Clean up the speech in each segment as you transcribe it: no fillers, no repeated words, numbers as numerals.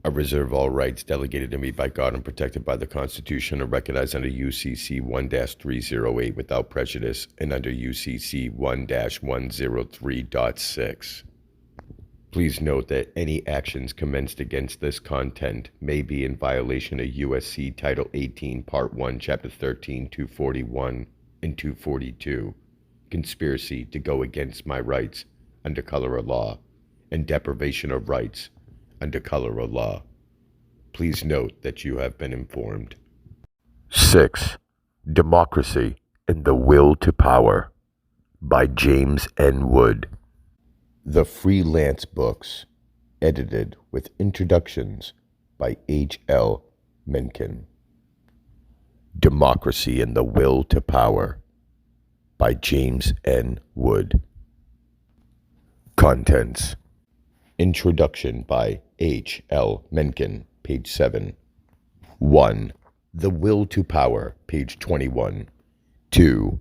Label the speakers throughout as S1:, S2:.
S1: I reserve all rights delegated to me by God and protected by the Constitution and recognized under UCC 1-308 without prejudice and under UCC 1-103.6. Please note that any actions commenced against this content may be in violation of USC Title 18, Part 1, Chapter 13, 241 and 242, conspiracy to go against my rights under color of law, and deprivation of rights under color of law. Please note that you have been informed. 6. Democracy and the Will to Power by James N. Wood. The Freelance Books, edited with introductions by H.L. Mencken. Democracy and the Will to Power by James N. Wood. Contents. Introduction by H.L. Mencken, page 7. 1. The Will to Power, page 21. 2.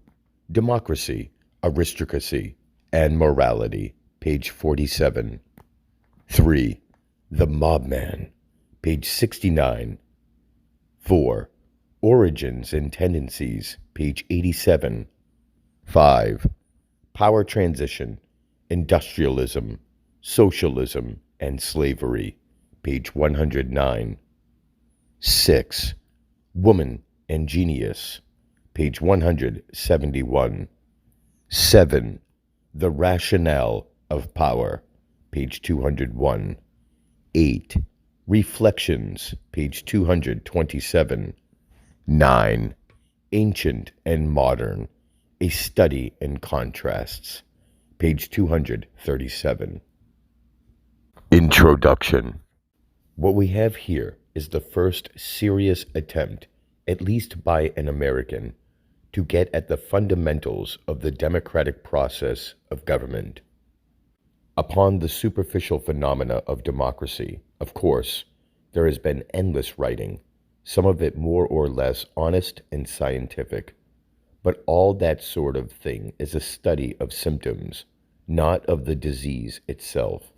S1: Democracy, Aristocracy, and Morality, page 47. 3. The Mobman, page 69. 4. Origins and Tendencies, page 87. 5. Power Transition, Industrialism, Socialism, and Slavery, page 109. 6. Woman and Genius, page 171. 7. The Rationale of Power, page 201. 8. Reflections, page 227. 9. Ancient and Modern, A Study in Contrasts, page 237. Introduction. What we have here is the first serious attempt, at least by an American, to get at the fundamentals of the democratic process of government. Upon the superficial phenomena of democracy, of course, there has been endless writing, some of it more or less honest and scientific, but all that sort of thing is a study of symptoms, not of the disease itself.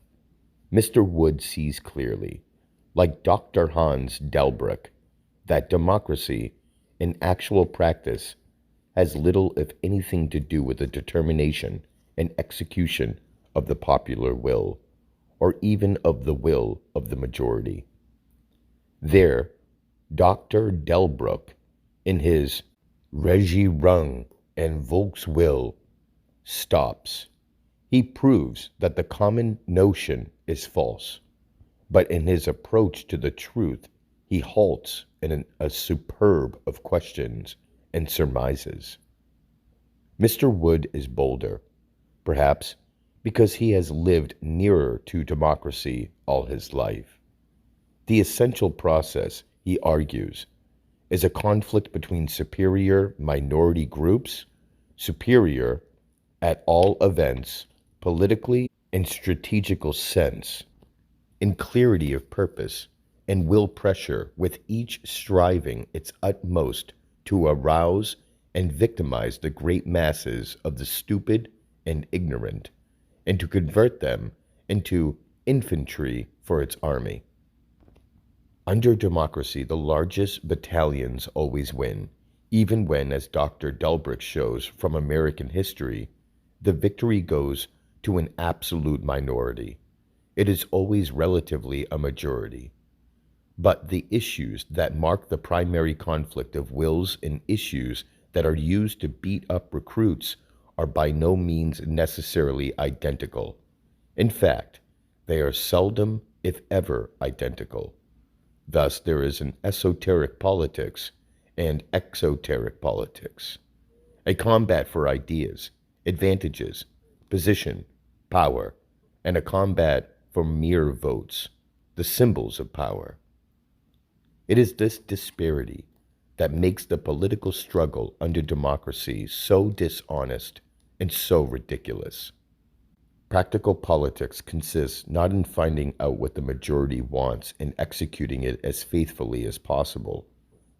S1: Mr. Wood sees clearly, like Dr. Hans Delbruck, that democracy, in actual practice, has little if anything to do with the determination and execution of the popular will, or even of the will of the majority. There, Dr. Delbruck, in his Regierung and Volkswill, stops. He proves that the common notion is false, but in his approach to the truth, he halts in a superb of questions and surmises. Mr. Wood is bolder, perhaps because he has lived nearer to democracy all his life. The essential process, he argues, is a conflict between superior minority groups, superior, at all events, politically and strategical sense, in clarity of purpose and will pressure, with each striving its utmost to arouse and victimize the great masses of the stupid and ignorant, and to convert them into infantry for its army. Under democracy, the largest battalions always win, even when, as Dr. Delbruck shows from American history, the victory goes to an absolute minority. It is always relatively a majority. But the issues that mark the primary conflict of wills and issues that are used to beat up recruits are by no means necessarily identical. In fact, they are seldom, if ever, identical. Thus, there is an esoteric politics and exoteric politics, a combat for ideas, advantages, position, power, and a combat for mere votes, the symbols of power. It is this disparity that makes the political struggle under democracy so dishonest and so ridiculous. Practical politics consists not in finding out what the majority wants and executing it as faithfully as possible,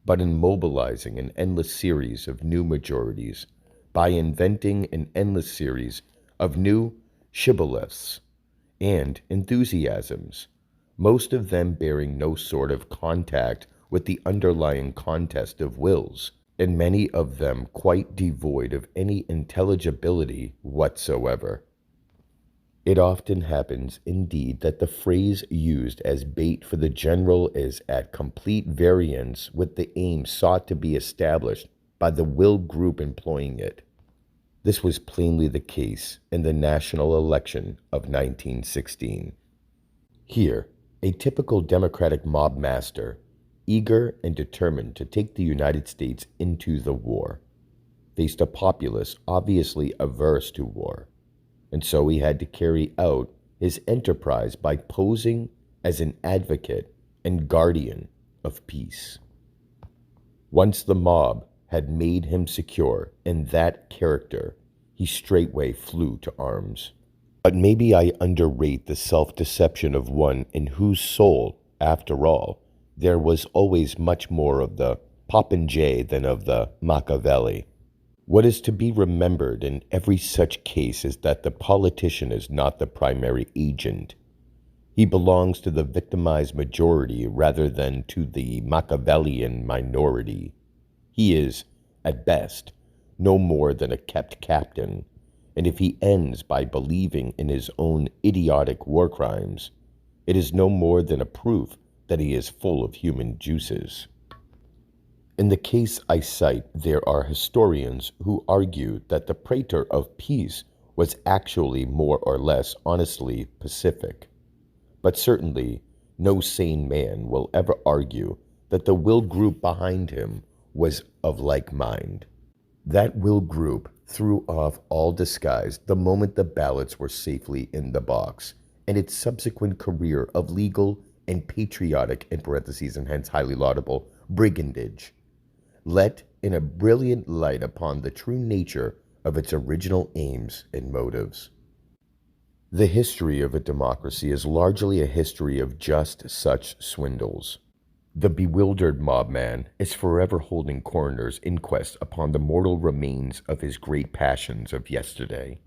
S1: but in mobilizing an endless series of new majorities by inventing an endless series of new shibboleths and enthusiasms, most of them bearing no sort of contact with the underlying contest of wills, and many of them quite devoid of any intelligibility whatsoever. It often happens, indeed, that the phrase used as bait for the general is at complete variance with the aim sought to be established by the will group employing it. This was plainly the case in the national election of 1916. Here, a typical Democratic mob master, eager and determined to take the United States into the war, faced a populace obviously averse to war, and so he had to carry out his enterprise by posing as an advocate and guardian of peace. Once the mob had made him secure in that character, he straightway flew to arms. But maybe I underrate the self-deception of one in whose soul, after all, there was always much more of the popinjay than of the Machiavelli. What is to be remembered in every such case is that the politician is not the primary agent. He belongs to the victimized majority rather than to the Machiavellian minority. He is, at best, no more than a kept captain, and if he ends by believing in his own idiotic war crimes, it is no more than a proof that he is full of human juices. In the case I cite, there are historians who argue that the Praetor of Peace was actually more or less honestly pacific. But certainly, no sane man will ever argue that the will group behind him was of like mind. That will group threw off all disguise the moment the ballots were safely in the box, and its subsequent career of legal and patriotic, in parentheses and hence highly laudable, brigandage let in a brilliant light upon the true nature of its original aims and motives. The history of a democracy is largely a history of just such swindles. The bewildered mobman is forever holding coroner's inquests upon the mortal remains of his great passions of yesterday.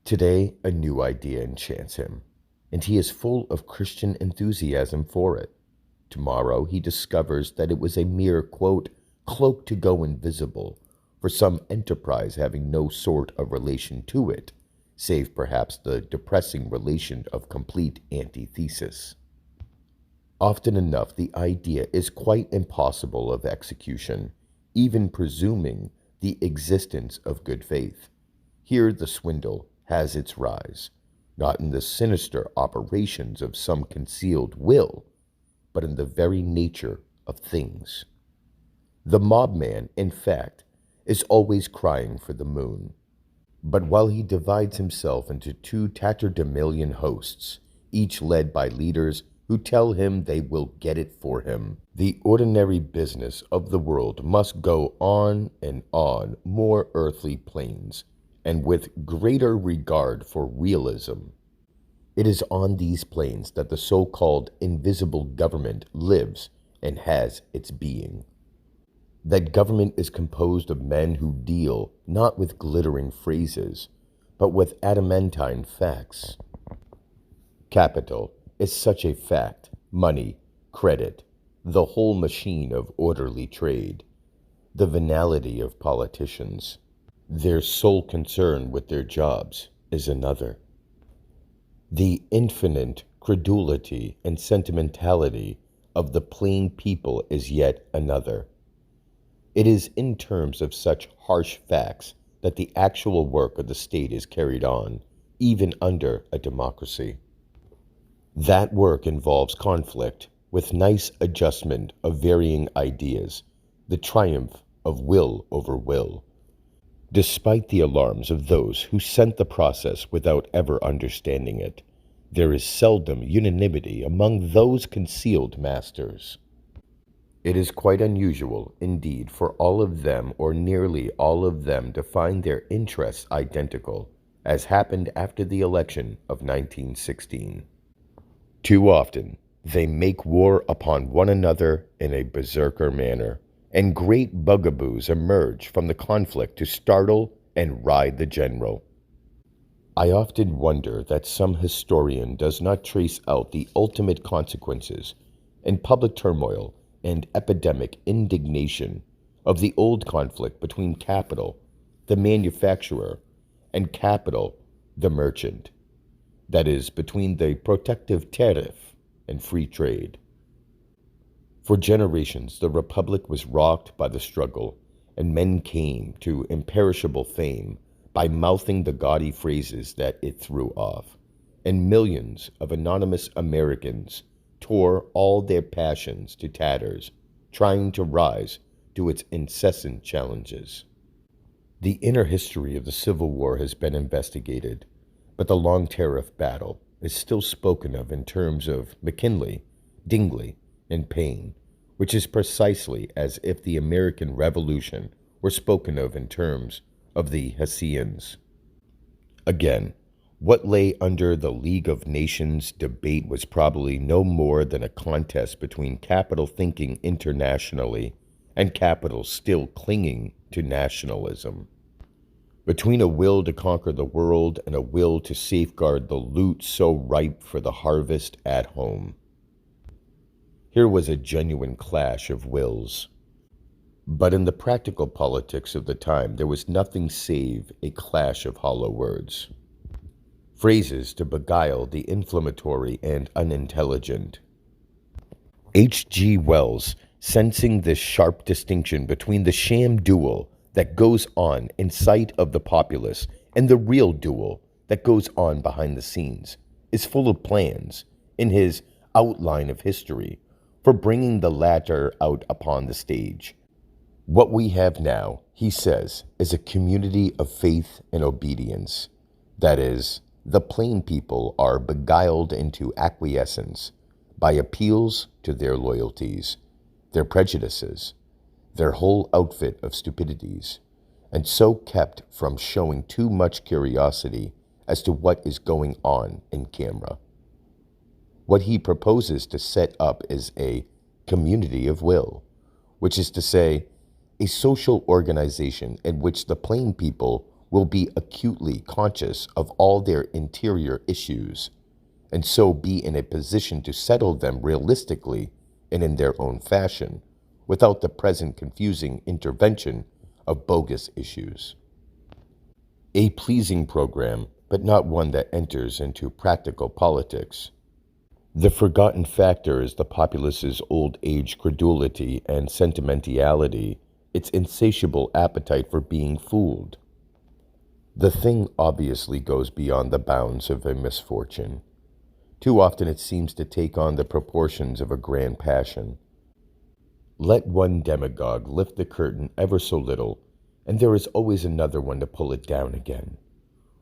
S1: Today, a new idea enchants him, and he is full of Christian enthusiasm for it. Tomorrow, he discovers that it was a mere, quote, cloak to go invisible for some enterprise having no sort of relation to it, save perhaps the depressing relation of complete antithesis. Often enough, the idea is quite impossible of execution, even presuming the existence of good faith. Here the swindle has its rise, not in the sinister operations of some concealed will, but in the very nature of things. The mobman, in fact, is always crying for the moon. But while he divides himself into two tatterdemalion hosts, each led by leaders who tell him they will get it for him, the ordinary business of the world must go on and on more earthly planes, and with greater regard for realism. It is on these planes that the so-called invisible government lives and has its being. That government is composed of men who deal not with glittering phrases, but with adamantine facts. Capital is such a fact, money, credit, the whole machine of orderly trade. The venality of politicians, their sole concern with their jobs, is another. The infinite credulity and sentimentality of the plain people is yet another. It is in terms of such harsh facts that the actual work of the state is carried on, even under a democracy. That work involves conflict with nice adjustment of varying ideas, the triumph of will over will. Despite the alarms of those who sent the process without ever understanding it, there is seldom unanimity among those concealed masters. It is quite unusual, indeed, for all of them or nearly all of them to find their interests identical, as happened after the election of 1916. Too often, they make war upon one another in a berserker manner, and great bugaboos emerge from the conflict to startle and ride the general. I often wonder that some historian does not trace out the ultimate consequences and public turmoil and epidemic indignation of the old conflict between capital, the manufacturer, and capital, the merchant. That is, between the protective tariff and free trade. For generations, the Republic was rocked by the struggle, and men came to imperishable fame by mouthing the gaudy phrases that it threw off, and millions of anonymous Americans tore all their passions to tatters, trying to rise to its incessant challenges. The inner history of the Civil War has been investigated, but the long tariff battle is still spoken of in terms of McKinley, Dingley, and Paine, which is precisely as if the American Revolution were spoken of in terms of the Hessians. Again, what lay under the League of Nations debate was probably no more than a contest between capital thinking internationally and capital still clinging to nationalism. Between a will to conquer the world and a will to safeguard the loot so ripe for the harvest at home. Here was a genuine clash of wills. But in the practical politics of the time, there was nothing save a clash of hollow words. Phrases to beguile the inflammatory and unintelligent. H.G. Wells, sensing this sharp distinction between the sham duel that goes on in sight of the populace and the real duel that goes on behind the scenes, is full of plans, in his Outline of History, for bringing the latter out upon the stage. What we have now, he says, is a community of faith and obedience. That is, the plain people are beguiled into acquiescence by appeals to their loyalties, their prejudices, their whole outfit of stupidities, and so kept from showing too much curiosity as to what is going on in camera. What he proposes to set up is a community of will, which is to say, a social organization in which the plain people will be acutely conscious of all their interior issues, and so be in a position to settle them realistically and in their own fashion, without the present confusing intervention of bogus issues. A pleasing program, but not one that enters into practical politics. The forgotten factor is the populace's old age credulity and sentimentality, its insatiable appetite for being fooled. The thing obviously goes beyond the bounds of a misfortune. Too often it seems to take on the proportions of a grand passion. Let one demagogue lift the curtain ever so little, and there is always another one to pull it down again,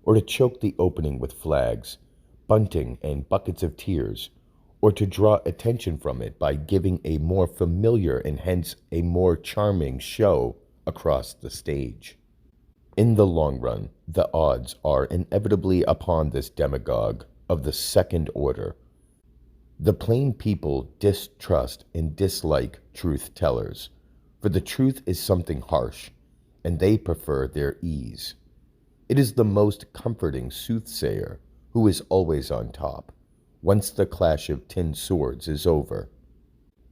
S1: or to choke the opening with flags, bunting, and buckets of tears, or to draw attention from it by giving a more familiar and hence a more charming show across the stage. In the long run, the odds are inevitably upon this demagogue of the second order. The plain people distrust and dislike truth-tellers, for the truth is something harsh, and they prefer their ease. It is the most comforting soothsayer who is always on top, once the clash of tin swords is over.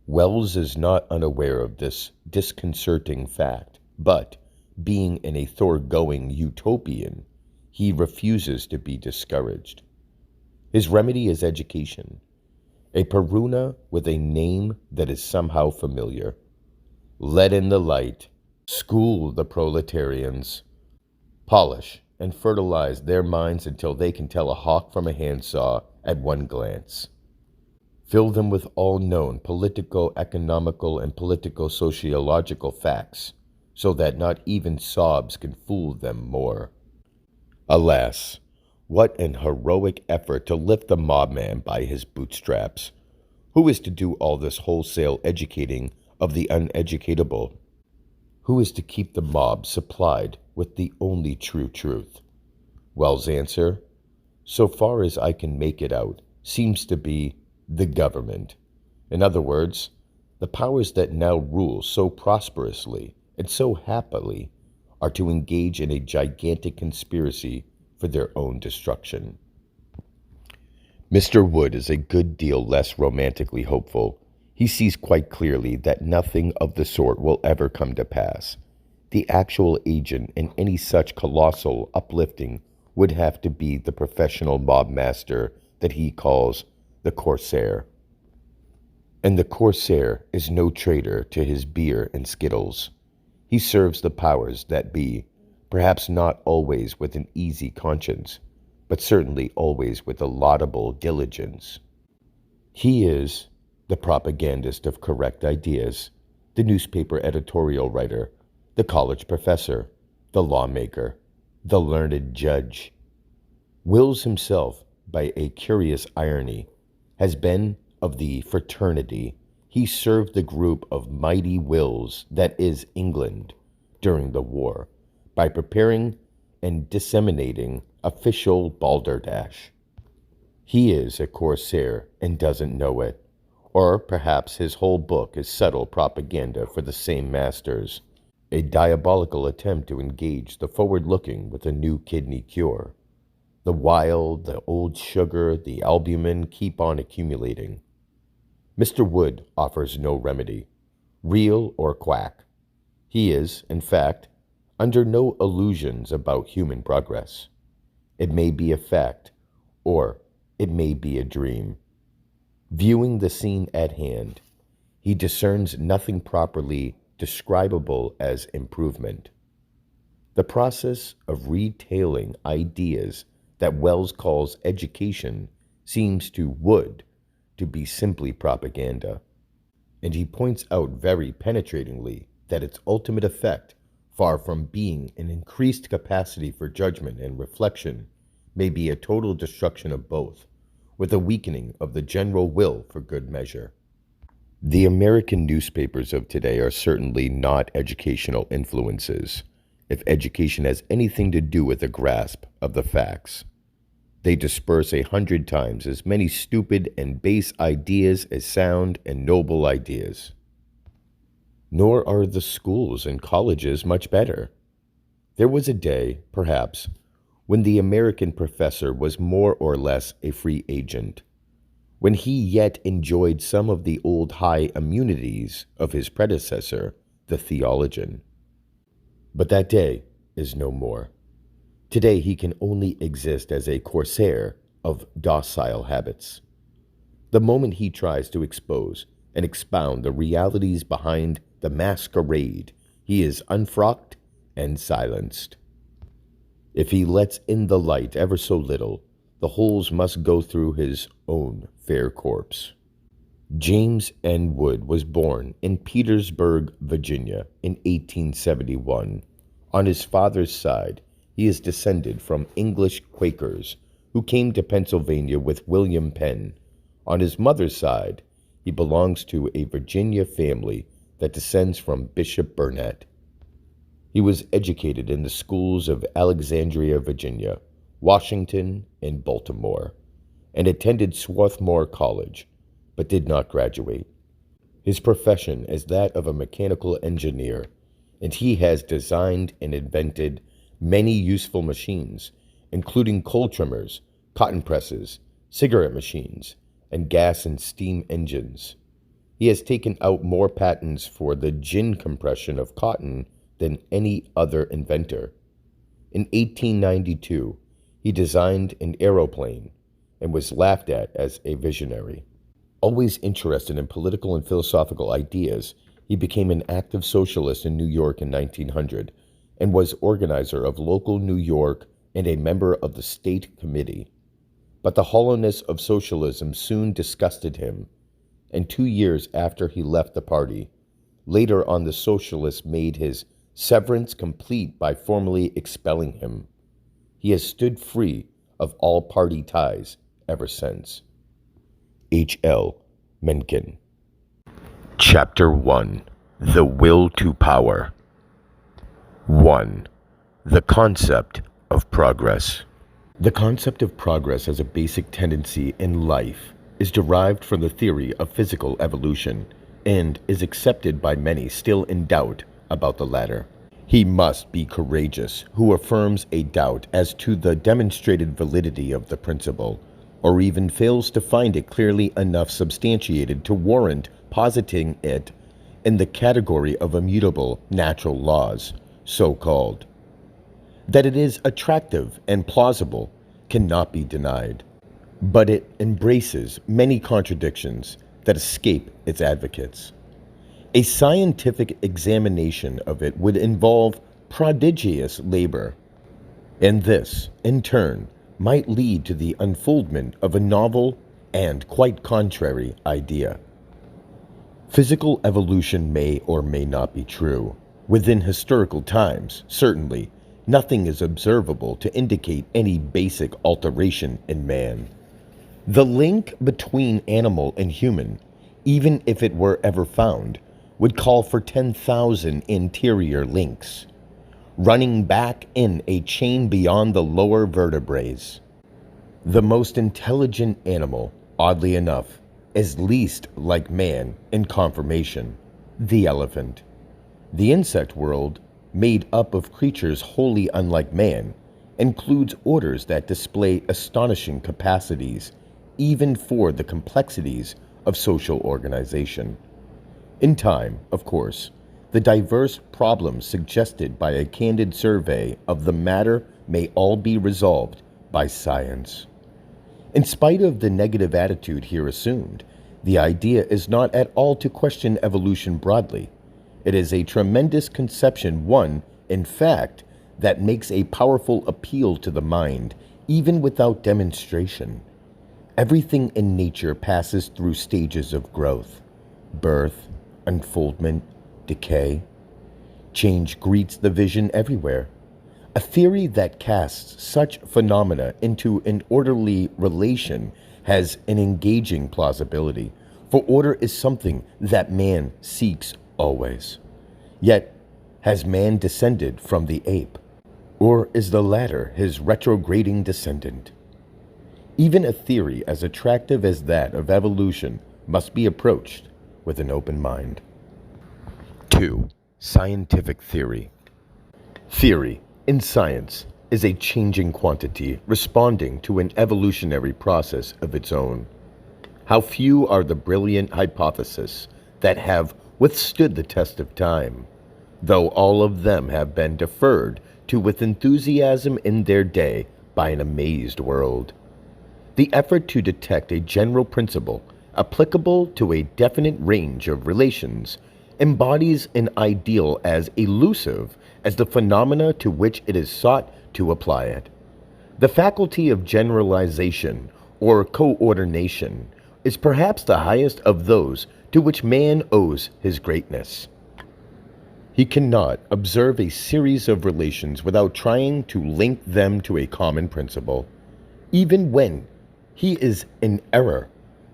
S1: Wells is not unaware of this disconcerting fact, but, being in a thoroughgoing utopian, he refuses to be discouraged. His remedy is education, a Peruna with a name that is somehow familiar. Let in the light, school the proletarians, polish and fertilize their minds until they can tell a hawk from a handsaw at one glance. Fill them with all known politico, economical, and politico-sociological facts, so that not even sobs can fool them more. Alas, what an heroic effort to lift the mobman by his bootstraps. Who is to do all this wholesale educating of the uneducatable? Who is to keep the mob supplied with the only true truth? Wells' answer, so far as I can make it out, seems to be the government. In other words, the powers that now rule so prosperously and so happily are to engage in a gigantic conspiracy for their own destruction. Mr. Wood is a good deal less romantically hopeful. He sees quite clearly that nothing of the sort will ever come to pass. The actual agent in any such colossal uplifting would have to be the professional mob master that he calls the Corsair. And the Corsair is no traitor to his beer and skittles. He serves the powers that be, perhaps not always with an easy conscience, but certainly always with a laudable diligence. He is the propagandist of correct ideas, the newspaper editorial writer, the college professor, the lawmaker, the learned judge. Wills himself, by a curious irony, has been of the fraternity. He served the group of mighty wills that is England during the war by preparing and disseminating official balderdash. He is a Corsair and doesn't know it, or perhaps his whole book is subtle propaganda for the same masters, a diabolical attempt to engage the forward-looking with a new kidney cure. The wild, the old sugar, the albumin keep on accumulating. Mr. Wood offers no remedy, real or quack. He is, in fact, under no illusions about human progress. It may be a fact, or it may be a dream. Viewing the scene at hand, he discerns nothing properly describable as improvement. The process of retailing ideas that Wells calls education seems to Wood to be simply propaganda, and he points out very penetratingly that its ultimate effect, far from being an increased capacity for judgment and reflection, may be a total destruction of both, with a weakening of the general will for good measure. The American newspapers of today are certainly not educational influences, if education has anything to do with a grasp of the facts. They disperse 100 times as many stupid and base ideas as sound and noble ideas. Nor are the schools and colleges much better. There was a day, perhaps, when the American professor was more or less a free agent, when he yet enjoyed some of the old high immunities of his predecessor, the theologian. But that day is no more. Today he can only exist as a Corsair of docile habits. The moment he tries to expose and expound the realities behind the masquerade, he is unfrocked and silenced. If he lets in the light ever so little, the holes must go through his own fair corpse. James N. Wood was born in Petersburg, Virginia, in 1871. On his father's side, he is descended from English Quakers who came to Pennsylvania with William Penn. On his mother's side, he belongs to a Virginia family that descends from Bishop Burnet. He was educated in the schools of Alexandria, Virginia, Washington, and Baltimore, and attended Swarthmore College, but did not graduate. His profession is that of a mechanical engineer, and he has designed and invented many useful machines, including coal trimmers, cotton presses, cigarette machines, and gas and steam engines. He has taken out more patents for the gin compression of cotton than any other inventor. In 1892, he designed an aeroplane and was laughed at as a visionary. Always interested in political and philosophical ideas, he became an active socialist in New York in 1900 and was organizer of local New York and a member of the State Committee. But the hollowness of socialism soon disgusted him, and 2 years after he left the party, later on the socialists made his severance complete by formally expelling him. He has stood free of all party ties ever since. H.L. Mencken. Chapter 1. The Will to Power. 1. The concept of progress. The concept of progress as a basic tendency in life is derived from the theory of physical evolution and is accepted by many still in doubt about the latter. He must be courageous who affirms a doubt as to the demonstrated validity of the principle, or even fails to find it clearly enough substantiated to warrant positing it in the category of immutable natural laws, so called. That it is attractive and plausible cannot be denied, but it embraces many contradictions that escape its advocates. A scientific examination of it would involve prodigious labor, and this, in turn, might lead to the unfoldment of a novel and quite contrary idea. Physical evolution may or may not be true. Within historical times, certainly, nothing is observable to indicate any basic alteration in man. The link between animal and human, even if it were ever found, would call for 10,000 interior links, running back in a chain beyond the lower vertebrae. The most intelligent animal, oddly enough, is least like man in conformation, the elephant. The insect world, made up of creatures wholly unlike man, includes orders that display astonishing capacities, even for the complexities of social organization. In time, of course, the diverse problems suggested by a candid survey of the matter may all be resolved by science. In spite of the negative attitude here assumed, the idea is not at all to question evolution broadly. It is a tremendous conception, one, in fact, that makes a powerful appeal to the mind, even without demonstration. Everything in nature passes through stages of growth, birth, unfoldment, decay. Change greets the vision everywhere. A theory that casts such phenomena into an orderly relation has an engaging plausibility, for order is something that man seeks always. Yet, has man descended from the ape, or is the latter his retrograding descendant? Even a theory as attractive as that of evolution must be approached with an open mind. 2. Scientific theory. Theory, in science, is a changing quantity responding to an evolutionary process of its own. How few are the brilliant hypotheses that have withstood the test of time, though all of them have been deferred to with enthusiasm in their day by an amazed world. The effort to detect a general principle applicable to a definite range of relations embodies an ideal as elusive as the phenomena to which it is sought to apply it. The faculty of generalization or coordination is perhaps the highest of those to which man owes his greatness. He cannot observe a series of relations without trying to link them to a common principle. Even when he is in error,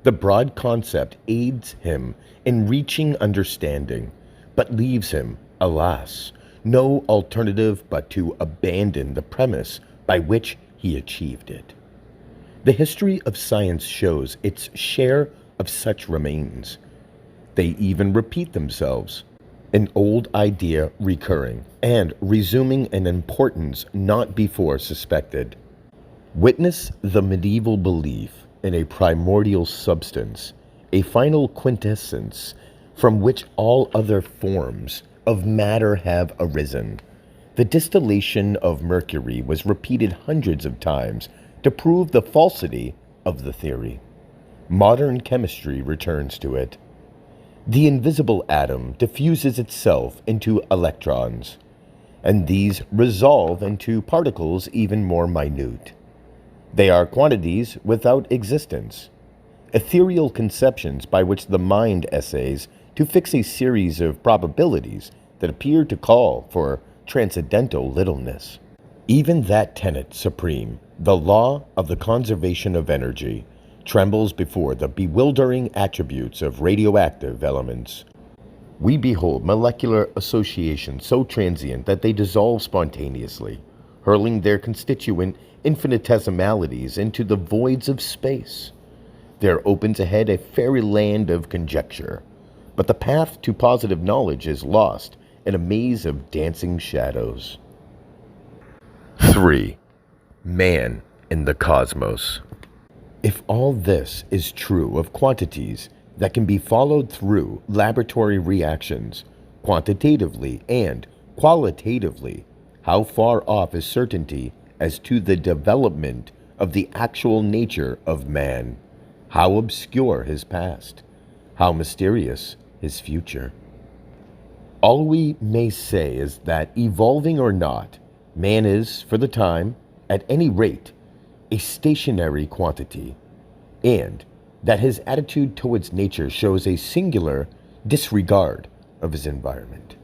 S1: the broad concept aids him in reaching understanding, but leaves him, alas, no alternative but to abandon the premise by which he achieved it. The history of science shows its share of such remains. They even repeat themselves, an old idea recurring and resuming an importance not before suspected. Witness the medieval belief in a primordial substance, a final quintessence from which all other forms of matter have arisen. The distillation of mercury was repeated hundreds of times to prove the falsity of the theory. Modern chemistry returns to it. The invisible atom diffuses itself into electrons, and these resolve into particles even more minute. They are quantities without existence, ethereal conceptions by which the mind essays to fix a series of probabilities that appear to call for transcendental littleness. Even that tenet supreme, the law of the conservation of energy, trembles before the bewildering attributes of radioactive elements. We behold molecular associations so transient that they dissolve spontaneously, hurling their constituent infinitesimalities into the voids of space. There opens ahead a fairyland of conjecture, but the path to positive knowledge is lost in a maze of dancing shadows. 3. Man in the cosmos. If all this is true of quantities that can be followed through laboratory reactions, quantitatively and qualitatively, how far off is certainty as to the development of the actual nature of man? How obscure his past? How mysterious his future? All we may say is that, evolving or not, man is, for the time, at any rate, a stationary quantity, and that his attitude towards nature shows a singular disregard of his environment.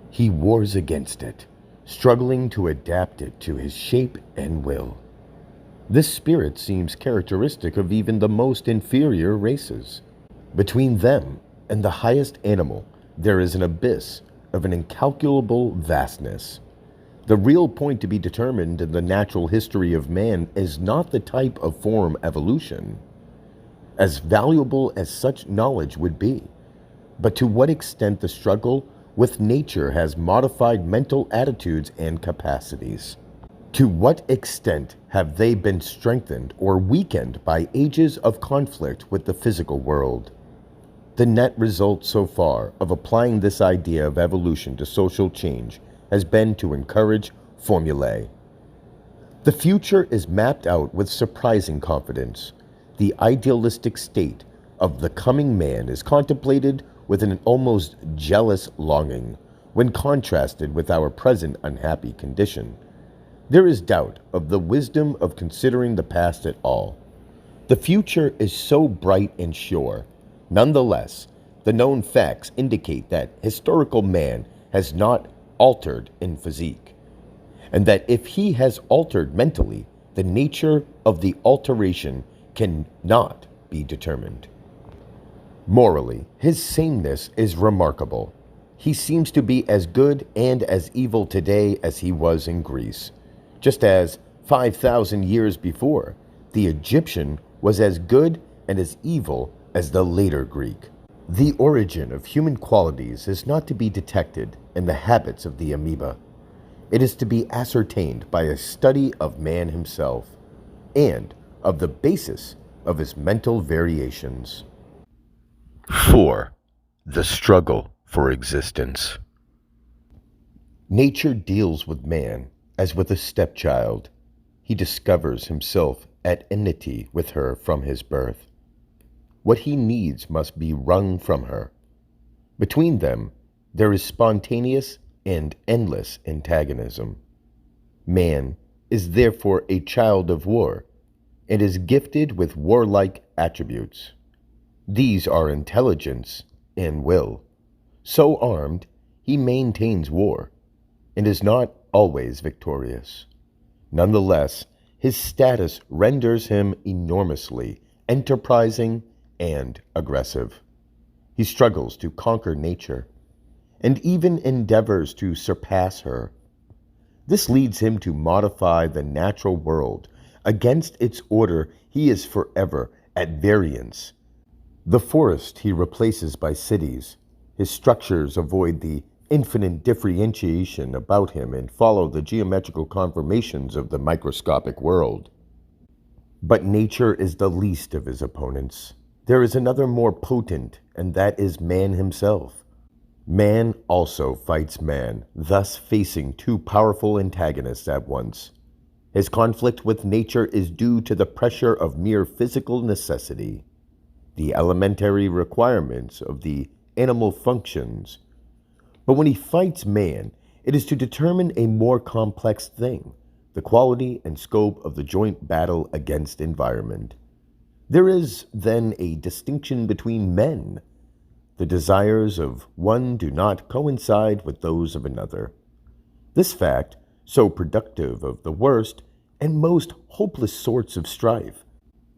S1: He wars against it, struggling to adapt it to his shape and will. This spirit seems characteristic of even the most inferior races. Between them and the highest animal, there is an abyss of an incalculable vastness. The real point to be determined in the natural history of man is not the type of form evolution, as valuable as such knowledge would be, but to what extent the struggle with nature has modified mental attitudes and capacities. To what extent have they been strengthened or weakened by ages of conflict with the physical world? The net result so far of applying this idea of evolution to social change has been to encourage formulae. The future is mapped out with surprising confidence. The idealistic state of the coming man is contemplated with an almost jealous longing when contrasted with our present unhappy condition. There is doubt of the wisdom of considering the past at all. The future is so bright and sure. Nonetheless, the known facts indicate that historical man has not altered in physique, and that if he has altered mentally, the nature of the alteration cannot be determined. Morally, his sameness is remarkable. He seems to be as good and as evil today as he was in Greece, just as 5,000 years before, the Egyptian was as good and as evil as the later Greek. The origin of human qualities is not to be detected in the habits of the amoeba. It is to be ascertained by a study of man himself and of the basis of his mental variations. 4. The struggle for existence. Nature deals with man as with a stepchild. He discovers himself at enmity with her from his birth. What he needs must be wrung from her. Between them, there is spontaneous and endless antagonism. Man is therefore a child of war, and is gifted with warlike attributes. These are intelligence and will. So armed, he maintains war, and is not always victorious. Nonetheless, his status renders him enormously enterprising and aggressive. He struggles to conquer nature, and even endeavors to surpass her. This leads him to modify the natural world. Against its order, he is forever at variance. The forest he replaces by cities. His structures avoid the infinite differentiation about him and follow the geometrical conformations of the microscopic world. But nature is the least of his opponents. There is another more potent, and that is man himself. Man also fights man, thus facing two powerful antagonists at once. His conflict with nature is due to the pressure of mere physical necessity, the elementary requirements of the animal functions. But when he fights man, it is to determine a more complex thing, the quality and scope of the joint battle against environment. There is then a distinction between men. The desires of one do not coincide with those of another. This fact, so productive of the worst and most hopeless sorts of strife,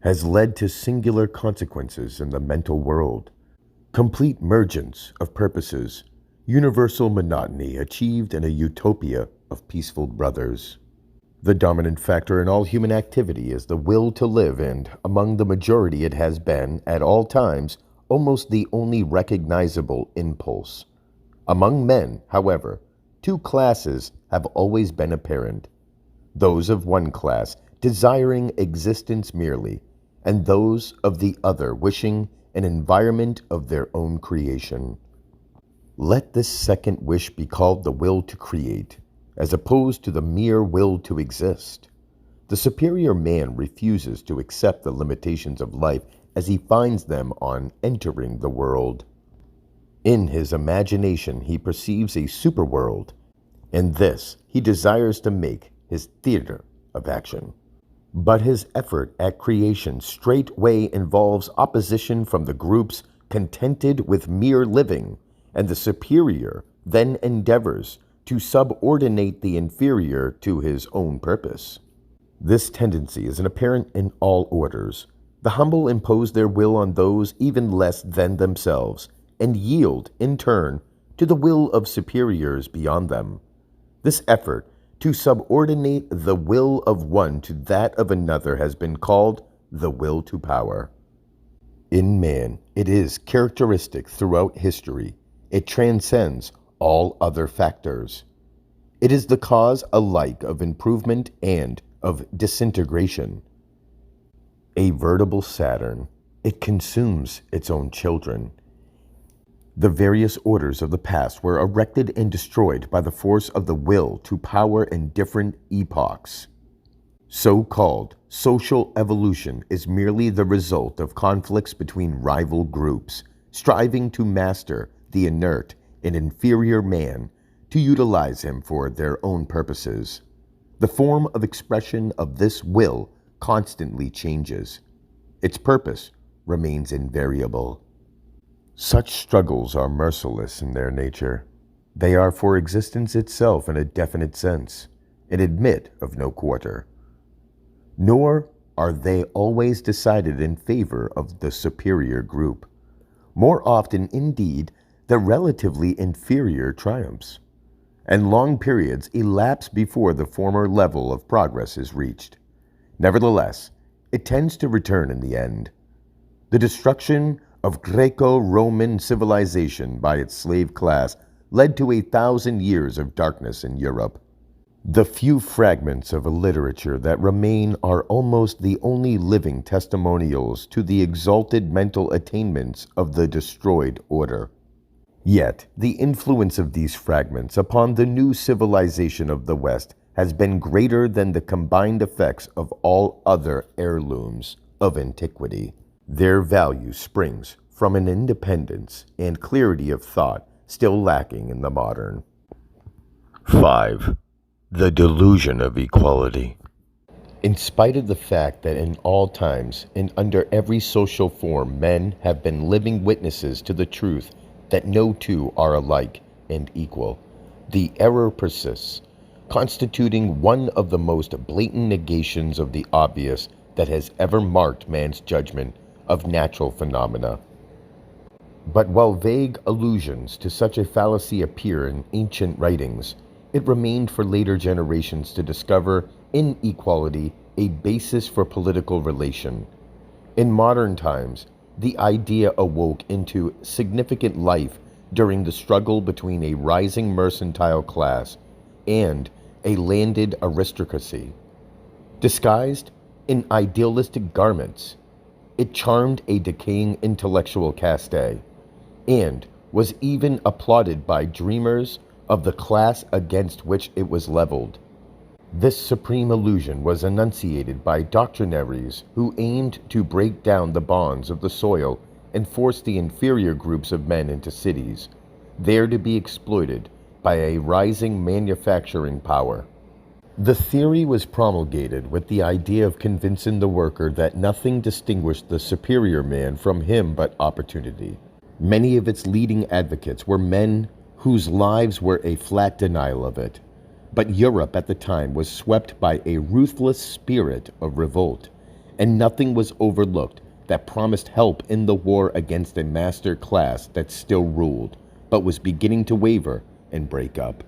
S1: has led to singular consequences in the mental world. Complete mergence of purposes, universal monotony achieved in a utopia of peaceful brothers. The dominant factor in all human activity is the will to live, and among the majority it has been, at all times, almost the only recognizable impulse. Among men, however, two classes have always been apparent. Those of one class desiring existence merely, and those of the other wishing an environment of their own creation. Let this second wish be called the will to create, as opposed to the mere will to exist. The superior man refuses to accept the limitations of life as he finds them on entering the world. In his imagination he perceives a superworld, and this he desires to make his theater of action. But his effort at creation straightway involves opposition from the groups contented with mere living, and the superior then endeavors to subordinate the inferior to his own purpose. This tendency is apparent in all orders. The humble impose their will on those even less than themselves, and yield, in turn, to the will of superiors beyond them. This effort to subordinate the will of one to that of another has been called the will to power. In man, it is characteristic throughout history. It transcends all other factors. It is the cause alike of improvement and of disintegration. A veritable Saturn, it consumes its own children. The various orders of the past were erected and destroyed by the force of the will to power in different epochs. So-called social evolution is merely the result of conflicts between rival groups, striving to master the inert and inferior man to utilize him for their own purposes. The form of expression of this will constantly changes. Its purpose remains invariable. Such struggles are merciless in their nature. They are for existence itself in a definite sense, and admit of no quarter. Nor are they always decided in favor of the superior group. More often, indeed, the relatively inferior triumphs, and long periods elapse before the former level of progress is reached. Nevertheless, it tends to return in the end. The destruction of Greco-Roman civilization by its slave class led to 1,000 years of darkness in Europe. The few fragments of a literature that remain are almost the only living testimonials to the exalted mental attainments of the destroyed order. Yet, the influence of these fragments upon the new civilization of the West has been greater than the combined effects of all other heirlooms of antiquity. Their value springs from an independence and clarity of thought still lacking in the modern. 5. The delusion of equality. In spite of the fact that in all times and under every social form men have been living witnesses to the truth that no two are alike and equal, the error persists, constituting one of the most blatant negations of the obvious that has ever marked man's judgment of natural phenomena. But while vague allusions to such a fallacy appear in ancient writings, it remained for later generations to discover in equality a basis for political relation. In modern times, the idea awoke into significant life during the struggle between a rising mercantile class and a landed aristocracy. Disguised in idealistic garments, it charmed a decaying intellectual caste, and was even applauded by dreamers of the class against which it was leveled. This supreme illusion was enunciated by doctrinaries who aimed to break down the bonds of the soil and force the inferior groups of men into cities, there to be exploited by a rising manufacturing power. The theory was promulgated with the idea of convincing the worker that nothing distinguished the superior man from him but opportunity. Many of its leading advocates were men whose lives were a flat denial of it. But Europe at the time was swept by a ruthless spirit of revolt, and nothing was overlooked that promised help in the war against a master class that still ruled, but was beginning to waver and break up.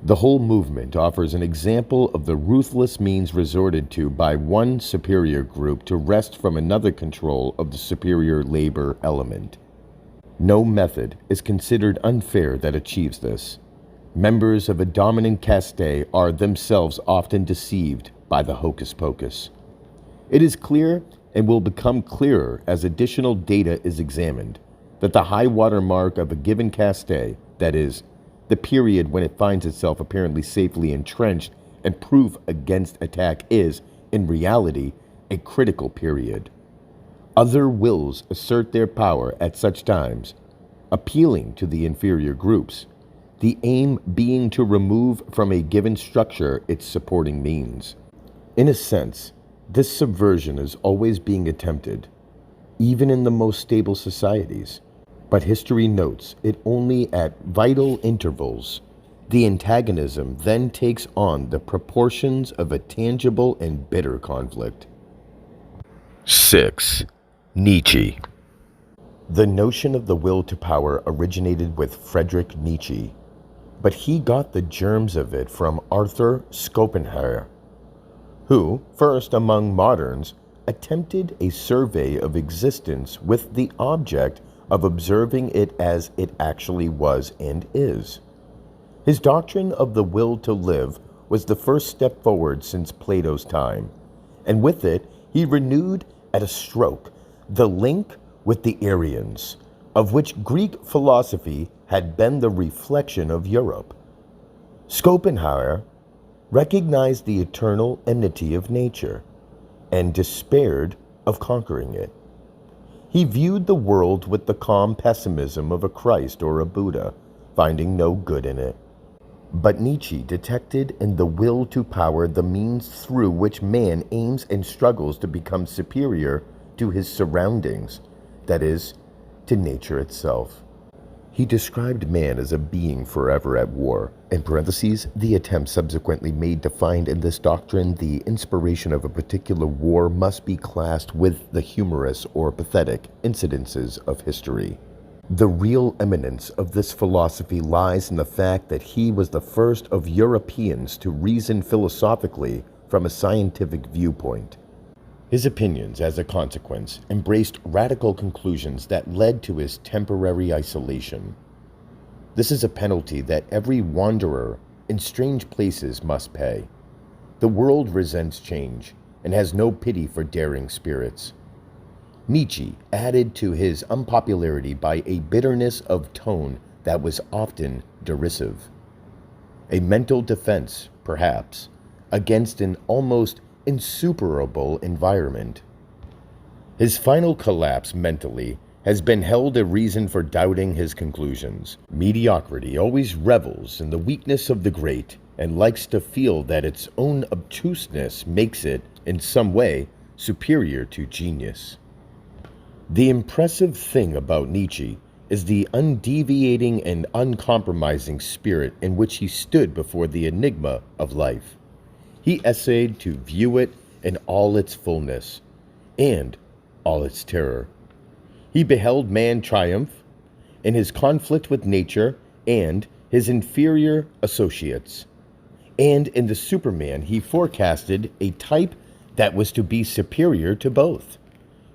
S1: The whole movement offers an example of the ruthless means resorted to by one superior group to wrest from another control of the superior labor element. No method is considered unfair that achieves this. Members of a dominant caste are themselves often deceived by the hocus pocus. It is clear, and will become clearer as additional data is examined, that the high water mark of a given caste, that is, the period when it finds itself apparently safely entrenched and proof against attack, is, in reality, a critical period. Other wills assert their power at such times, appealing to the inferior groups, the aim being to remove from a given structure its supporting means. In a sense, this subversion is always being attempted, even in the most stable societies, but history notes it only at vital intervals. The antagonism then takes on the proportions of a tangible and bitter conflict. 6. Nietzsche. The notion of the will to power originated with Friedrich Nietzsche, but he got the germs of it from Arthur Schopenhauer, who, first among moderns, attempted a survey of existence with the object of observing it as it actually was and is. His doctrine of the will to live was the first step forward since Plato's time, and with it he renewed at a stroke the link with the Aryans, of which Greek philosophy had been the reflection of Europe. Schopenhauer recognized the eternal enmity of nature and despaired of conquering it. He viewed the world with the calm pessimism of a Christ or a Buddha, finding no good in it. But Nietzsche detected in the will to power the means through which man aims and struggles to become superior to his surroundings, that is, to nature itself. He described man as a being forever at war, in parentheses, the attempt subsequently made to find in this doctrine the inspiration of a particular war must be classed with the humorous or pathetic incidences of history. The real eminence of this philosophy lies in the fact that he was the first of Europeans to reason philosophically from a scientific viewpoint. His opinions, as a consequence, embraced radical conclusions that led to his temporary isolation. This is a penalty that every wanderer in strange places must pay. The world resents change and has no pity for daring spirits. Nietzsche added to his unpopularity by a bitterness of tone that was often derisive. A mental defense, perhaps, against an almost insuperable environment. His final collapse mentally has been held a reason for doubting his conclusions. Mediocrity always revels in the weakness of the great and likes to feel that its own obtuseness makes it, in some way, superior to genius. The impressive thing about Nietzsche is the undeviating and uncompromising spirit in which he stood before the enigma of life. He essayed to view it in all its fullness and all its terror. He beheld man triumph in his conflict with nature and his inferior associates. And in the Superman, he forecasted a type that was to be superior to both.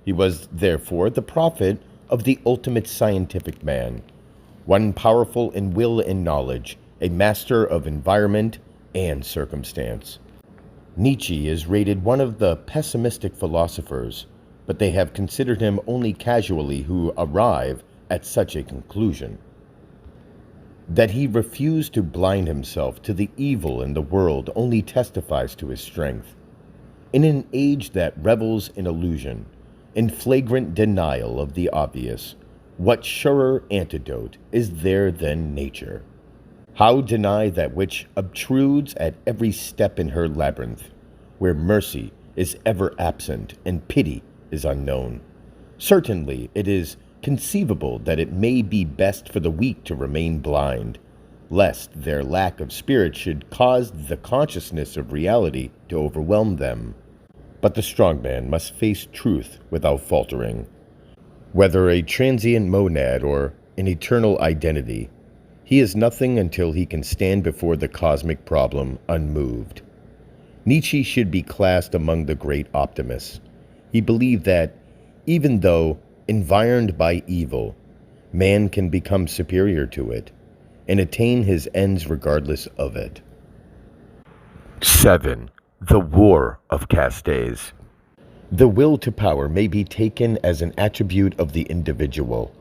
S1: He was, therefore, the prophet of the ultimate scientific man, one powerful in will and knowledge, a master of environment and circumstance. Nietzsche is rated one of the pessimistic philosophers, but they have considered him only casually who arrive at such a conclusion. That he refused to blind himself to the evil in the world only testifies to his strength. In an age that revels in illusion, in flagrant denial of the obvious, what surer antidote is there than nature? How deny that which obtrudes at every step in her labyrinth, where mercy is ever absent and pity is unknown? Certainly it is conceivable that it may be best for the weak to remain blind, lest their lack of spirit should cause the consciousness of reality to overwhelm them. But the strong man must face truth without faltering. Whether a transient monad or an eternal identity, he is nothing until he can stand before the cosmic problem unmoved. Nietzsche should be classed among the great optimists. He believed that, even though environed by evil, man can become superior to it and attain his ends regardless of it. 7. The War of Castes. The will to power may be taken as an attribute of the individual,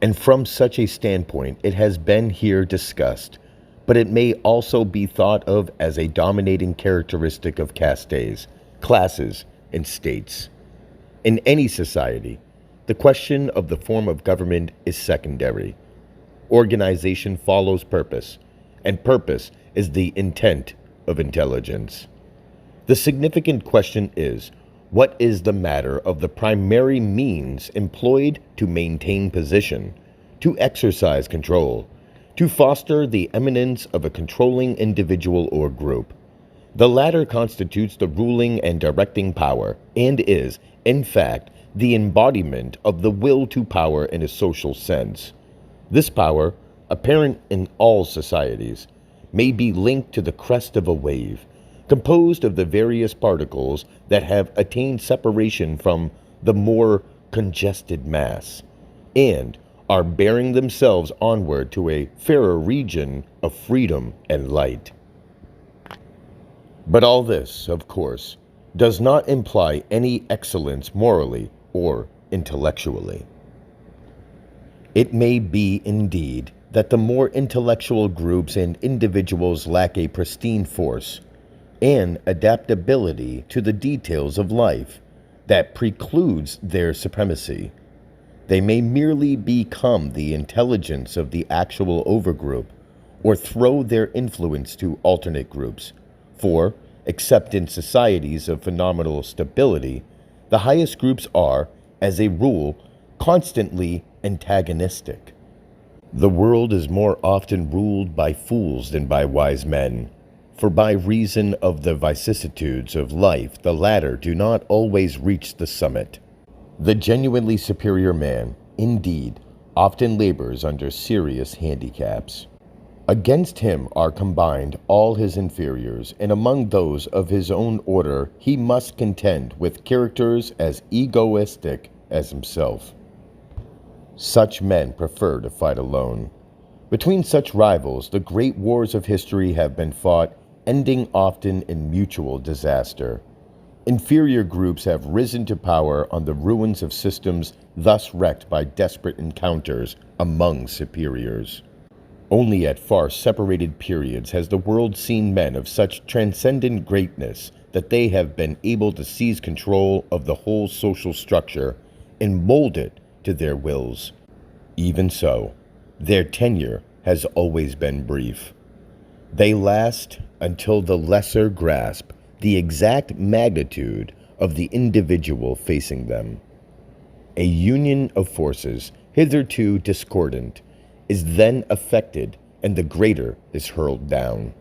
S1: and from such a standpoint it has been here discussed, but it may also be thought of as a dominating characteristic of castes, classes, and states. In any society, the question of the form of government is secondary. Organization follows purpose, and purpose is the intent of intelligence. The significant question is, what is the matter of the primary means employed to maintain position, to exercise control, to foster the eminence of a controlling individual or group? The latter constitutes the ruling and directing power, and is, in fact, the embodiment of the will to power in a social sense. This power, apparent in all societies, may be linked to the crest of a wave, composed of the various particles that have attained separation from the more congested mass, and are bearing themselves onward to a fairer region of freedom and light. But all this, of course, does not imply any excellence morally or intellectually. It may be, indeed, that the more intellectual groups and individuals lack a pristine force and adaptability to the details of life that precludes their supremacy. They may merely become the intelligence of the actual overgroup, or throw their influence to alternate groups. For, except in societies of phenomenal stability, the highest groups are, as a rule, constantly antagonistic. The world is more often ruled by fools than by wise men, for by reason of the vicissitudes of life, the latter do not always reach the summit. The genuinely superior man, indeed, often labors under serious handicaps. Against him are combined all his inferiors, and among those of his own order he must contend with characters as egoistic as himself. Such men prefer to fight alone. Between such rivals, the great wars of history have been fought, ending often in mutual disaster. Inferior groups have risen to power on the ruins of systems thus wrecked by desperate encounters among superiors. Only at far separated periods has the world seen men of such transcendent greatness that they have been able to seize control of the whole social structure and mold it to their wills. Even so, their tenure has always been brief. They last until the lesser grasp the exact magnitude of the individual facing them. A union of forces, hitherto discordant, is then effected, and the greater is hurled down.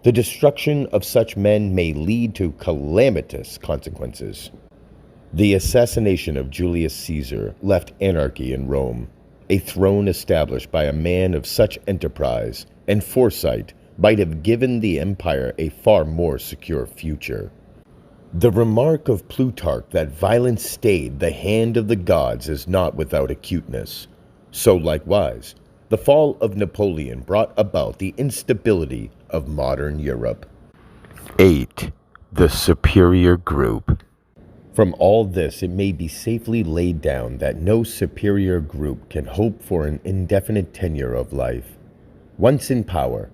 S1: The destruction of such men may lead to calamitous consequences. The assassination of Julius Caesar left anarchy in Rome, a throne established by a man of such enterprise and foresight might have given the empire a far more secure future. The remark of Plutarch that violence stayed the hand of the gods is not without acuteness. So likewise, the fall of Napoleon brought about the instability of modern Europe. 8. The superior group. From all this, it may be safely laid down that no superior group can hope for an indefinite tenure of life. Once in power,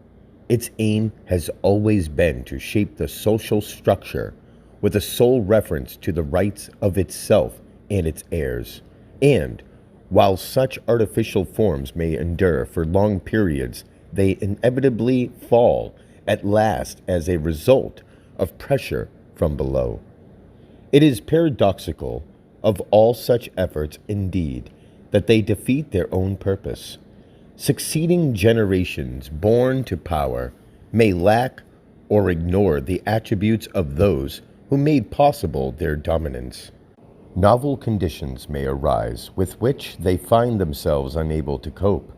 S1: its aim has always been to shape the social structure with a sole reference to the rights of itself and its heirs. And, while such artificial forms may endure for long periods, they inevitably fall at last as a result of pressure from below. It is paradoxical of all such efforts, indeed, that they defeat their own purpose. Succeeding generations born to power may lack or ignore the attributes of those who made possible their dominance. Novel conditions may arise with which they find themselves unable to cope.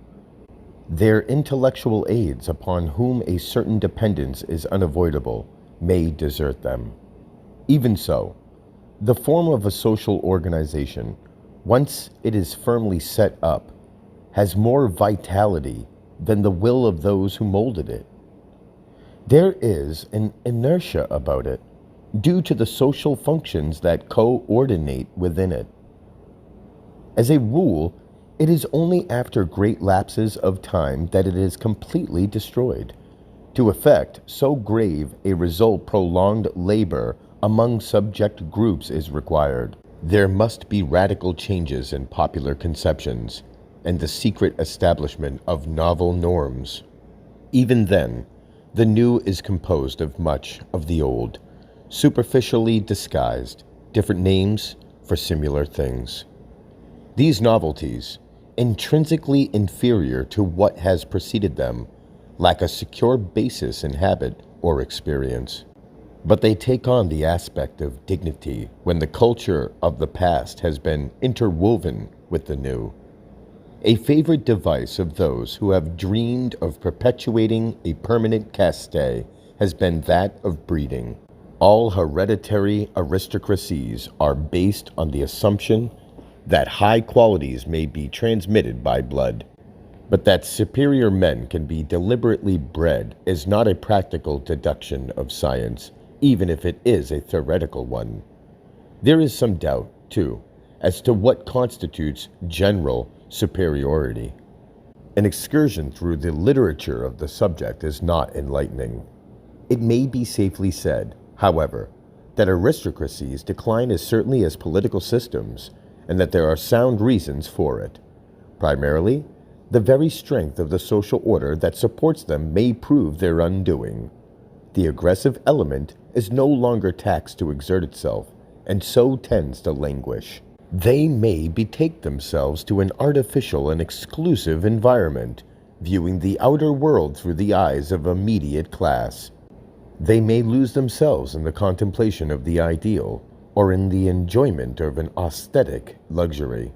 S1: Their intellectual aids, upon whom a certain dependence is unavoidable, may desert them. Even so, the form of a social organization, once it is firmly set up, has more vitality than the will of those who molded it. There is an inertia about it, due to the social functions that coordinate within it. As a rule, it is only after great lapses of time that it is completely destroyed. To effect so grave a result, prolonged labor among subject groups is required. There must be radical changes in popular conceptions and the secret establishment of novel norms. Even then, the new is composed of much of the old, superficially disguised, different names for similar things. These novelties, intrinsically inferior to what has preceded them, lack a secure basis in habit or experience. But they take on the aspect of dignity when the culture of the past has been interwoven with the new. A favorite device of those who have dreamed of perpetuating a permanent caste has been that of breeding. All hereditary aristocracies are based on the assumption that high qualities may be transmitted by blood. But that superior men can be deliberately bred is not a practical deduction of science, even if it is a theoretical one. There is some doubt, too, as to what constitutes general superiority. An excursion through the literature of the subject is not enlightening. It may be safely said, however, that aristocracies decline as certainly as political systems, and that there are sound reasons for it. Primarily, the very strength of the social order that supports them may prove their undoing. The aggressive element is no longer taxed to exert itself, and so tends to languish. They may betake themselves to an artificial and exclusive environment, viewing the outer world through the eyes of a mediate class. They may lose themselves in the contemplation of the ideal, or in the enjoyment of an aesthetic luxury.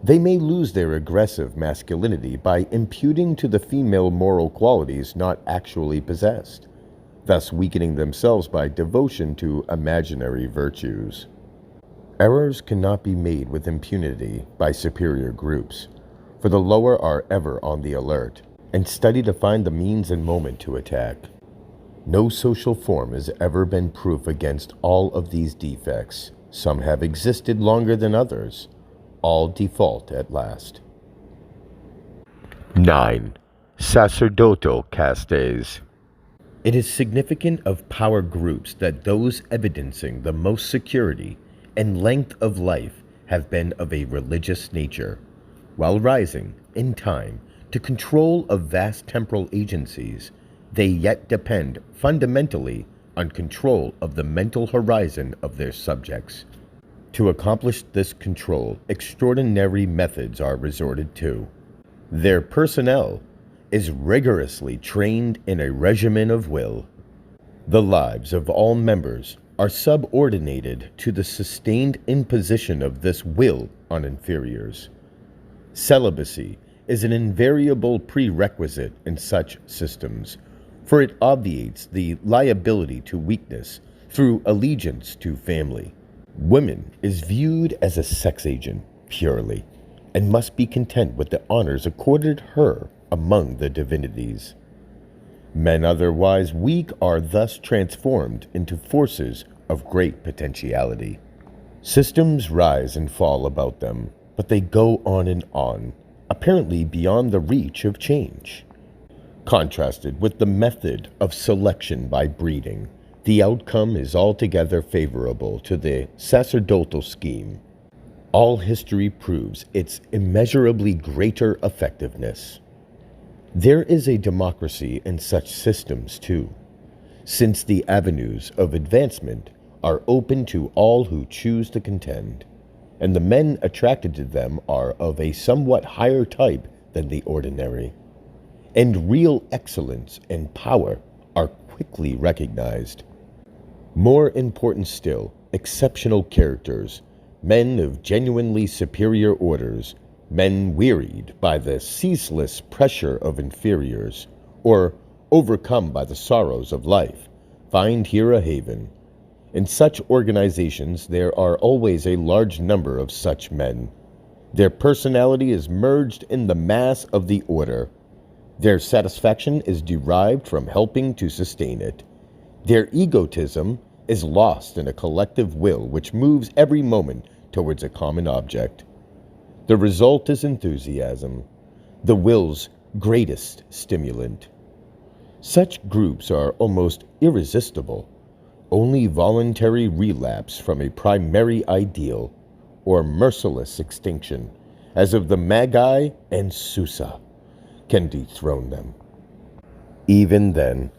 S1: They may lose their aggressive masculinity by imputing to the female moral qualities not actually possessed, thus weakening themselves by devotion to imaginary virtues. Errors cannot be made with impunity by superior groups, for the lower are ever on the alert, and study to find the means and moment to attack. No social form has ever been proof against all of these defects. Some have existed longer than others. All default at last. 9. Sacerdotal castes. It is significant of power groups that those evidencing the most security and length of life have been of a religious nature, while rising, in time, to control of vast temporal agencies. They yet depend fundamentally on control of the mental horizon of their subjects. To accomplish this control, extraordinary methods are resorted to. Their personnel is rigorously trained in a regimen of will. The lives of all members are subordinated to the sustained imposition of this will on inferiors. Celibacy is an invariable prerequisite in such systems, for it obviates the liability to weakness through allegiance to family. Woman is viewed as a sex agent purely, and must be content with the honors accorded her among the divinities. Men otherwise weak are thus transformed into forces of great potentiality. Systems rise and fall about them, but they go on and on, apparently beyond the reach of change. Contrasted with the method of selection by breeding, the outcome is altogether favorable to the sacerdotal scheme. All history proves its immeasurably greater effectiveness. There is a democracy in such systems too, since the avenues of advancement are open to all who choose to contend, and the men attracted to them are of a somewhat higher type than the ordinary, and real excellence and power are quickly recognized. More important still, exceptional characters, men of genuinely superior orders, men wearied by the ceaseless pressure of inferiors, or overcome by the sorrows of life, find here a haven. In such organizations there are always a large number of such men. Their personality is merged in the mass of the order. Their satisfaction is derived from helping to sustain it. Their egotism is lost in a collective will which moves every moment towards a common object. The result is enthusiasm, the will's greatest stimulant. Such groups are almost irresistible. Only voluntary relapse from a primary ideal, or merciless extinction, as of the Magi and Susa, can dethrone them. Even then,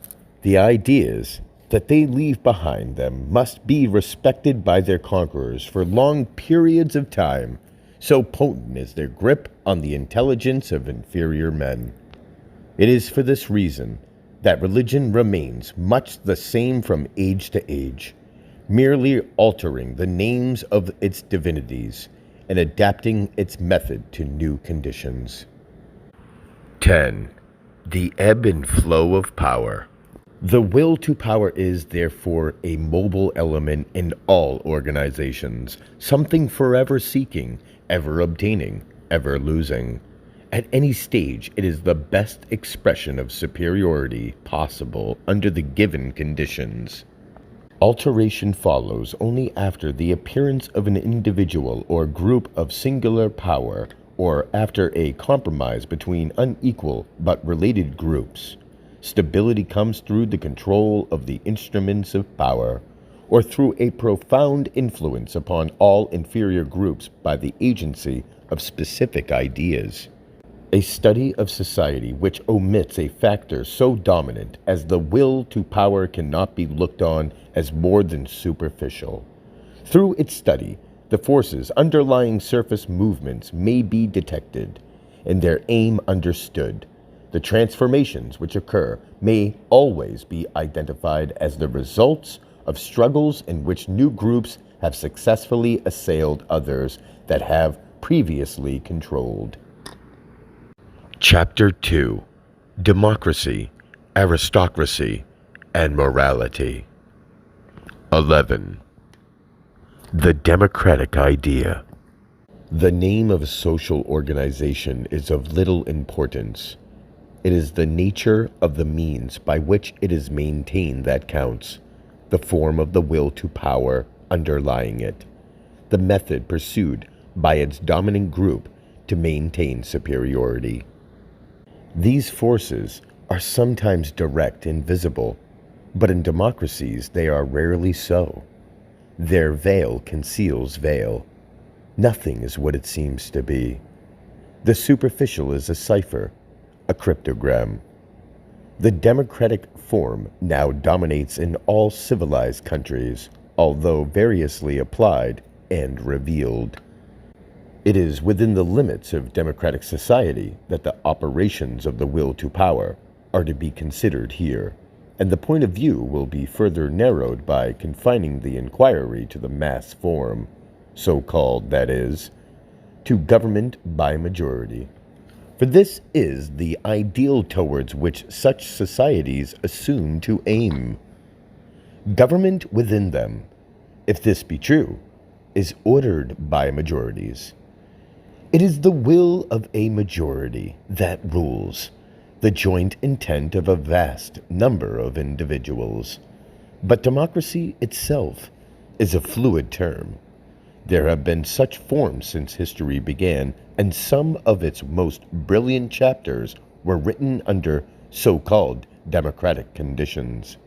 S1: the ideas that they leave behind them must be respected by their conquerors for long periods of time, so potent is their grip on the intelligence of inferior men. It is for this reason that religion remains much the same from age to age, merely altering the names of its divinities and adapting its method to new conditions. 10. The ebb and flow of power. The will to power is, therefore, a mobile element in all organizations, something forever seeking, ever obtaining, ever losing. At any stage, it is the best expression of superiority possible under the given conditions. Alteration follows only after the appearance of an individual or group of singular power, or after a compromise between unequal but related groups. Stability comes through the control of the instruments of power, or through a profound influence upon all inferior groups by the agency of specific ideas. A study of society which omits a factor so dominant as the will to power cannot be looked on as more than superficial. Through its study, the forces underlying surface movements may be detected, and their aim understood. The transformations which occur may always be identified as the results of struggles in which new groups have successfully assailed others that have previously controlled. Chapter 2. Democracy, Aristocracy, and Morality. 11. The democratic idea. The name of a social organization is of little importance. It is the nature of the means by which it is maintained that counts, the form of the will to power underlying it, the method pursued by its dominant group to maintain superiority. These forces are sometimes direct and visible, but in democracies they are rarely so. Their veil conceals veil. Nothing is what it seems to be. The superficial is a cipher, a cryptogram. The democratic form now dominates in all civilized countries, although variously applied and revealed. It is within the limits of democratic society that the operations of the will to power are to be considered here, and the point of view will be further narrowed by confining the inquiry to the mass form, so-called, that is, to government by majority. For this is the ideal towards which such societies assume to aim. Government within them, if this be true, is ordered by majorities. It is the will of a majority that rules, the joint intent of a vast number of individuals. But democracy itself is a fluid term. There have been such forms since history began, and some of its most brilliant chapters were written under so-called democratic conditions.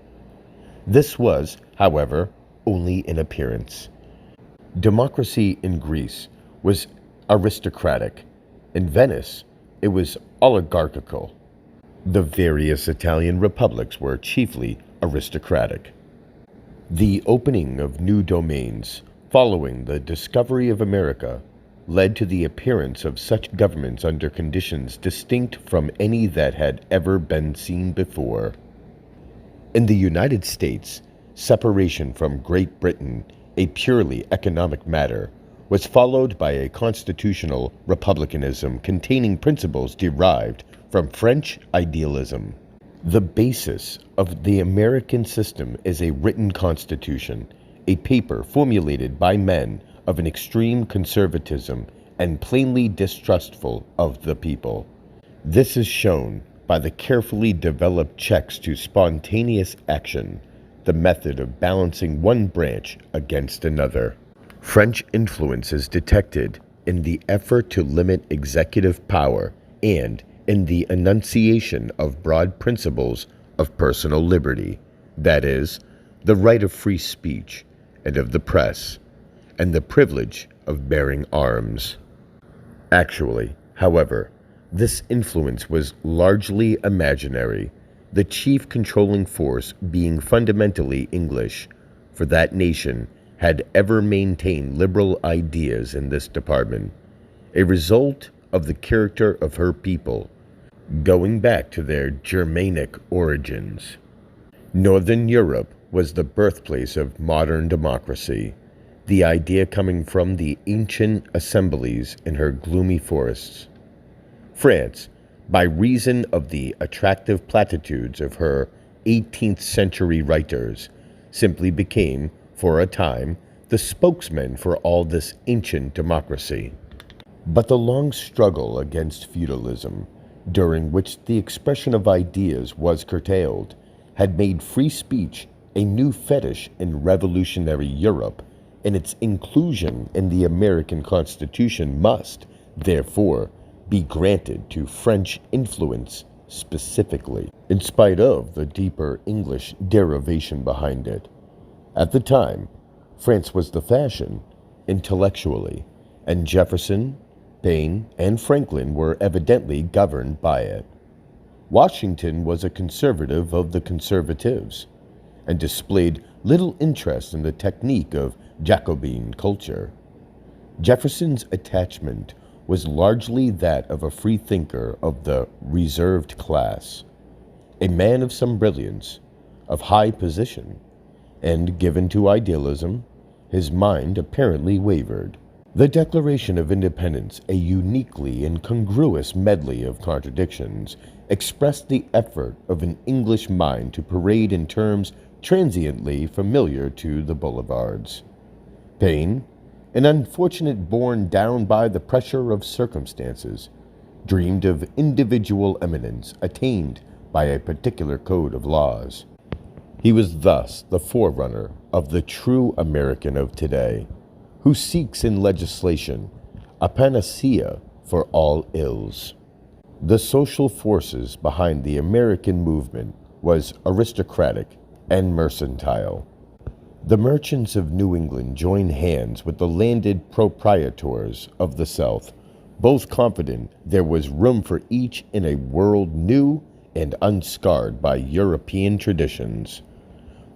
S1: This was, however, only in appearance. Democracy in Greece was aristocratic. In Venice, it was oligarchical. The various Italian republics were chiefly aristocratic. The opening of new domains, following the discovery of America, led to the appearance of such governments under conditions distinct from any that had ever been seen before. In the United States, separation from Great Britain, a purely economic matter, was followed by a constitutional republicanism containing principles derived from French idealism. The basis of the American system is a written constitution, a paper formulated by men of an extreme conservatism and plainly distrustful of the people. This is shown by the carefully developed checks to spontaneous action, the method of balancing one branch against another. French influence is detected in the effort to limit executive power and in the enunciation of broad principles of personal liberty, that is, the right of free speech and of the press, and the privilege of bearing arms. Actually, however, this influence was largely imaginary, the chief controlling force being fundamentally English, for that nation had ever maintained liberal ideas in this department, a result of the character of her people, going back to their Germanic origins. Northern Europe was the birthplace of modern democracy, the idea coming from the ancient assemblies in her gloomy forests. France, by reason of the attractive platitudes of her 18th century writers, simply became, for a time, the spokesman for all this ancient democracy. But the long struggle against feudalism, during which the expression of ideas was curtailed, had made free speech a new fetish in revolutionary Europe, and its inclusion in the American Constitution must, therefore, be granted to French influence specifically, in spite of the deeper English derivation behind it. At the time, France was the fashion, intellectually, and Jefferson, Paine, and Franklin were evidently governed by it. Washington was a conservative of the conservatives, and displayed little interest in the technique of Jacobin culture. Jefferson's attachment was largely that of a freethinker of the reserved class, a man of some brilliance, of high position, and given to idealism. His mind apparently wavered. The Declaration of Independence, a uniquely incongruous medley of contradictions, expressed the effort of an English mind to parade in terms transiently familiar to the boulevards. Paine, an unfortunate borne down by the pressure of circumstances, dreamed of individual eminence attained by a particular code of laws. He was thus the forerunner of the true American of today, who seeks in legislation a panacea for all ills. The social forces behind the American movement was aristocratic and mercantile. The merchants of New England joined hands with the landed proprietors of the South, both confident there was room for each in a world new and unscarred by European traditions.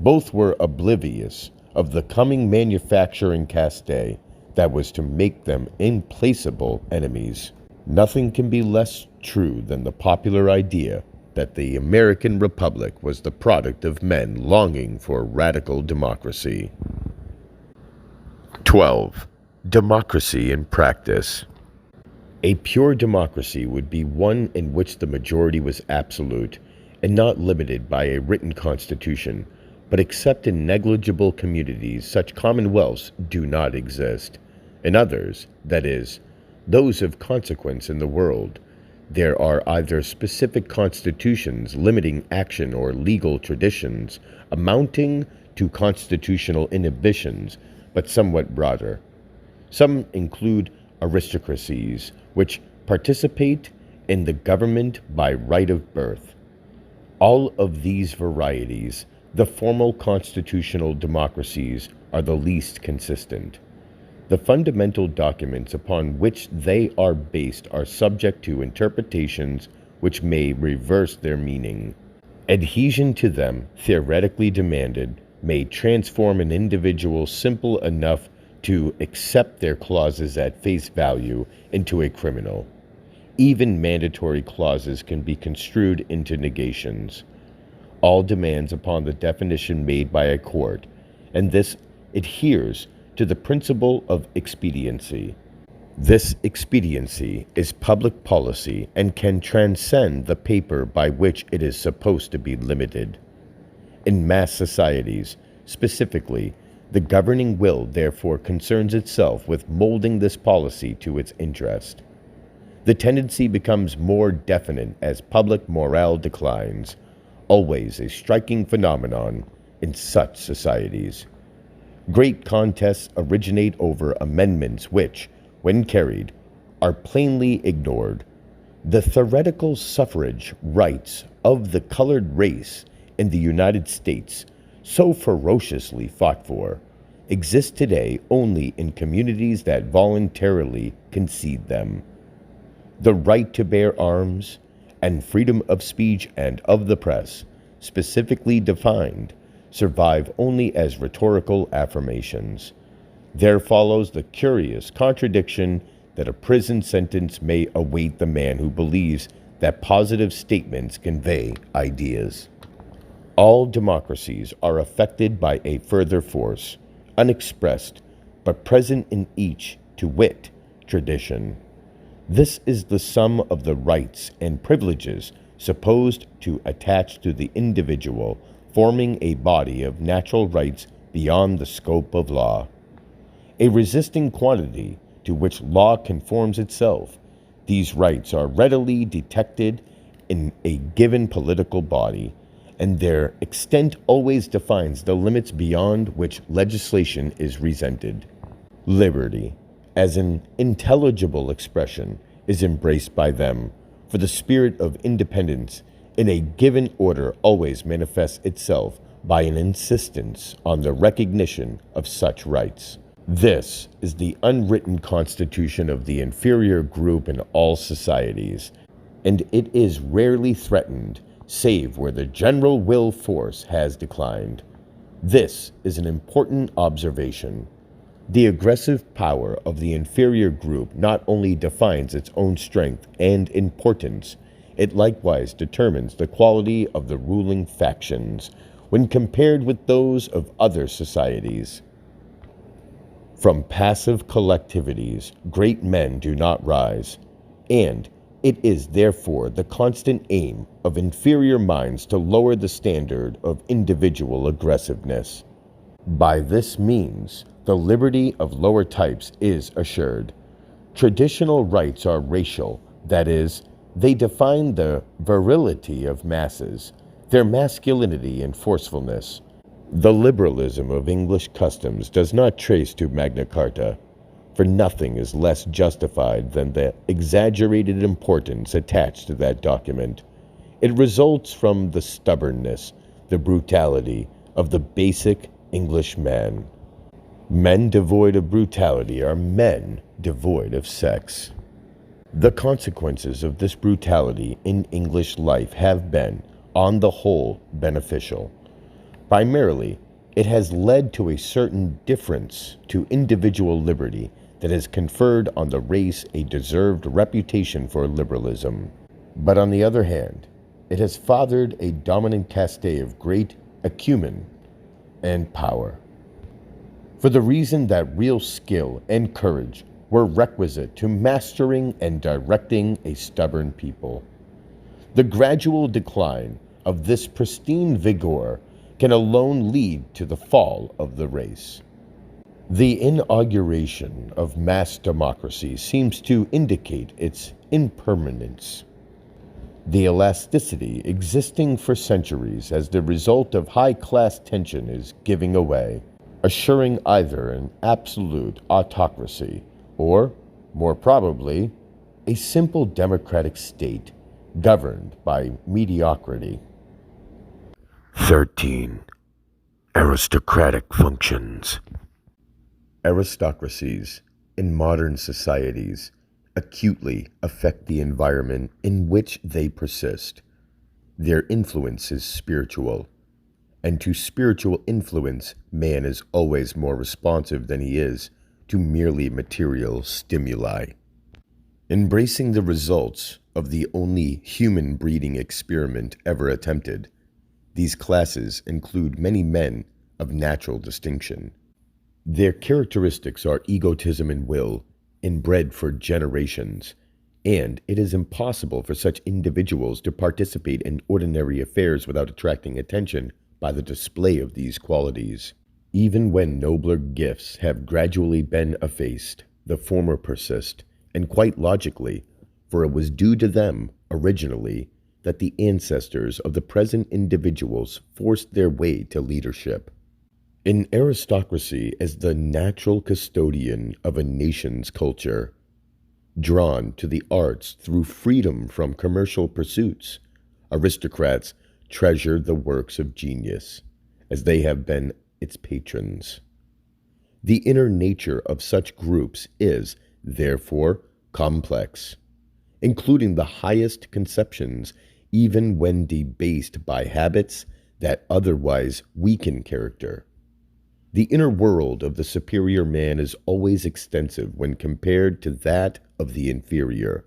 S1: Both were oblivious of the coming manufacturing caste that was to make them implacable enemies. Nothing can be less true than the popular idea that the American Republic was the product of men longing for radical democracy. 12. Democracy in practice. A pure democracy would be one in which the majority was absolute and not limited by a written constitution, but except in negligible communities, such commonwealths do not exist. In others, that is, those of consequence in the world, there are either specific constitutions limiting action or legal traditions amounting to constitutional inhibitions, but somewhat broader. Some include aristocracies, which participate in the government by right of birth. All of these varieties, the formal constitutional democracies, are the least consistent. The fundamental documents upon which they are based are subject to interpretations which may reverse their meaning. Adhesion to them, theoretically demanded, may transform an individual simple enough to accept their clauses at face value into a criminal. Even mandatory clauses can be construed into negations. All demands upon the definition made by a court, and this adheres to the principle of expediency. This expediency is public policy and can transcend the paper by which it is supposed to be limited. In mass societies, specifically, The governing will therefore concerns itself with molding this policy to its interest. The tendency becomes more definite as public morale declines, always a striking phenomenon in such societies. Great contests originate over amendments which, when carried, are plainly ignored. The theoretical suffrage rights of the colored race in the United States, so ferociously fought for, exist today only in communities that voluntarily concede them. The right to bear arms and freedom of speech and of the press, specifically defined, survive only as rhetorical affirmations. There follows the curious contradiction that a prison sentence may await the man who believes that positive statements convey ideas. All democracies are affected by a further force, unexpressed, but present in each, to wit, tradition. This is the sum of the rights and privileges supposed to attach to the individual, forming a body of natural rights beyond the scope of law. A resisting quantity to which law conforms itself, these rights are readily detected in a given political body, and their extent always defines the limits beyond which legislation is resented. Liberty, as an intelligible expression, is embraced by them, for the spirit of independence in a given order always manifests itself by an insistence on the recognition of such rights. This is the unwritten constitution of the inferior group in all societies, and it is rarely threatened save where the general will force has declined. This is an important observation. The aggressive power of the inferior group not only defines its own strength and importance, it likewise determines the quality of the ruling factions when compared with those of other societies. From passive collectivities, great men do not rise, and it is therefore the constant aim of inferior minds to lower the standard of individual aggressiveness. By this means, the liberty of lower types is assured. Traditional rights are racial, that is, they define the virility of masses, their masculinity and forcefulness. The liberalism of English customs does not trace to Magna Carta, for nothing is less justified than the exaggerated importance attached to that document. It results from the stubbornness, the brutality of the basic English man. Men devoid of brutality are men devoid of sex. The consequences of this brutality in English life have been, on the whole, beneficial. Primarily, it has led to a certain difference to individual liberty that has conferred on the race a deserved reputation for liberalism. But on the other hand, it has fathered a dominant caste of great acumen and power. For the reason that real skill and courage were requisite to mastering and directing a stubborn people. The gradual decline of this pristine vigor can alone lead to the fall of the race. The inauguration of mass democracy seems to indicate its impermanence. The elasticity existing for centuries as the result of high-class tension is giving away, assuring either an absolute autocracy or, more probably, a simple democratic state governed by mediocrity. 13. Aristocratic functions. Aristocracies in modern societies acutely affect the environment in which they persist. Their influence is spiritual, and to spiritual influence, man is always more responsive than he is to merely material stimuli. Embracing the results of the only human breeding experiment ever attempted, these classes include many men of natural distinction. Their characteristics are egotism and will, inbred for generations, and it is impossible for such individuals to participate in ordinary affairs without attracting attention by the display of these qualities. Even when nobler gifts have gradually been effaced, the former persist, and quite logically, for it was due to them, originally, that the ancestors of the present individuals forced their way to leadership. In aristocracy as the natural custodian of a nation's culture, drawn to the arts through freedom from commercial pursuits, aristocrats treasure the works of genius, as they have been its patrons. The inner nature of such groups is, therefore, complex, including the highest conceptions, even when debased by habits that otherwise weaken character. The inner world of the superior man is always extensive when compared to that of the inferior.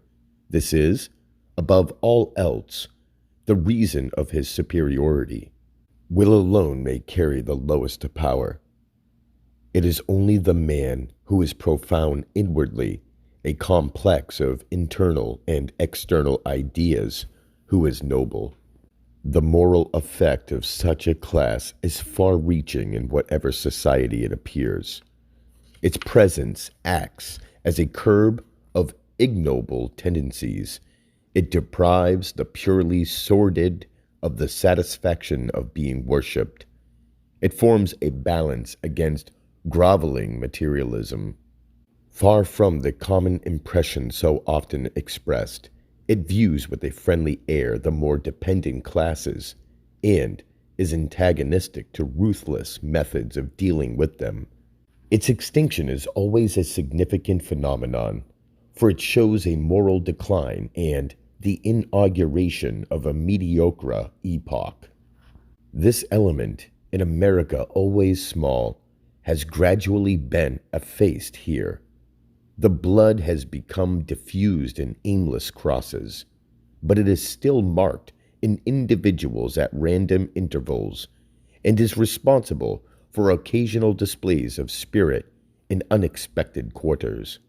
S1: This is, above all else, the reason of his superiority. Will alone may carry the lowest to power. It is only the man who is profound inwardly, a complex of internal and external ideas, who is noble. The moral effect of such a class is far-reaching in whatever society it appears. Its presence acts as a curb of ignoble tendencies. It deprives the purely sordid of the satisfaction of being worshipped. It forms a balance against groveling materialism. Far from the common impression so often expressed, it views with a friendly air the more dependent classes, and is antagonistic to ruthless methods of dealing with them. Its extinction is always a significant phenomenon, for it shows a moral decline and the inauguration of a mediocre epoch. This element, in America always small, has gradually been effaced here. The blood has become diffused in aimless crosses, but it is still marked in individuals at random intervals, and is responsible for occasional displays of spirit in unexpected quarters.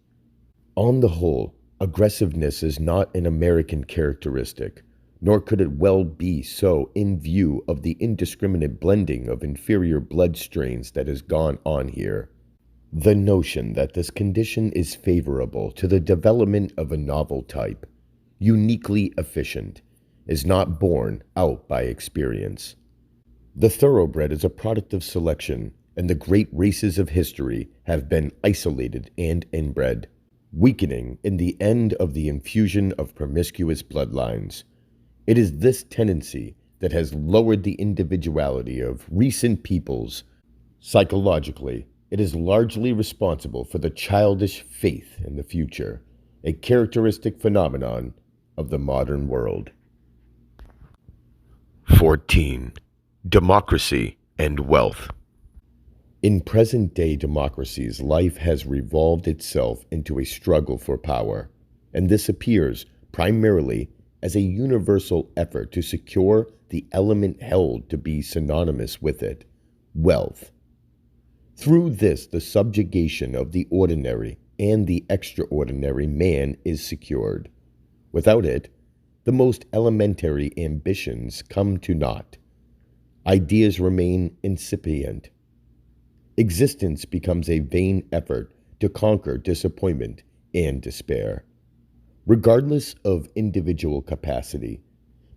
S1: On the whole, aggressiveness is not an American characteristic, nor could it well be so in view of the indiscriminate blending of inferior blood strains that has gone on here. The notion that this condition is favorable to the development of a novel type, uniquely efficient, is not borne out by experience. The thoroughbred is a product of selection, and the great races of history have been isolated and inbred, weakening in the end of the infusion of promiscuous bloodlines. It is this tendency that has lowered the individuality of recent peoples. Psychologically, it is largely responsible for the childish faith in the future, a characteristic phenomenon of the modern world. 14. Democracy and wealth. In present-day democracies, life has revolved itself into a struggle for power, and this appears primarily as a universal effort to secure the element held to be synonymous with it, wealth. Through this, the subjugation of the ordinary and the extraordinary man is secured. Without it, the most elementary ambitions come to naught. Ideas remain incipient. Existence becomes a vain effort to conquer disappointment and despair. Regardless of individual capacity,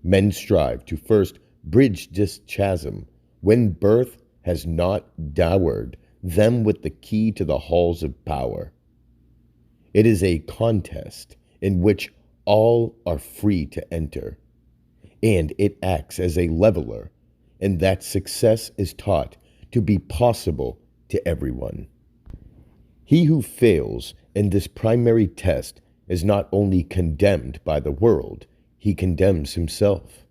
S1: men strive to first bridge this chasm when birth has not dowered them with the key to the halls of power. It is a contest in which all are free to enter, and it acts as a leveler, in that success is taught to be possible to everyone. He who fails in this primary test is not only condemned by the world, he condemns himself,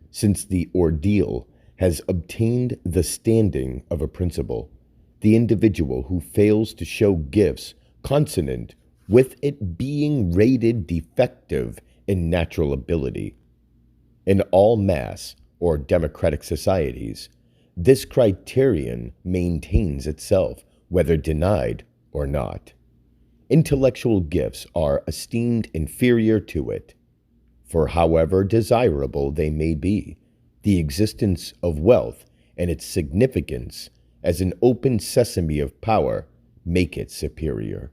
S1: since the ordeal has obtained the standing of a principle. The individual who fails to show gifts consonant with it being rated defective in natural ability. In all mass or democratic societies, this criterion maintains itself, whether denied or not. Intellectual gifts are esteemed inferior to it, for however desirable they may be, the existence of wealth and its significance as an open sesame of power make it superior.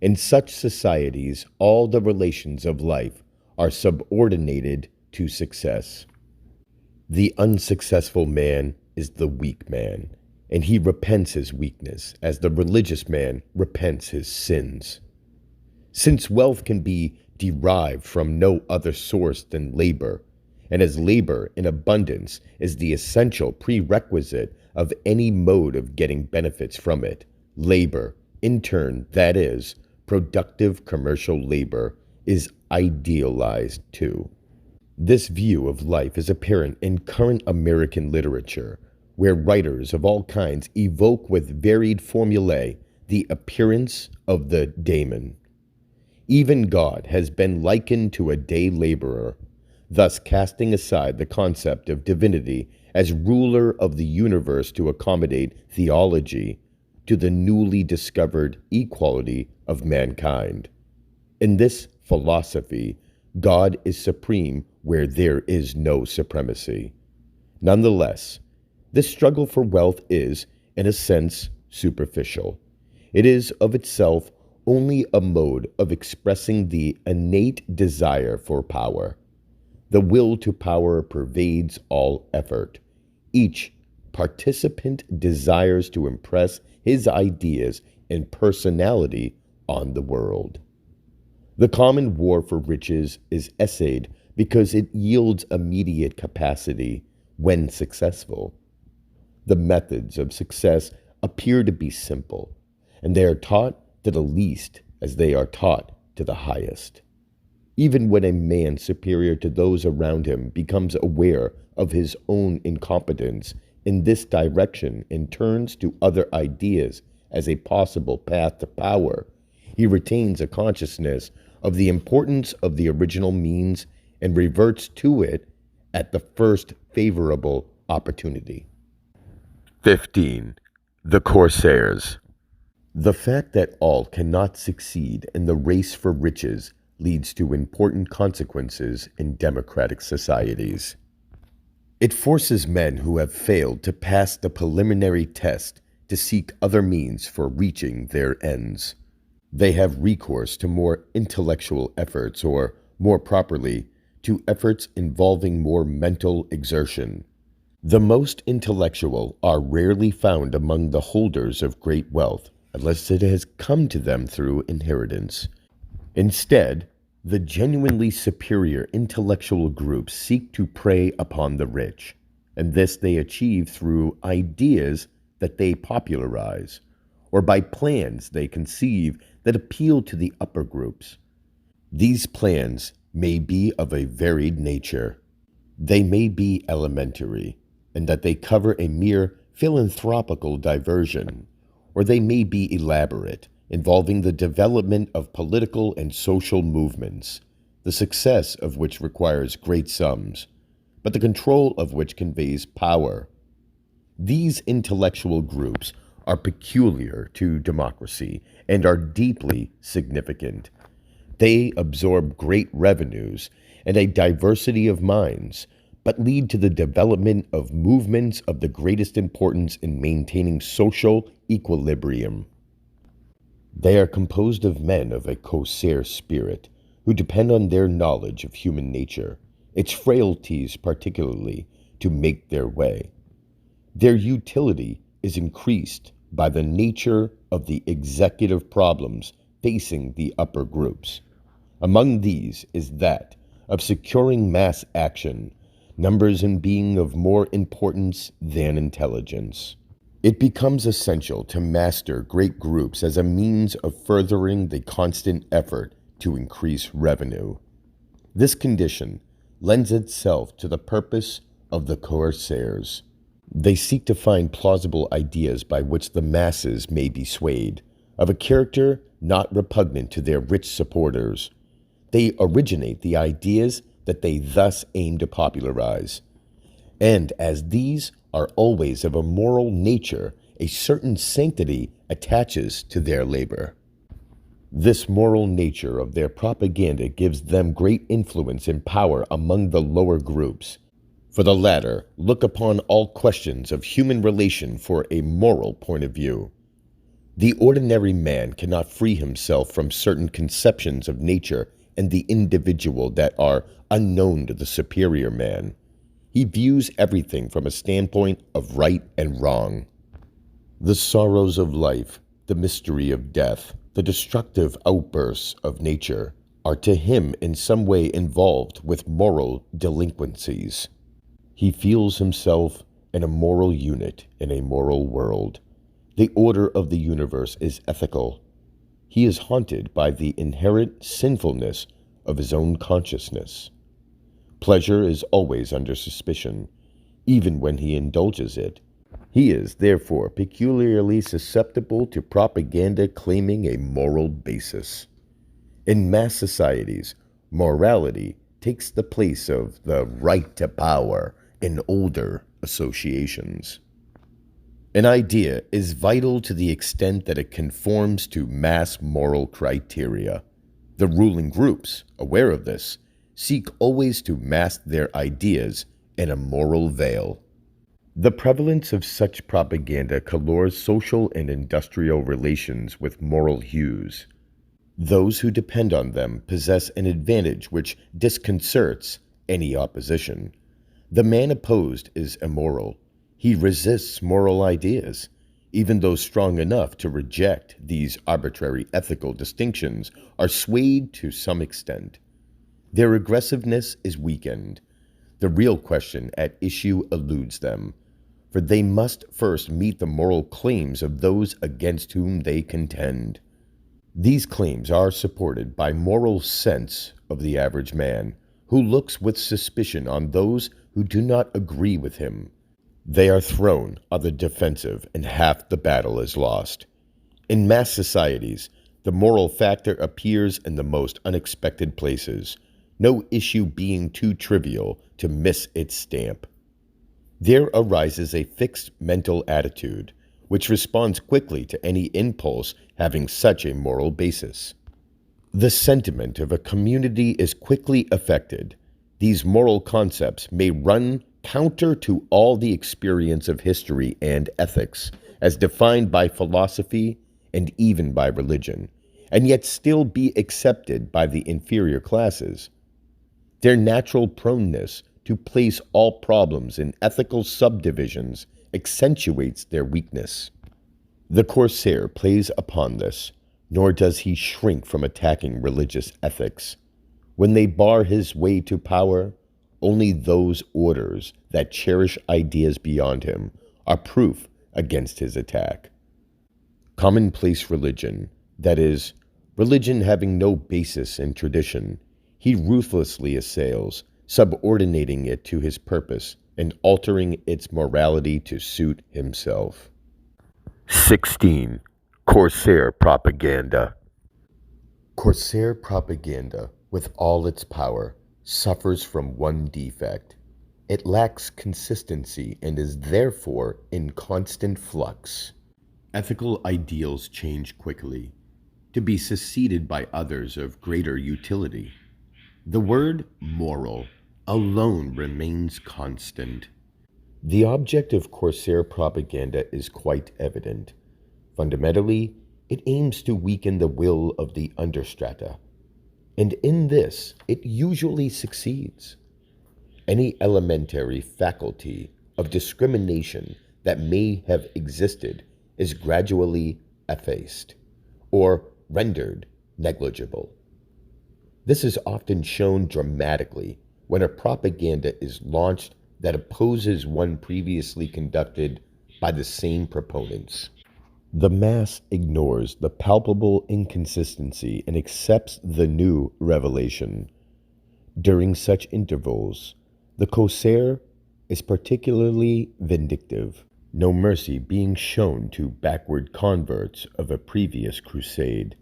S1: In such societies, all the relations of life are subordinated to success. The unsuccessful man is the weak man, and he repents his weakness as the religious man repents his sins. Since wealth can be derived from no other source than labor, and as labor in abundance is the essential prerequisite of any mode of getting benefits from it, labor, in turn, that is, productive commercial labor, is idealized too. This view of life is apparent in current American literature, where writers of all kinds evoke with varied formulae the appearance of the daemon. Even God has been likened to a day laborer, thus casting aside the concept of divinity as ruler of the universe to accommodate theology to the newly discovered equality of mankind. In this philosophy, God is supreme where there is no supremacy. Nonetheless, this struggle for wealth is, in a sense, superficial. It is of itself only a mode of expressing the innate desire for power. The will to power pervades all effort. Each participant desires to impress his ideas and personality on the world. The common war for riches is essayed because it yields immediate capacity when successful. The methods of success appear to be simple, and they are taught to the least as they are taught to the highest. Even when a man superior to those around him becomes aware of his own incompetence in this direction and turns to other ideas as a possible path to power, he retains a consciousness of the importance of the original means and reverts to it at the first favorable opportunity. 15. The Corsairs. The fact that all cannot succeed in the race for riches leads to important consequences in democratic societies. It forces men who have failed to pass the preliminary test to seek other means for reaching their ends. They have recourse to more intellectual efforts, or, more properly, to efforts involving more mental exertion. The most intellectual are rarely found among the holders of great wealth, unless it has come to them through inheritance. Instead, the genuinely superior intellectual groups seek to prey upon the rich, and this they achieve through ideas that they popularize, or by plans they conceive that appeal to the upper groups. These plans may be of a varied nature. They may be elementary, in that they cover a mere philanthropical diversion, or they may be elaborate, involving the development of political and social movements, the success of which requires great sums, but the control of which conveys power. These intellectual groups are peculiar to democracy and are deeply significant. They absorb great revenues and a diversity of minds, but lead to the development of movements of the greatest importance in maintaining social equilibrium. They are composed of men of a corsair spirit, who depend on their knowledge of human nature, its frailties particularly, to make their way. Their utility is increased by the nature of the executive problems facing the upper groups. Among these is that of securing mass action, numbers and being of more importance than intelligence. It becomes essential to master great groups as a means of furthering the constant effort to increase revenue. This condition lends itself to the purpose of the corsairs. They seek to find plausible ideas by which the masses may be swayed, of a character not repugnant to their rich supporters. They originate the ideas that they thus aim to popularize. And as these are always of a moral nature, a certain sanctity attaches to their labor. This moral nature of their propaganda gives them great influence and power among the lower groups. For the latter, look upon all questions of human relation for a moral point of view. The ordinary man cannot free himself from certain conceptions of nature and the individual that are unknown to the superior man. He views everything from a standpoint of right and wrong. The sorrows of life, the mystery of death, the destructive outbursts of nature are to him in some way involved with moral delinquencies. He feels himself an immoral unit in a moral world. The order of the universe is ethical. He is haunted by the inherent sinfulness of his own consciousness. Pleasure is always under suspicion, even when he indulges it. He is, therefore, peculiarly susceptible to propaganda claiming a moral basis. In mass societies, morality takes the place of the right to power in older associations. An idea is vital to the extent that it conforms to mass moral criteria. The ruling groups, aware of this, seek always to mask their ideas in a moral veil. The prevalence of such propaganda colors social and industrial relations with moral hues. Those who depend on them possess an advantage which disconcerts any opposition. The man opposed is immoral. He resists moral ideas. Even those strong enough to reject these arbitrary ethical distinctions are swayed to some extent. Their aggressiveness is weakened. The real question at issue eludes them, for they must first meet the moral claims of those against whom they contend. These claims are supported by moral sense of the average man, who looks with suspicion on those who do not agree with him. They are thrown on the defensive, and half the battle is lost. In mass societies, the moral factor appears in the most unexpected places, no issue being too trivial to miss its stamp. There arises a fixed mental attitude, which responds quickly to any impulse having such a moral basis. The sentiment of a community is quickly affected. These moral concepts may run counter to all the experience of history and ethics, as defined by philosophy and even by religion, and yet still be accepted by the inferior classes. Their natural proneness to place all problems in ethical subdivisions accentuates their weakness. The corsair plays upon this, nor does he shrink from attacking religious ethics. When they bar his way to power, only those orders that cherish ideas beyond him are proof against his attack. Commonplace religion, that is, religion having no basis in tradition, he ruthlessly assails, subordinating it to his purpose and altering its morality to suit himself. 16. Corsair propaganda. Corsair propaganda, with all its power, suffers from one defect. It lacks consistency and is therefore in constant flux. Ethical ideals change quickly, to be succeeded by others of greater utility. The word moral alone remains constant. The object of corsair propaganda is quite evident. Fundamentally, it aims to weaken the will of the understrata, and in this it usually succeeds. Any elementary faculty of discrimination that may have existed is gradually effaced or rendered negligible. This is often shown dramatically when a propaganda is launched that opposes one previously conducted by the same proponents. The mass ignores the palpable inconsistency and accepts the new revelation. During such intervals, the corsair is particularly vindictive, no mercy being shown to backward converts of a previous crusade.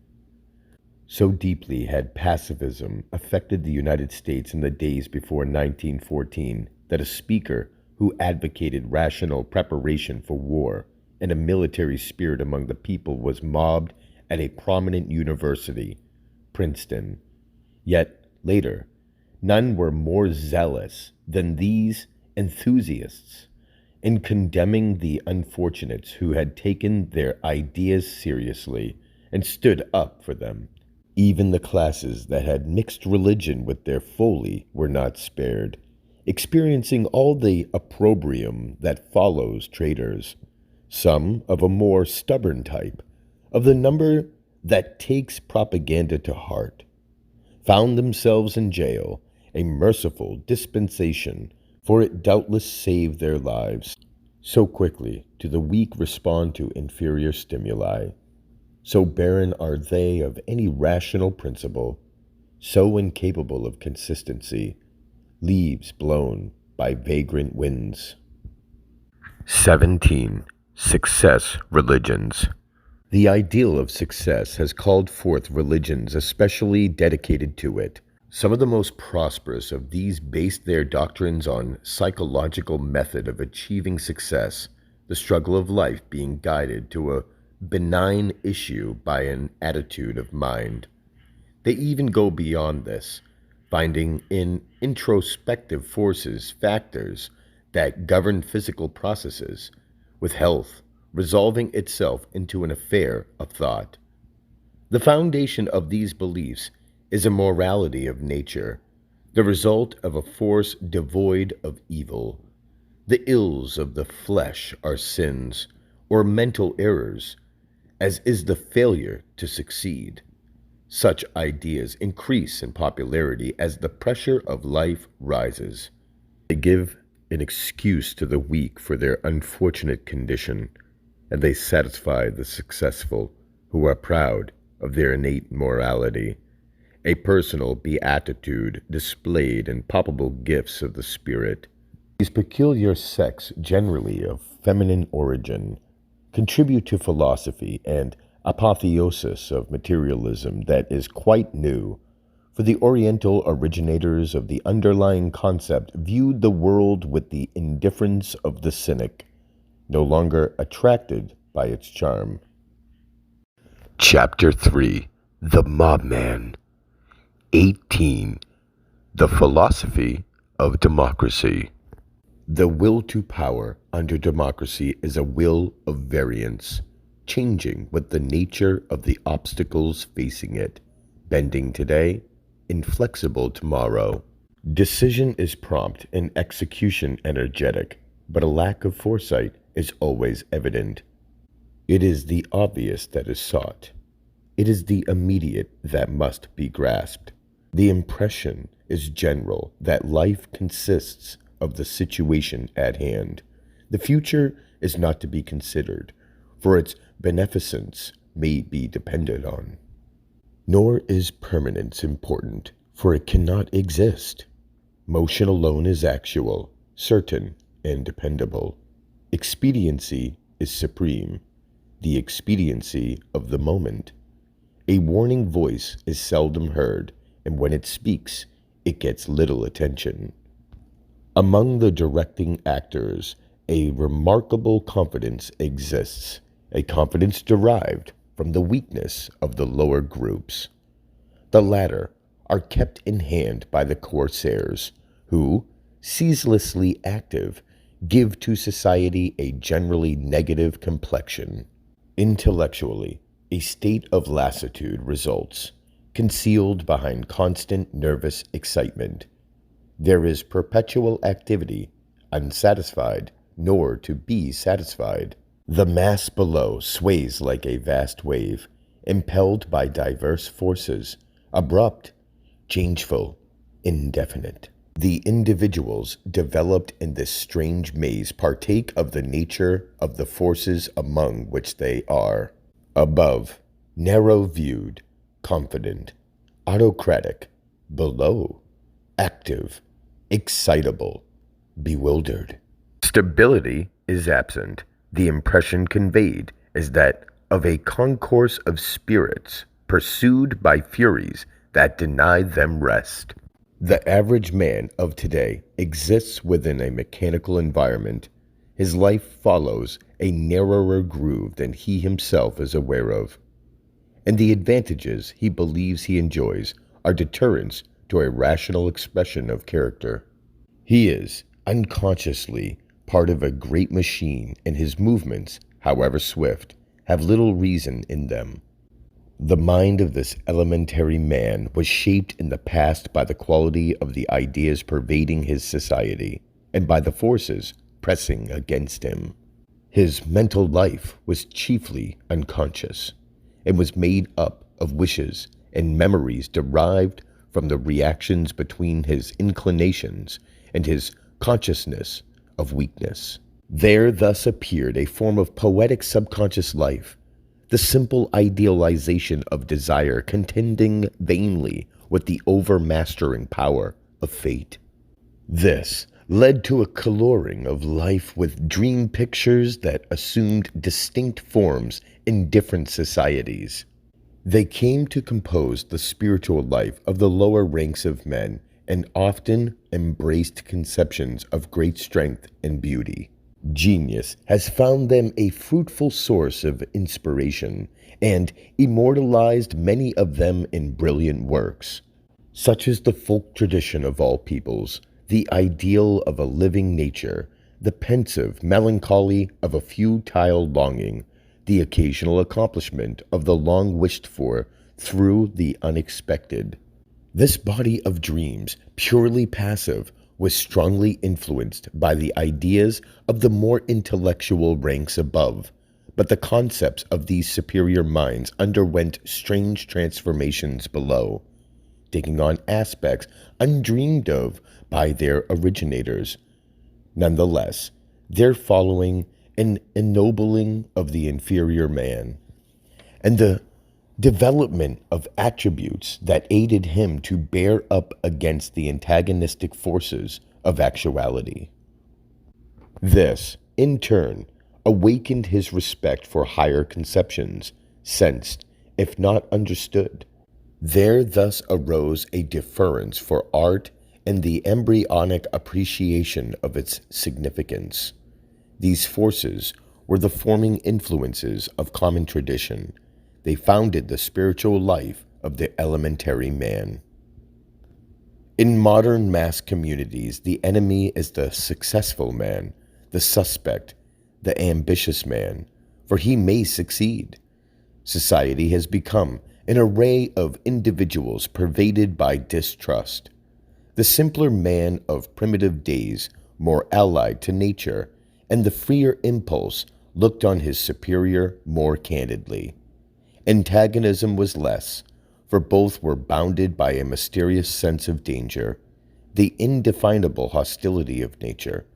S1: So deeply had pacifism affected the United States in the days before 1914 that a speaker who advocated rational preparation for war and a military spirit among the people was mobbed at a prominent university, Princeton. Yet, later, none were more zealous than these enthusiasts, in condemning the unfortunates who had taken their ideas seriously and stood up for them. Even the classes that had mixed religion with their folly were not spared, experiencing all the opprobrium that follows traitors, some of a more stubborn type, of the number that takes propaganda to heart, found themselves in jail, a merciful dispensation, for it doubtless saved their lives. So quickly do the weak respond to inferior stimuli. So barren are they of any rational principle, so incapable of consistency, leaves blown by vagrant winds. 17. Success religions. The ideal of success has called forth religions especially dedicated to it. Some of the most prosperous of these based their doctrines on psychological method of achieving success, the struggle of life being guided to a benign issue by an attitude of mind. They even go beyond this, finding in introspective forces factors that govern physical processes, with health resolving itself into an affair of thought. The foundation of these beliefs is a morality of nature, the result of a force devoid of evil. The ills of the flesh are sins, or mental errors, as is the failure to succeed. Such ideas increase in popularity as the pressure of life rises. They give an excuse to the weak for their unfortunate condition, and they satisfy the successful who are proud of their innate morality, a personal beatitude displayed in palpable gifts of the spirit. These peculiar sects, generally of feminine origin, contribute to philosophy and apotheosis of materialism that is quite new, for the Oriental originators of the underlying concept viewed the world with the indifference of the cynic, no longer attracted by its charm. Chapter 3. The Mobman. 18. The Philosophy of Democracy. The will to power under democracy is a will of variance, changing with the nature of the obstacles facing it, bending today, inflexible tomorrow. Decision is prompt and execution energetic, but a lack of foresight is always evident. It is the obvious that is sought. It is the immediate that must be grasped. The impression is general that life consists of the situation at hand. The future is not to be considered, for its beneficence may be depended on. Nor is permanence important, for it cannot exist. Motion alone is actual, certain, and dependable. Expediency is supreme, the expediency of the moment. A warning voice is seldom heard, and when it speaks, it gets little attention. Among the directing actors, a remarkable confidence exists, a confidence derived from the weakness of the lower groups. The latter are kept in hand by the corsairs, who, ceaselessly active, give to society a generally negative complexion. Intellectually, a state of lassitude results, concealed behind constant nervous excitement. There is perpetual activity, unsatisfied, nor to be satisfied. The mass below sways like a vast wave, impelled by diverse forces, abrupt, changeful, indefinite. The individuals developed in this strange maze partake of the nature of the forces among which they are. Above, narrow-viewed, confident, autocratic; below, active, excitable, bewildered. Stability is absent. The impression conveyed is that of a concourse of spirits pursued by furies that deny them rest. The average man of today exists within a mechanical environment. His life follows a narrower groove than he himself is aware of, and the advantages he believes he enjoys are deterrents to a rational expression of character. He is, unconsciously part of a great machine, and his movements, however swift, have little reason in them. The mind of this elementary man was shaped in the past by the quality of the ideas pervading his society, and by the forces pressing against him. His mental life was chiefly unconscious, and was made up of wishes and memories derived from the reactions between his inclinations and his consciousness of weakness. There thus appeared a form of poetic subconscious life, the simple idealization of desire contending vainly with the overmastering power of fate. This led to a coloring of life with dream pictures that assumed distinct forms in different societies. They came to compose the spiritual life of the lower ranks of men, and often embraced conceptions of great strength and beauty. Genius has found them a fruitful source of inspiration, and immortalized many of them in brilliant works. Such is the folk tradition of all peoples, the ideal of a living nature, the pensive melancholy of a futile longing, the occasional accomplishment of the long wished for through the unexpected. This body of dreams, purely passive, was strongly influenced by the ideas of the more intellectual ranks above, but the concepts of these superior minds underwent strange transformations below, taking on aspects undreamed of by their originators. Nonetheless, their following an ennobling of the inferior man, and the development of attributes that aided him to bear up against the antagonistic forces of actuality. This, in turn, awakened his respect for higher conceptions, sensed, if not understood. There thus arose a deference for art and the embryonic appreciation of its significance. These forces were the forming influences of common tradition. They founded the spiritual life of the elementary man. In modern mass communities, the enemy is the successful man, the suspect, the ambitious man, for he may succeed. Society has become an array of individuals pervaded by distrust. The simpler man of primitive days, more allied to nature, and the freer impulse looked on his superior more candidly. Antagonism was less, for both were bounded by a mysterious sense of danger, the indefinable hostility of nature.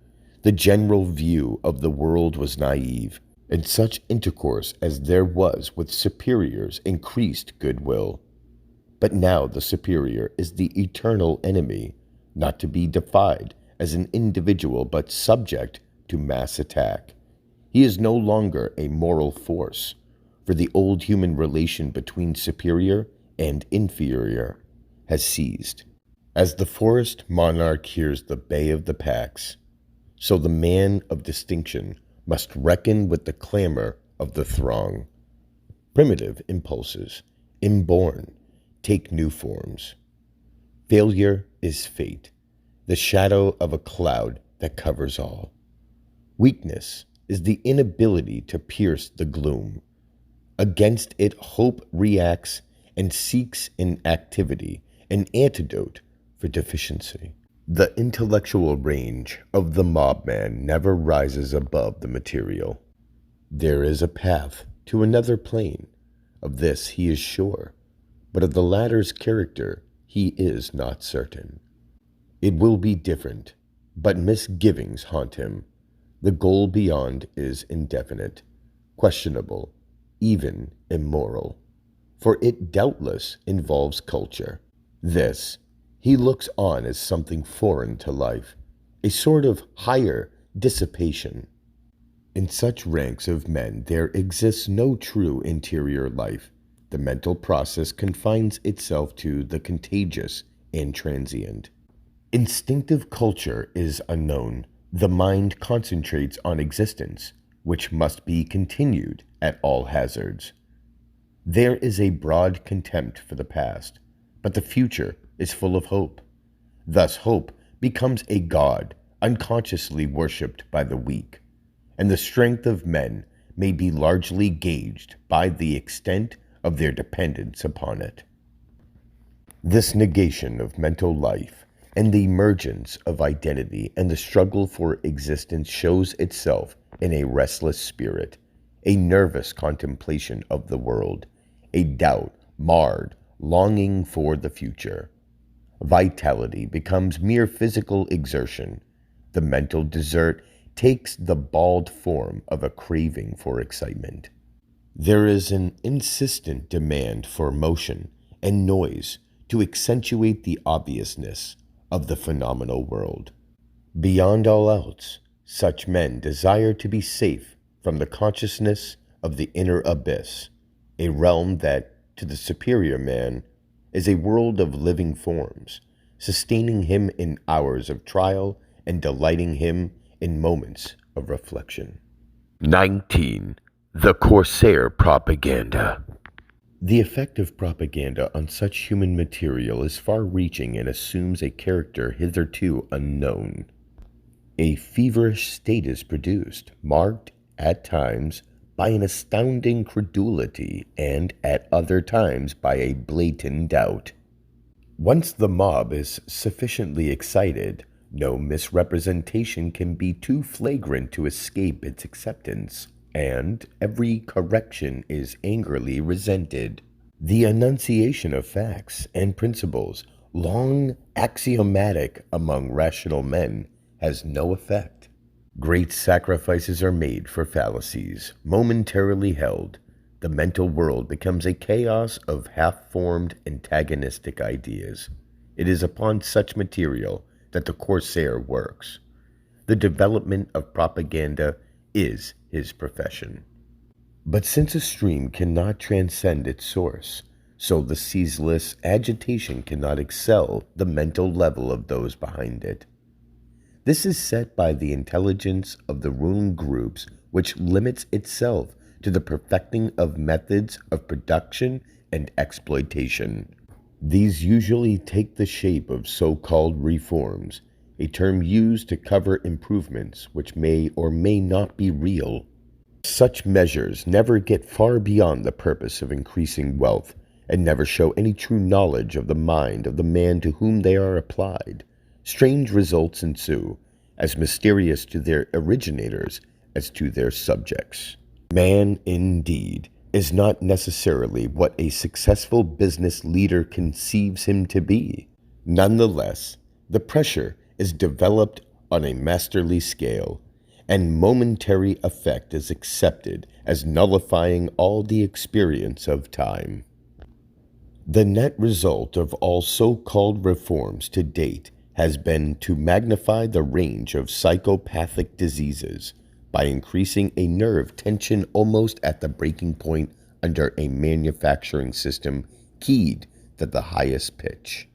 S1: The general view of the world was naive, and such intercourse as there was with superiors increased goodwill. But now the superior is the eternal enemy, not to be defied as an individual but subject to mass attack. He is no longer a moral force, for the old human relation between superior and inferior has ceased. As the forest monarch hears the bay of the packs, so the man of distinction must reckon with the clamor of the throng. Primitive impulses, inborn, take new forms. Failure is fate, the shadow of a cloud that covers all. Weakness is the inability to pierce the gloom. Against it, hope reacts and seeks in activity an antidote for deficiency. The intellectual range of the mobman never rises above the material. There is a path to another plane. Of this he is sure, but of the latter's character he is not certain. It will be different, but misgivings haunt him. The goal beyond is indefinite, questionable, even immoral, for it doubtless involves culture. This he looks on as something foreign to life, a sort of higher dissipation. In such ranks of men there exists no true interior life. The mental process confines itself to the contagious and transient. Instinctive culture is unknown. The mind concentrates on existence, which must be continued at all hazards. There is a broad contempt for the past, but the future is full of hope. Thus hope becomes a god, unconsciously worshipped by the weak, and the strength of men may be largely gauged by the extent of their dependence upon it. This negation of mental life and the emergence of identity and the struggle for existence shows itself in a restless spirit, a nervous contemplation of the world, a doubt, marred, longing for the future. Vitality becomes mere physical exertion. The mental desert takes the bald form of a craving for excitement. There is an insistent demand for motion and noise to accentuate the obviousness of the phenomenal world. Beyond all else, such men desire to be safe from the consciousness of the inner abyss, a realm that, to the superior man, is a world of living forms, sustaining him in hours of trial and delighting him in moments of reflection. 19. The Corsair Propaganda. The effect of propaganda on such human material is far-reaching and assumes a character hitherto unknown. A feverish state is produced, marked, at times, by an astounding credulity and, at other times, by a blatant doubt. Once the mob is sufficiently excited, no misrepresentation can be too flagrant to escape its acceptance, and every correction is angrily resented. The enunciation of facts and principles, long axiomatic among rational men, has no effect. Great sacrifices are made for fallacies, momentarily held. The mental world becomes a chaos of half-formed antagonistic ideas. It is upon such material that the Corsair works. The development of propaganda is his profession. But since a stream cannot transcend its source, so the ceaseless agitation cannot excel the mental level of those behind it. This is set by the intelligence of the ruling groups, which limits itself to the perfecting of methods of production and exploitation. These usually take the shape of so-called reforms, a term used to cover improvements which may or may not be real. Such measures never get far beyond the purpose of increasing wealth, and never show any true knowledge of the mind of the man to whom they are applied. Strange results ensue, as mysterious to their originators as to their subjects. Man, indeed, is not necessarily what a successful business leader conceives him to be. Nonetheless, the pressure is developed on a masterly scale, and momentary effect is accepted as nullifying all the experience of time. The net result of all so-called reforms to date has been to magnify the range of psychopathic diseases by increasing a nerve tension almost at the breaking point under a manufacturing system keyed to the highest pitch.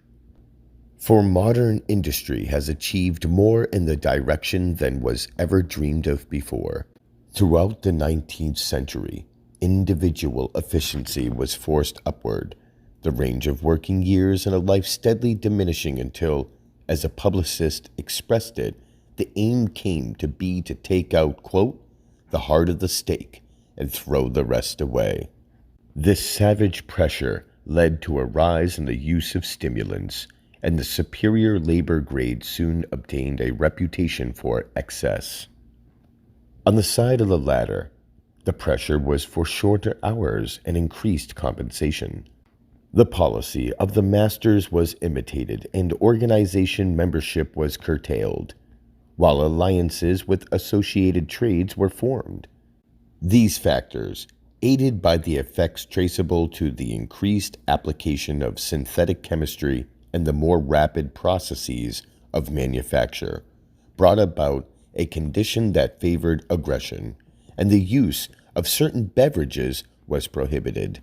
S1: For modern industry has achieved more in the direction than was ever dreamed of before. Throughout the 19th century, individual efficiency was forced upward, the range of working years in a life steadily diminishing until, as a publicist expressed it, the aim came to be to take out, quote, the heart of the steak and throw the rest away. This savage pressure led to a rise in the use of stimulants, and the superior labor grade soon obtained a reputation for excess. On the side of the latter, the pressure was for shorter hours and increased compensation. The policy of the masters was imitated and organization membership was curtailed, while alliances with associated trades were formed. These factors, aided by the effects traceable to the increased application of synthetic chemistry and the more rapid processes of manufacture, brought about a condition that favored aggression, and the use of certain beverages was prohibited.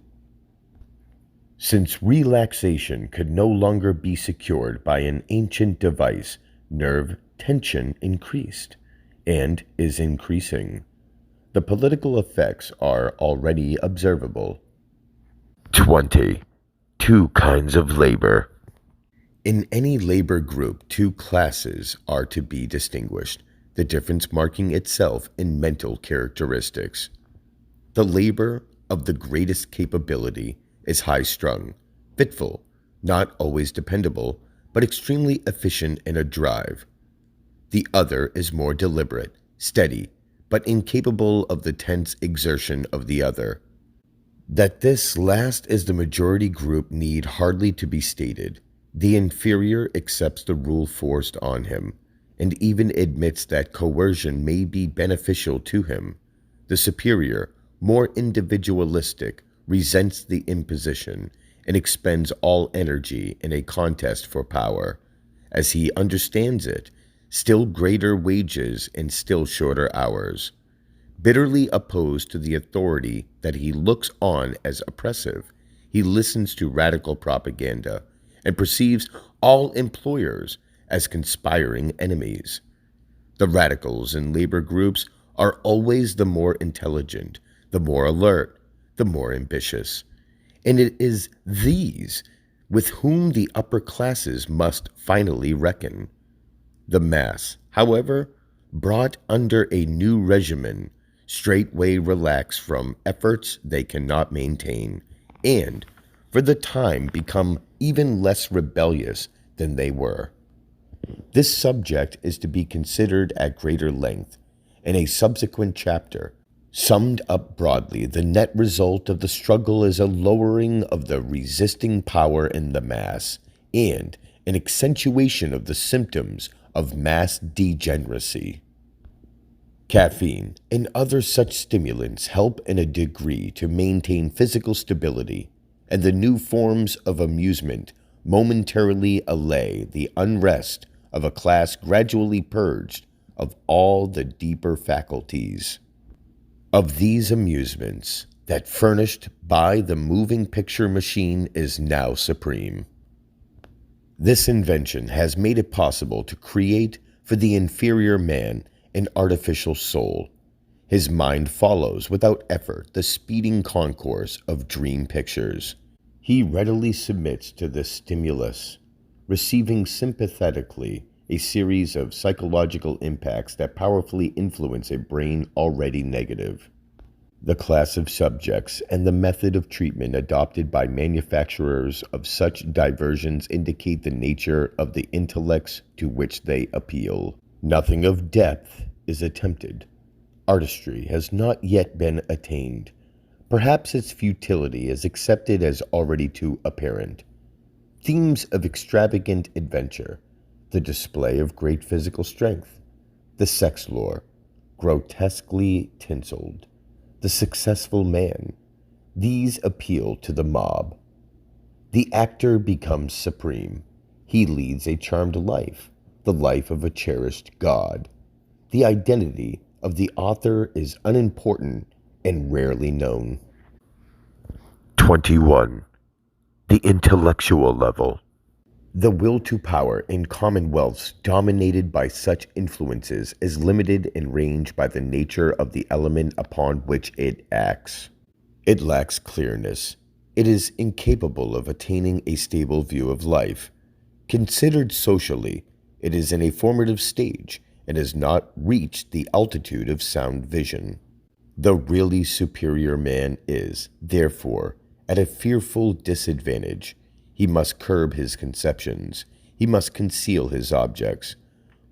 S1: Since relaxation could no longer be secured by an ancient device, nerve tension increased, and is increasing. The political effects are already observable. 20. Two kinds of labor. In any labor group, two classes are to be distinguished, the difference marking itself in mental characteristics. The labor of the greatest capability is high-strung, fitful, not always dependable, but extremely efficient in a drive. The other is more deliberate, steady, but incapable of the tense exertion of the other. That this last is the majority group need hardly to be stated. The inferior accepts the rule forced on him, and even admits that coercion may be beneficial to him. The superior, more individualistic, resents the imposition and expends all energy in a contest for power. As he understands it, still greater wages and still shorter hours. Bitterly opposed to the authority that he looks on as oppressive, he listens to radical propaganda and perceives all employers as conspiring enemies. The radicals in labor groups are always the more intelligent, the more alert, the more ambitious. And it is these with whom the upper classes must finally reckon. The mass, however, brought under a new regimen, straightway relax from efforts they cannot maintain, and, for the time, become even less rebellious than they were. This subject is to be considered at greater length in a subsequent chapter. Summed up broadly, the net result of the struggle is a lowering of the resisting power in the mass and an accentuation of the symptoms of mass degeneracy. Caffeine and other such stimulants help in a degree to maintain physical stability, and the new forms of amusement momentarily allay the unrest of a class gradually purged of all the deeper faculties. Of these amusements, that furnished by the moving picture machine is now supreme. This invention has made it possible to create for the inferior man an artificial soul. His mind follows without effort the speeding concourse of dream pictures. He readily submits to this stimulus, receiving sympathetically a series of psychological impacts that powerfully influence a brain already negative. The class of subjects and the method of treatment adopted by manufacturers of such diversions indicate the nature of the intellects to which they appeal. Nothing of depth is attempted. Artistry has not yet been attained. Perhaps its futility is accepted as already too apparent. Themes of extravagant adventure, the display of great physical strength, the sex lure, grotesquely tinselled, the successful man, these appeal to the mob. The actor becomes supreme. He leads a charmed life, the life of a cherished god. The identity of the author is unimportant and rarely known. 21. The intellectual level. The will to power in commonwealths dominated by such influences is limited in range by the nature of the element upon which it acts. It lacks clearness. It is incapable of attaining a stable view of life. Considered socially, it is in a formative stage and has not reached the altitude of sound vision. The really superior man is, therefore, at a fearful disadvantage. He must curb his conceptions. He must conceal his objects.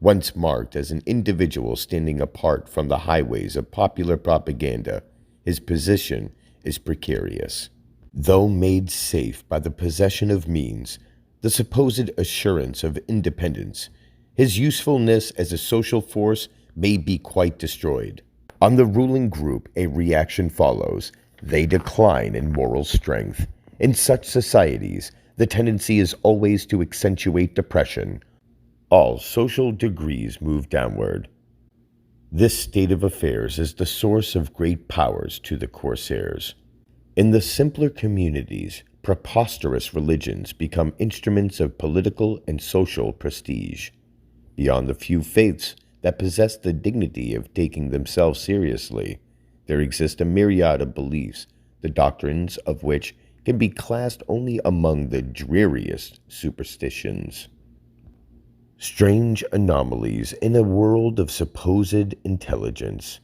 S1: Once marked as an individual standing apart from the highways of popular propaganda, his position is precarious. Though made safe by the possession of means, the supposed assurance of independence, his usefulness as a social force may be quite destroyed. On the ruling group, a reaction follows. They decline in moral strength. In such societies, the tendency is always to accentuate depression. All social degrees move downward. This state of affairs is the source of great powers to the corsairs. In the simpler communities, preposterous religions become instruments of political and social prestige. Beyond the few faiths that possess the dignity of taking themselves seriously, there exist a myriad of beliefs, the doctrines of which can be classed only among the dreariest superstitions. Strange anomalies in a world of supposed intelligence.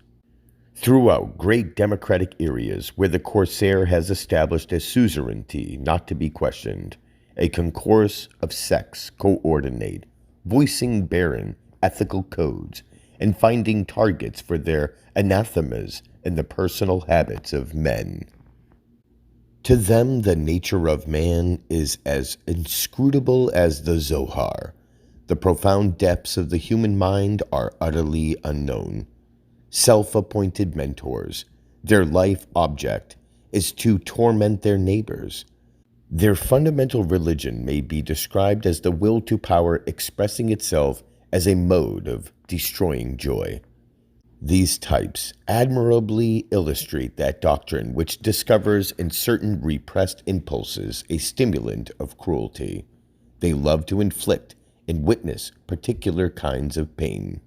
S1: Throughout great democratic areas where the corsair has established a suzerainty not to be questioned, a concourse of sects coordinate, voicing barren ethical codes and finding targets for their anathemas in the personal habits of men. To them, the nature of man is as inscrutable as the Zohar. The profound depths of the human mind are utterly unknown. Self-appointed mentors, their life object is to torment their neighbors. Their fundamental religion may be described as the will to power expressing itself as a mode of destroying joy. These types admirably illustrate that doctrine which discovers in certain repressed impulses a stimulant of cruelty. They love to inflict and witness particular kinds of pain.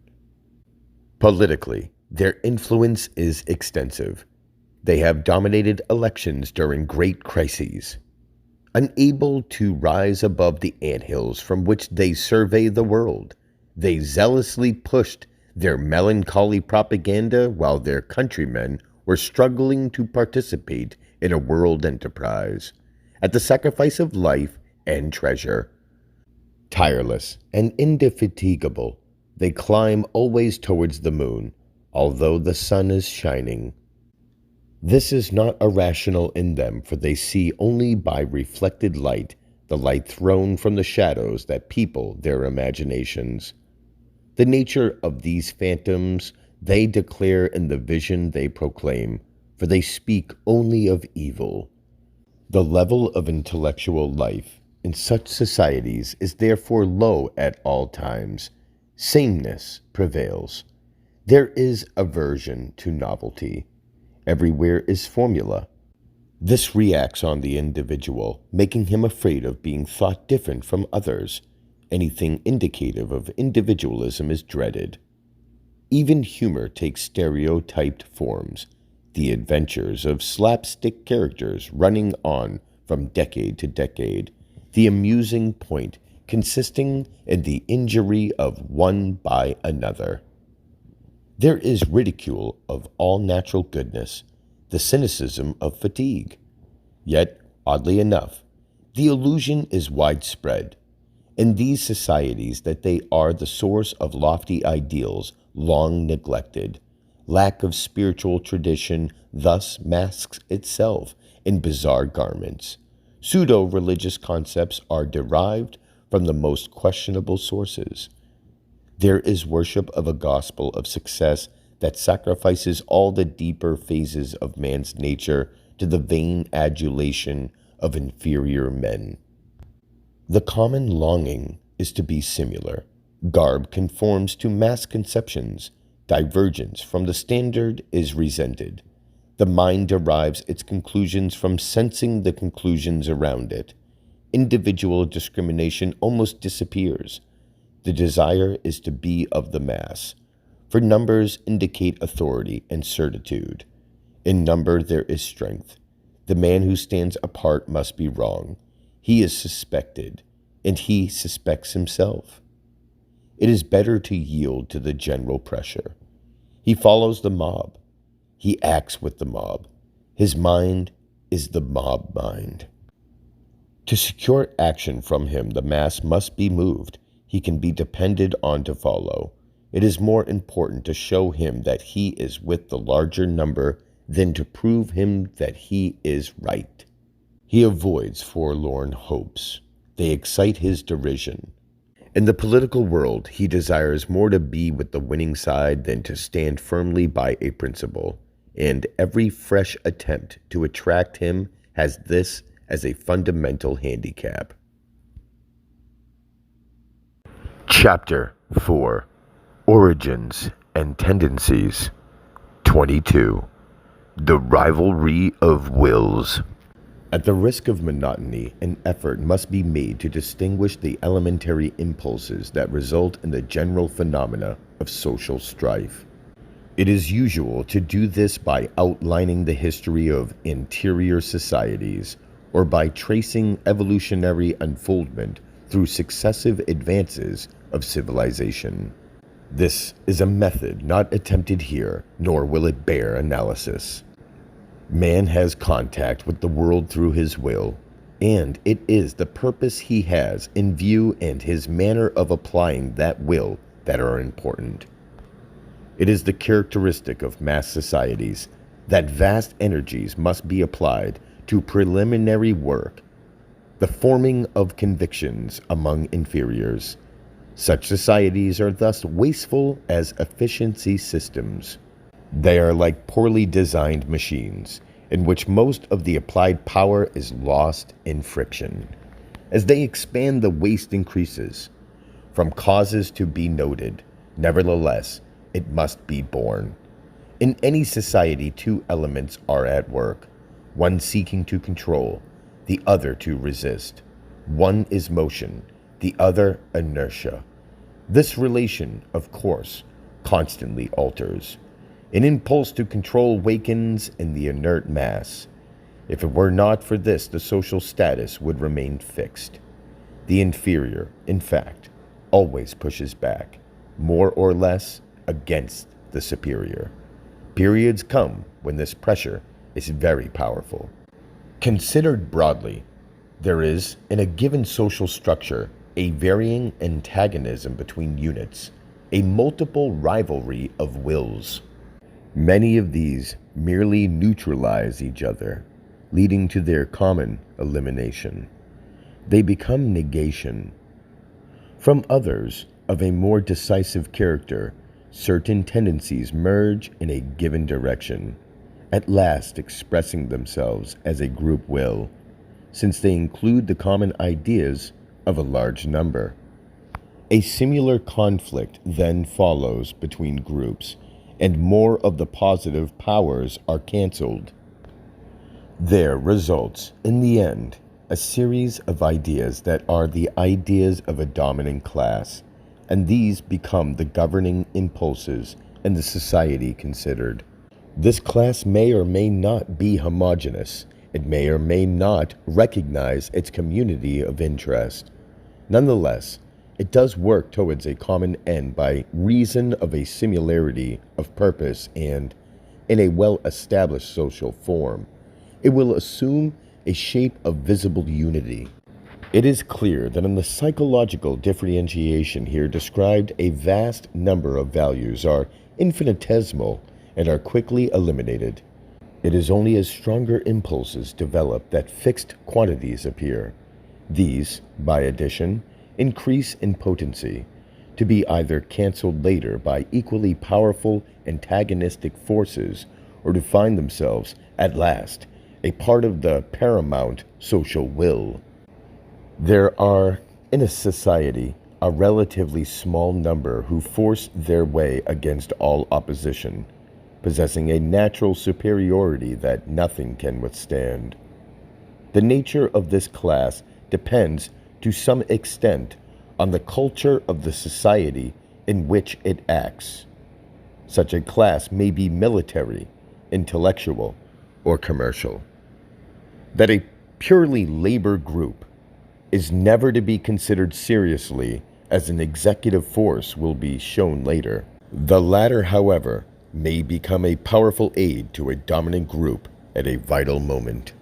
S1: Politically, their influence is extensive. They have dominated elections during great crises. Unable to rise above the anthills from which they survey the world, they zealously pushed their melancholy propaganda while their countrymen were struggling to participate in a world enterprise, at the sacrifice of life and treasure. Tireless and indefatigable, they climb always towards the moon, although the sun is shining. This is not irrational in them, for they see only by reflected light, the light thrown from the shadows that people their imaginations. The nature of these phantoms they declare in the vision they proclaim, for they speak only of evil. The level of intellectual life in such societies is therefore low at all times. Sameness prevails. There is aversion to novelty. Everywhere is formula. This reacts on the individual, making him afraid of being thought different from others. Anything indicative of individualism is dreaded. Even humor takes stereotyped forms, the adventures of slapstick characters running on from decade to decade, the amusing point consisting in the injury of one by another. There is ridicule of all natural goodness, the cynicism of fatigue. Yet, oddly enough, the illusion is widespread in these societies that they are the source of lofty ideals long neglected. Lack of spiritual tradition thus masks itself in bizarre garments. Pseudo-religious concepts are derived from the most questionable sources. There is worship of a gospel of success that sacrifices all the deeper phases of man's nature to the vain adulation of inferior men. The common longing is to be similar. Garb conforms to mass conceptions. Divergence from the standard is resented. The mind derives its conclusions from sensing the conclusions around it. Individual discrimination almost disappears. The desire is to be of the mass, for numbers indicate authority and certitude. In number there is strength. The man who stands apart must be wrong. He is suspected, and he suspects himself. It is better to yield to the general pressure. He follows the mob. He acts with the mob. His mind is the mob mind. To secure action from him, the mass must be moved. He can be depended on to follow. It is more important to show him that he is with the larger number than to prove him that he is right. He avoids forlorn hopes. They excite his derision. In the political world, he desires more to be with the winning side than to stand firmly by a principle, and every fresh attempt to attract him has this as a fundamental handicap. Chapter 4. Origins and Tendencies. 22. The Rivalry of Wills. At the risk of monotony, an effort must be made to distinguish the elementary impulses that result in the general phenomena of social strife. It is usual to do this by outlining the history of interior societies, or by tracing evolutionary unfoldment through successive advances of civilization. This is a method not attempted here, nor will it bear analysis. Man has contact with the world through his will, and it is the purpose he has in view and his manner of applying that will that are important. It is the characteristic of mass societies that vast energies must be applied to preliminary work, the forming of convictions among inferiors. Such societies are thus wasteful as efficiency systems. They are like poorly designed machines, in which most of the applied power is lost in friction. As they expand, the waste increases. From causes to be noted, nevertheless, it must be borne. In any society, two elements are at work, one seeking to control, the other to resist. One is motion, the other inertia. This relation, of course, constantly alters. An impulse to control wakens in the inert mass. If it were not for this, the social status would remain fixed. The inferior, in fact, always pushes back, more or less, against the superior. Periods come when this pressure is very powerful. Considered broadly, there is, in a given social structure, a varying antagonism between units, a multiple rivalry of wills. Many of these merely neutralize each other, leading to their common elimination. They become negation. From others, of a more decisive character, certain tendencies merge in a given direction, at last expressing themselves as a group will, since they include the common ideas of a large number. A similar conflict then follows between groups, and more of the positive powers are cancelled. There results, in the end, a series of ideas that are the ideas of a dominant class, and these become the governing impulses in the society considered. This class may or may not be homogeneous. It may or may not recognize its community of interest. Nonetheless, it does work towards a common end by reason of a similarity of purpose and, in a well-established social form, it will assume a shape of visible unity. It is clear that in the psychological differentiation here described, a vast number of values are infinitesimal and are quickly eliminated. It is only as stronger impulses develop that fixed quantities appear. These, by addition, increase in potency, to be either cancelled later by equally powerful antagonistic forces, or to find themselves, at last, a part of the paramount social will. There are, in a society, a relatively small number who force their way against all opposition, possessing a natural superiority that nothing can withstand. The nature of this class depends, to some extent, on the culture of the society in which it acts. Such a class may be military, intellectual, or commercial. That a purely labor group is never to be considered seriously as an executive force will be shown later. The latter, however, may become a powerful aid to a dominant group at a vital moment.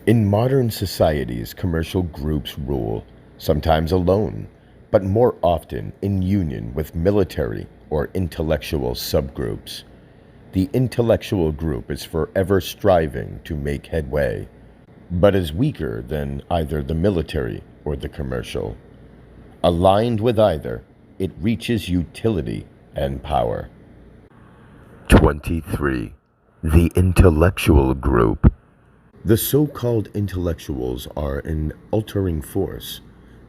S1: In modern societies, commercial groups rule, sometimes alone, but more often in union with military or intellectual subgroups. The intellectual group is forever striving to make headway, but is weaker than either the military or the commercial. Aligned with either, it reaches utility and power. 23. The intellectual group. The so-called intellectuals are an altering force.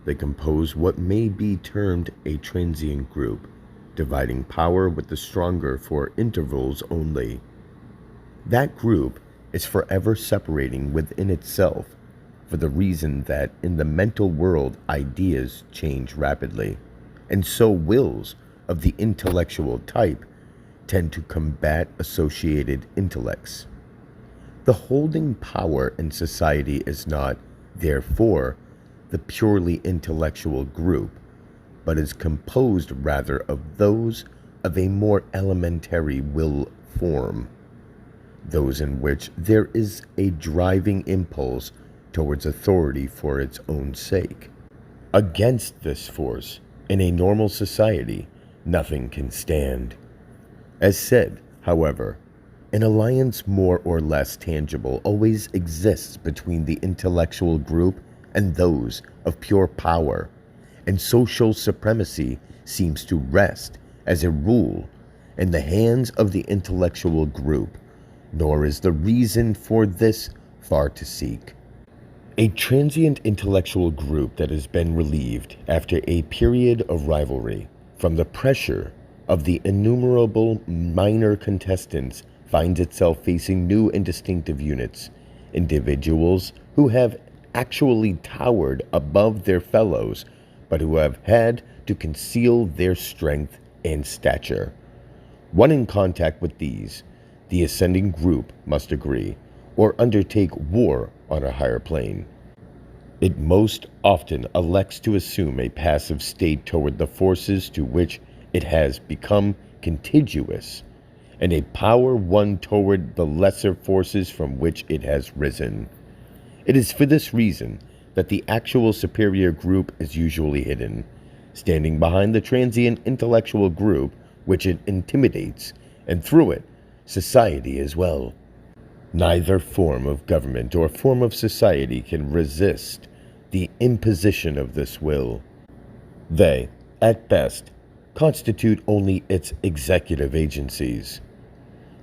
S1: They compose what may be termed a transient group, dividing power with the stronger for intervals only. That group is forever separating within itself, for the reason that in the mental world ideas change rapidly, and so wills of the intellectual type tend to combat associated intellects. The holding power in society is not, therefore, the purely intellectual group, but is composed rather of those of a more elementary will form, those in which there is a driving impulse towards authority for its own sake. Against this force, in a normal society, nothing can stand. As said, however, an alliance more or less tangible always exists between the intellectual group and those of pure power, and social supremacy seems to rest, as a rule, in the hands of the intellectual group, nor is the reason for this far to seek. A transient intellectual group that has been relieved, after a period of rivalry, from the pressure of the innumerable minor contestants finds itself facing new and distinctive units, individuals who have actually towered above their fellows, but who have had to conceal their strength and stature. One in contact with these, the ascending group must agree, or undertake war on a higher plane. It most often elects to assume a passive state toward the forces to which it has become contiguous, and a power won toward the lesser forces from which it has risen. It is for this reason that the actual superior group is usually hidden, standing behind the transient intellectual group which it intimidates, and through it, society as well. Neither form of government or form of society can resist the imposition of this will. They, at best, constitute only its executive agencies.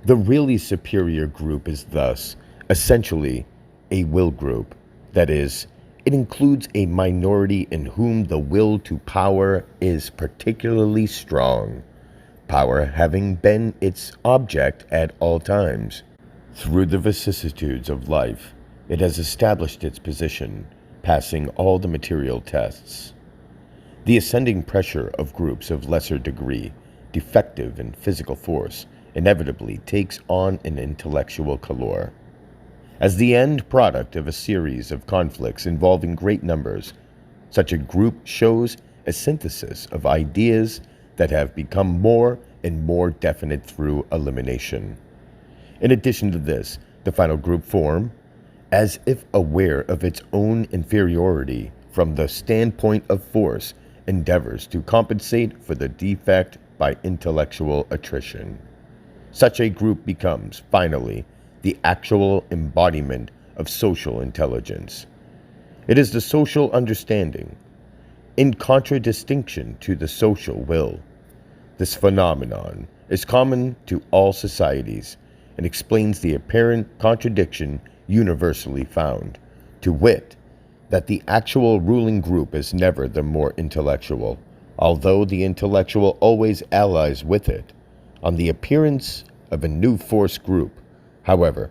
S1: The really superior group is thus, essentially, a will group. That is, it includes a minority in whom the will to power is particularly strong, power having been its object at all times. Through the vicissitudes of life, it has established its position, passing all the material tests. The ascending pressure of groups of lesser degree, defective in physical force, inevitably takes on an intellectual color. As the end product of a series of conflicts involving great numbers, such a group shows a synthesis of ideas that have become more and more definite through elimination. In addition to this, the final group form, as if aware of its own inferiority from the standpoint of force, endeavors to compensate for the defect by intellectual attrition. Such a group becomes, finally, the actual embodiment of social intelligence. It is the social understanding, in contradistinction to the social will. This phenomenon is common to all societies and explains the apparent contradiction universally found, to wit, that the actual ruling group is never the more intellectual, although the intellectual always allies with it. On the appearance of a new force group, however,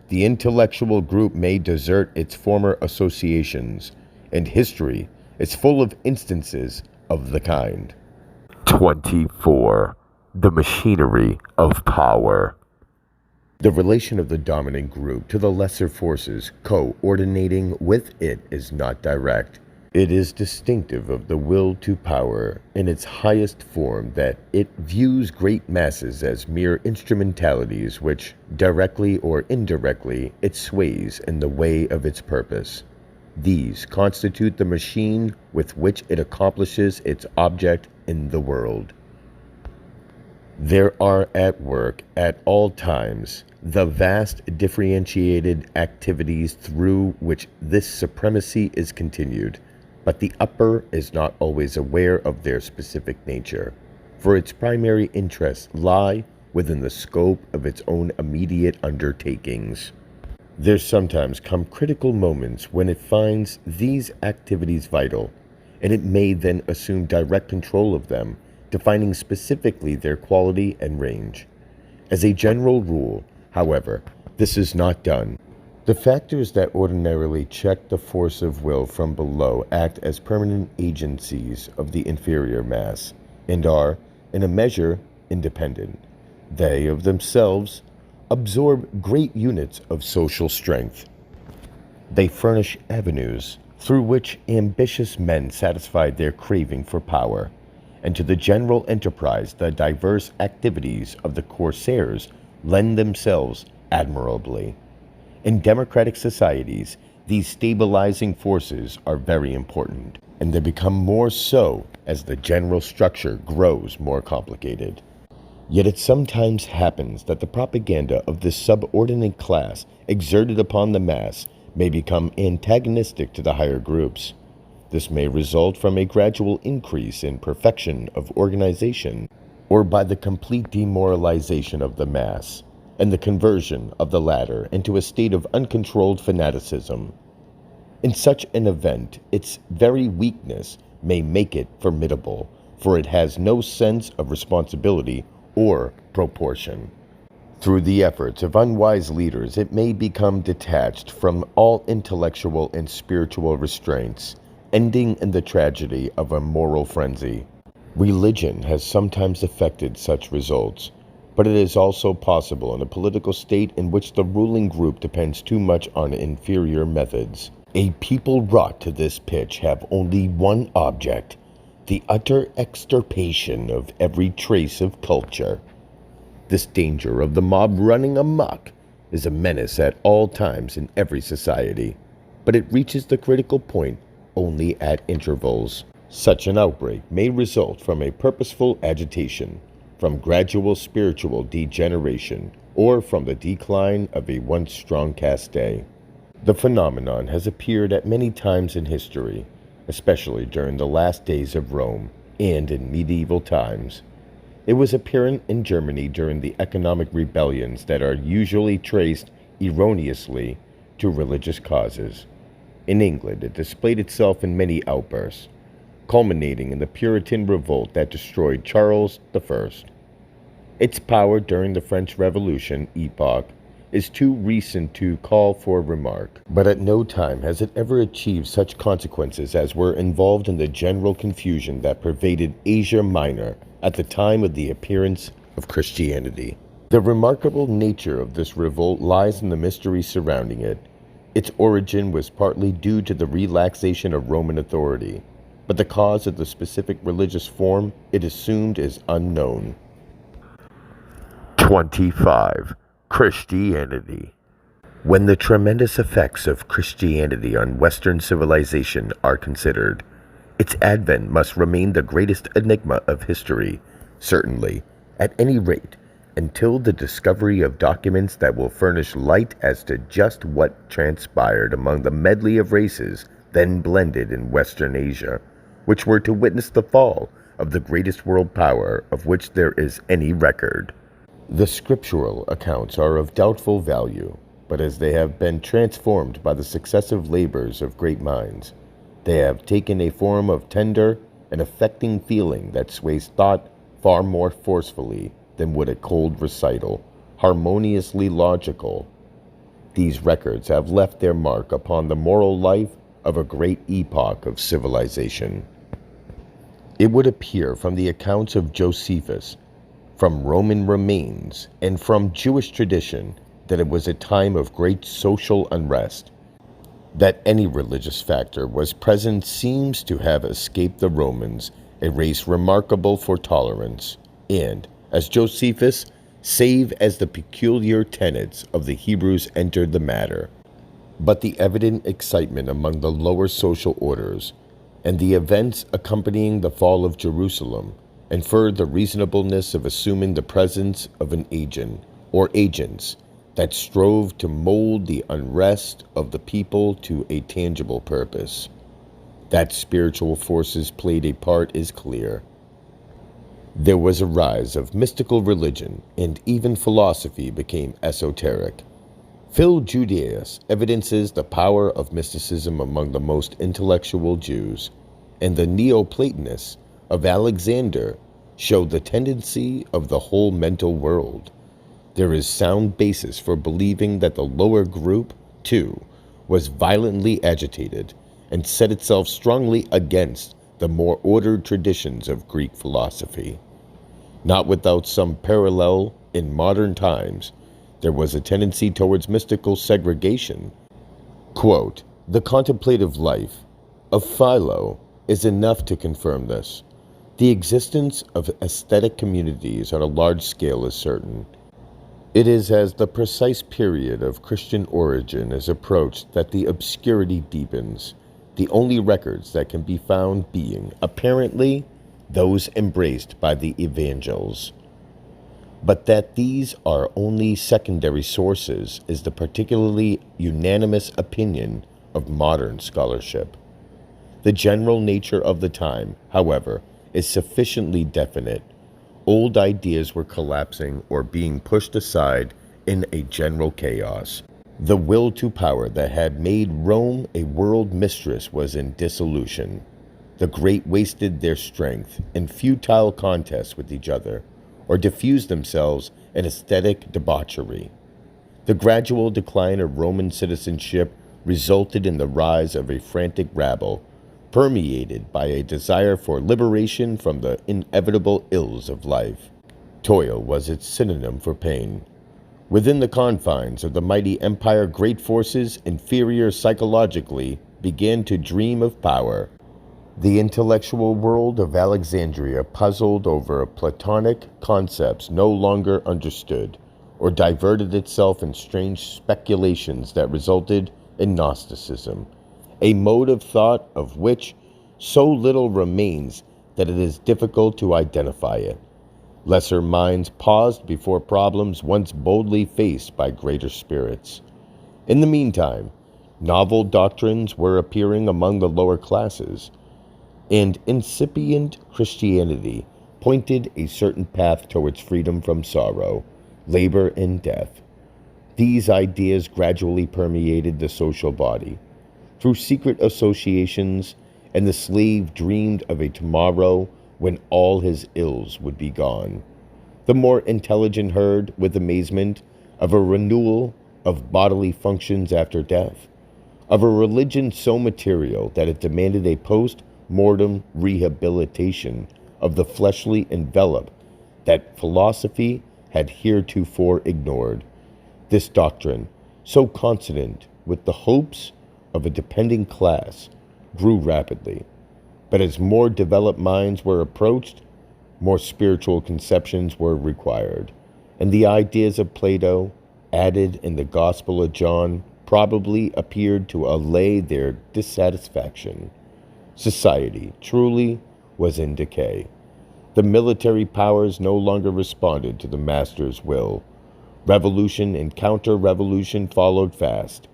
S1: the intellectual group may desert its former associations, and history is full of instances of the kind. 24. The machinery of power. The relation of the dominant group to the lesser forces coordinating with it is not direct. It is distinctive of the will to power in its highest form that it views great masses as mere instrumentalities which, directly or indirectly, it sways in the way of its purpose. These constitute the machine with which it accomplishes its object in the world. There are at work at all times the vast differentiated activities through which this supremacy is continued, but the upper is not always aware of their specific nature, for its primary interests lie within the scope of its own immediate undertakings. There sometimes come critical moments when it finds these activities vital, and it may then assume direct control of them, defining specifically their quality and range. As a general rule, however, this is not done. The factors that ordinarily check the force of will from below act as permanent agencies of the inferior mass, and are, in a measure, independent. They, of themselves, absorb great units of social strength. They furnish avenues through which ambitious men satisfy their craving for power, and to the general enterprise the diverse activities of the corsairs lend themselves admirably. In democratic societies, these stabilizing forces are very important, and they become more so as the general structure grows more complicated. Yet it sometimes happens that the propaganda of this subordinate class exerted upon the mass may become antagonistic to the higher groups. This may result from a gradual increase in perfection of organization, or by the complete demoralization of the mass, and the conversion of the latter into a state of uncontrolled fanaticism. In such an event, its very weakness may make it formidable, for it has no sense of responsibility or proportion. Through the efforts of unwise leaders, it may become detached from all intellectual and spiritual restraints, ending in the tragedy of a moral frenzy. Religion has sometimes affected such results, but it is also possible in a political state in which the ruling group depends too much on inferior methods. A people wrought to this pitch have only one object: the utter extirpation of every trace of culture. This danger of the mob running amok is a menace at all times in every society, but it reaches the critical point only at intervals. Such an outbreak may result from a purposeful agitation, from gradual spiritual degeneration, or from the decline of a once strong caste. The phenomenon has appeared at many times in history, especially during the last days of Rome and in medieval times. It was apparent in Germany during the economic rebellions that are usually traced erroneously to religious causes. In England, it displayed itself in many outbursts, culminating in the Puritan revolt that destroyed Charles I. Its power during the French Revolution epoch is too recent to call for remark, but at no time has it ever achieved such consequences as were involved in the general confusion that pervaded Asia Minor at the time of the appearance of Christianity. The remarkable nature of this revolt lies in the mystery surrounding it. Its origin was partly due to the relaxation of Roman authority, but the cause of the specific religious form it assumed is unknown. 25. Christianity. When the tremendous effects of Christianity on Western civilization are considered, its advent must remain the greatest enigma of history, certainly, at any rate, until the discovery of documents that will furnish light as to just what transpired among the medley of races then blended in Western Asia, which were to witness the fall of the greatest world power of which there is any record. The scriptural accounts are of doubtful value, but as they have been transformed by the successive labors of great minds, they have taken a form of tender and affecting feeling that sways thought far more forcefully than would a cold recital, harmoniously logical. These records have left their mark upon the moral life of a great epoch of civilization. It would appear from the accounts of Josephus, from Roman remains, and from Jewish tradition that it was a time of great social unrest. That any religious factor was present seems to have escaped the Romans, a race remarkable for tolerance, and, as Josephus, save as the peculiar tenets of the Hebrews entered the matter. But the evident excitement among the lower social orders, and the events accompanying the fall of Jerusalem, inferred the reasonableness of assuming the presence of an agent, or agents, that strove to mold the unrest of the people to a tangible purpose. That spiritual forces played a part is clear. There was a rise of mystical religion, and even philosophy became esoteric. Phil Judaeus evidences the power of mysticism among the most intellectual Jews, and the Neoplatonists of Alexander showed the tendency of the whole mental world. There is sound basis for believing that the lower group, too, was violently agitated and set itself strongly against the more ordered traditions of Greek philosophy. Not without some parallel in modern times, there was a tendency towards mystical segregation. Quote, "The contemplative life of Philo is enough to confirm this. The existence of aesthetic communities on a large scale is certain. It is as the precise period of Christian origin is approached that the obscurity deepens, the only records that can be found being, apparently, those embraced by the evangels. But that these are only secondary sources is the particularly unanimous opinion of modern scholarship. The general nature of the time, however, is sufficiently definite. Old ideas were collapsing or being pushed aside in a general chaos. The will to power that had made Rome a world mistress was in dissolution. The great wasted their strength in futile contests with each other, or diffused themselves in aesthetic debauchery. The gradual decline of Roman citizenship resulted in the rise of a frantic rabble, permeated by a desire for liberation from the inevitable ills of life. Toil was its synonym for pain. Within the confines of the mighty empire, great forces, inferior psychologically, began to dream of power. The intellectual world of Alexandria puzzled over Platonic concepts no longer understood, or diverted itself in strange speculations that resulted in Gnosticism, a mode of thought of which so little remains that it is difficult to identify it. Lesser minds paused before problems once boldly faced by greater spirits. In the meantime, novel doctrines were appearing among the lower classes, and incipient Christianity pointed a certain path towards freedom from sorrow, labor, and death. These ideas gradually permeated the social body. Through secret associations, and the slave dreamed of a tomorrow when all his ills would be gone. The more intelligent heard, with amazement, of a renewal of bodily functions after death, of a religion so material that it demanded a post-mortem rehabilitation of the fleshly envelope that philosophy had heretofore ignored. This doctrine, so consonant with the hopes of a depending class, grew rapidly. But as more developed minds were approached, more spiritual conceptions were required, and the ideas of Plato, added in the Gospel of John, probably appeared to allay their dissatisfaction. Society, truly, was in decay. The military powers no longer responded to the master's will. Revolution and counter-revolution followed fast.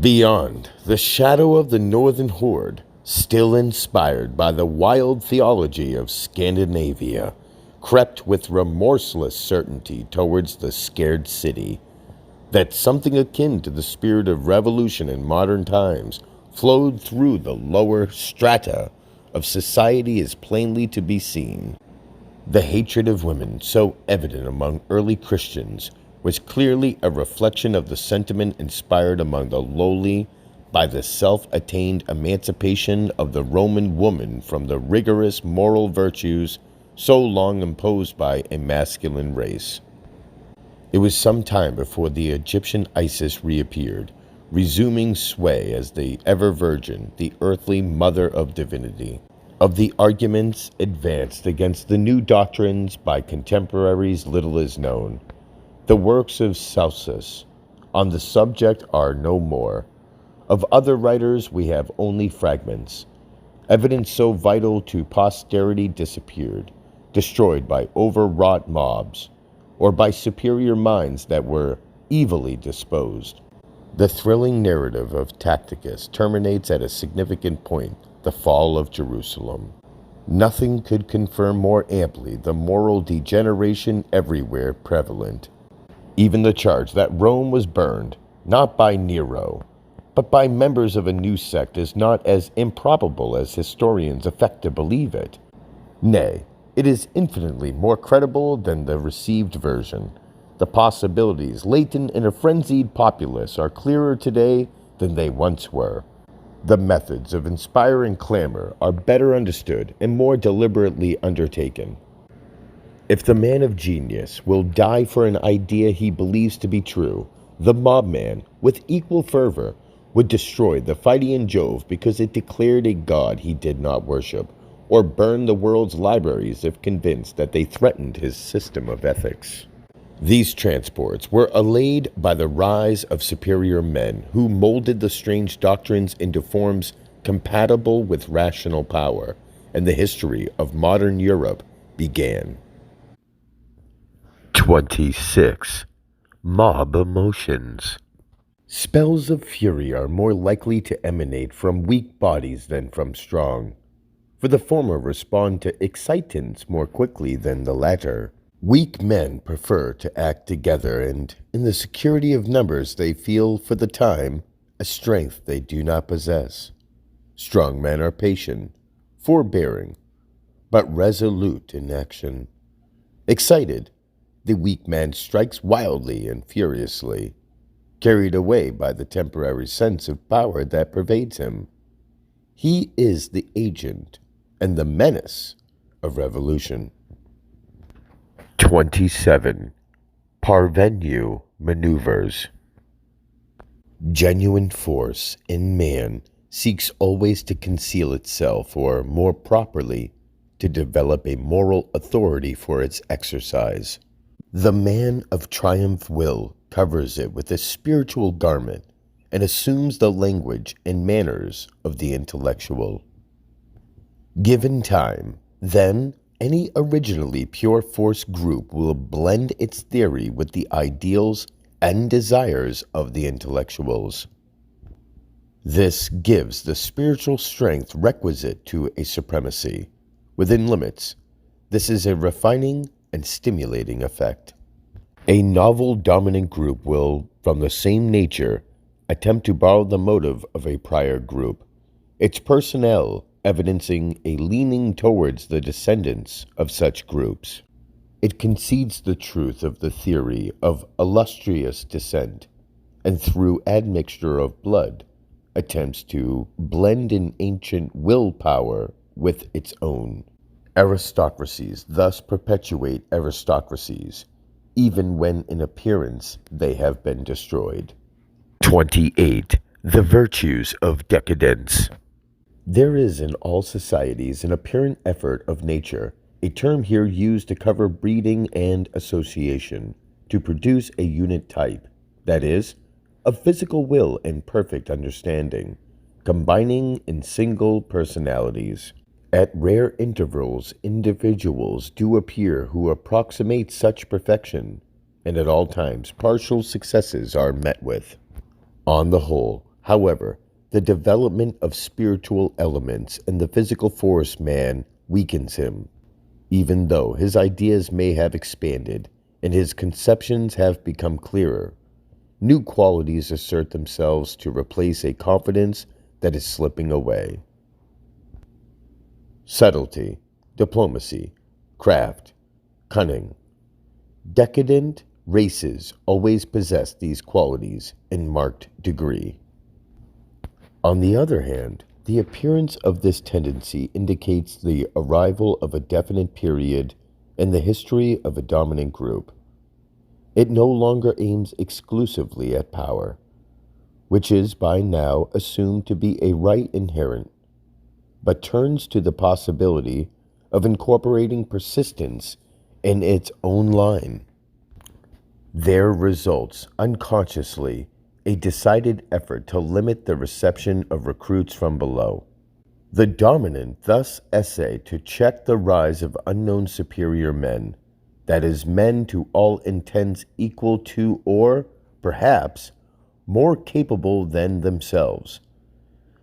S1: Beyond the shadow of the northern horde, still inspired by the wild theology of Scandinavia, crept with remorseless certainty towards the scared city. That something akin to the spirit of revolution in modern times flowed through the lower strata of society is plainly to be seen. The hatred of women, so evident among early Christians, was clearly a reflection of the sentiment inspired among the lowly by the self-attained emancipation of the Roman woman from the rigorous moral virtues so long imposed by a masculine race. It was some time before the Egyptian Isis reappeared, resuming sway as the ever-virgin, the earthly mother of divinity. Of the arguments advanced against the new doctrines by contemporaries, little is known. The works of Celsus on the subject are no more. Of other writers we have only fragments. Evidence so vital to posterity disappeared, destroyed by overwrought mobs, or by superior minds that were evilly disposed. The thrilling narrative of Tacitus terminates at a significant point, the fall of Jerusalem. Nothing could confirm more amply the moral degeneration everywhere prevalent. Even the charge that Rome was burned, not by Nero, but by members of a new sect is not as improbable as historians affect to believe it. Nay, it is infinitely more credible than the received version. The possibilities latent in a frenzied populace are clearer today than they once were. The methods of inspiring clamor are better understood and more deliberately undertaken. If the man of genius will die for an idea he believes to be true, the mob man, with equal fervor, would destroy the fighting Jove because it declared a god he did not worship, or burn the world's libraries if convinced that they threatened his system of ethics. These transports were allayed by the rise of superior men who molded the strange doctrines into forms compatible with rational power, and the history of modern Europe began. 26. Mob emotions. Spells of fury are more likely to emanate from weak bodies than from strong, for the former respond to excitants more quickly than the latter. Weak men prefer to act together, and in the security of numbers they feel, for the time, a strength they do not possess. Strong men are patient, forbearing, but resolute in action. Excited, the weak man strikes wildly and furiously, carried away by the temporary sense of power that pervades him. He is the agent and the menace of revolution. 27. Parvenu maneuvers. Genuine force in man seeks always to conceal itself, or more properly, to develop a moral authority for its exercise. The man of triumph will covers it with a spiritual garment and assumes the language and manners of the intellectual. Given time, then, any originally pure force group will blend its theory with the ideals and desires of the intellectuals. This gives the spiritual strength requisite to a supremacy. Within limits, this is a refining and stimulating effect. A novel dominant group will, from the same nature, attempt to borrow the motive of a prior group, its personnel evidencing a leaning towards the descendants of such groups. It concedes the truth of the theory of illustrious descent, and through admixture of blood, attempts to blend an ancient willpower with its own. Aristocracies thus perpetuate aristocracies, even when in appearance they have been destroyed. 28. The virtues of decadence. There is in all societies an apparent effort of nature, a term here used to cover breeding and association, to produce a unit type, that is, of physical will and perfect understanding, combining in single personalities. At rare intervals, individuals do appear who approximate such perfection, and at all times partial successes are met with. On the whole, however, the development of spiritual elements in the physical force man weakens him, even though his ideas may have expanded and his conceptions have become clearer. New qualities assert themselves to replace a confidence that is slipping away. Subtlety, diplomacy, craft, cunning. Decadent races always possess these qualities in marked degree. On the other hand, the appearance of this tendency indicates the arrival of a definite period in the history of a dominant group. It no longer aims exclusively at power, which is by now assumed to be a right inherent, but turns to the possibility of incorporating persistence in its own line. There results, unconsciously, a decided effort to limit the reception of recruits from below. The dominant thus essay to check the rise of unknown superior men, that is, men to all intents equal to or, perhaps, more capable than themselves.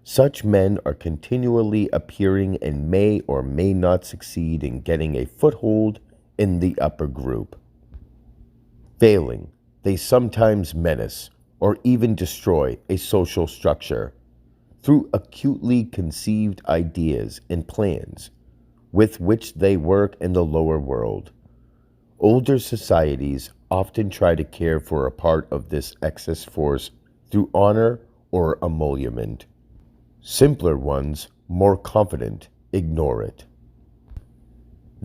S1: Such men are continually appearing and may or may not succeed in getting a foothold in the upper group. Failing, they sometimes menace or even destroy a social structure through acutely conceived ideas and plans with which they work in the lower world. Older societies often try to care for a part of this excess force through honor or emolument. Simpler ones, more confident, ignore it.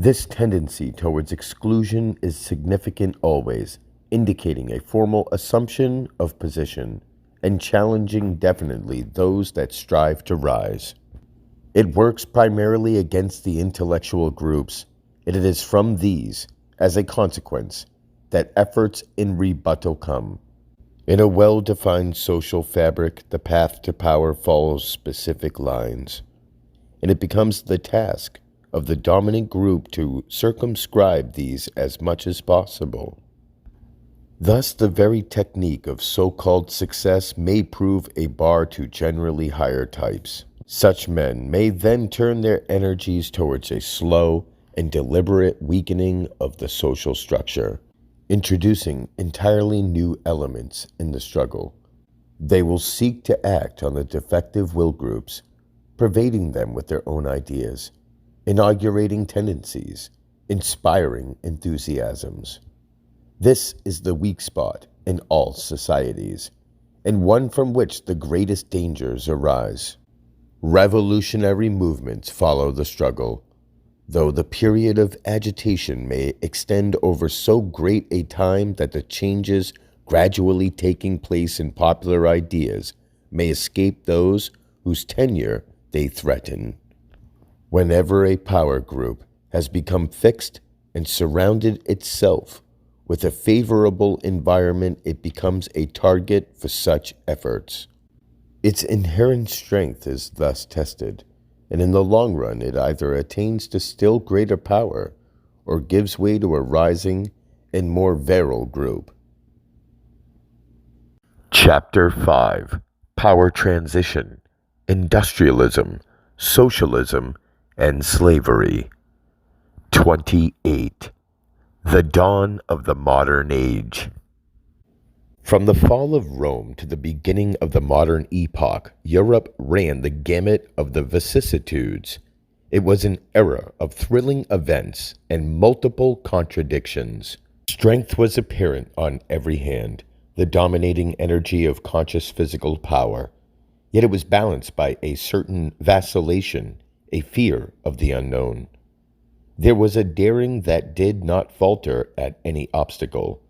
S1: This tendency towards exclusion is significant always, indicating a formal assumption of position and challenging definitely those that strive to rise. It works primarily against the intellectual groups, and it is from these, as a consequence, that efforts in rebuttal come. In a well-defined social fabric, the path to power follows specific lines, and it becomes the task of the dominant group to circumscribe these as much as possible. Thus, the very technique of so-called success may prove a bar to generally higher types. Such men may then turn their energies towards a slow and deliberate weakening of the social structure, introducing entirely new elements in the struggle. They will seek to act on the defective will groups, pervading them with their own ideas, inaugurating tendencies, inspiring enthusiasms. This is the weak spot in all societies, and one from which the greatest dangers arise. Revolutionary movements follow the struggle, though the period of agitation may extend over so great a time that the changes gradually taking place in popular ideas may escape those whose tenure they threaten. Whenever a power group has become fixed and surrounded itself with a favorable environment, it becomes a target for such efforts. Its inherent strength is thus tested, and in the long run it either attains to still greater power or gives way to a rising and more virile group. Chapter 5: Power Transition, Industrialism, Socialism, and Slavery. 28. The Dawn of the Modern Age. From the fall of Rome to the beginning of the modern epoch, Europe ran the gamut of the vicissitudes. It was an era of thrilling events and multiple contradictions. Strength was apparent on every hand, the dominating energy of conscious physical power. Yet it was balanced by a certain vacillation, a fear of the unknown. There was a daring that did not falter at any obstacle,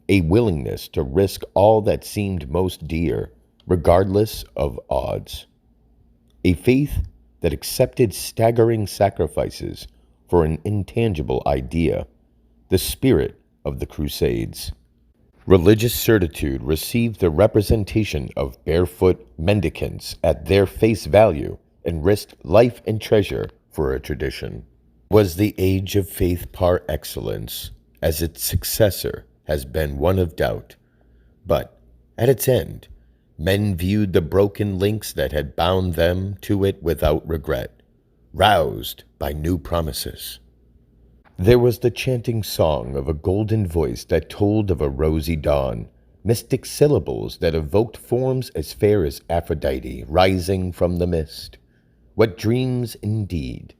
S1: a willingness to risk all that seemed most dear, regardless of odds. A faith that accepted staggering sacrifices for an intangible idea, the spirit of the Crusades. Religious certitude received the representation of barefoot mendicants at their face value and risked life and treasure for a tradition. It was the age of faith par excellence, as its successor has been one of doubt. But at its end, men viewed the broken links that had bound them to it without regret, roused by new promises. There was the chanting song of a golden voice that told of a rosy dawn, mystic syllables that evoked forms as fair as Aphrodite rising from the mist. What dreams indeed!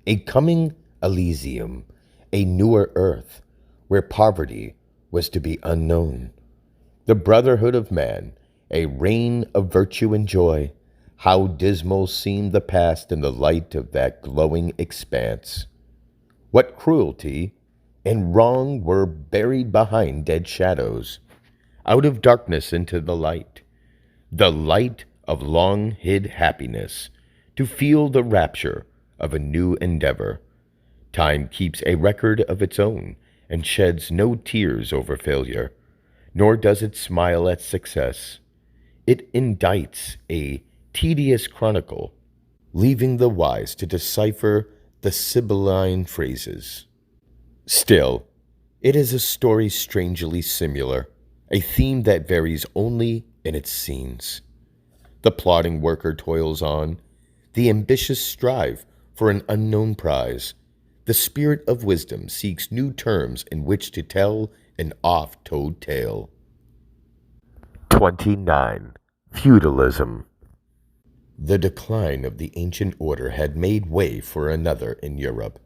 S1: A coming Elysium, a newer earth, where poverty was to be unknown. The brotherhood of man, a reign of virtue and joy. How dismal seemed the past in the light of that glowing expanse. What cruelty and wrong were buried behind dead shadows, out of darkness into the light of long-hid happiness, to feel the rapture of a new endeavor. Time keeps a record of its own and sheds no tears over failure, nor does it smile at success. It indicts a tedious chronicle, leaving the wise to decipher the Sibylline phrases. Still, it is a story strangely similar, a theme that varies only in its scenes. The plodding worker toils on, the ambitious strive for an unknown prize. The spirit of wisdom seeks new terms in which to tell an oft-told tale. 29. Feudalism. The decline of the ancient order had made way for another in Europe.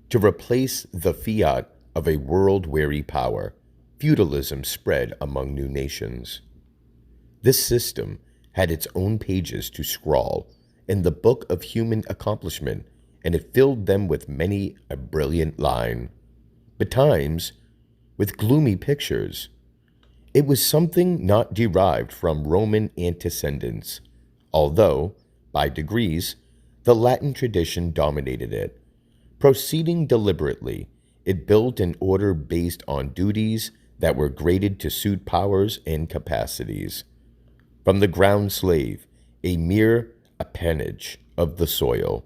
S1: To replace the fiat of a world-weary power, feudalism spread among new nations. This system had its own pages to scrawl, and the book of human accomplishment and it filled them with many a brilliant line, betimes with gloomy pictures. It was something not derived from Roman antecedents, although, by degrees, the Latin tradition dominated it. Proceeding deliberately, it built an order based on duties that were graded to suit powers and capacities. From the ground slave, a mere appanage of the soil,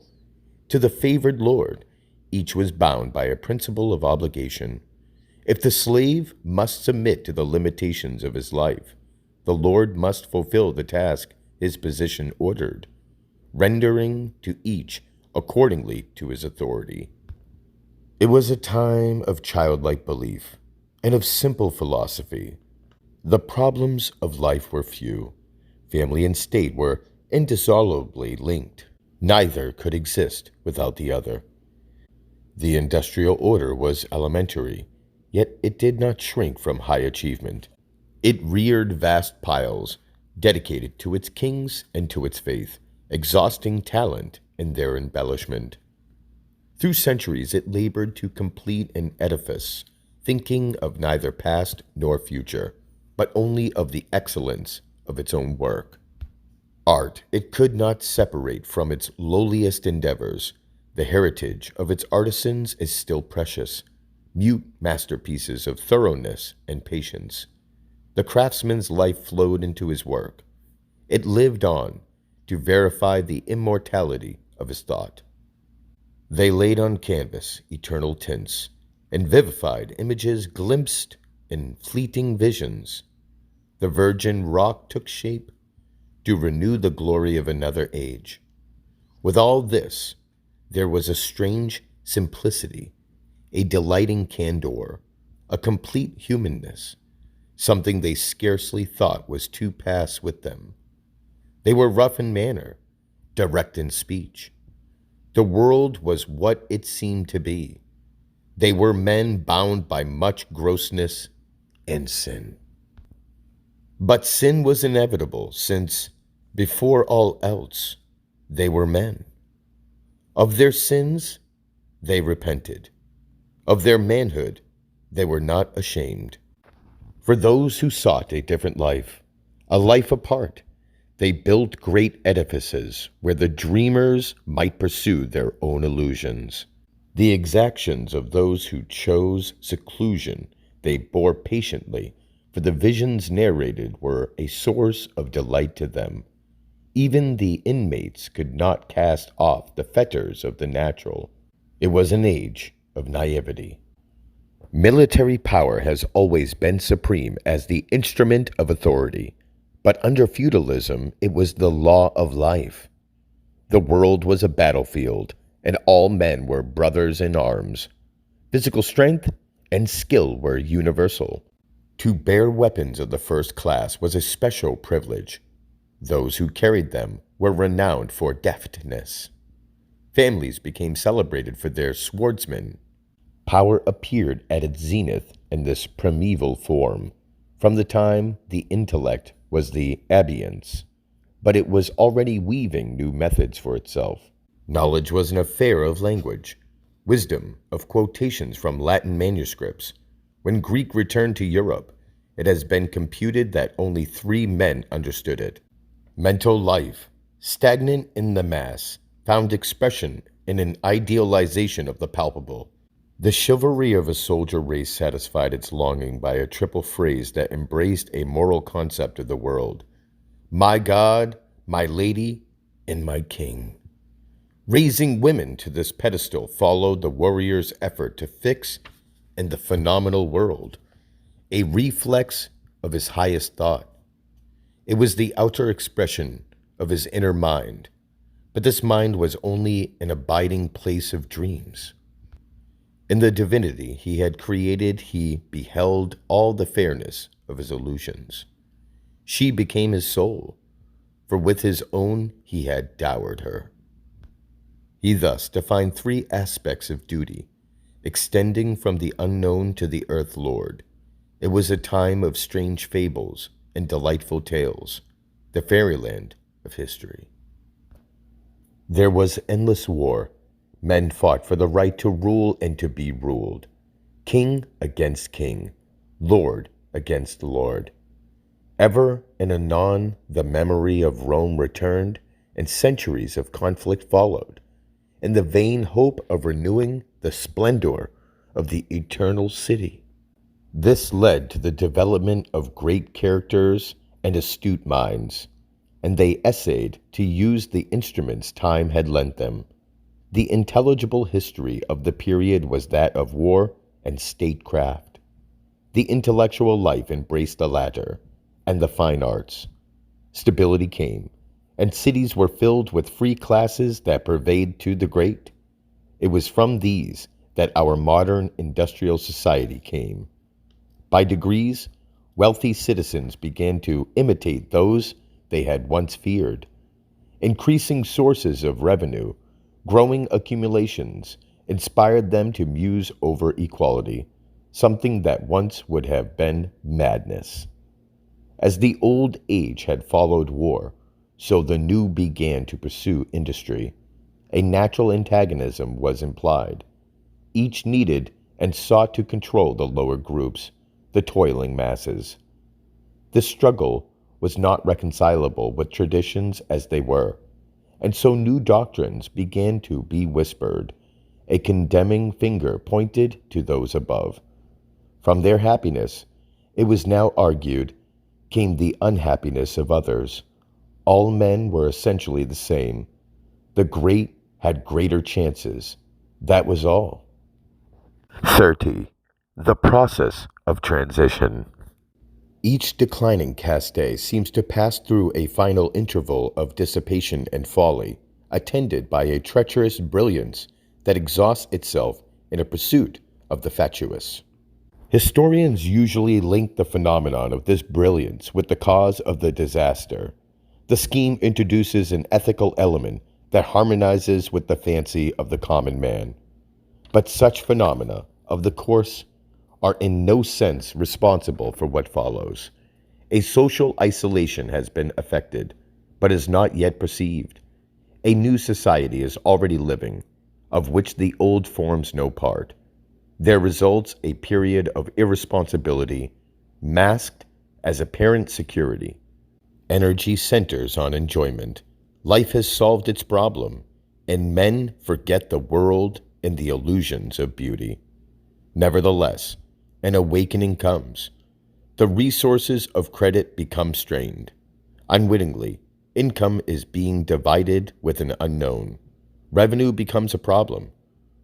S1: to the favored lord, each was bound by a principle of obligation. If the slave must submit to the limitations of his life, the lord must fulfill the task his position ordered, rendering to each accordingly to his authority. It was a time of childlike belief and of simple philosophy. The problems of life were few. Family and state were indissolubly linked. Neither could exist without the other. The industrial order was elementary, yet it did not shrink from high achievement. It reared vast piles, dedicated to its kings and to its faith, exhausting talent in their embellishment. Through centuries it labored to complete an edifice, thinking of neither past nor future, but only of the excellence of its own work. Art it could not separate from its lowliest endeavors. The heritage of its artisans is still precious, mute masterpieces of thoroughness and patience. The craftsman's life flowed into his work. It lived on to verify the immortality of his thought. They laid on canvas eternal tints, and vivified images glimpsed in fleeting visions. The virgin rock took shape to renew the glory of another age. With all this, there was a strange simplicity, a delighting candor, a complete humanness, something they scarcely thought was to pass with them. They were rough in manner, direct in speech. The world was what it seemed to be. They were men bound by much grossness and sin. But sin was inevitable, since, before all else, they were men. Of their sins, they repented. Of their manhood, they were not ashamed. For those who sought a different life, a life apart, they built great edifices where the dreamers might pursue their own illusions. The exactions of those who chose seclusion they bore patiently, for the visions narrated were a source of delight to them. Even the inmates could not cast off the fetters of the natural. It was an age of naivety. Military power has always been supreme as the instrument of authority, but under feudalism it was the law of life. The world was a battlefield, and all men were brothers in arms. Physical strength and skill were universal. To bear weapons of the first class was a special privilege. Those who carried them were renowned for deftness. Families became celebrated for their swordsmen. Power appeared at its zenith in this primeval form, from the time the intellect was the abeyance, but it was already weaving new methods for itself. Knowledge was an affair of language, wisdom of quotations from Latin manuscripts. When Greek returned to Europe, it has been computed that only 3 men understood it. Mental life, stagnant in the mass, found expression in an idealization of the palpable. The chivalry of a soldier race satisfied its longing by a triple phrase that embraced a moral concept of the world: my God, my lady, and my king. Raising women to this pedestal followed the warrior's effort to fix in the phenomenal world a reflex of his highest thought. It was the outer expression of his inner mind, but this mind was only an abiding place of dreams. In the divinity he had created, he beheld all the fairness of his illusions. She became his soul, for with his own he had dowered her. He thus defined 3 aspects of duty, extending from the unknown to the earth lord. It was a time of strange fables and delightful tales, the fairyland of history. There was endless war. Men fought for the right to rule and to be ruled. King against king, lord against lord. Ever and anon the memory of Rome returned, and centuries of conflict followed, in the vain hope of renewing the splendor of the eternal city. This led to the development of great characters and astute minds, and they essayed to use the instruments time had lent them. The intelligible history of the period was that of war and statecraft. The intellectual life embraced the latter, and the fine arts. Stability came, and cities were filled with free classes that purveyed to the great. It was from these that our modern industrial society came. By degrees, wealthy citizens began to imitate those they had once feared. Increasing sources of revenue, growing accumulations, inspired them to muse over equality, something that once would have been madness. As the old age had followed war, so the new began to pursue industry. A natural antagonism was implied. Each needed and sought to control the lower groups, the toiling masses. This struggle was not reconcilable with traditions as they were, and so new doctrines began to be whispered. A condemning finger pointed to those above. From their happiness, it was now argued, came the unhappiness of others. All men were essentially the same. The great had greater chances. That was all. 30. The process of transition. Each declining caste seems to pass through a final interval of dissipation and folly, attended by a treacherous brilliance that exhausts itself in a pursuit of the fatuous. Historians usually link the phenomenon of this brilliance with the cause of the disaster. The scheme introduces an ethical element that harmonizes with the fancy of the common man. But such phenomena, of the course, are in no sense responsible for what follows. A social isolation has been effected, but is not yet perceived. A new society is already living, of which the old forms no part. There results a period of irresponsibility, masked as apparent security. Energy centers on enjoyment. Life has solved its problem, and men forget the world and the illusions of beauty. Nevertheless, an awakening comes. The resources of credit become strained. Unwittingly, income is being divided with an unknown. Revenue becomes a problem.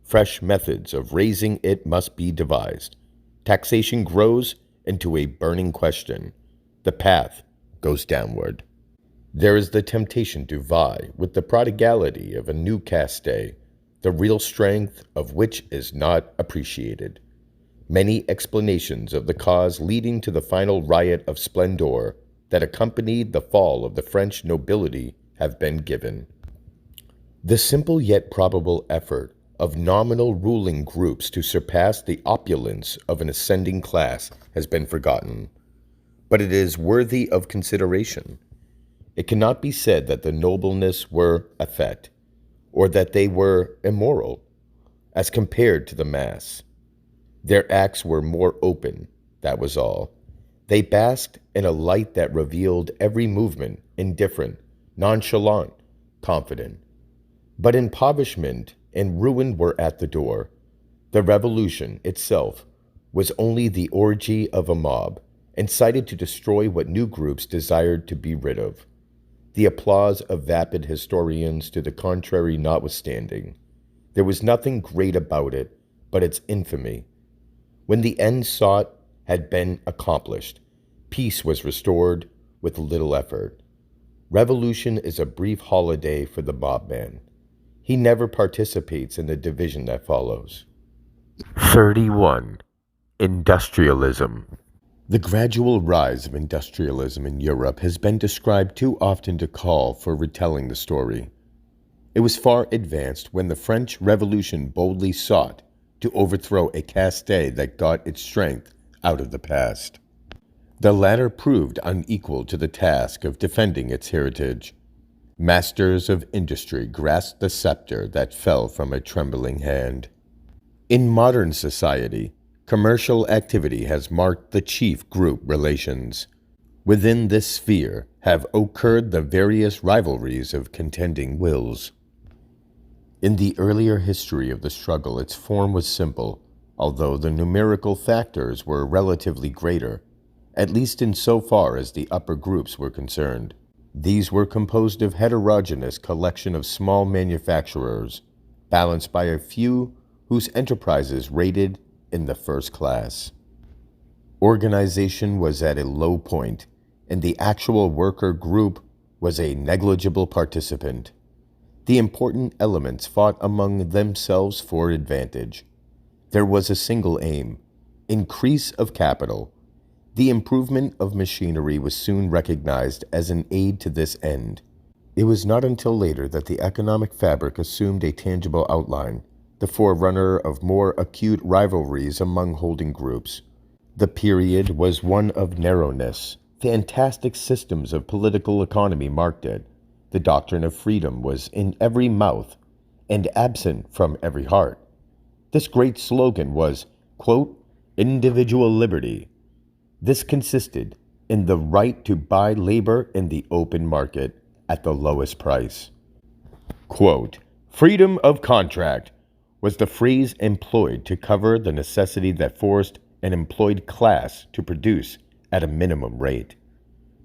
S1: Fresh methods of raising it must be devised. Taxation grows into a burning question. The path goes downward. There is the temptation to vie with the prodigality of a new caste, the real strength of which is not appreciated. Many explanations of the cause leading to the final riot of splendor that accompanied the fall of the French nobility have been given. The simple yet probable effort of nominal ruling groups to surpass the opulence of an ascending class has been forgotten, but it is worthy of consideration. It cannot be said that the nobleness were effete, or that they were immoral, as compared to the mass. Their acts were more open, that was all. They basked in a light that revealed every movement, indifferent, nonchalant, confident. But impoverishment and ruin were at the door. The revolution itself was only the orgy of a mob, incited to destroy what new groups desired to be rid of. The applause of vapid historians to the contrary notwithstanding, there was nothing great about it but its infamy. When the end sought had been accomplished, peace was restored with little effort. Revolution is a brief holiday for the mobman. He never participates in the division that follows. 31. Industrialism. The gradual rise of industrialism in Europe has been described too often to call for retelling the story. It was far advanced when the French Revolution boldly sought to overthrow a caste that got its strength out of the past. The latter proved unequal to the task of defending its heritage. Masters of industry grasped the scepter that fell from a trembling hand. In modern society, commercial activity has marked the chief group relations. Within this sphere have occurred the various rivalries of contending wills. In the earlier history of the struggle, its form was simple, although the numerical factors were relatively greater, at least in so far as the upper groups were concerned. These were composed of heterogeneous collection of small manufacturers, balanced by a few whose enterprises rated in the first class. Organization was at a low point, and the actual worker group was a negligible participant. The important elements fought among themselves for advantage. There was a single aim: increase of capital. The improvement of machinery was soon recognized as an aid to this end. It was not until later that the economic fabric assumed a tangible outline, the forerunner of more acute rivalries among holding groups. The period was one of narrowness. Fantastic systems of political economy marked it. The doctrine of freedom was in every mouth and absent from every heart. This great slogan was, quote, individual liberty. This consisted in the right to buy labor in the open market at the lowest price. Quote, freedom of contract was the phrase employed to cover the necessity that forced an employed class to produce at a minimum rate.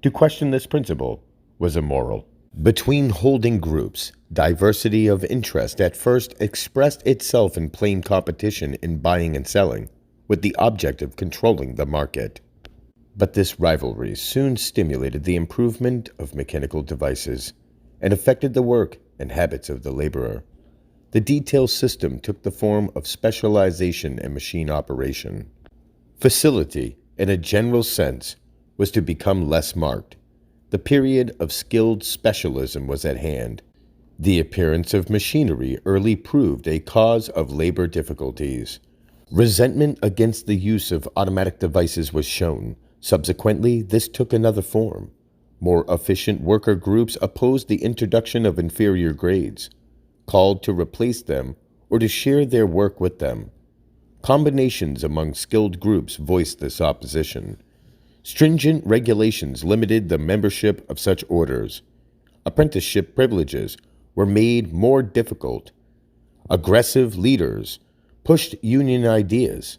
S1: To question this principle was immoral. Between holding groups, diversity of interest at first expressed itself in plain competition in buying and selling, with the object of controlling the market. But this rivalry soon stimulated the improvement of mechanical devices and affected the work and habits of the laborer. The detail system took the form of specialization and machine operation. Facility, in a general sense, was to become less marked. The period of skilled specialism was at hand. The appearance of machinery early proved a cause of labor difficulties. Resentment against the use of automatic devices was shown. Subsequently, this took another form. More efficient worker groups opposed the introduction of inferior grades, called to replace them or to share their work with them. Combinations among skilled groups voiced this opposition. Stringent regulations limited the membership of such orders. Apprenticeship privileges were made more difficult. Aggressive leaders pushed union ideas.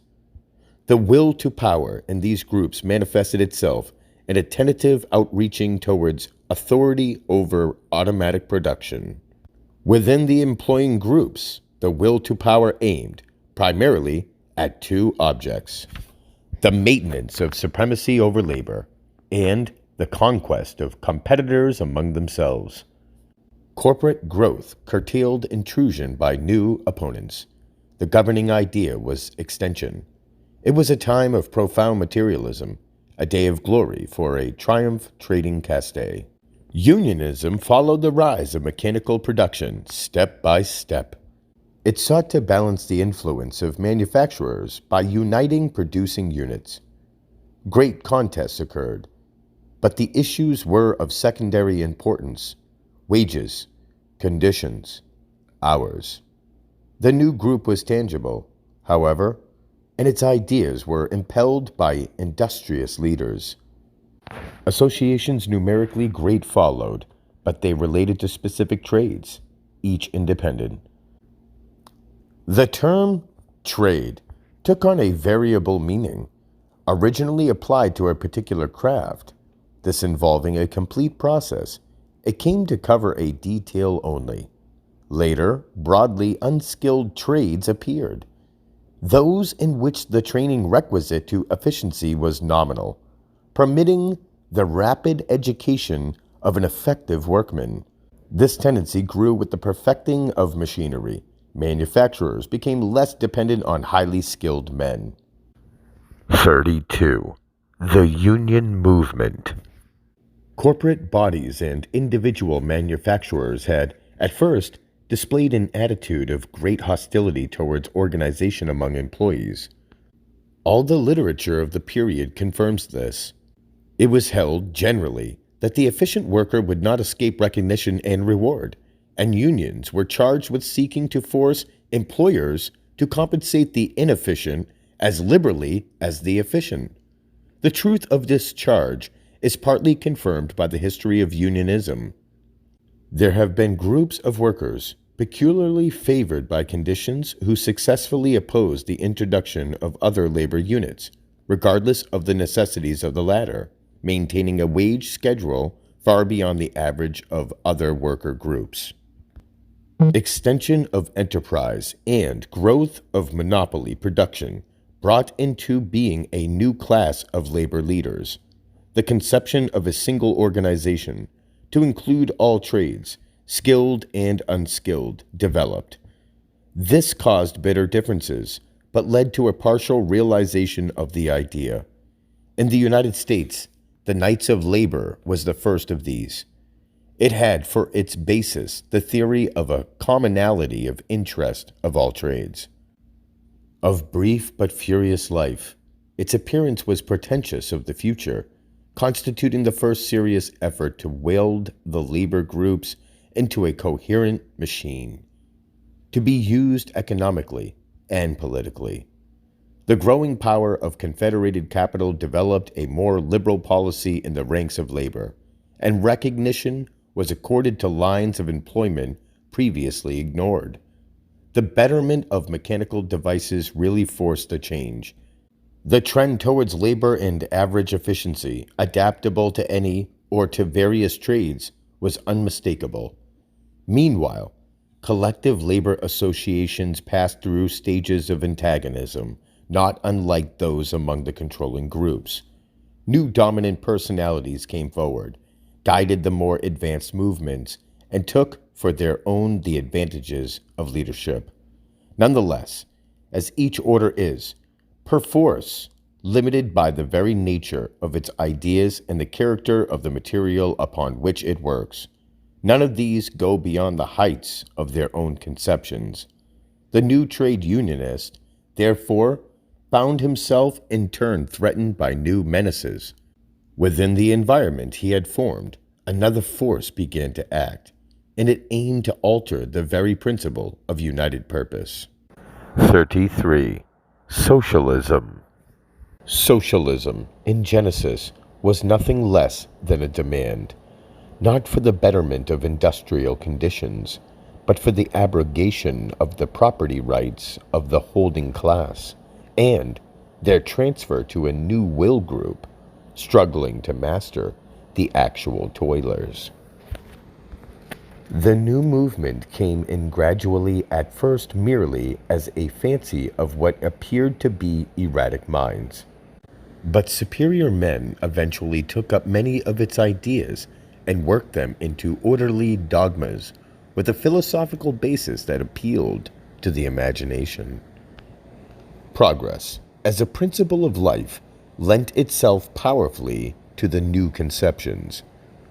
S1: The will to power in these groups manifested itself in a tentative outreaching towards authority over automatic production. Within the employing groups, the will to power aimed primarily at two objects: the maintenance of supremacy over labor and the conquest of competitors among themselves. Corporate growth curtailed intrusion by new opponents. The governing idea was extension. It was a time of profound materialism, a day of glory for a triumph trading caste. Unionism followed the rise of mechanical production step by step. It sought to balance the influence of manufacturers by uniting producing units. Great contests occurred, but the issues were of secondary importance: wages, conditions, hours. The new group was tangible, however, and its ideas were impelled by industrious leaders. Associations numerically great followed, but they related to specific trades, each independent. The term trade took on a variable meaning, originally applied to a particular craft. This involving a complete process, it came to cover a detail only. Later, broadly unskilled trades appeared, those in which the training requisite to efficiency was nominal, permitting the rapid education of an effective workman. This tendency grew with the perfecting of machinery. Manufacturers became less dependent on highly skilled men. 32. The Union Movement. Corporate bodies and individual manufacturers had, at first, displayed an attitude of great hostility towards organization among employees. All the literature of the period confirms this. It was held, generally, that the efficient worker would not escape recognition and reward, and unions were charged with seeking to force employers to compensate the inefficient as liberally as the efficient. The truth of this charge is partly confirmed by the history of unionism. There have been groups of workers peculiarly favored by conditions who successfully opposed the introduction of other labor units, regardless of the necessities of the latter, maintaining a wage schedule far beyond the average of other worker groups. Extension of enterprise and growth of monopoly production brought into being a new class of labor leaders. The conception of a single organization to include all trades, skilled and unskilled, developed. This caused bitter differences, but led to a partial realization of the idea. In the United States, the Knights of Labor was the first of these. It had for its basis the theory of a commonality of interest of all trades. Of brief but furious life, its appearance was portentous of the future, constituting the first serious effort to weld the labor groups into a coherent machine, to be used economically and politically. The growing power of confederated capital developed a more liberal policy in the ranks of labor, and recognition was accorded to lines of employment previously ignored. The betterment of mechanical devices really forced the change. The trend towards labor and average efficiency, adaptable to any or to various trades, was unmistakable. Meanwhile, collective labor associations passed through stages of antagonism, not unlike those among the controlling groups. New dominant personalities came forward, guided the more advanced movements, and took for their own the advantages of leadership. Nonetheless, as each order is, perforce, limited by the very nature of its ideas and the character of the material upon which it works, none of these go beyond the heights of their own conceptions. The new trade unionist, therefore, found himself in turn threatened by new menaces. Within the environment he had formed, another force began to act, and it aimed to alter the very principle of united purpose. 33. Socialism. Socialism, in Genesis, was nothing less than a demand, not for the betterment of industrial conditions, but for the abrogation of the property rights of the holding class, and their transfer to a new will group, struggling to master the actual toilers. The new movement came in gradually, at first merely as a fancy of what appeared to be erratic minds. But superior men eventually took up many of its ideas and worked them into orderly dogmas with a philosophical basis that appealed to the imagination. Progress, as a principle of life, lent itself powerfully to the new conceptions,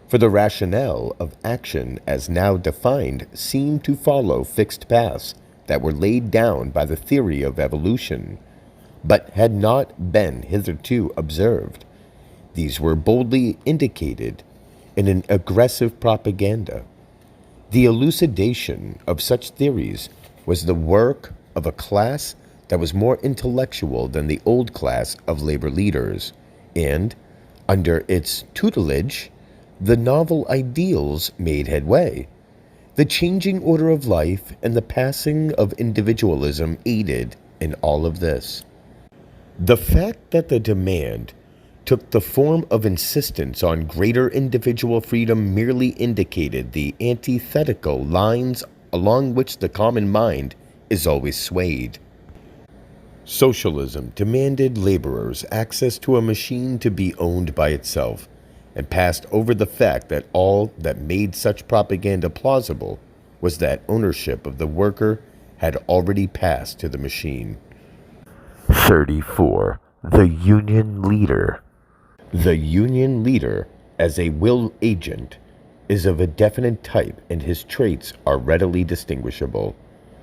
S1: for the rationale of action as now defined seemed to follow fixed paths that were laid down by the theory of evolution, but had not been hitherto observed. These were boldly indicated in an aggressive propaganda. The elucidation of such theories was the work of a class that was more intellectual than the old class of labor leaders, and, under its tutelage, the novel ideals made headway. The changing order of life and the passing of individualism aided in all of this. The fact that the demand took the form of insistence on greater individual freedom merely indicated the antithetical lines along which the common mind is always swayed. Socialism demanded laborers access to a machine to be owned by itself, and passed over the fact that all that made such propaganda plausible was that ownership of the worker had already passed to the machine. 34. The Union Leader. The Union leader, as a will agent, is of a definite type, and his traits are readily distinguishable.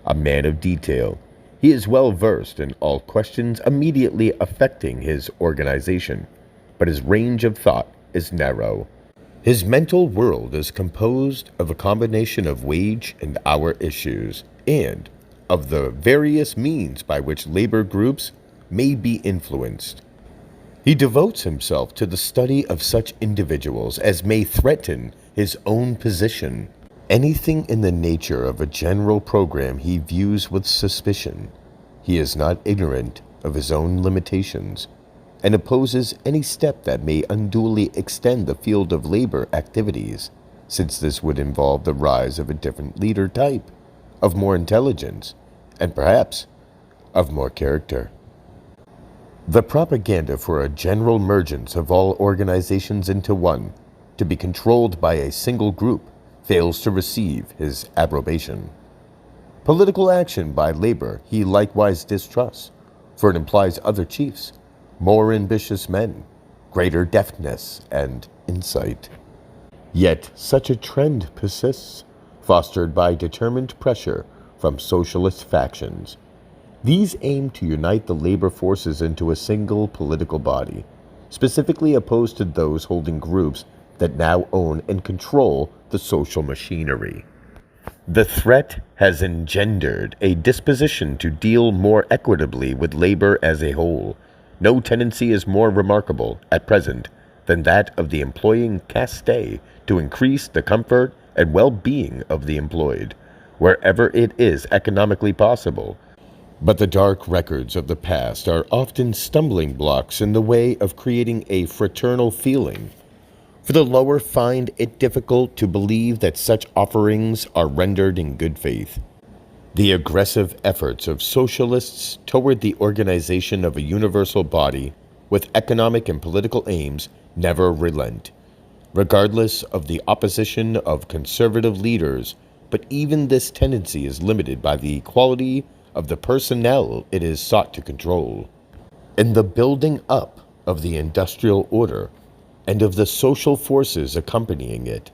S1: A man of detail, he is well versed in all questions immediately affecting his organization, but his range of thought is narrow. His mental world is composed of a combination of wage and hour issues and of the various means by which labor groups may be influenced. He devotes himself to the study of such individuals as may threaten his own position. Anything in the nature of a general program he views with suspicion. He is not ignorant of his own limitations and opposes any step that may unduly extend the field of labor activities, since this would involve the rise of a different leader type, of more intelligence, and perhaps of more character. The propaganda for a general mergence of all organizations into one, to be controlled by a single group, fails to receive his approbation. Political action by labor he likewise distrusts, for it implies other chiefs, more ambitious men, greater deftness and insight. Yet such a trend persists, fostered by determined pressure from socialist factions. These aim to unite the labor forces into a single political body, specifically opposed to those holding groups that now own and control the social machinery. The threat has engendered a disposition to deal more equitably with labor as a whole. No tendency is more remarkable at present than that of the employing caste to increase the comfort and well-being of the employed, wherever it is economically possible. But the dark records of the past are often stumbling blocks in the way of creating a fraternal feeling. For the lower find it difficult to believe that such offerings are rendered in good faith. The aggressive efforts of socialists toward the organization of a universal body with economic and political aims never relent, regardless of the opposition of conservative leaders, but even this tendency is limited by the quality of the personnel it is sought to control. In the building up of the industrial order and of the social forces accompanying it,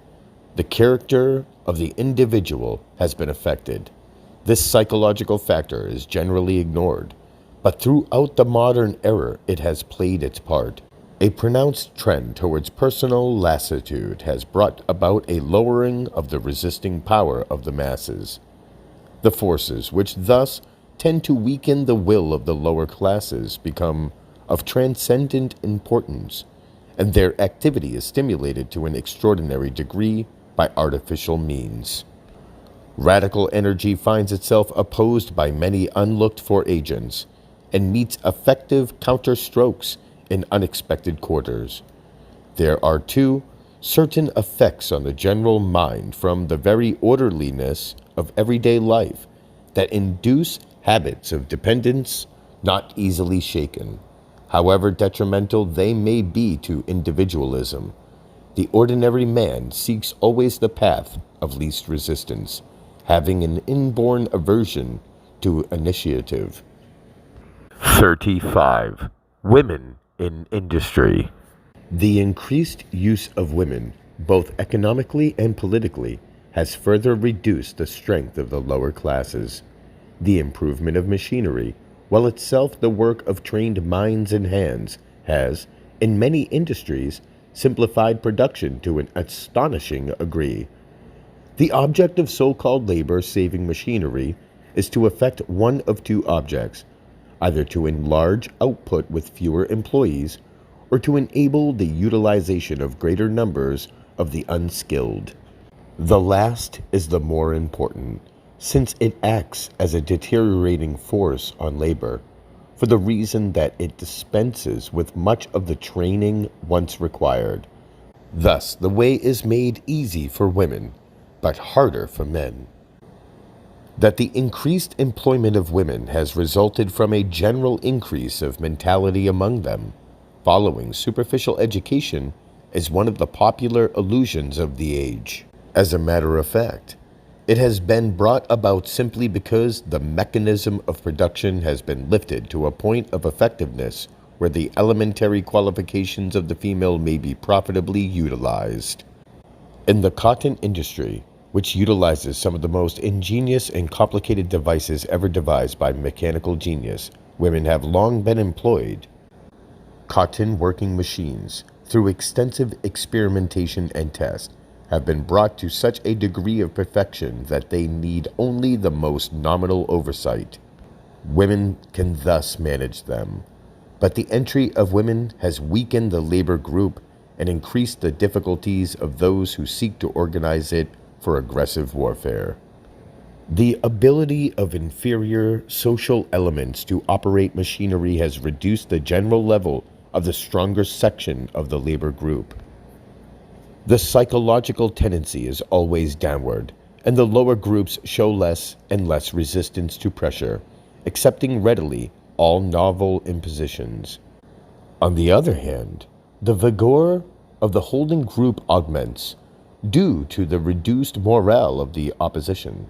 S1: the character of the individual has been affected. This psychological factor is generally ignored, but throughout the modern era it has played its part. A pronounced trend towards personal lassitude has brought about a lowering of the resisting power of the masses. The forces which thus tend to weaken the will of the lower classes become of transcendent importance, and their activity is stimulated to an extraordinary degree by artificial means. Radical energy finds itself opposed by many unlooked-for agents and meets effective counterstrokes in unexpected quarters. There are, too, certain effects on the general mind from the very orderliness of everyday life that induce habits of dependence not easily shaken. However detrimental they may be to individualism, the ordinary man seeks always the path of least resistance, having an inborn aversion to initiative. 35. Women in industry. The increased use of women, both economically and politically, has further reduced the strength of the lower classes. The improvement of machinery, while itself the work of trained minds and hands, has, in many industries, simplified production to an astonishing degree. The object of so-called labor-saving machinery is to effect one of two objects, either to enlarge output with fewer employees or to enable the utilization of greater numbers of the unskilled. The last is the more important, since it acts as a deteriorating force on labor, for the reason that it dispenses with much of the training once required. Thus, the way is made easy for women, but harder for men. That the increased employment of women has resulted from a general increase of mentality among them, following superficial education, is one of the popular illusions of the age. As a matter of fact, it has been brought about simply because the mechanism of production has been lifted to a point of effectiveness where the elementary qualifications of the female may be profitably utilized. In the cotton industry, which utilizes some of the most ingenious and complicated devices ever devised by mechanical genius, women have long been employed. Cotton working machines, through extensive experimentation and test, have been brought to such a degree of perfection that they need only the most nominal oversight. Women can thus manage them. But the entry of women has weakened the labor group and increased the difficulties of those who seek to organize it for aggressive warfare. The ability of inferior social elements to operate machinery has reduced the general level of the stronger section of the labor group. The psychological tendency is always downward, and the lower groups show less and less resistance to pressure, accepting readily all novel impositions. On the other hand, the vigor of the holding group augments, due to the reduced morale of the opposition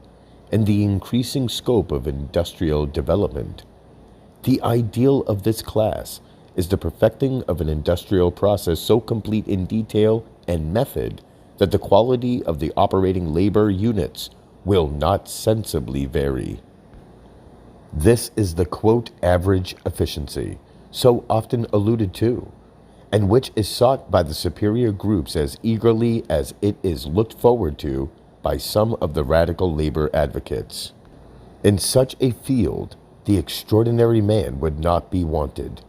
S1: and the increasing scope of industrial development. The ideal of this class is the perfecting of an industrial process so complete in detail and method that the quality of the operating labor units will not sensibly vary. This is the quote average efficiency, so often alluded to, and which is sought by the superior groups as eagerly as it is looked forward to by some of the radical labor advocates. In such a field, the extraordinary man would not be wanted,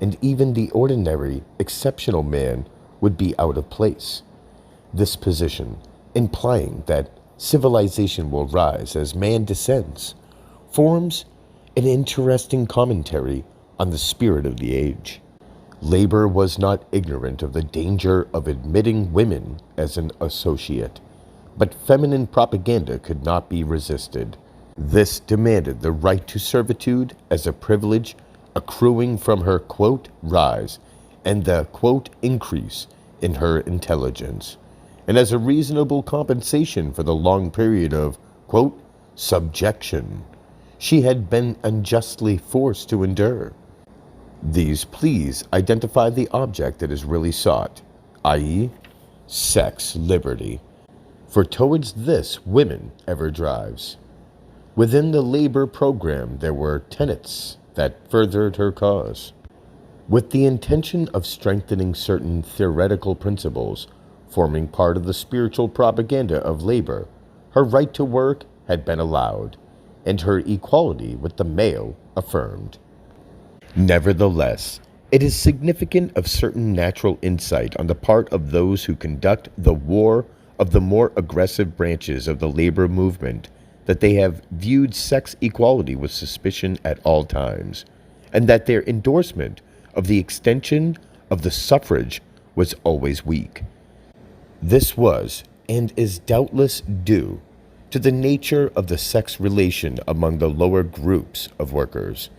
S1: and even the ordinary, exceptional man would be out of place. This position, implying that civilization will rise as man descends, forms an interesting commentary on the spirit of the age. Labor was not ignorant of the danger of admitting women as an associate, but feminine propaganda could not be resisted. This demanded the right to servitude as a privilege accruing from her, quote, rise and the, quote, increase in her intelligence, and as a reasonable compensation for the long period of, quote, subjection she had been unjustly forced to endure. These pleas identify the object that is really sought, i.e., sex liberty. For towards this women ever drives. Within the labor program there were tenets that furthered her cause. With the intention of strengthening certain theoretical principles forming part of the spiritual propaganda of labor, her right to work had been allowed, and her equality with the male affirmed. Nevertheless, it is significant of certain natural insight on the part of those who conduct the war of the more aggressive branches of the labor movement that they have viewed sex equality with suspicion at all times, and that their endorsement of the extension of the suffrage was always weak. This was, and is doubtless due, to the nature of the sex relation among the lower groups of workers.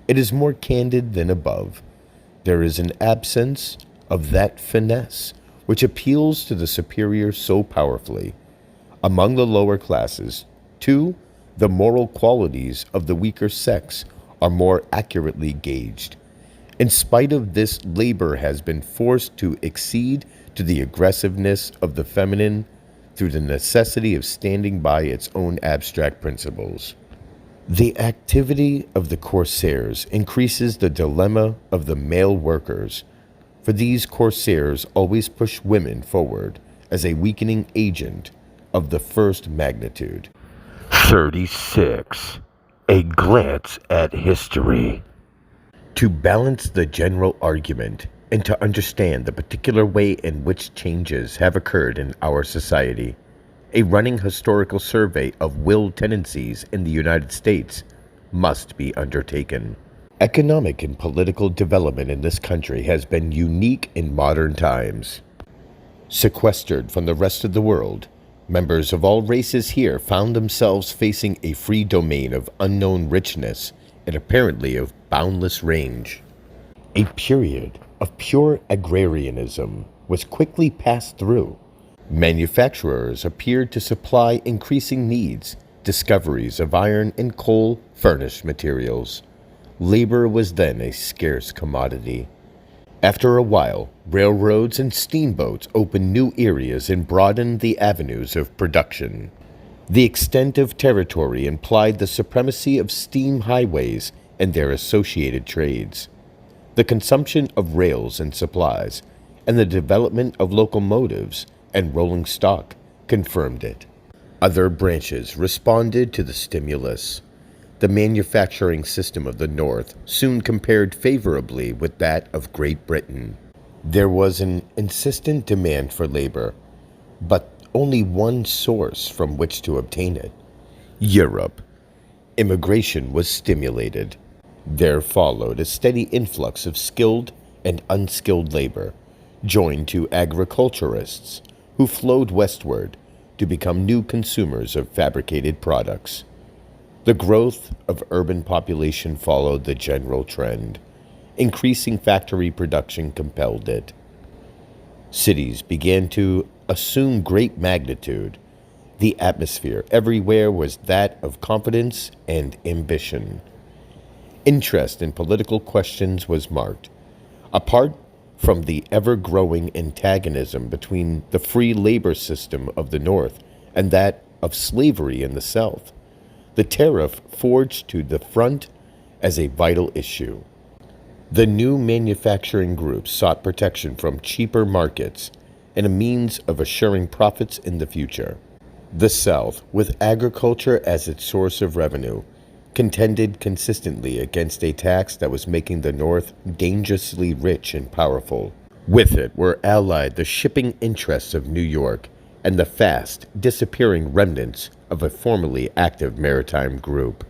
S1: It is more candid than above. There is an absence of that finesse which appeals to the superior so powerfully. Among the lower classes, too, the moral qualities of the weaker sex are more accurately gauged. In spite of this, labor has been forced to accede to the aggressiveness of the feminine through the necessity of standing by its own abstract principles. The activity of the corsairs increases the dilemma of the male workers, for these corsairs always push women forward as a weakening agent of the first magnitude. 36. A glance at history. To balance the general argument and to understand the particular way in which changes have occurred in our society, a running historical survey of will tendencies in the United States must be undertaken. Economic and political development in this country has been unique in modern times. Sequestered from the rest of the world, members of all races here found themselves facing a free domain of unknown richness and apparently of boundless range. A period of pure agrarianism was quickly passed through. Manufacturers appeared to supply increasing needs. Discoveries of iron and coal furnished materials. Labor was then a scarce commodity. After a while, railroads and steamboats opened new areas and broadened the avenues of production. The extent of territory implied the supremacy of steam highways and their associated trades. The consumption of rails and supplies, and the development of locomotives and rolling stock confirmed it. Other branches responded to the stimulus. The manufacturing system of the North soon compared favorably with that of Great Britain. There was an insistent demand for labor, but only one source from which to obtain it: Europe. Immigration was stimulated. There followed a steady influx of skilled and unskilled labor, joined to agriculturists who flowed westward to become new consumers of fabricated products. The growth of urban population followed the general trend. Increasing factory production compelled it. Cities began to assume great magnitude. The atmosphere everywhere was that of confidence and ambition. Interest in political questions was marked. Apart from the ever-growing antagonism between the free labor system of the North and that of slavery in the South, the tariff forged to the front as a vital issue. The new manufacturing groups sought protection from cheaper markets and a means of assuring profits in the future. The South, with agriculture as its source of revenue, contended consistently against a tax that was making the North dangerously rich and powerful. With it were allied the shipping interests of New York and the fast disappearing remnants of a formerly active maritime group.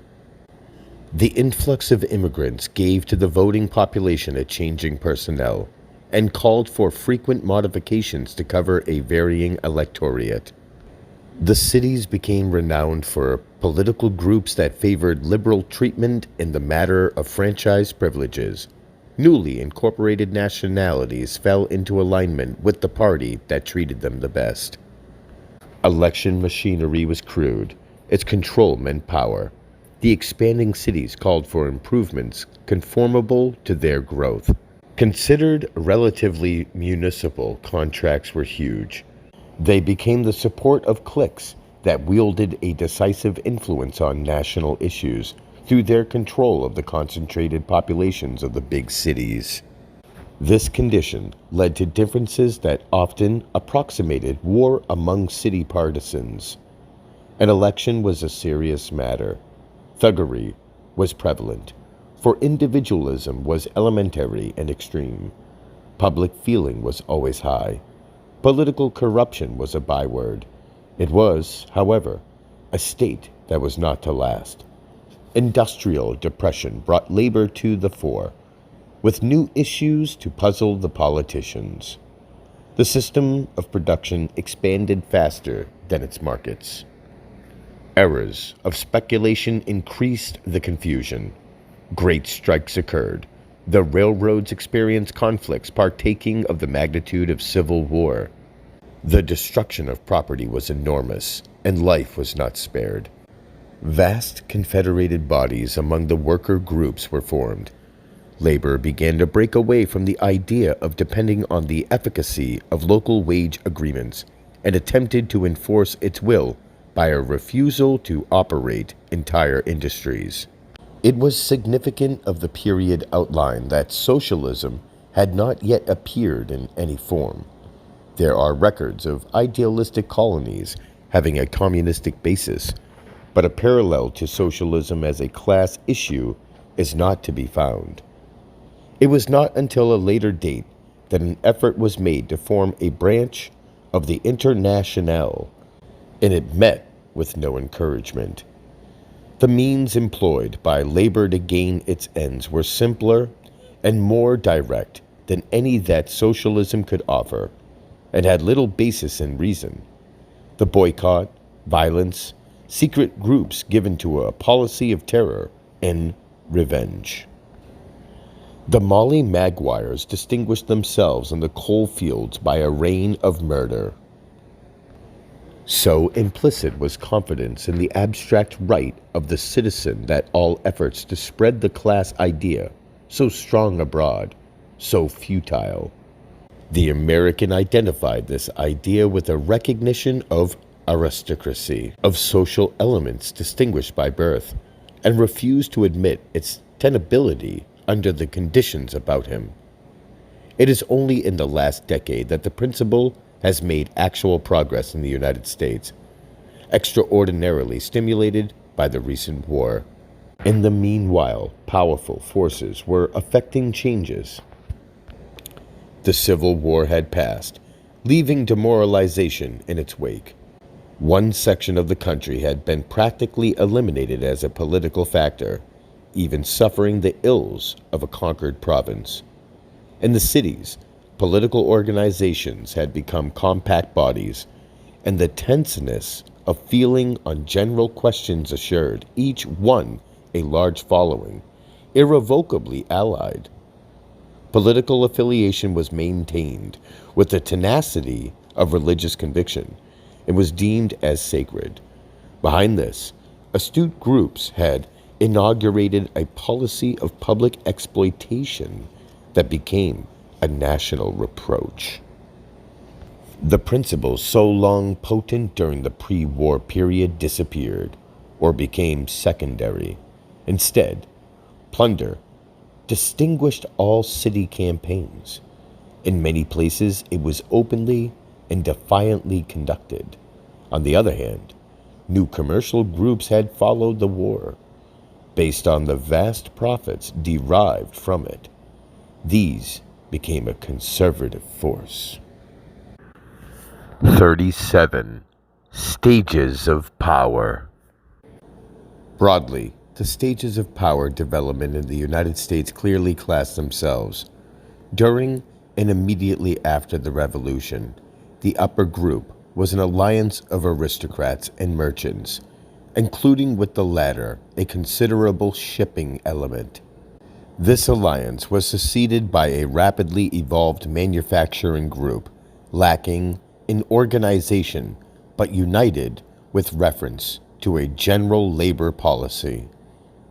S1: The influx of immigrants gave to the voting population a changing personnel and called for frequent modifications to cover a varying electorate. The cities became renowned for political groups that favored liberal treatment in the matter of franchise privileges. Newly incorporated nationalities fell into alignment with the party that treated them the best. Election machinery was crude. Its control meant power. The expanding cities called for improvements conformable to their growth. Considered relatively municipal, contracts were huge. They became the support of cliques that wielded a decisive influence on national issues through their control of the concentrated populations of the big cities. This condition led to differences that often approximated war among city partisans. An election was a serious matter. Thuggery was prevalent, for individualism was elementary and extreme. Public feeling was always high. Political corruption was a byword. It was, however, a state that was not to last. Industrial depression brought labor to the fore, with new issues to puzzle the politicians. The system of production expanded faster than its markets. Eras of speculation increased the confusion. Great strikes occurred. The railroads experienced conflicts partaking of the magnitude of civil war. The destruction of property was enormous, and life was not spared. Vast confederated bodies among the worker groups were formed. Labor began to break away from the idea of depending on the efficacy of local wage agreements and attempted to enforce its will by a refusal to operate entire industries. It was significant of the period outlined that socialism had not yet appeared in any form. There are records of idealistic colonies having a communistic basis, but a parallel to socialism as a class issue is not to be found. It was not until a later date that an effort was made to form a branch of the Internationale, and it met with no encouragement. The means employed by labor to gain its ends were simpler and more direct than any that socialism could offer, and had little basis in reason. The boycott, violence, secret groups given to a policy of terror and revenge. The Molly Maguires distinguished themselves in the coal fields by a reign of murder. So implicit was confidence in the abstract right of the citizen that all efforts to spread the class idea, so strong abroad, so futile. The American identified this idea with a recognition of aristocracy, of social elements distinguished by birth, and refused to admit its tenability under the conditions about him. It is only in the last decade that the principle has made actual progress in the United States, extraordinarily stimulated by the recent war. In the meanwhile, powerful forces were effecting changes. The Civil War had passed, leaving demoralization in its wake. One section of the country had been practically eliminated as a political factor, even suffering the ills of a conquered province. In the cities, political organizations had become compact bodies, and the tenseness of feeling on general questions assured each one a large following, irrevocably allied. Political affiliation was maintained with the tenacity of religious conviction and was deemed as sacred. Behind this, astute groups had inaugurated a policy of public exploitation that became a national reproach. The principles so long potent during the pre-war period disappeared or became secondary. Instead, plunder distinguished all city campaigns. In many places, it was openly and defiantly conducted. On the other hand, new commercial groups had followed the war, based on the vast profits derived from it. These became a conservative force. 37. Stages of power. Broadly, the stages of power development in the United States clearly class themselves. During and immediately after the Revolution, the upper group was an alliance of aristocrats and merchants, including with the latter a considerable shipping element. This alliance was succeeded by a rapidly evolved manufacturing group, lacking in organization but united with reference to a general labor policy.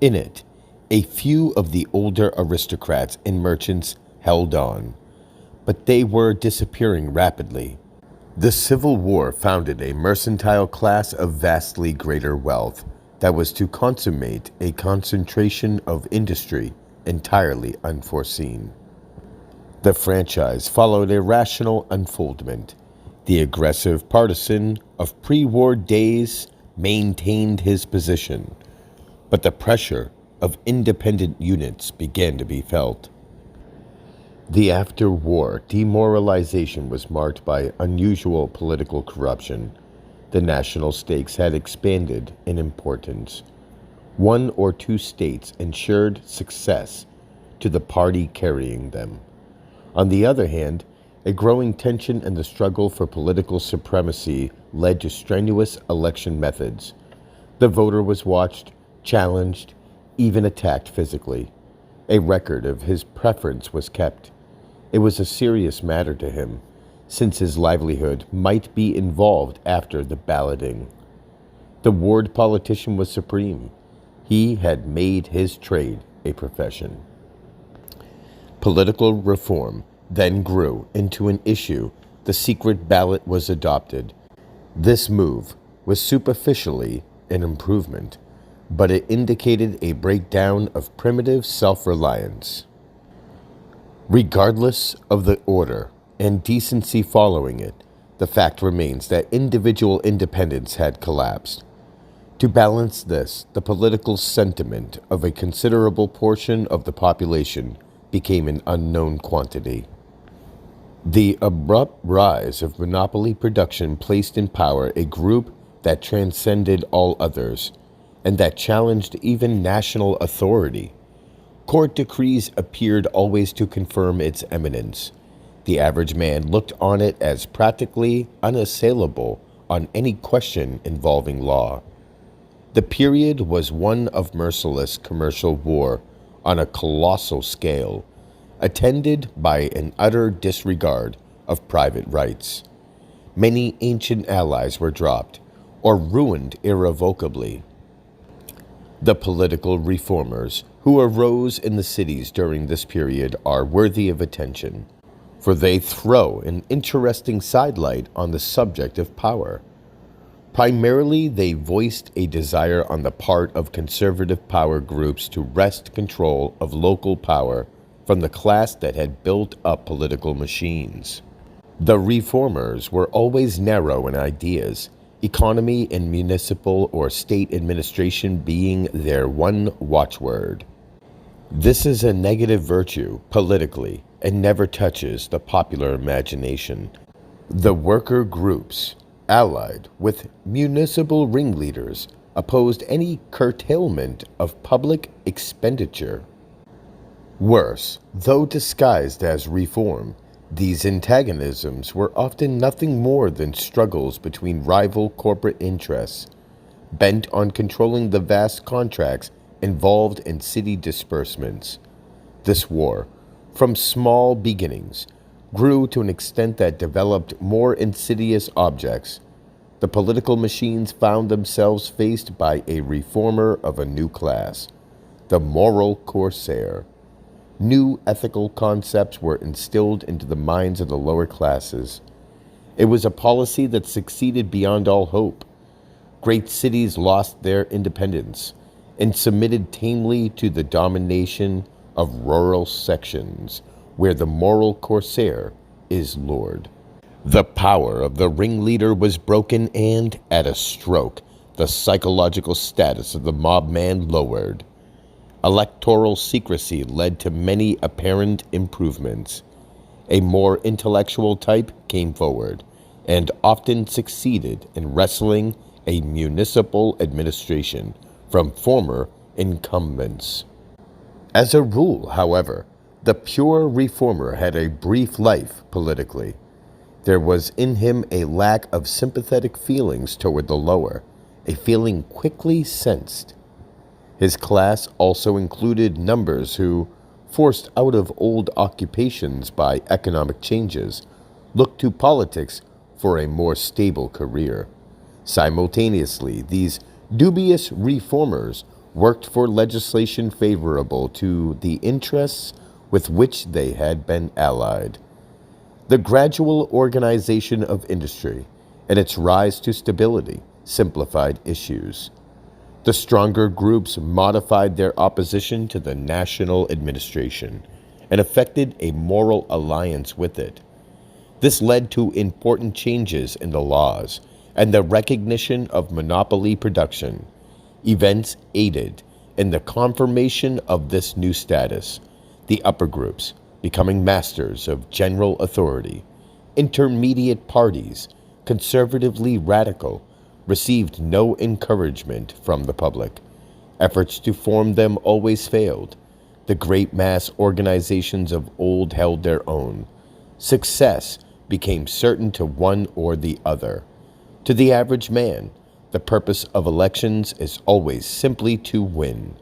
S1: In it, a few of the older aristocrats and merchants held on, but they were disappearing rapidly. The Civil War founded a mercantile class of vastly greater wealth that was to consummate a concentration of industry entirely unforeseen. The franchise followed a rational unfoldment. The aggressive partisan of pre-war days maintained his position, but the pressure of independent units began to be felt. The after-war demoralization was marked by unusual political corruption. The national stakes had expanded in importance. One or two states ensured success to the party carrying them. On the other hand, a growing tension and the struggle for political supremacy led to strenuous election methods. The voter was watched, challenged, even attacked physically. A record of his preference was kept. It was a serious matter to him, since his livelihood might be involved after the balloting. The ward politician was supreme. He had made his trade a profession. Political reform then grew into an issue. The secret ballot was adopted. This move was superficially an improvement, but it indicated a breakdown of primitive self-reliance. Regardless of the order and decency following it, the fact remains that individual independence had collapsed. To balance this, the political sentiment of a considerable portion of the population became an unknown quantity. The abrupt rise of monopoly production placed in power a group that transcended all others and that challenged even national authority. Court decrees appeared always to confirm its eminence. The average man looked on it as practically unassailable on any question involving law. The period was one of merciless commercial war on a colossal scale, attended by an utter disregard of private rights. Many ancient allies were dropped or ruined irrevocably. The political reformers who arose in the cities during this period are worthy of attention, for they throw an interesting sidelight on the subject of power. Primarily, they voiced a desire on the part of conservative power groups to wrest control of local power from the class that had built up political machines. The reformers were always narrow in ideas, economy and municipal or state administration being their one watchword. This is a negative virtue, politically, and never touches the popular imagination. The worker groups, allied with municipal ringleaders, opposed any curtailment of public expenditure. Worse, though disguised as reform, these antagonisms were often nothing more than struggles between rival corporate interests, bent on controlling the vast contracts involved in city disbursements. This war, from small beginnings, grew to an extent that developed more insidious objects. The political machines found themselves faced by a reformer of a new class, the moral corsair. New ethical concepts were instilled into the minds of the lower classes. It was a policy that succeeded beyond all hope. Great cities lost their independence and submitted tamely to the domination of rural sections, where the moral corsair is lord. The power of the ringleader was broken, and, at a stroke, the psychological status of the mob man lowered. Electoral secrecy led to many apparent improvements. A more intellectual type came forward, and often succeeded in wresting a municipal administration from former incumbents. As a rule, however, the pure reformer had a brief life politically. There was in him a lack of sympathetic feelings toward the lower, a feeling quickly sensed. His class also included numbers who, forced out of old occupations by economic changes, looked to politics for a more stable career. Simultaneously, these dubious reformers worked for legislation favorable to the interests with which they had been allied. The gradual organization of industry and its rise to stability simplified issues. The stronger groups modified their opposition to the national administration and effected a moral alliance with it. This led to important changes in the laws and the recognition of monopoly production. Events aided in the confirmation of this new status, the upper groups becoming masters of general authority. Intermediate parties, conservatively radical, received no encouragement from the public. Efforts to form them always failed. The great mass organizations of old held their own. Success became certain to one or the other. To the average man, the purpose of elections is always simply to win.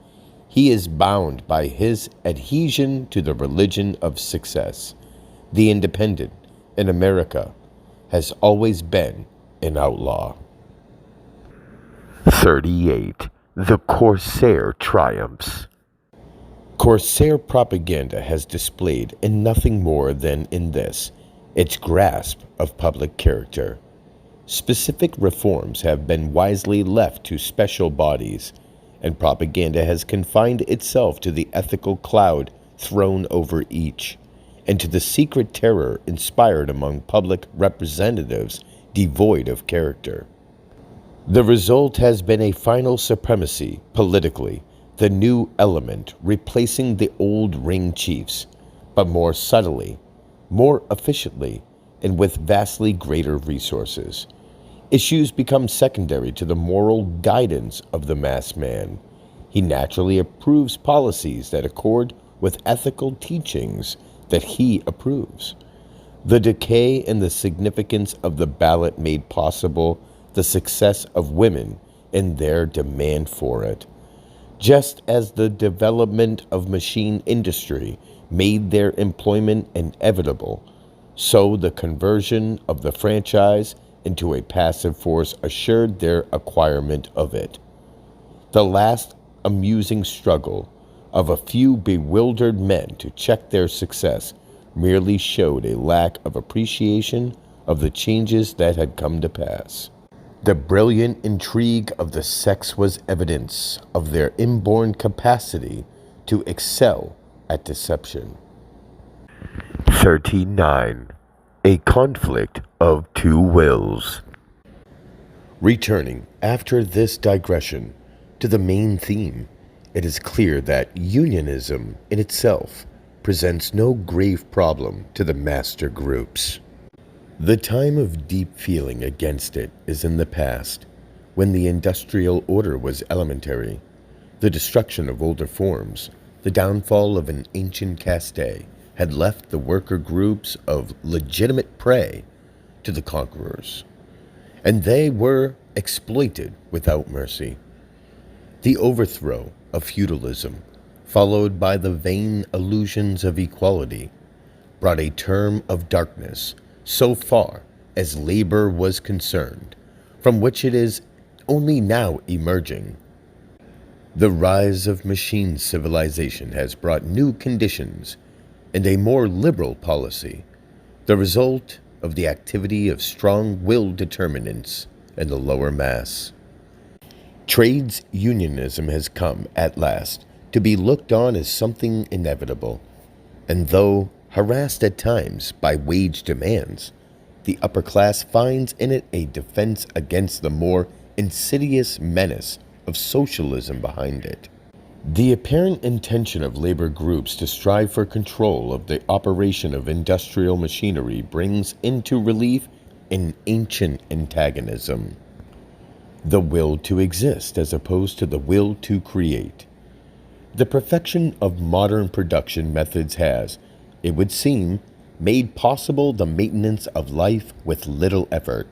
S1: He is bound by his adhesion to the religion of success. The independent, in America, has always been an outlaw. 38. The Corsair Triumphs. Corsair propaganda has displayed in nothing more than in this, its grasp of public character. Specific reforms have been wisely left to special bodies, and propaganda has confined itself to the ethical cloud thrown over each, and to the secret terror inspired among public representatives devoid of character. The result has been a final supremacy, politically, the new element replacing the old ring chiefs, but more subtly, more efficiently, and with vastly greater resources. Issues become secondary to the moral guidance of the mass man. He naturally approves policies that accord with ethical teachings that he approves. The decay and the significance of the ballot made possible the success of women in their demand for it. Just as the development of machine industry made their employment inevitable, so the conversion of the franchise into a passive force assured their acquirement of it. The last amusing struggle of a few bewildered men to check their success merely showed a lack of appreciation of the changes that had come to pass. The brilliant intrigue of the sex was evidence of their inborn capacity to excel at deception. 13.9. A conflict of two wills. Returning after this digression to the main theme, it is clear that unionism in itself presents no grave problem to the master groups. The time of deep feeling against it is in the past, when the industrial order was elementary, the destruction of older forms, the downfall of an ancient caste had left the worker groups of legitimate prey to the conquerors, and they were exploited without mercy. The overthrow of feudalism, followed by the vain illusions of equality, brought a term of darkness so far as labor was concerned, from which it is only now emerging. The rise of machine civilization has brought new conditions and a more liberal policy, the result of the activity of strong-willed determinants in the lower mass. Trades unionism has come, at last, to be looked on as something inevitable, and though harassed at times by wage demands, the upper class finds in it a defense against the more insidious menace of socialism behind it. The apparent intention of labor groups to strive for control of the operation of industrial machinery brings into relief an ancient antagonism: the will to exist as opposed to the will to create. The perfection of modern production methods has, it would seem, made possible the maintenance of life with little effort.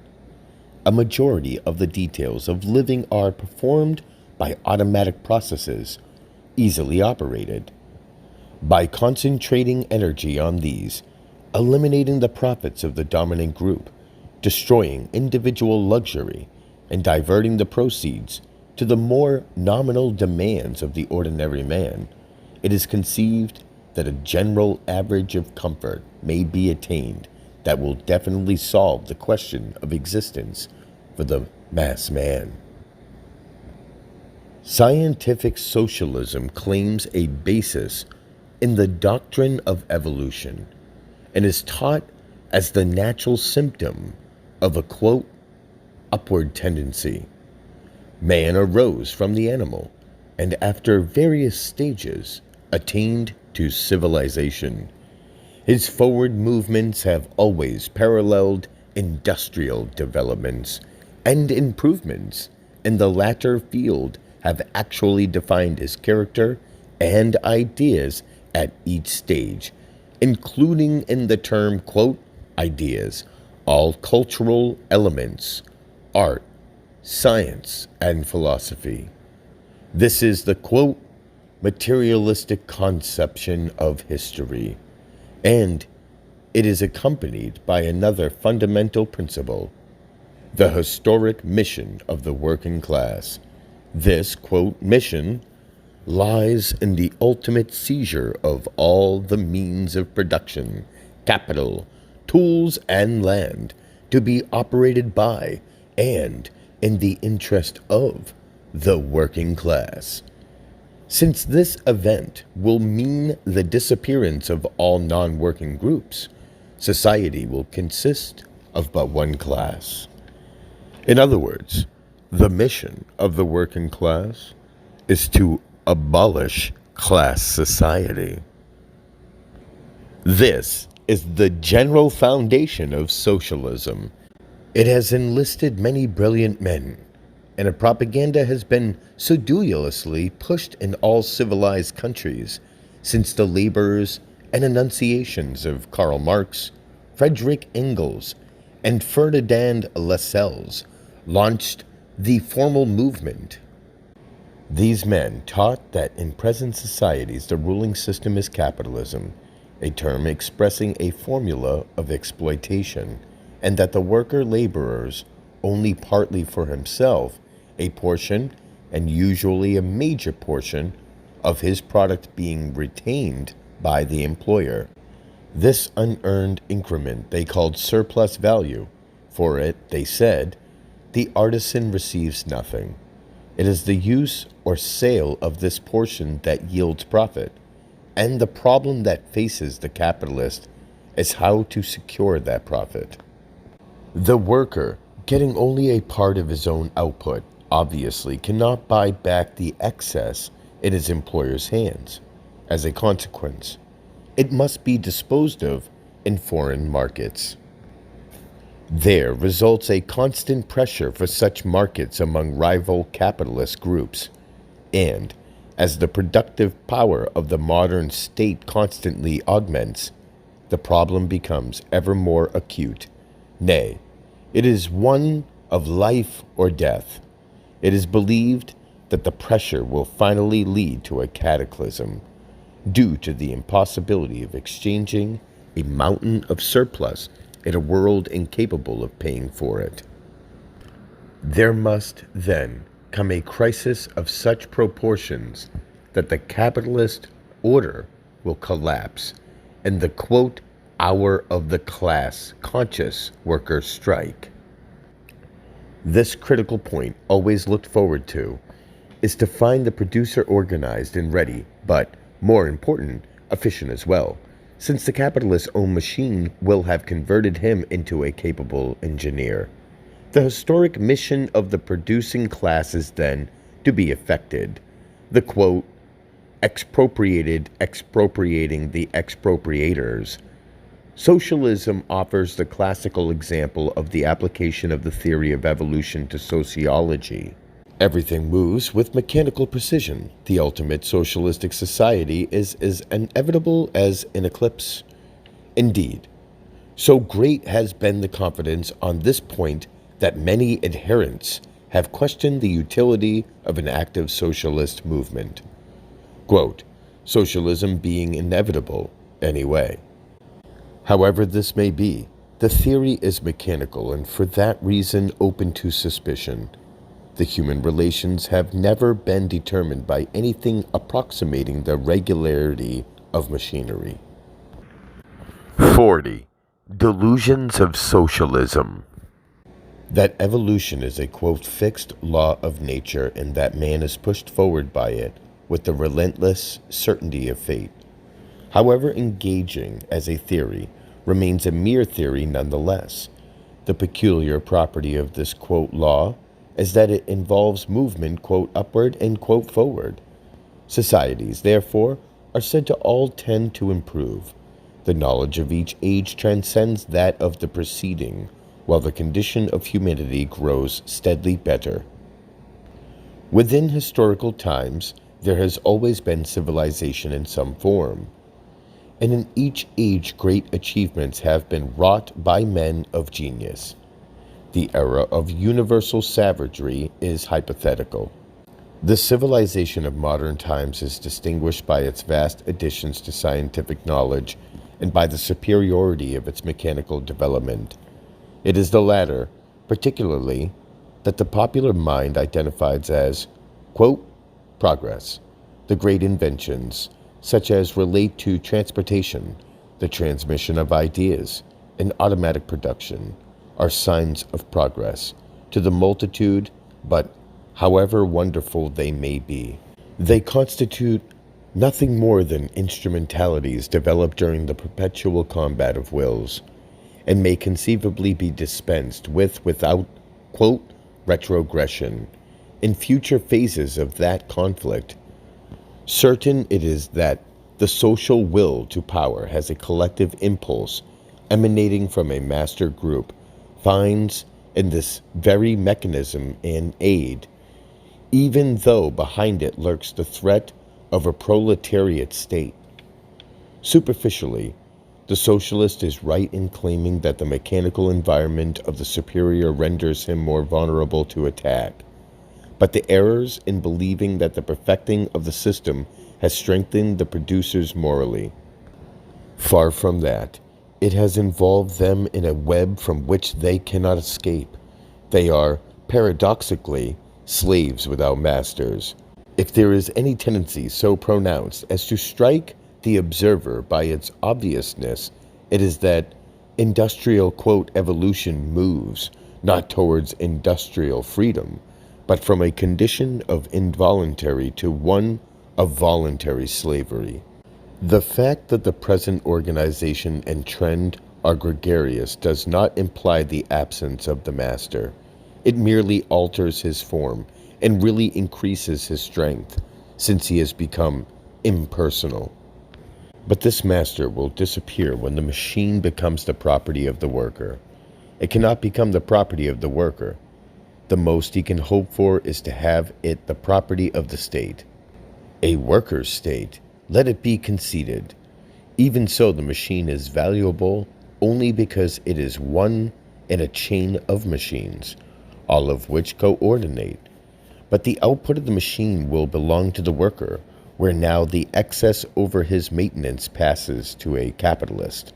S1: A majority of the details of living are performed by automatic processes, easily operated. By concentrating energy on these, eliminating the profits of the dominant group, destroying individual luxury, and diverting the proceeds to the more nominal demands of the ordinary man, it is conceived that a general average of comfort may be attained that will definitely solve the question of existence for the mass man. Scientific socialism claims a basis in the doctrine of evolution and is taught as the natural symptom of a, quote, upward tendency. Man arose from the animal and after various stages attained to civilization. His forward movements have always paralleled industrial developments, and improvements in the latter field have actually defined his character and ideas at each stage, including in the term, quote, ideas, all cultural elements, art, science, and philosophy. This is the, quote, materialistic conception of history, and it is accompanied by another fundamental principle: the historic mission of the working class. This, quote, mission lies in the ultimate seizure of all the means of production, capital, tools, and land to be operated by and in the interest of the working class. Since this event will mean the disappearance of all non-working groups, society will consist of but one class. In other words, the mission of the working class is to abolish class society. This is the general foundation of socialism. It has enlisted many brilliant men, and a propaganda has been sedulously pushed in all civilized countries since the labors and enunciations of Karl Marx, Friedrich Engels, and Ferdinand Lascelles launched the formal movement. These men taught that in present societies the ruling system is capitalism, a term expressing a formula of exploitation, and that the worker laborers only partly for himself a portion, and usually a major portion, of his product being retained by the employer. This unearned increment they called surplus value. For it, they said, the artisan receives nothing. It is the use or sale of this portion that yields profit, and the problem that faces the capitalist as how to secure that profit. The worker, getting only a part of his own output, obviously cannot buy back the excess in his employer's hands. As a consequence, it must be disposed of in foreign markets. There results a constant pressure for such markets among rival capitalist groups, and as the productive power of the modern state constantly augments, the problem becomes ever more acute. Nay, it is one of life or death. It is believed that the pressure will finally lead to a cataclysm, due to the impossibility of exchanging a mountain of surplus in a world incapable of paying for it. There must, then, come a crisis of such proportions that the capitalist order will collapse, and the quote, hour of the class conscious worker strike. This critical point, always looked forward to, is to find the producer organized and ready, but, more important, efficient as well, since the capitalist's own machine will have converted him into a capable engineer. The historic mission of the producing class is then to be effected. The quote, expropriating the expropriators. Socialism offers the classical example of the application of the theory of evolution to sociology. Everything moves with mechanical precision. The ultimate socialistic society is as inevitable as an eclipse. Indeed, so great has been the confidence on this point that many adherents have questioned the utility of an active socialist movement. Quote, socialism being inevitable anyway. However this may be, the theory is mechanical and for that reason open to suspicion. The human relations have never been determined by anything approximating the regularity of machinery. 40. Delusions of socialism. That evolution is a, quote, fixed law of nature and that man is pushed forward by it with the relentless certainty of fate, however engaging as a theory, remains a mere theory nonetheless. The peculiar property of this, quote, law is that it involves movement, quote, upward and, quote, forward. Societies, therefore, are said to all tend to improve. The knowledge of each age transcends that of the preceding, while the condition of humanity grows steadily better. Within historical times, there has always been civilization in some form, and in each age great achievements have been wrought by men of genius. The era of universal savagery is hypothetical. The civilization of modern times is distinguished by its vast additions to scientific knowledge and by the superiority of its mechanical development. It is the latter, particularly, that the popular mind identifies as, quote, progress. The great inventions, such as relate to transportation, the transmission of ideas, and automatic production, are signs of progress to the multitude, but however wonderful they may be, they constitute nothing more than instrumentalities developed during the perpetual combat of wills, and may conceivably be dispensed with without, quote, retrogression in future phases of that conflict. Certain it is that the social will to power has a collective impulse emanating from a master group, finds in this very mechanism an aid, even though behind it lurks the threat of a proletariat state. Superficially, the socialist is right in claiming that the mechanical environment of the superior renders him more vulnerable to attack, but the errors in believing that the perfecting of the system has strengthened the producers morally. Far from that, it has involved them in a web from which they cannot escape. They are, paradoxically, slaves without masters. If there is any tendency so pronounced as to strike the observer by its obviousness, it is that industrial, quote, evolution moves not towards industrial freedom, but from a condition of involuntary to one of voluntary slavery. The fact that the present organization and trend are gregarious does not imply the absence of the master. It merely alters his form and really increases his strength, since he has become impersonal. But this master will disappear when the machine becomes the property of the worker. It cannot become the property of the worker. The most he can hope for is to have it the property of the state. A worker's state, let it be conceded. Even so, the machine is valuable only because it is one in a chain of machines, all of which coordinate. But the output of the machine will belong to the worker, where now the excess over his maintenance passes to a capitalist.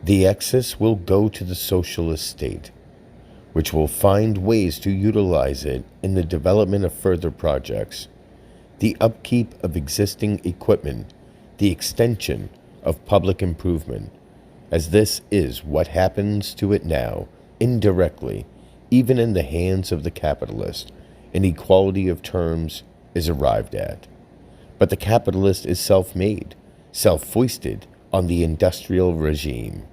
S1: The excess will go to the socialist state, which will find ways to utilize it in the development of further projects, the upkeep of existing equipment, the extension of public improvement, as this is what happens to it now, indirectly, even in the hands of the capitalist, an equality of terms is arrived at. But the capitalist is self-made, self-foisted on the industrial regime.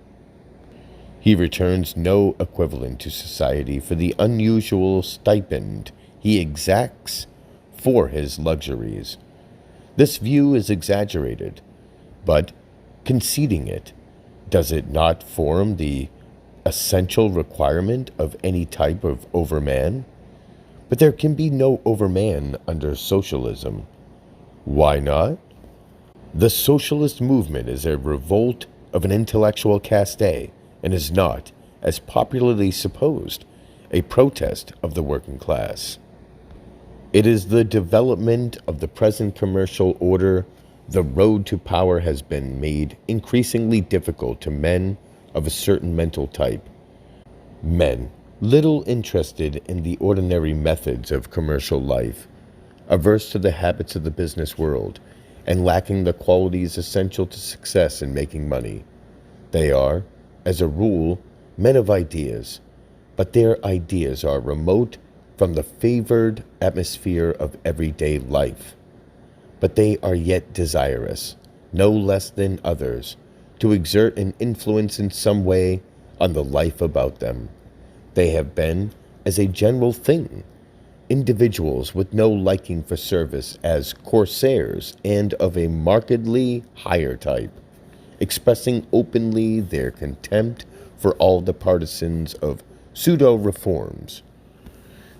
S1: He returns no equivalent to society for the unusual stipend he exacts for his luxuries. This view is exaggerated, but conceding it, does it not form the essential requirement of any type of overman? But there can be no overman under socialism. Why not? The socialist movement is a revolt of an intellectual caste and is not, as popularly supposed, a protest of the working class. It is the development of the present commercial order. The road to power has been made increasingly difficult to men of a certain mental type. Men, little interested in the ordinary methods of commercial life, averse to the habits of the business world, and lacking the qualities essential to success in making money. They are, as a rule, men of ideas, but their ideas are remote from the favored atmosphere of everyday life. But they are yet desirous, no less than others, to exert an influence in some way on the life about them. They have been, as a general thing, individuals with no liking for service as corsairs and of a markedly higher type, expressing openly their contempt for all the partisans of pseudo-reforms.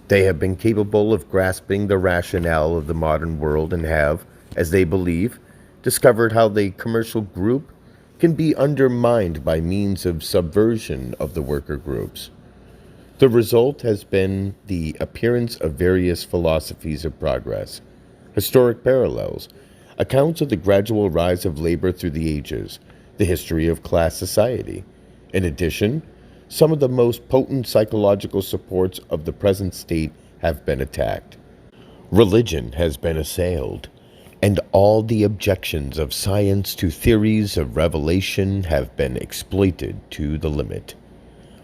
S1: They have been capable of grasping the rationale of the modern world and have, as they believe, discovered how the commercial group can be undermined by means of subversion of the worker groups. The result has been the appearance of various philosophies of progress, historic parallels, accounts of the gradual rise of labor through the ages, the history of class society. In addition, some of the most potent psychological supports of the present state have been attacked. Religion has been assailed, and all the objections of science to theories of revelation have been exploited to the limit.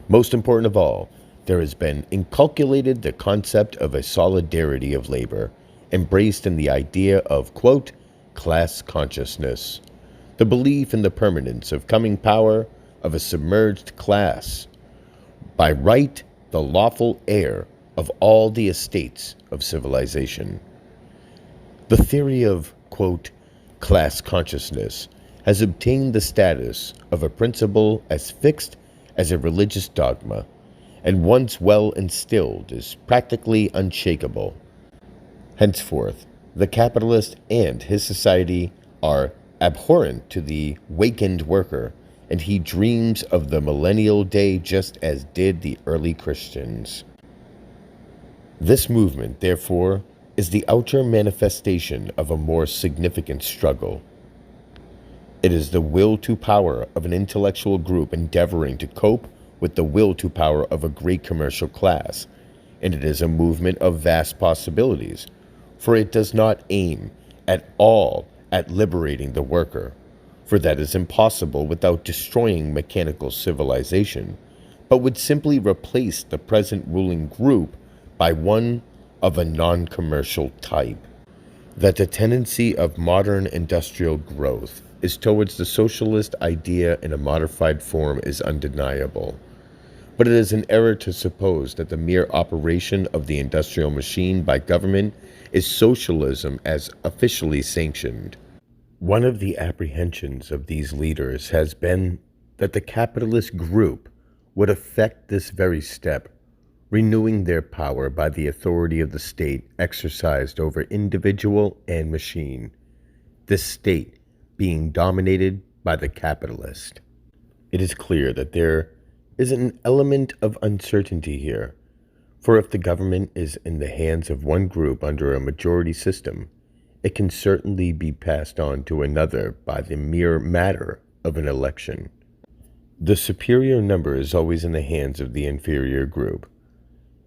S1: Most important of all, there has been inculcated the concept of a solidarity of labor, embraced in the idea of, quote, class consciousness, the belief in the permanence of coming power of a submerged class, by right the lawful heir of all the estates of civilization. The theory of, quote, class consciousness has obtained the status of a principle as fixed as a religious dogma, and once well instilled is practically unshakable. Henceforth, the capitalist and his society are abhorrent to the wakened worker, and he dreams of the millennial day just as did the early Christians. This movement, therefore, is the outer manifestation of a more significant struggle. It is the will to power of an intellectual group endeavoring to cope with the will to power of a great commercial class, and it is a movement of vast possibilities, for it does not aim at all at liberating the worker, for that is impossible without destroying mechanical civilization, but would simply replace the present ruling group by one of a non-commercial type. that the tendency of modern industrial growth is towards the socialist idea in a modified form is undeniable. But it is an error to suppose that the mere operation of the industrial machine by government is socialism as officially sanctioned. One of the apprehensions of these leaders has been that the capitalist group would affect this very step, renewing their power by the authority of the state exercised over individual and machine, this state being dominated by the capitalist. It is clear that there is an element of uncertainty here, for if the government is in the hands of one group under a majority system, it can certainly be passed on to another by the mere matter of an election. The superior number is always in the hands of the inferior group.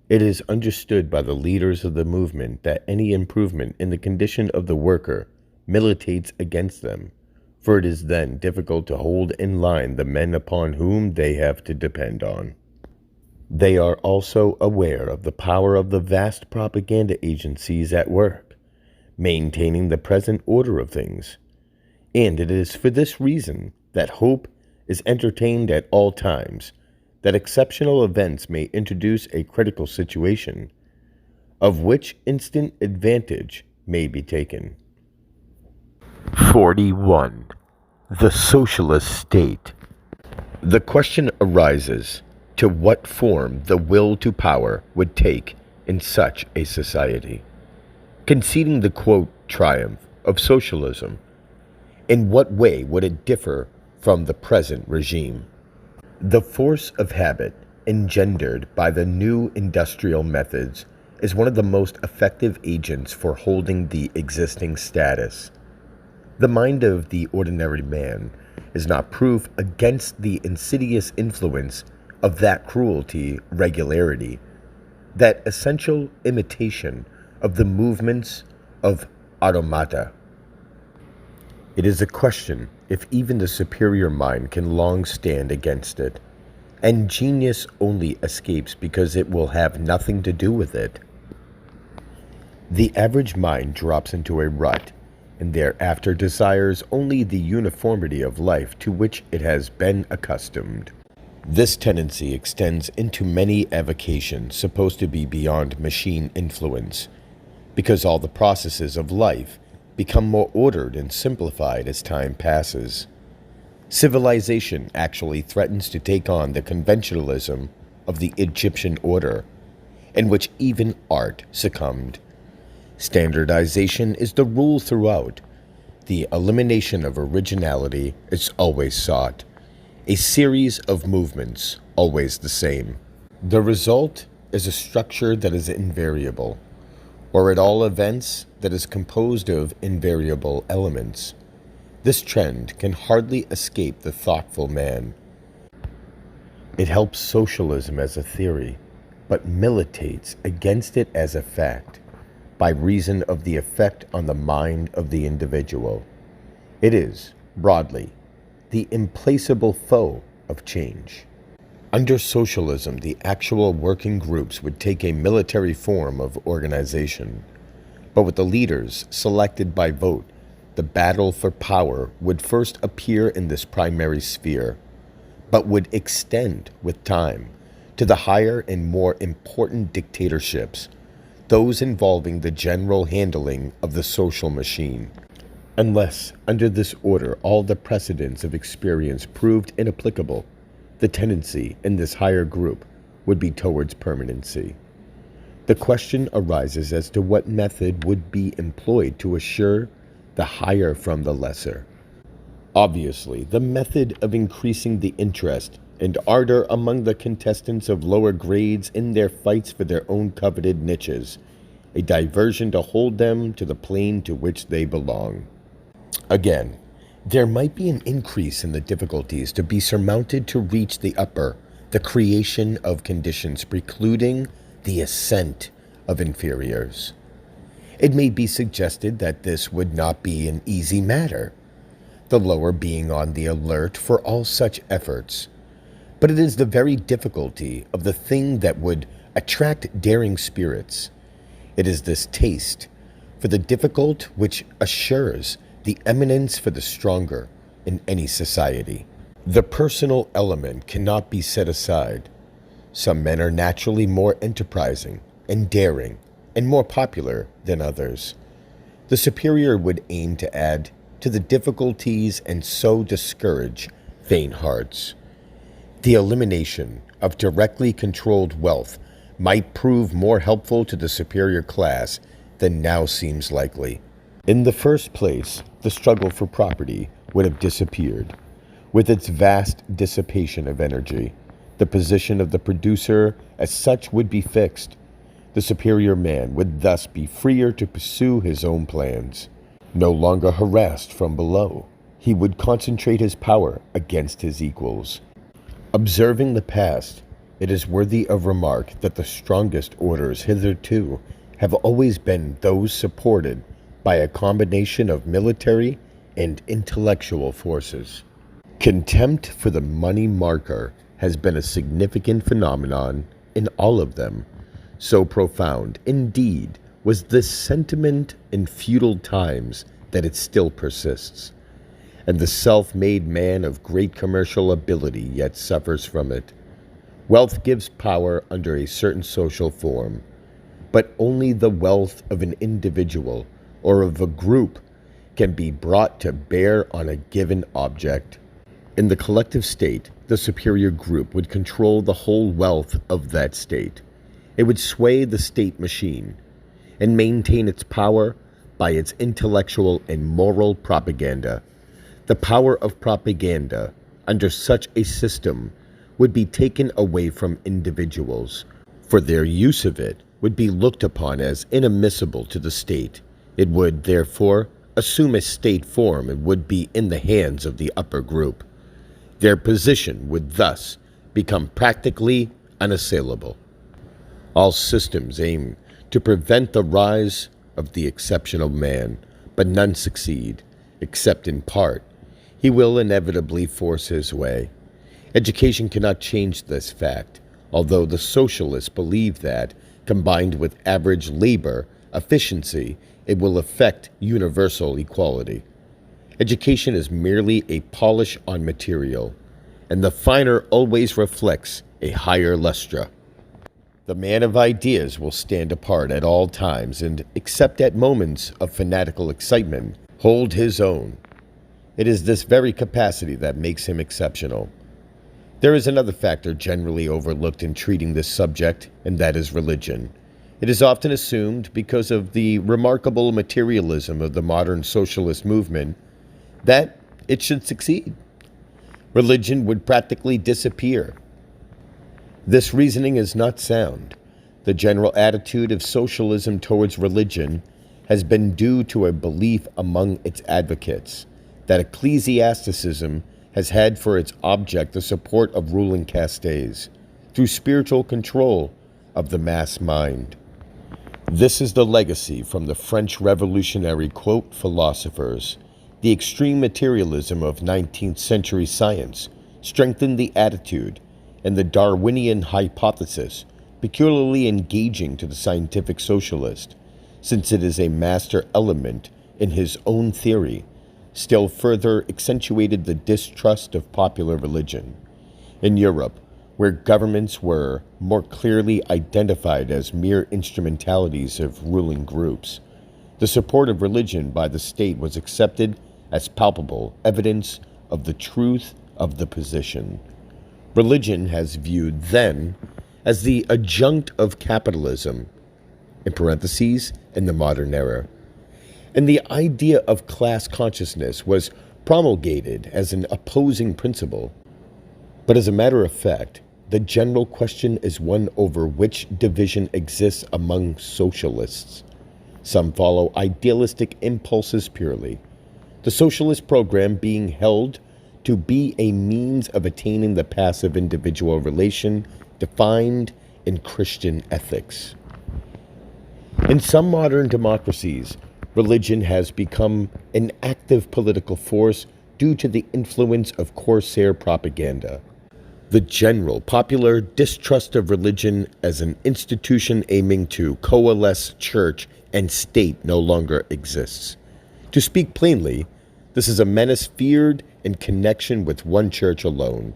S1: It is understood by the leaders of the movement that any improvement in the condition of the worker militates against them, for it is then difficult to hold in line the men upon whom they have to depend on. They are also aware of the power of the vast propaganda agencies at work, maintaining the present order of things, and it is for this reason that hope is entertained at all times that exceptional events may introduce a critical situation, of which instant advantage may be taken. 41. The Socialist State. The question arises to what form the will to power would take in such a society. Conceding the, quote, triumph of socialism, in what way would it differ from the present regime? The force of habit engendered by the new industrial methods is one of the most effective agents for holding the existing status. The mind of the ordinary man is not proof against the insidious influence of that cruelty, regularity, that essential imitation of the movements of automata. It is a question if even the superior mind can long stand against it, and genius only escapes because it will have nothing to do with it. The average mind drops into a rut, and thereafter desires only the uniformity of life to which it has been accustomed. This tendency extends into many avocations supposed to be beyond machine influence, because all the processes of life become more ordered and simplified as time passes. Civilization actually threatens to take on the conventionalism of the Egyptian order, in which even art succumbed. Standardization is the rule throughout. The elimination of originality is always sought. A series of movements, always the same. The result is a structure that is invariable, or at all events that is composed of invariable elements. This trend can hardly escape the thoughtful man. It helps socialism as a theory, but militates against it as a fact, by reason of the effect on the mind of the individual. It is, broadly, the implacable foe of change. Under socialism, the actual working groups would take a military form of organization, but with the leaders selected by vote, the battle for power would first appear in this primary sphere, but would extend with time to the higher and more important dictatorships, those involving the general handling of the social machine. Unless, under this order, all the precedents of experience proved inapplicable, the tendency in this higher group would be towards permanency. The question arises as to what method would be employed to assure the higher from the lesser. Obviously, the method of increasing the interest and ardor among the contestants of lower grades in their fights for their own coveted niches, a diversion to hold them to the plane to which they belong. Again, there might be an increase in the difficulties to be surmounted to reach the upper, the creation of conditions precluding the ascent of inferiors. It may be suggested that this would not be an easy matter, the lower being on the alert for all such efforts. But it is the very difficulty of the thing that would attract daring spirits. It is this taste for the difficult which assures the eminence for the stronger in any society. The personal element cannot be set aside. Some men are naturally more enterprising and daring and more popular than others. The superior would aim to add to the difficulties and so discourage vain hearts. The elimination of directly controlled wealth might prove more helpful to the superior class than now seems likely. In the first place, the struggle for property would have disappeared. With its vast dissipation of energy, the position of the producer as such would be fixed. The superior man would thus be freer to pursue his own plans. No longer harassed from below, he would concentrate his power against his equals. Observing the past, it is worthy of remark that the strongest orders hitherto have always been those supported by a combination of military and intellectual forces. Contempt for the money marker has been a significant phenomenon in all of them. So profound, indeed, was this sentiment in feudal times that it still persists. And the self-made man of great commercial ability yet suffers from it. Wealth gives power under a certain social form, but only the wealth of an individual or of a group can be brought to bear on a given object. In the collective state, the superior group would control the whole wealth of that state. It would sway the state machine and maintain its power by its intellectual and moral propaganda. The power of propaganda under such a system would be taken away from individuals, for their use of it would be looked upon as inadmissible to the state. It would, therefore, assume a state form and would be in the hands of the upper group. Their position would thus become practically unassailable. All systems aim to prevent the rise of the exceptional man, but none succeed, except in part. He will inevitably force his way. Education cannot change this fact, although the socialists believe that, combined with average labor efficiency, it will affect universal equality. Education is merely a polish on material, and the finer always reflects a higher lustre. The man of ideas will stand apart at all times and, except at moments of fanatical excitement, hold his own. It is this very capacity that makes him exceptional. There is another factor generally overlooked in treating this subject, and that is religion. It is often assumed, because of the remarkable materialism of the modern socialist movement, that it should succeed. Religion would practically disappear. This reasoning is not sound. The general attitude of socialism towards religion has been due to a belief among its advocates that ecclesiasticism has had for its object the support of ruling castes through spiritual control of the mass mind. This is the legacy from the French revolutionary, quote, philosophers. The extreme materialism of 19th century science strengthened the attitude, and the Darwinian hypothesis, peculiarly engaging to the scientific socialist, since it is a master element in his own theory, still further accentuated the distrust of popular religion. In Europe, where governments were more clearly identified as mere instrumentalities of ruling groups, the support of religion by the state was accepted as palpable evidence of the truth of the position. Religion has viewed then as the adjunct of capitalism, in parentheses, in the modern era, and the idea of class consciousness was promulgated as an opposing principle. But as a matter of fact, the general question is one over which division exists among socialists. Some follow idealistic impulses purely, the socialist program being held to be a means of attaining the passive individual relation defined in Christian ethics. In some modern democracies, religion has become an active political force due to the influence of corsair propaganda. The general popular distrust of religion as an institution aiming to coalesce church and state no longer exists. To speak plainly, this is a menace feared in connection with one church alone,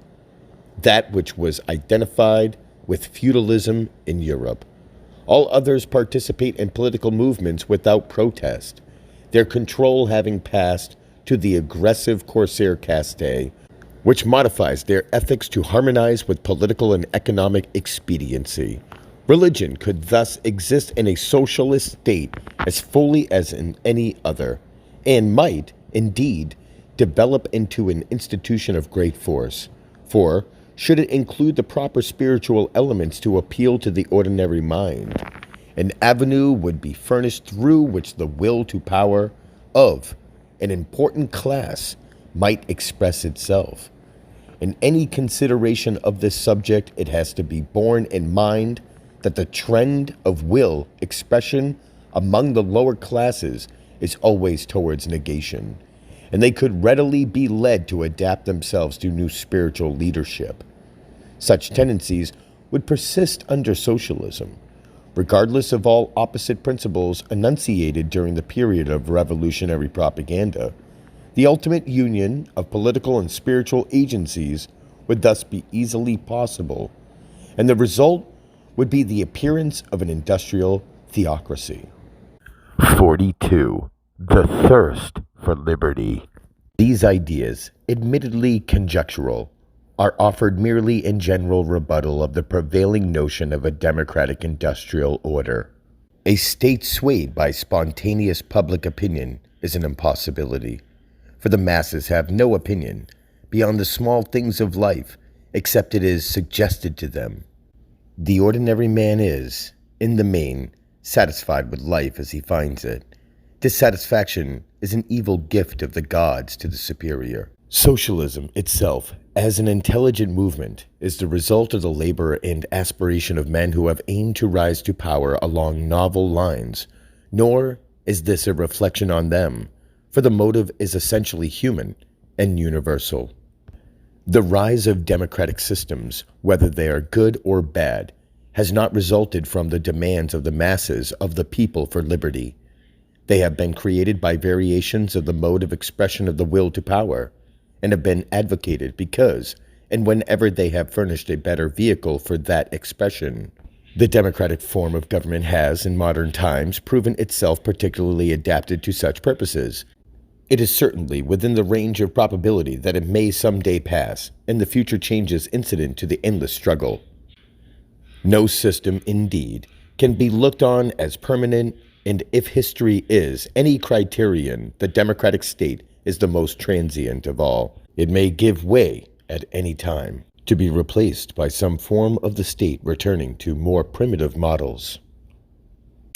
S1: that which was identified with feudalism in Europe. All others participate in political movements without protest, their control having passed to the aggressive corsair caste, which modifies their ethics to harmonize with political and economic expediency. Religion could thus exist in a socialist state as fully as in any other, and might, indeed, develop into an institution of great force. For, should it include the proper spiritual elements to appeal to the ordinary mind, an avenue would be furnished through which the will to power of an important class might express itself. In any consideration of this subject, it has to be borne in mind that the trend of will expression among the lower classes is always towards negation, and they could readily be led to adapt themselves to new spiritual leadership. Such tendencies would persist under socialism, regardless of all opposite principles enunciated during the period of revolutionary propaganda. The ultimate union of political and spiritual agencies would thus be easily possible, and the result would be the appearance of an industrial theocracy. 42. The thirst for liberty. These ideas, admittedly conjectural, are offered merely in general rebuttal of the prevailing notion of a democratic industrial order. A state swayed by spontaneous public opinion is an impossibility, for the masses have no opinion beyond the small things of life except it is suggested to them. The ordinary man is, in the main, satisfied with life as he finds it. Dissatisfaction is an evil gift of the gods to the superior. Socialism itself, as an intelligent movement, is the result of the labor and aspiration of men who have aimed to rise to power along novel lines, nor is this a reflection on them, for the motive is essentially human and universal. The rise of democratic systems, whether they are good or bad, has not resulted from the demands of the masses of the people for liberty. They have been created by variations of the mode of expression of the will to power, and have been advocated because, and whenever they have furnished a better vehicle for that expression. The democratic form of government has, in modern times, proven itself particularly adapted to such purposes. It is certainly within the range of probability that it may someday pass, and the future changes incident to the endless struggle. No system, indeed, can be looked on as permanent, and if history is any criterion, the democratic state is the most transient of all. It may give way at any time, to be replaced by some form of the state returning to more primitive models.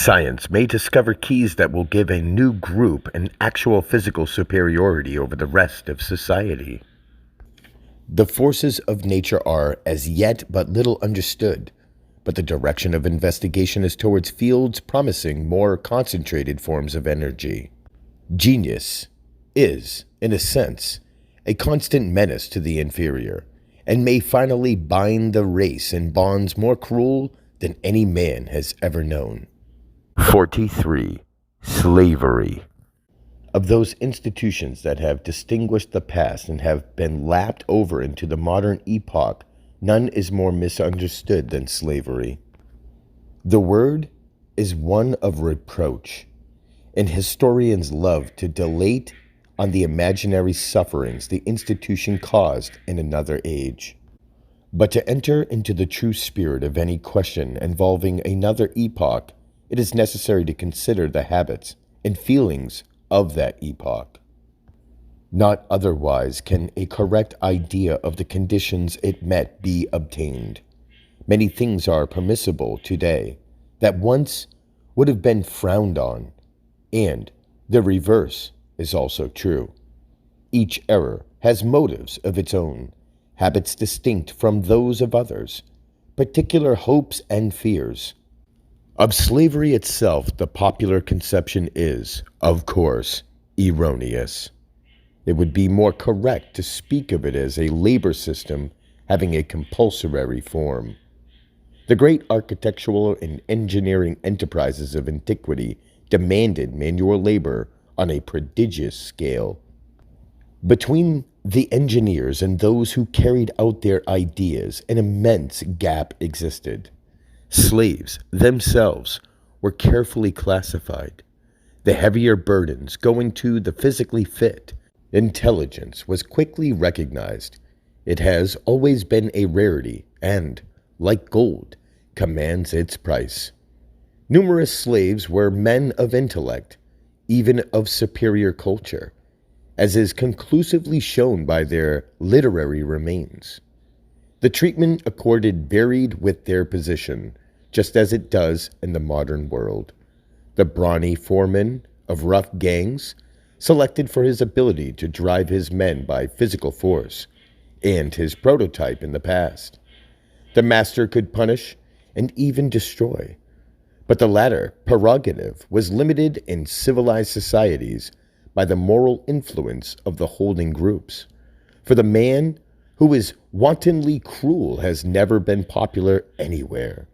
S1: Science may discover keys that will give a new group an actual physical superiority over the rest of society. The forces of nature are, as yet, but little understood, but the direction of investigation is towards fields promising more concentrated forms of energy. Genius is, in a sense, a constant menace to the inferior, and may finally bind the race in bonds more cruel than any man has ever known. 43. Slavery. Of those institutions that have distinguished the past and have been lapped over into the modern epoch, none is more misunderstood than slavery. The word is one of reproach, and historians love to dilate on the imaginary sufferings the institution caused in another age. But to enter into the true spirit of any question involving another epoch, it is necessary to consider the habits and feelings of that epoch. Not otherwise can a correct idea of the conditions it met be obtained. Many things are permissible today that once would have been frowned on, and the reverse is also true. Each error has motives of its own, habits distinct from those of others, particular hopes and fears. Of slavery itself, the popular conception is, of course, erroneous. It would be more correct to speak of it as a labor system having a compulsory form. The great architectural and engineering enterprises of antiquity demanded manual labor on a prodigious scale. Between the engineers and those who carried out their ideas, an immense gap existed. Slaves themselves were carefully classified, the heavier burdens going to the physically fit. Intelligence was quickly recognized. It has always been a rarity and, like gold, commands its price. Numerous slaves were men of intellect, even of superior culture, as is conclusively shown by their literary remains. The treatment accorded varied with their position, just as it does in the modern world. The brawny foreman of rough gangs, selected for his ability to drive his men by physical force, and his prototype in the past. The master could punish and even destroy, but the latter prerogative was limited in civilized societies by the moral influence of the holding groups. For the man who is wantonly cruel has never been popular anywhere.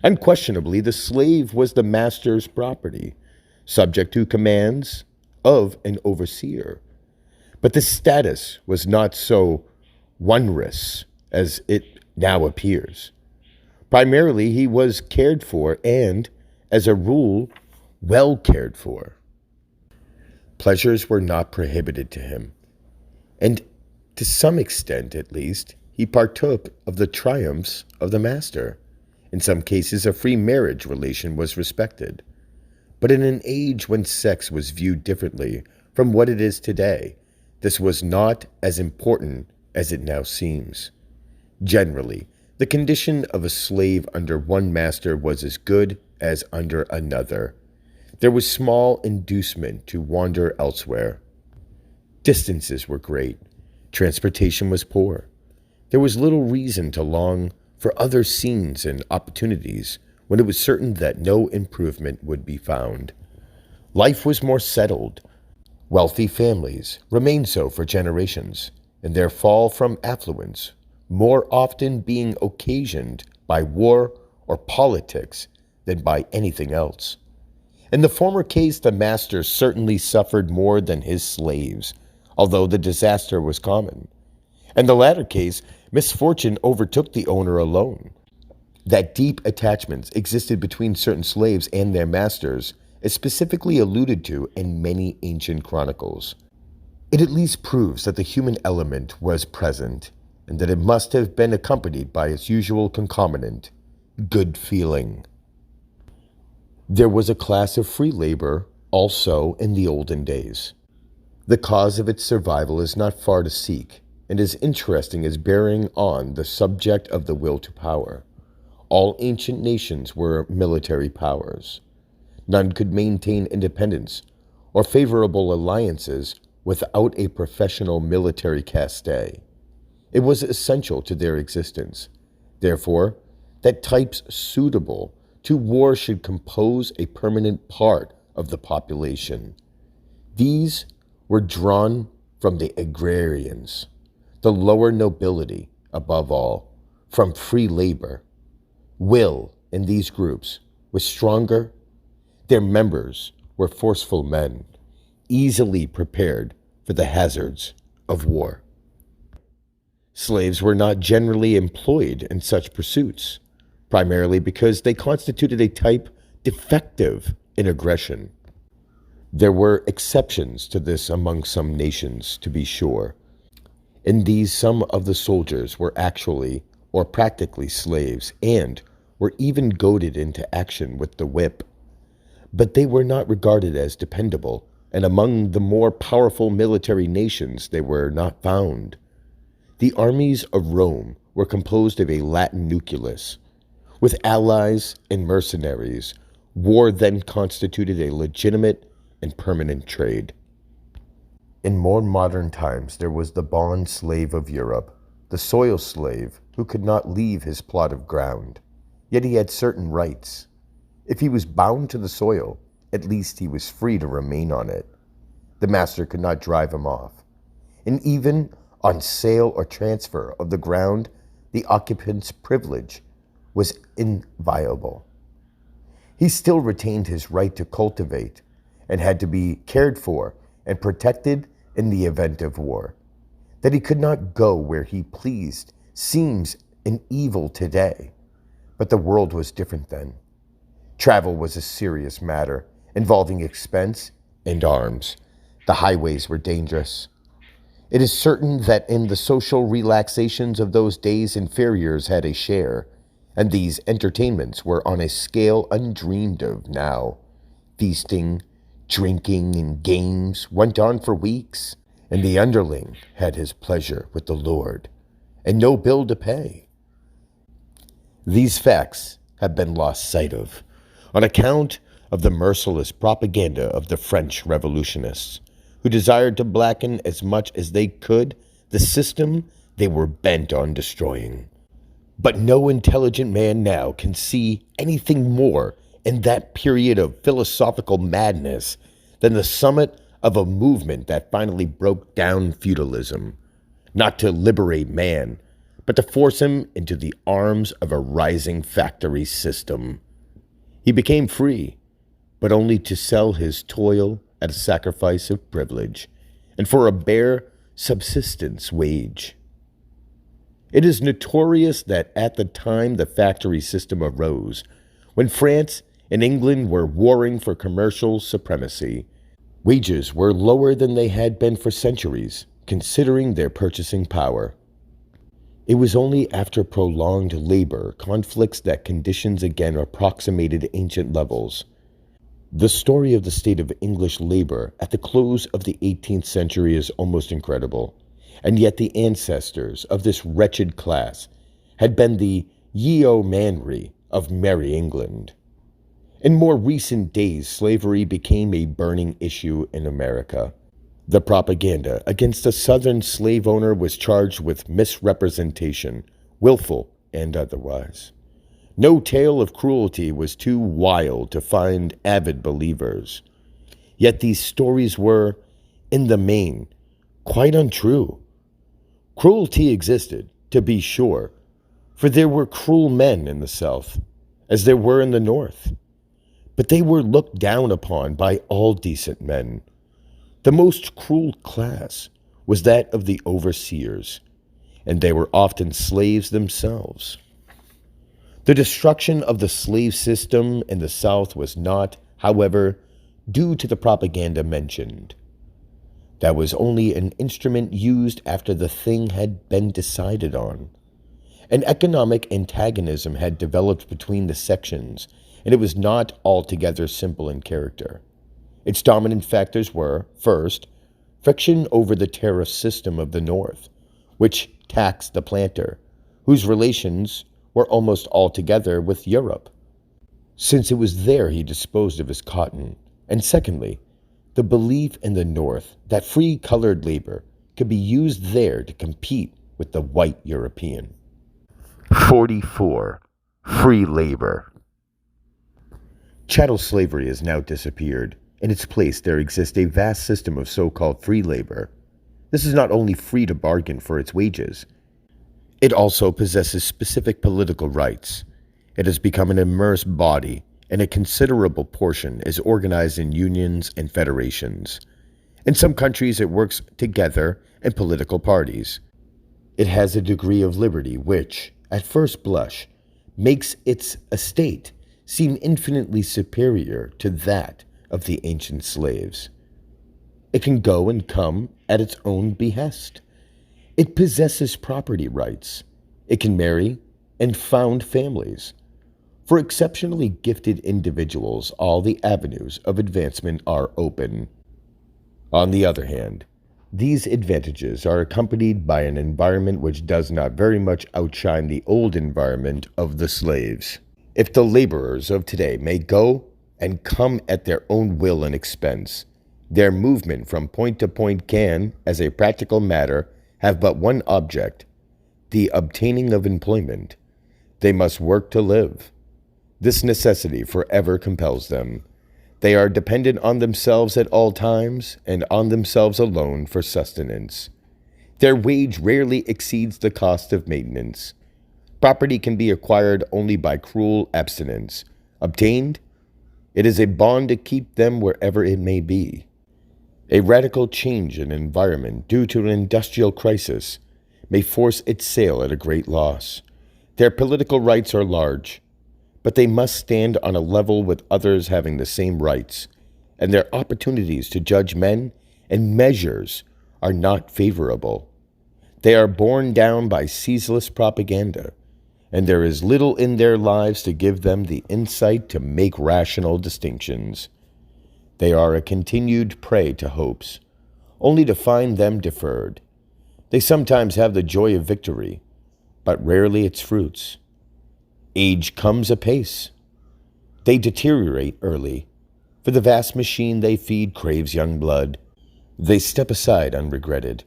S1: Unquestionably, the slave was the master's property, subject to commands of an overseer. But the status was not so onerous as it now appears. Primarily, he was cared for and, as a rule, well cared for. Pleasures were not prohibited to him, and to some extent, at least, he partook of the triumphs of the master. In some cases, a free marriage relation was respected. But in an age when sex was viewed differently from what it is today, this was not as important as it now seems. Generally, the condition of a slave under one master was as good as under another. There was small inducement to wander elsewhere. Distances were great. Transportation was poor. There was little reason to long for other scenes and opportunities when it was certain that no improvement would be found. Life was more settled. Wealthy families remained so for generations, and their fall from affluence more often being occasioned by war or politics than by anything else. In the former case, the master certainly suffered more than his slaves, although the disaster was common. In the latter case, misfortune overtook the owner alone. That deep attachments existed between certain slaves and their masters is specifically alluded to in many ancient chronicles. It at least proves that the human element was present, and that it must have been accompanied by its usual concomitant, good feeling. There was a class of free labor also in the olden days. The cause of its survival is not far to seek, and is interesting as bearing on the subject of the will to power. All ancient nations were military powers. None could maintain independence or favorable alliances without a professional military caste. It was essential to their existence, therefore, that types suitable to war should compose a permanent part of the population. These were drawn from the agrarians, the lower nobility, above all, from free labor. Will in these groups was stronger. Their members were forceful men, easily prepared for the hazards of war. Slaves were not generally employed in such pursuits, primarily because they constituted a type defective in aggression. There were exceptions to this among some nations, to be sure. In these, some of the soldiers were actually or practically slaves and were even goaded into action with the whip. But they were not regarded as dependable, and among the more powerful military nations they were not found. The armies of Rome were composed of a Latin nucleus. With allies and mercenaries, war then constituted a legitimate and permanent trade. In more modern times, there was the bond slave of Europe, the soil slave who could not leave his plot of ground, yet he had certain rights. If he was bound to the soil, at least he was free to remain on it. The master could not drive him off. And even on sale or transfer of the ground, the occupant's privilege was inviolable. He still retained his right to cultivate and had to be cared for and protected in the event of war. That he could not go where he pleased seems an evil today, but the world was different then. Travel was a serious matter involving expense and arms. The highways were dangerous. It is certain that in the social relaxations of those days, inferiors had a share, and these entertainments were on a scale undreamed of now. Feasting, drinking, and games went on for weeks, and the underling had his pleasure with the Lord, and no bill to pay. These facts have been lost sight of on account of the merciless propaganda of the French revolutionists, who desired to blacken as much as they could the system they were bent on destroying. But no intelligent man now can see anything more in that period of philosophical madness than the summit of a movement that finally broke down feudalism, not to liberate man, but to force him into the arms of a rising factory system. He became free, but only to sell his toil at a sacrifice of privilege, and for a bare subsistence wage. It is notorious that at the time the factory system arose, when France and England were warring for commercial supremacy, wages were lower than they had been for centuries, considering their purchasing power. It was only after prolonged labor conflicts that conditions again approximated ancient levels. The story of the state of English labor at the close of the 18th century is almost incredible, and yet the ancestors of this wretched class had been the yeomanry of Merry England. In more recent days, slavery became a burning issue in America. The propaganda against a Southern slave owner was charged with misrepresentation, willful and otherwise. No tale of cruelty was too wild to find avid believers. Yet these stories were, in the main, quite untrue. Cruelty existed, to be sure, for there were cruel men in the South, as there were in the North. But they were looked down upon by all decent men. The most cruel class was that of the overseers, and they were often slaves themselves. The destruction of the slave system in the South was not, however, due to the propaganda mentioned. That was only an instrument used after the thing had been decided on. An economic antagonism had developed between the sections, and it was not altogether simple in character. Its dominant factors were, first, friction over the tariff system of the North, which taxed the planter, whose relations were almost altogether with Europe, since it was there he disposed of his cotton, and secondly, the belief in the North that free colored labor could be used there to compete with the white European. 44. Free labor. Chattel slavery has now disappeared. In its place, there exists a vast system of so-called free labor. This is not only free to bargain for its wages, it also possesses specific political rights. It has become an immersed body, and a considerable portion is organized in unions and federations. In some countries, it works together in political parties. It has a degree of liberty which, at first blush, makes its estate seem infinitely superior to that of the ancient slaves. It can go and come at its own behest. It possesses property rights. It can marry and found families. For exceptionally gifted individuals, all the avenues of advancement are open. On the other hand, these advantages are accompanied by an environment which does not very much outshine the old environment of the slaves. If the laborers of today may go and come at their own will and expense, their movement from point to point can, as a practical matter, have but one object, the obtaining of employment. They must work to live. This necessity forever compels them. They are dependent on themselves at all times, and on themselves alone for sustenance. Their wage rarely exceeds the cost of maintenance. Property can be acquired only by cruel abstinence. Obtained, it is a bond to keep them wherever it may be. A radical change in environment due to an industrial crisis may force its sale at a great loss. Their political rights are large, but they must stand on a level with others having the same rights, and their opportunities to judge men and measures are not favorable. They are borne down by ceaseless propaganda, and there is little in their lives to give them the insight to make rational distinctions. They are a continued prey to hopes, only to find them deferred. They sometimes have the joy of victory, but rarely its fruits. Age comes apace. They deteriorate early, for the vast machine they feed craves young blood. They step aside unregretted,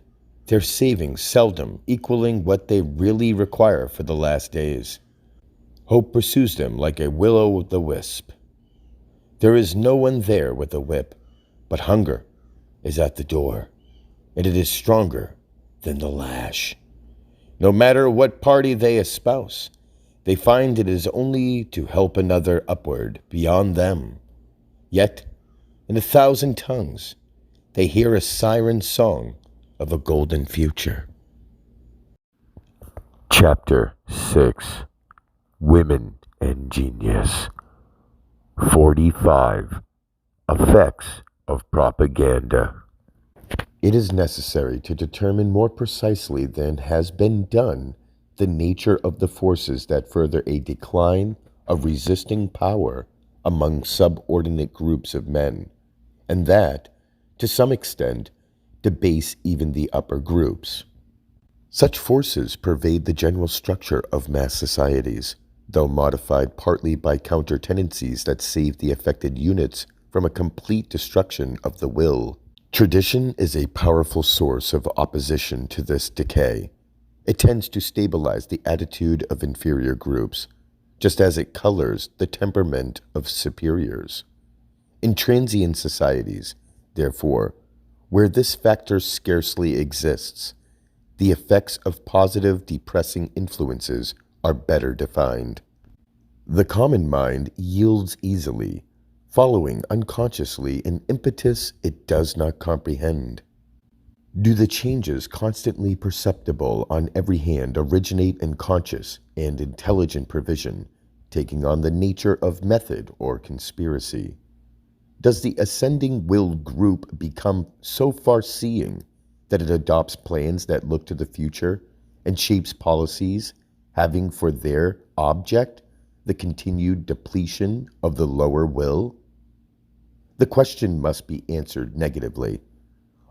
S1: their savings seldom equaling what they really require for the last days. Hope pursues them like a will-o'-the-wisp. There is no one there with a whip, but hunger is at the door, and it is stronger than the lash. No matter what party they espouse, they find it is only to help another upward beyond them. Yet, in 1,000 tongues, they hear a siren song of a golden future. Chapter 6. Women and Genius. 45. Effects of Propaganda. It is necessary to determine more precisely than has been done the nature of the forces that further a decline of resisting power among subordinate groups of men, and that, to some extent, debase even the upper groups. Such forces pervade the general structure of mass societies, though modified partly by counter tendencies that save the affected units from a complete destruction of the will. Tradition is a powerful source of opposition to this decay. It tends to stabilize the attitude of inferior groups, just as it colors the temperament of superiors. In transient societies, therefore, where this factor scarcely exists, the effects of positive depressing influences are better defined. The common mind yields easily, following unconsciously an impetus it does not comprehend. Do the changes constantly perceptible on every hand originate in conscious and intelligent provision, taking on the nature of method or conspiracy? Does the ascending will group become so far-seeing that it adopts plans that look to the future and shapes policies having for their object the continued depletion of the lower will? The question must be answered negatively.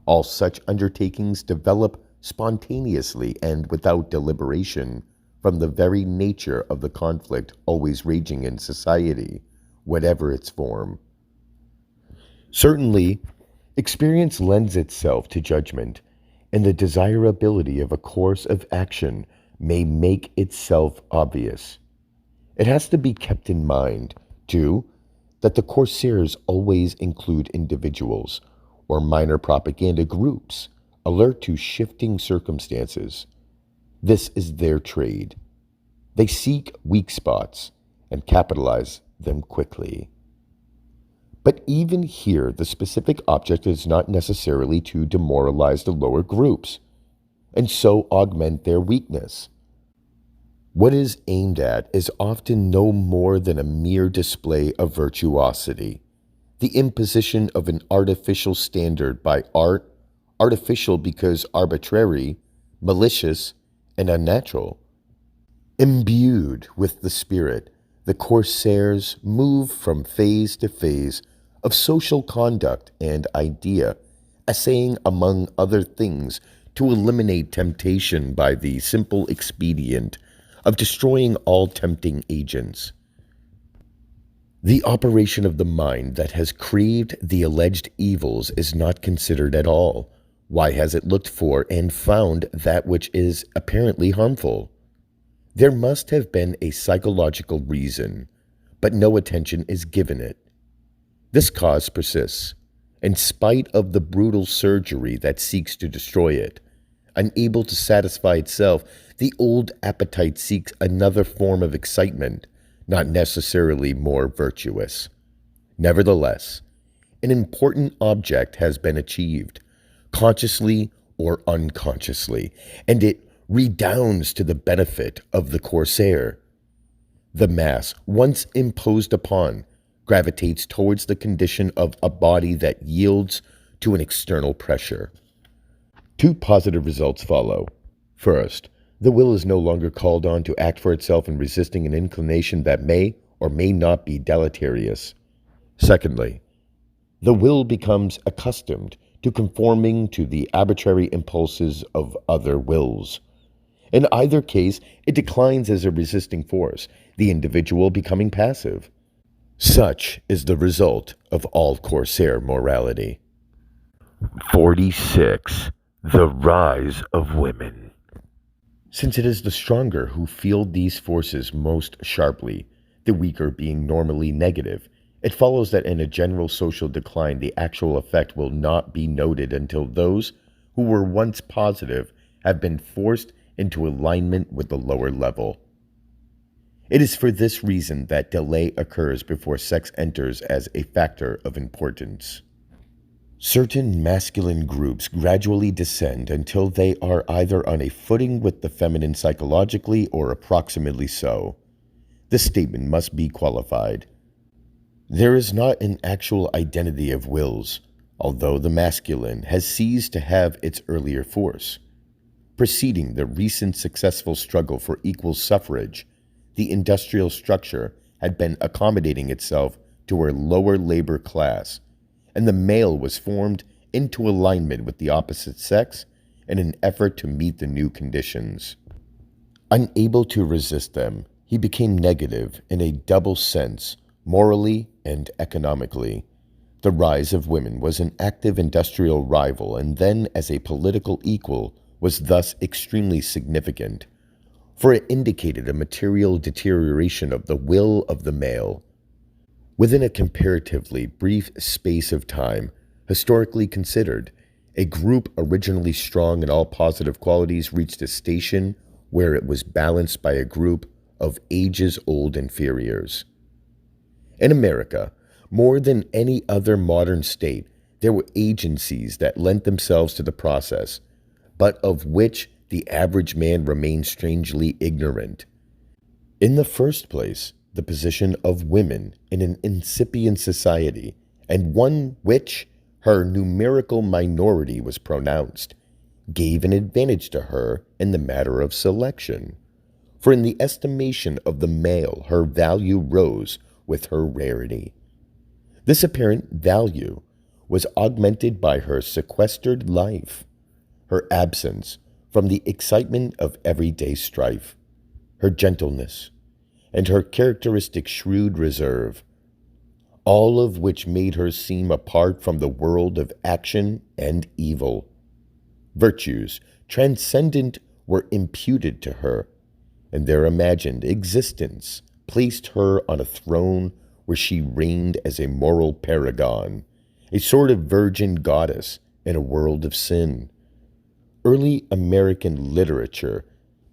S1: All such undertakings develop spontaneously and without deliberation from the very nature of the conflict always raging in society, whatever its form. Certainly, experience lends itself to judgment, and the desirability of a course of action may make itself obvious. It has to be kept in mind, too, that the corsairs always include individuals or minor propaganda groups alert to shifting circumstances. This is their trade. They seek weak spots and capitalize them quickly. But even here, the specific object is not necessarily to demoralize the lower groups, and so augment their weakness. What is aimed at is often no more than a mere display of virtuosity, the imposition of an artificial standard by art, artificial because arbitrary, malicious, and unnatural. Imbued with the spirit, the corsairs move from phase to phase of social conduct and idea, essaying, among other things, to eliminate temptation by the simple expedient of destroying all tempting agents. The operation of the mind that has craved the alleged evils is not considered at all. Why has it looked for and found that which is apparently harmful? There must have been a psychological reason, but no attention is given it. This cause persists, in spite of the brutal surgery that seeks to destroy it, Unable to satisfy itself, the old appetite seeks another form of excitement, not necessarily more virtuous. Nevertheless, an important object has been achieved, consciously or unconsciously, and it redounds to the benefit of the corsair. The mass, once imposed upon, gravitates towards the condition of a body that yields to an external pressure. Two positive results follow. First, the will is no longer called on to act for itself in resisting an inclination that may or may not be deleterious. Secondly, the will becomes accustomed to conforming to the arbitrary impulses of other wills. In either case, it declines as a resisting force, the individual becoming passive. Such is the result of all corsair morality. 46. The rise of women. Since it is the stronger who feel these forces most sharply, the weaker being normally negative, it follows that in a general social decline, the actual effect will not be noted until those who were once positive have been forced into alignment with the lower level. It is for this reason that delay occurs before sex enters as a factor of importance. Certain masculine groups gradually descend until they are either on a footing with the feminine psychologically or approximately so. This statement must be qualified. There is not an actual identity of wills, although the masculine has ceased to have its earlier force. Preceding the recent successful struggle for equal suffrage, the industrial structure had been accommodating itself to a lower labor class, and the male was formed into alignment with the opposite sex in an effort to meet the new conditions. Unable to resist them, he became negative in a double sense, morally and economically. The rise of women was an active industrial rival, and then as a political equal was thus extremely significant, for it indicated a material deterioration of the will of the male. Within a comparatively brief space of time, historically considered, a group originally strong in all positive qualities reached a station where it was balanced by a group of ages-old inferiors. In America, more than any other modern state, there were agencies that lent themselves to the process, but of which the average man remained strangely ignorant. In the first place, the position of women in an incipient society, and one which her numerical minority was pronounced, gave an advantage to her in the matter of selection. For in the estimation of the male, her value rose with her rarity. This apparent value was augmented by her sequestered life, her absence from the excitement of everyday strife, her gentleness, and her characteristic shrewd reserve, all of which made her seem apart from the world of action and evil. Virtues transcendent were imputed to her, and their imagined existence placed her on a throne where she reigned as a moral paragon, a sort of virgin goddess in a world of sin. Early American literature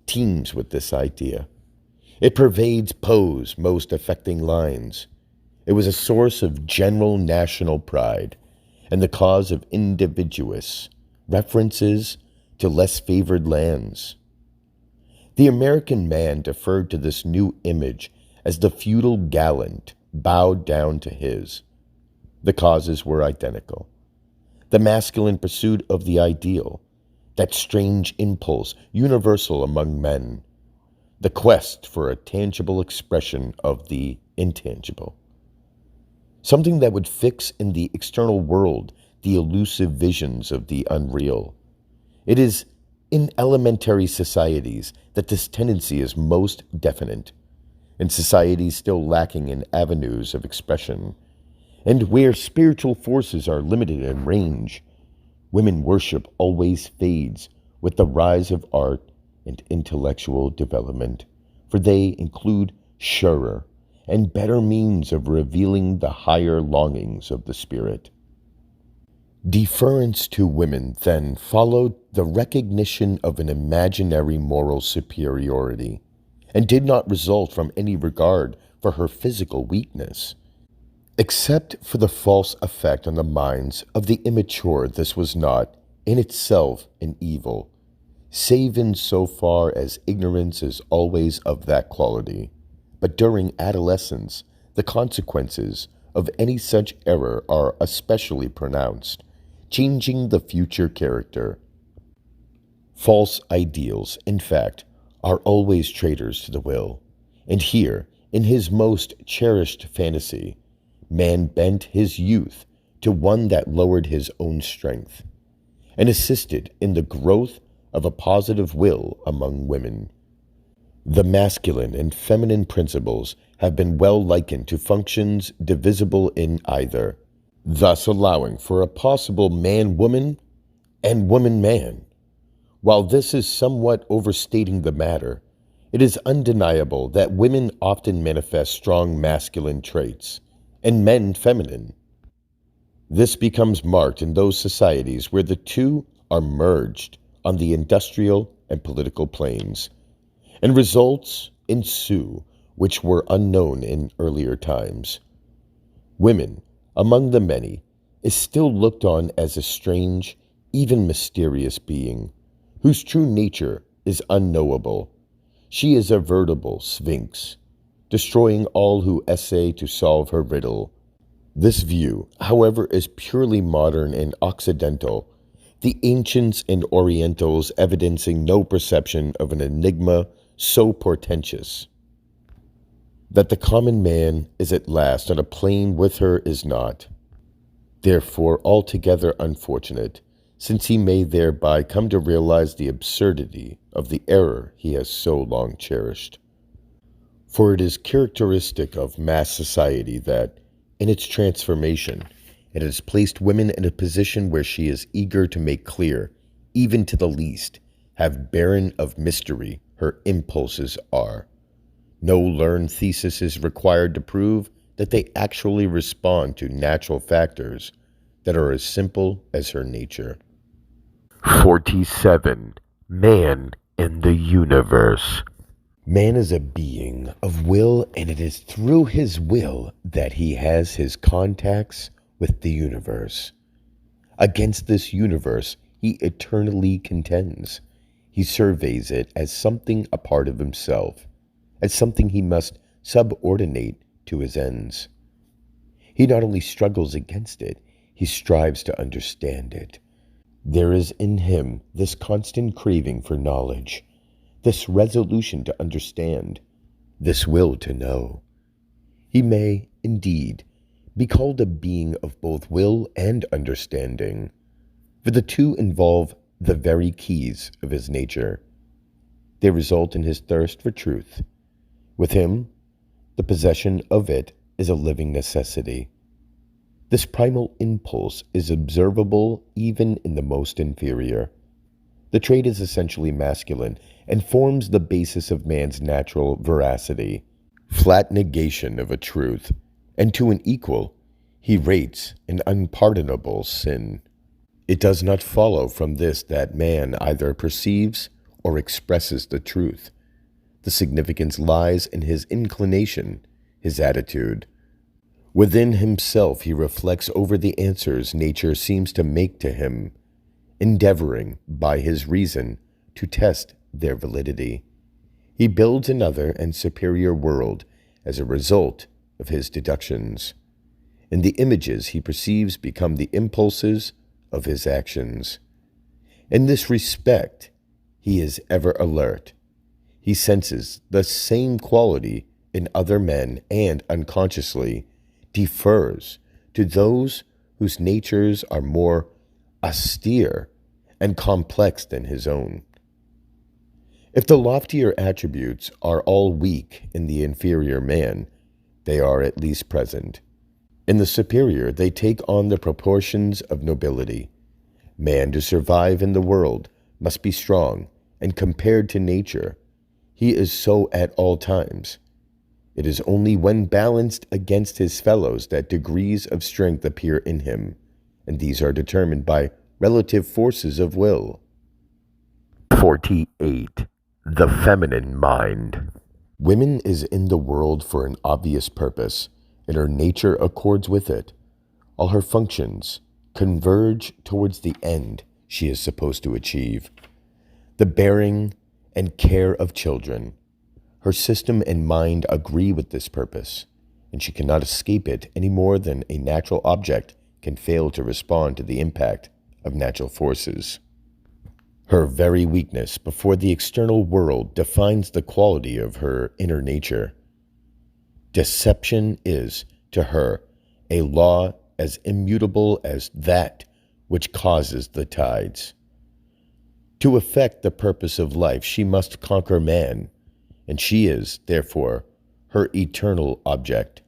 S1: teems with this idea. It pervades Poe's most affecting lines. It was a source of general national pride and the cause of individuous references to less favored lands. The American man deferred to this new image as the feudal gallant bowed down to his. The causes were identical. The masculine pursuit of the ideal, that strange impulse universal among men, the quest for a tangible expression of the intangible, something that would fix in the external world the elusive visions of the unreal. It is in elementary societies that this tendency is most definite, in societies still lacking in avenues of expression, and where spiritual forces are limited in range. Women worship always fades with the rise of art and intellectual development, for they include surer and better means of revealing the higher longings of the spirit. Deference to women then followed the recognition of an imaginary moral superiority, and did not result from any regard for her physical weakness. Except for the false effect on the minds of the immature, this was not, in itself, an evil, save in so far as ignorance is always of that quality. But during adolescence, the consequences of any such error are especially pronounced, changing the future character. False ideals, in fact, are always traitors to the will. And here, in his most cherished fantasy, man bent his youth to one that lowered his own strength, and assisted in the growth of a positive will among women. The masculine and feminine principles have been well likened to functions divisible in either, thus allowing for a possible man-woman and woman-man. While this is somewhat overstating the matter, it is undeniable that women often manifest strong masculine traits, and men feminine. This becomes marked in those societies where the two are merged on the industrial and political planes, and results ensue which were unknown in earlier times. Women, among the many, is still looked on as a strange, even mysterious being, whose true nature is unknowable. She is a veritable sphinx, destroying all who essay to solve her riddle. This view, however, is purely modern and occidental, the ancients and Orientals evidencing no perception of an enigma so portentous. That the common man is at last on a plane with her is not, therefore, altogether unfortunate, since he may thereby come to realize the absurdity of the error he has so long cherished. For it is characteristic of mass society that, in its transformation, it has placed women in a position where she is eager to make clear, even to the least, how barren of mystery her impulses are. No learned thesis is required to prove that they actually respond to natural factors that are as simple as her nature. 47. Man in the universe. Man is a being of will, and it is through his will that he has his contacts with the universe. Against this universe, he eternally contends. He surveys it as something a part of himself, as something he must subordinate to his ends. He not only struggles against it, he strives to understand it. There is in him this constant craving for knowledge, this resolution to understand, this will to know. He may, indeed, be called a being of both will and understanding, for the two involve the very keys of his nature. They result in his thirst for truth. With him, the possession of it is a living necessity. This primal impulse is observable even in the most inferior. The trait is essentially masculine and forms the basis of man's natural veracity, flat negation of a truth, and to an equal, he rates an unpardonable sin. It does not follow from this that man either perceives or expresses the truth. The significance lies in his inclination, his attitude. Within himself he reflects over the answers nature seems to make to him, endeavoring, by his reason, to test their validity. He builds another and superior world as a result of his deductions, and the images he perceives become the impulses of his actions. In this respect, he is ever alert. He senses the same quality in other men and unconsciously defers to those whose natures are more austere and complex than his own. If the loftier attributes are all weak in the inferior man, they are at least present. In the superior, they take on the proportions of nobility. Man, to survive in the world, must be strong, and compared to nature, he is so at all times. It is only when balanced against his fellows that degrees of strength appear in him, and these are determined by relative forces of will. 48. The feminine mind. Woman is in the world for an obvious purpose, and her nature accords with it. All her functions converge towards the end she is supposed to achieve: the bearing and care of children. Her system and mind agree with this purpose, and she cannot escape it any more than a natural object can fail to respond to the impact of natural forces. Her very weakness before the external world defines the quality of her inner nature. Deception is, to her, a law as immutable as that which causes the tides. To effect the purpose of life, she must conquer man, and she is, therefore, her eternal object.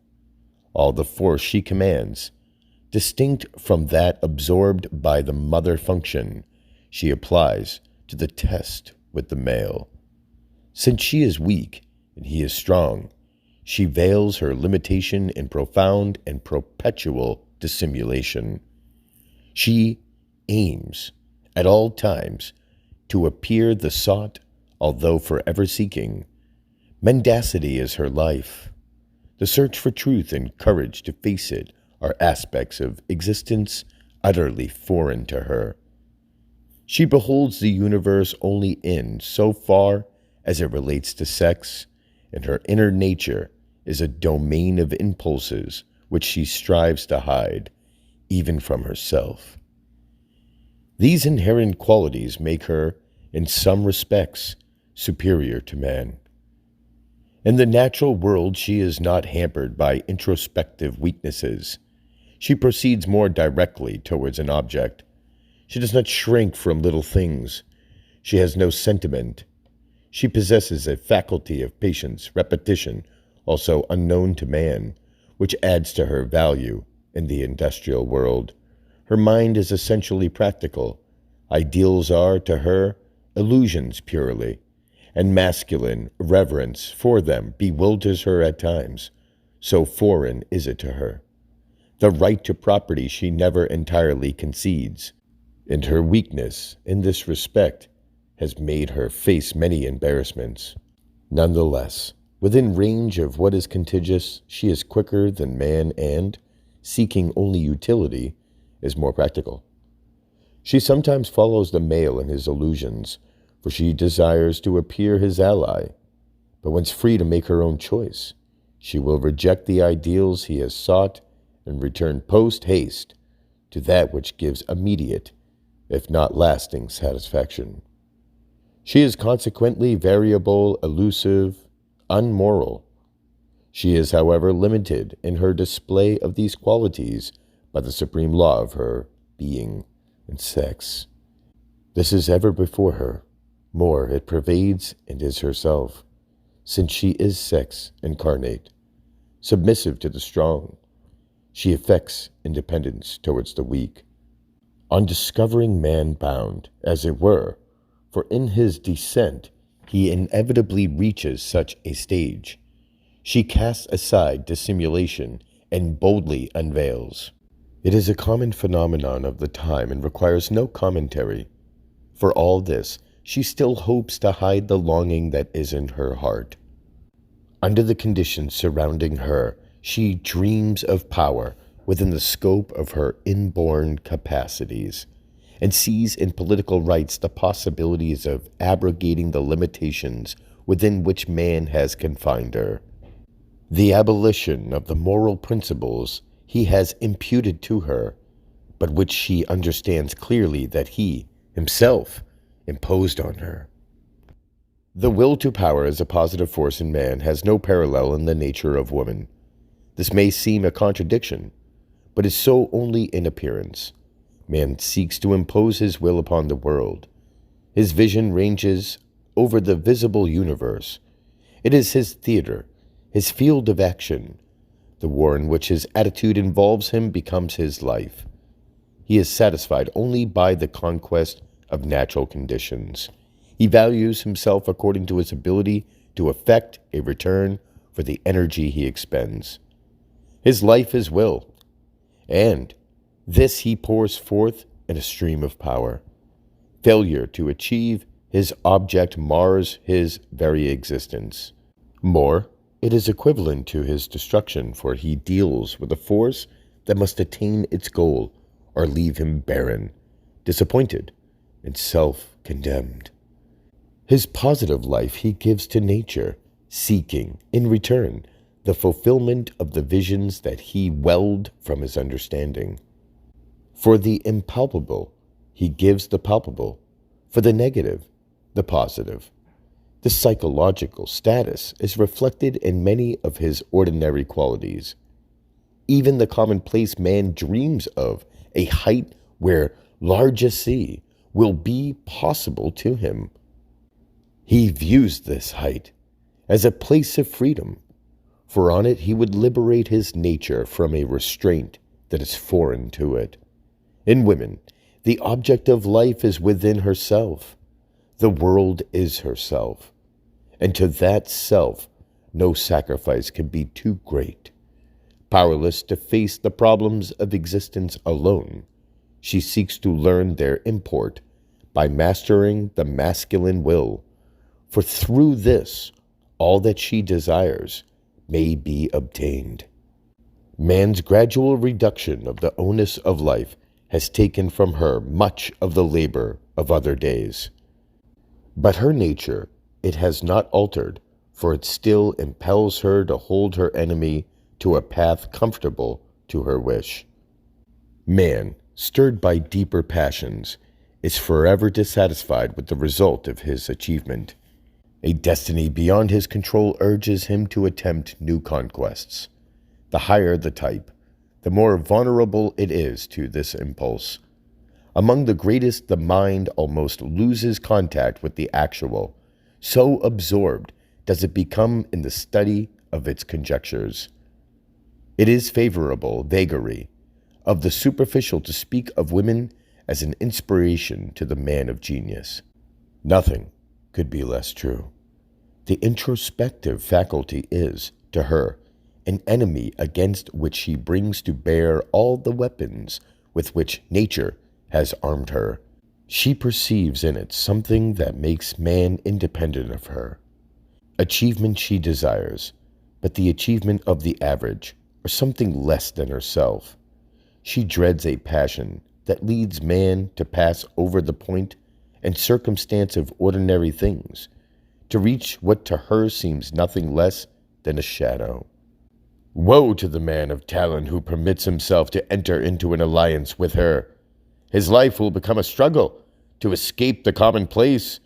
S1: All the force she commands, distinct from that absorbed by the mother function, she applies to the test with the male. Since she is weak and he is strong, she veils her limitation in profound and perpetual dissimulation. She aims, at all times, to appear the sought, although forever seeking. Mendacity is her life. The search for truth and courage to face it are aspects of existence utterly foreign to her. She beholds the universe only in so far as it relates to sex, and her inner nature is a domain of impulses which she strives to hide, even from herself. These inherent qualities make her, in some respects, superior to man. In the natural world, she is not hampered by introspective weaknesses. She proceeds more directly towards an object. She does not shrink from little things. She has no sentiment. She possesses a faculty of patience, repetition, also unknown to man, which adds to her value in the industrial world. Her mind is essentially practical. Ideals are, to her, illusions purely, and masculine reverence for them bewilders her at times. So foreign is it to her. The right to property she never entirely concedes, and her weakness in this respect has made her face many embarrassments. Nonetheless, within range of what is contagious, she is quicker than man and, seeking only utility, is more practical. She sometimes follows the male in his illusions, for she desires to appear his ally. But once free to make her own choice, she will reject the ideals he has sought and return post-haste to that which gives immediate, if not lasting, satisfaction. She is consequently variable, elusive, unmoral. She is, however, limited in her display of these qualities by the supreme law of her being and sex. This is ever before her. More, it pervades and is herself, since she is sex incarnate, submissive to the strong. She affects independence towards the weak. On discovering man bound, as it were, for in his descent he inevitably reaches such a stage, she casts aside dissimulation and boldly unveils. It is a common phenomenon of the time and requires no commentary. For all this, she still hopes to hide the longing that is in her heart. Under the conditions surrounding her, she dreams of power within the scope of her inborn capacities, and sees in political rights the possibilities of abrogating the limitations within which man has confined her. The abolition of the moral principles he has imputed to her, but which she understands clearly that he, himself, imposed on her. The will to power as a positive force in man has no parallel in the nature of woman. This may seem a contradiction, but is so only in appearance. Man seeks to impose his will upon the world. His vision ranges over the visible universe. It is his theater, his field of action. The war in which his attitude involves him becomes his life. He is satisfied only by the conquest of natural conditions. He values himself according to his ability to effect a return for the energy he expends. His life is will, and This he pours forth in a stream of power. Failure to achieve his object mars his very existence. More, it is equivalent to his destruction, for he deals with a force that must attain its goal or leave him barren, disappointed, and self-condemned. His positive life he gives to nature, seeking, in return, the fulfillment of the visions that he welled from his understanding. For the impalpable, he gives the palpable. For the negative, the positive. The psychological status is reflected in many of his ordinary qualities. Even the commonplace man dreams of a height where largesse will be possible to him. He views this height as a place of freedom, for on it he would liberate his nature from a restraint that is foreign to it. In women, the object of life is within herself. The world is herself, and to that self no sacrifice can be too great. Powerless to face the problems of existence alone, she seeks to learn their import by mastering the masculine will, for through this all that she desires may be obtained. Man's gradual reduction of the onus of life has taken from her much of the labor of other days. But her nature it has not altered, for it still impels her to hold her enemy to a path comfortable to her wish. Man, stirred by deeper passions, is forever dissatisfied with the result of his achievement. A destiny beyond his control urges him to attempt new conquests. The higher the type, the more vulnerable it is to this impulse. Among the greatest, the mind almost loses contact with the actual. So absorbed does it become in the study of its conjectures. It is favorable vagary of the superficial to speak of women as an inspiration to the man of genius. Nothing could be less true. The introspective faculty is, to her, an enemy against which she brings to bear all the weapons with which nature has armed her. She perceives in it something that makes man independent of her. Achievement she desires, but the achievement of the average, or something less than herself. She dreads a passion that leads man to pass over the point and circumstance of ordinary things, to reach what to her seems nothing less than a shadow. Woe to the man of talent who permits himself to enter into an alliance with her. His life will become a struggle to escape the commonplace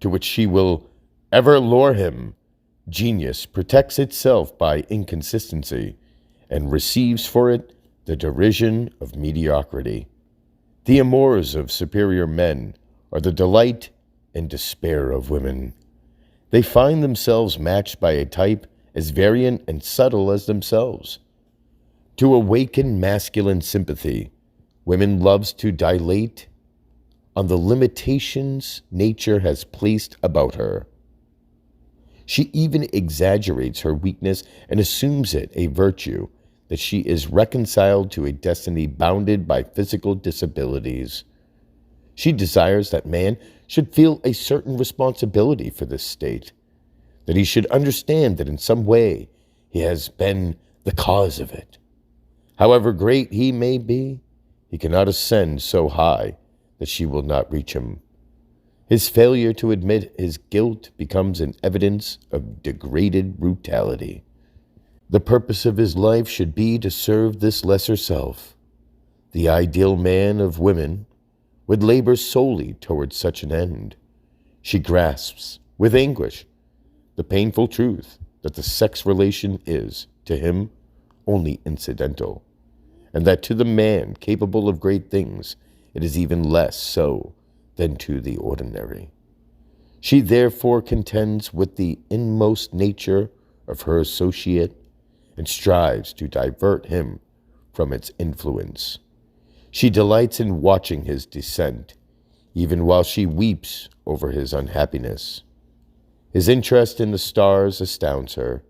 S1: to which she will ever lure him. Genius protects itself by inconsistency and receives for it the derision of mediocrity. The amours of superior men are the delight and despair of women. They find themselves matched by a type as variant and subtle as themselves. To awaken masculine sympathy, women loves to dilate on the limitations nature has placed about her. She even exaggerates her weakness and assumes it a virtue, that she is reconciled to a destiny bounded by physical disabilities. She desires that man should feel a certain responsibility for this state, that he should understand that in some way he has been the cause of it. However great he may be, he cannot ascend so high that she will not reach him. His failure to admit his guilt becomes an evidence of degraded brutality. The purpose of his life should be to serve this lesser self. The ideal man of women would labor solely towards such an end. She grasps, with anguish, the painful truth that the sex relation is, to him, only incidental, and that to the man capable of great things, it is even less so than to the ordinary. She therefore contends with the inmost nature of her associate and strives to divert him from its influence. She delights in watching his descent, even while she weeps over his unhappiness. His interest in the stars astounds her,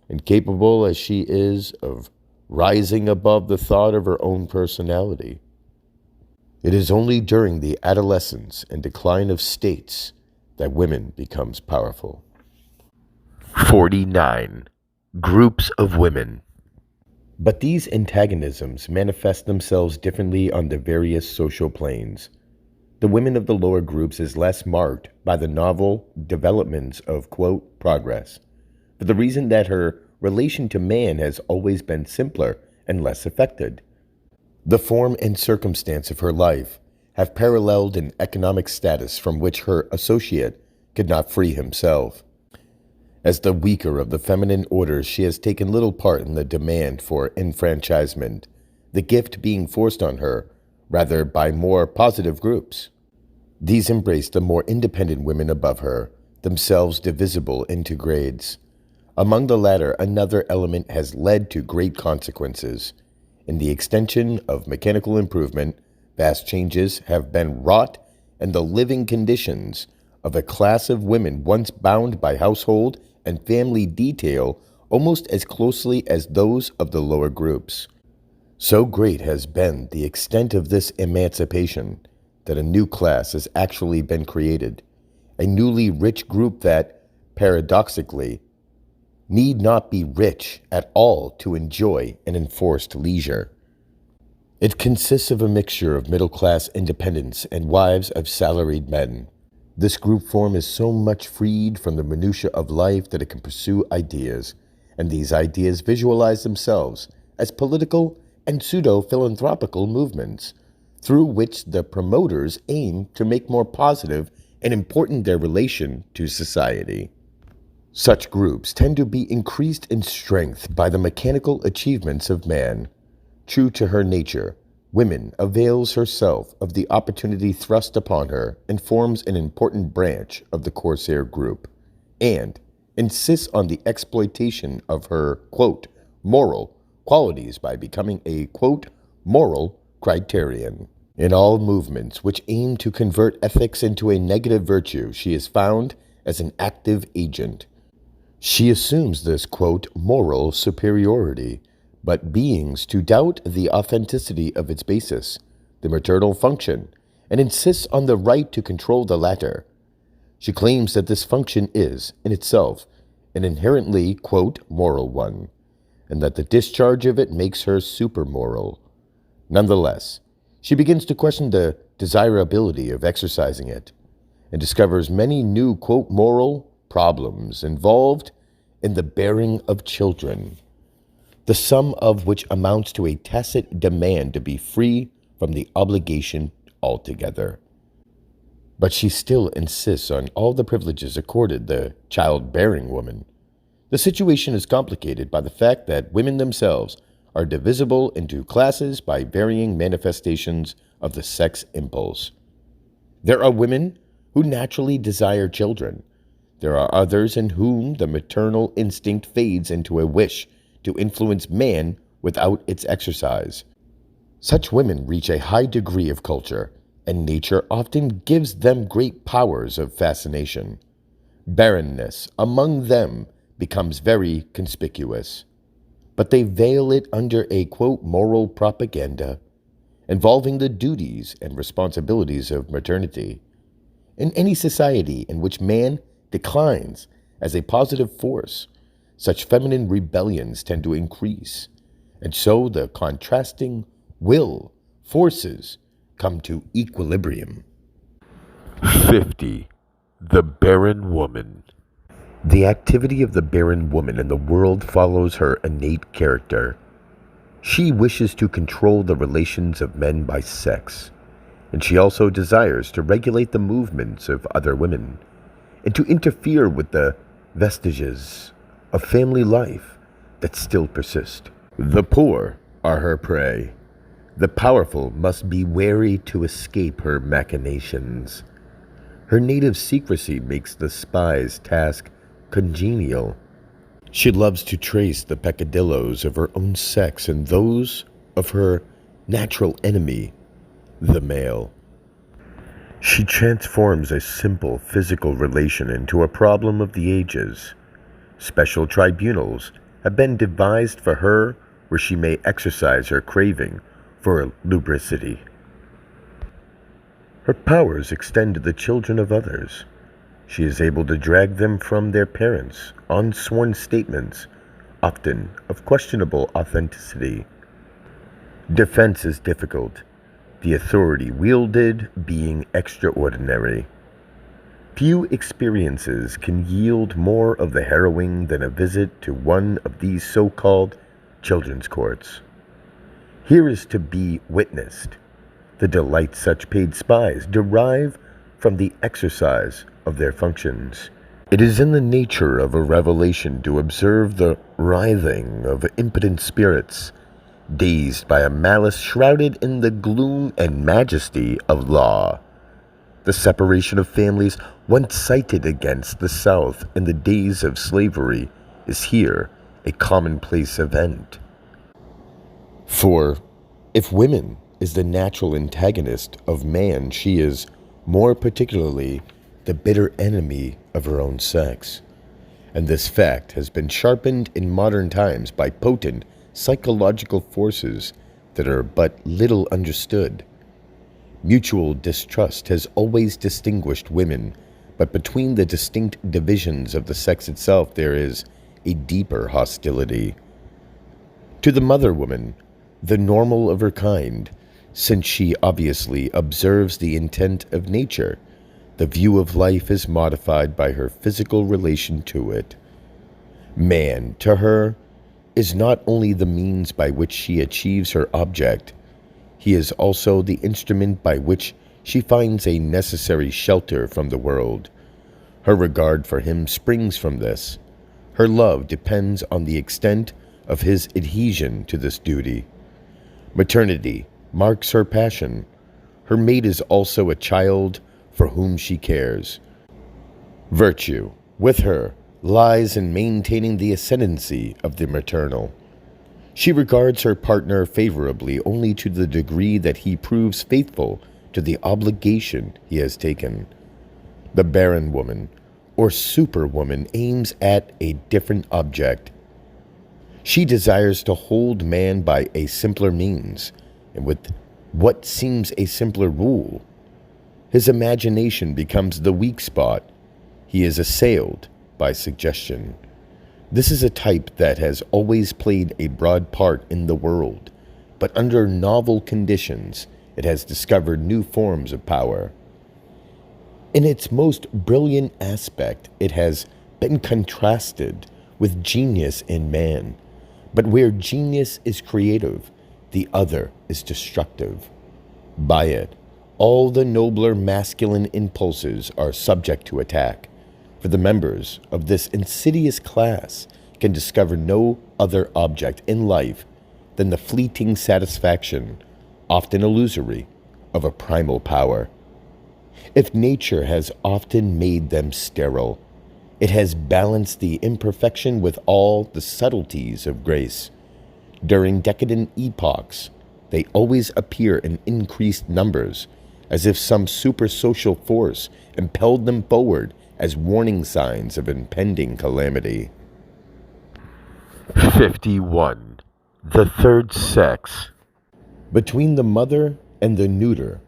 S1: and capable as she is of rising above the thought of her own personality. It is only during the adolescence and decline of states that women becomes powerful. 49. Groups of women. But these antagonisms manifest themselves differently on the various social planes. The women of the lower groups is less marked by the novel developments of, quote, progress, for the reason that her relation to man has always been simpler and less affected. The form and circumstance of her life have paralleled an economic status from which her associate could not free himself. As the weaker of the feminine orders, she has taken little part in the demand for enfranchisement, the gift being forced on her, rather by more positive groups. These embrace the more independent women above her, themselves divisible into grades. Among the latter, another element has led to great consequences. In the extension of mechanical improvement, vast changes have been wrought in the living conditions of a class of women once bound by household and family detail almost as closely as those of the lower groups. So great has been the extent of this emancipation that a new class has actually been created, a newly rich group that, paradoxically, need not be rich at all to enjoy an enforced leisure. It consists of a mixture of middle-class independents and wives of salaried men. This group form is so much freed from the minutiae of life that it can pursue ideas, and these ideas visualize themselves as political and pseudo-philanthropical movements, through which the promoters aim to make more positive and important their relation to society. Such groups tend to be increased in strength by the mechanical achievements of man. True to her nature, woman avails herself of the opportunity thrust upon her and forms an important branch of the corsair group, and insists on the exploitation of her, quote, moral qualities by becoming a, quote, moral criterion. In all movements which aim to convert ethics into a negative virtue, she is found as an active agent. She assumes this, quote, moral superiority, but beings to doubt the authenticity of its basis, the maternal function, and insists on the right to control the latter. She claims that this function is, in itself, an inherently, quote, moral one, and that the discharge of it makes her supermoral. Nonetheless, she begins to question the desirability of exercising it, and discovers many new, quote, moral problems involved in the bearing of children, the sum of which amounts to a tacit demand to be free from the obligation altogether. But she still insists on all the privileges accorded the child-bearing woman. The situation is complicated by the fact that women themselves are divisible into classes by varying manifestations of the sex impulse. There are women who naturally desire children. There are others in whom the maternal instinct fades into a wish to influence man without its exercise. Such women reach a high degree of culture, and nature often gives them great powers of fascination. Barrenness among them becomes very conspicuous, but they veil it under a, quote, moral propaganda, involving the duties and responsibilities of maternity. In any society in which man declines as a positive force, such feminine rebellions tend to increase, and so the contrasting will forces come to equilibrium. 50. The barren woman. The activity of the barren woman in the world follows her innate character. She wishes to control the relations of men by sex, and she also desires to regulate the movements of other women, and to interfere with the vestiges of family life that still persist. The poor are her prey. The powerful must be wary to escape her machinations. Her native secrecy makes the spy's task congenial. She loves to trace the peccadilloes of her own sex and those of her natural enemy, the male. She transforms a simple physical relation into a problem of the ages. Special tribunals have been devised for her where she may exercise her craving for lubricity. Her powers extend to the children of others. She is able to drag them from their parents on sworn statements, often of questionable authenticity. Defense is difficult, the authority wielded being extraordinary. Few experiences can yield more of the harrowing than a visit to one of these so-called children's courts. Here is to be witnessed the delight such paid spies derive from the exercise of their functions. It is in the nature of a revelation to observe the writhing of impotent spirits, dazed by a malice shrouded in the gloom and majesty of law. The separation of families once cited against the South in the days of slavery is here a commonplace event. For if women is the natural antagonist of man, she is, more particularly, the bitter enemy of her own sex. And this fact has been sharpened in modern times by potent psychological forces that are but little understood. Mutual distrust has always distinguished women, but between the distinct divisions of the sex itself there is a deeper hostility. To the mother woman, the normal of her kind, since she obviously observes the intent of nature, the view of life is modified by her physical relation to it. Man, to her, is not only the means by which she achieves her object, he is also the instrument by which she finds a necessary shelter from the world. Her regard for him springs from this. Her love depends on the extent of his adhesion to this duty. Maternity marks her passion. Her mate is also a child for whom she cares. Virtue, with her, lies in maintaining the ascendancy of the maternal. She regards her partner favorably only to the degree that he proves faithful to the obligation he has taken. The barren woman, or superwoman, aims at a different object. She desires to hold man by a simpler means, and with what seems a simpler rule. His imagination becomes the weak spot. He is assailed by suggestion. This is a type that has always played a broad part in the world, but under novel conditions, it has discovered new forms of power. In its most brilliant aspect, it has been contrasted with genius in man, but where genius is creative, the other is destructive. By it, all the nobler masculine impulses are subject to attack, for the members of this insidious class can discover no other object in life than the fleeting satisfaction, often illusory, of a primal power. If nature has often made them sterile, it has balanced the imperfection with all the subtleties of grace. During decadent epochs, they always appear in increased numbers, as if some super-social force impelled them forward as warning signs of impending calamity. 51. The third sex. Between the mother and the neuter,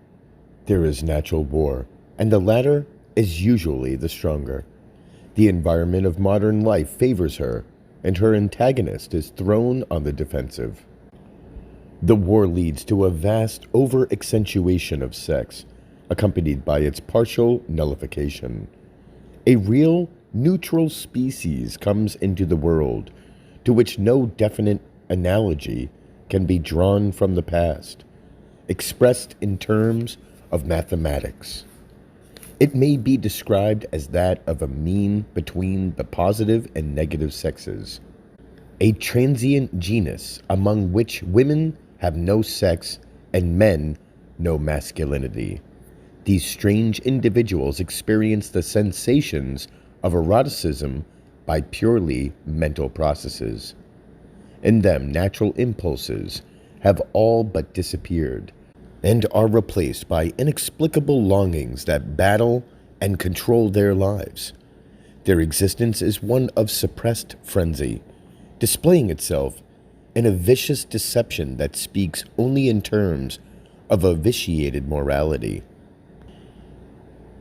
S1: there is natural war, and the latter is usually the stronger. The environment of modern life favors her, and her antagonist is thrown on the defensive. The war leads to a vast over-accentuation of sex, accompanied by its partial nullification. A real neutral species comes into the world, to which no definite analogy can be drawn from the past, expressed in terms of mathematics. It may be described as that of a mean between the positive and negative sexes, a transient genus among which women have no sex and men no masculinity. These strange individuals experience the sensations of eroticism by purely mental processes. In them, natural impulses have all but disappeared and are replaced by inexplicable longings that battle and control their lives. Their existence is one of suppressed frenzy, displaying itself and a vicious deception that speaks only in terms of a vitiated morality.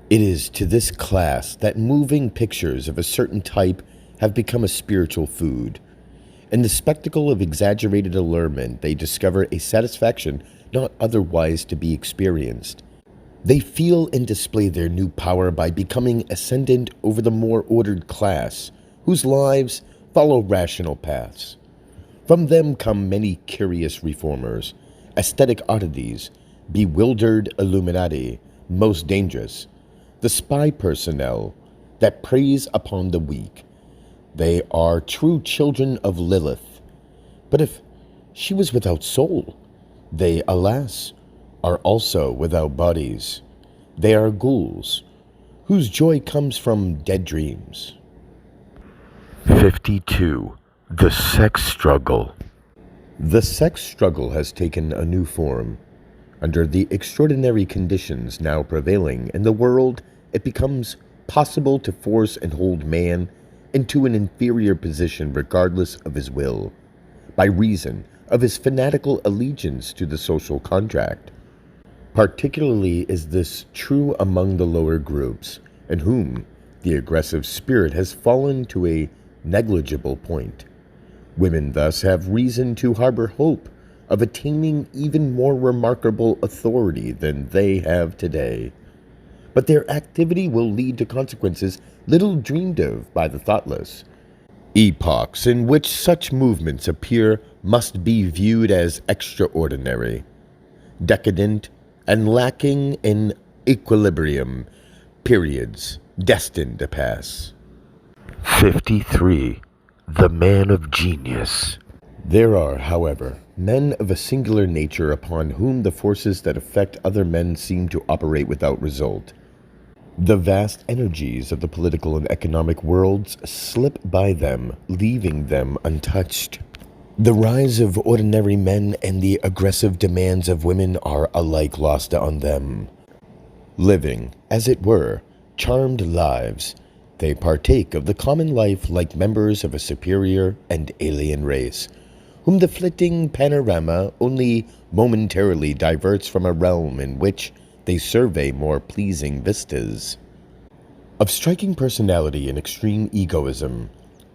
S1: It is to this class that moving pictures of a certain type have become a spiritual food. In the spectacle of exaggerated allurement, they discover a satisfaction not otherwise to be experienced. They feel and display their new power by becoming ascendant over the more ordered class, whose lives follow rational paths. From them come many curious reformers, aesthetic oddities, bewildered illuminati, most dangerous, the spy personnel that preys upon the weak. They are true children of Lilith. But if she was without soul, they, alas, are also without bodies. They are ghouls, whose joy comes from dead dreams. 52. The sex struggle. The sex struggle has taken a new form. Under the extraordinary conditions now prevailing in the world, it becomes possible to force and hold man into an inferior position regardless of his will, by reason of his fanatical allegiance to the social contract. Particularly is this true among the lower groups, in whom the aggressive spirit has fallen to a negligible point. Women thus have reason to harbor hope of attaining even more remarkable authority than they have today. But their activity will lead to consequences little dreamed of by the thoughtless. Epochs in which such movements appear must be viewed as extraordinary, decadent, and lacking in equilibrium, periods destined to pass. 53. The man of genius. There are, however, men of a singular nature upon whom the forces that affect other men seem to operate without result. The vast energies of the political and economic worlds slip by them, leaving them untouched. The rise of ordinary men and the aggressive demands of women are alike lost on them. Living, as it were, charmed lives, they partake of the common life like members of a superior and alien race, whom the flitting panorama only momentarily diverts from a realm in which they survey more pleasing vistas. Of striking personality and extreme egoism,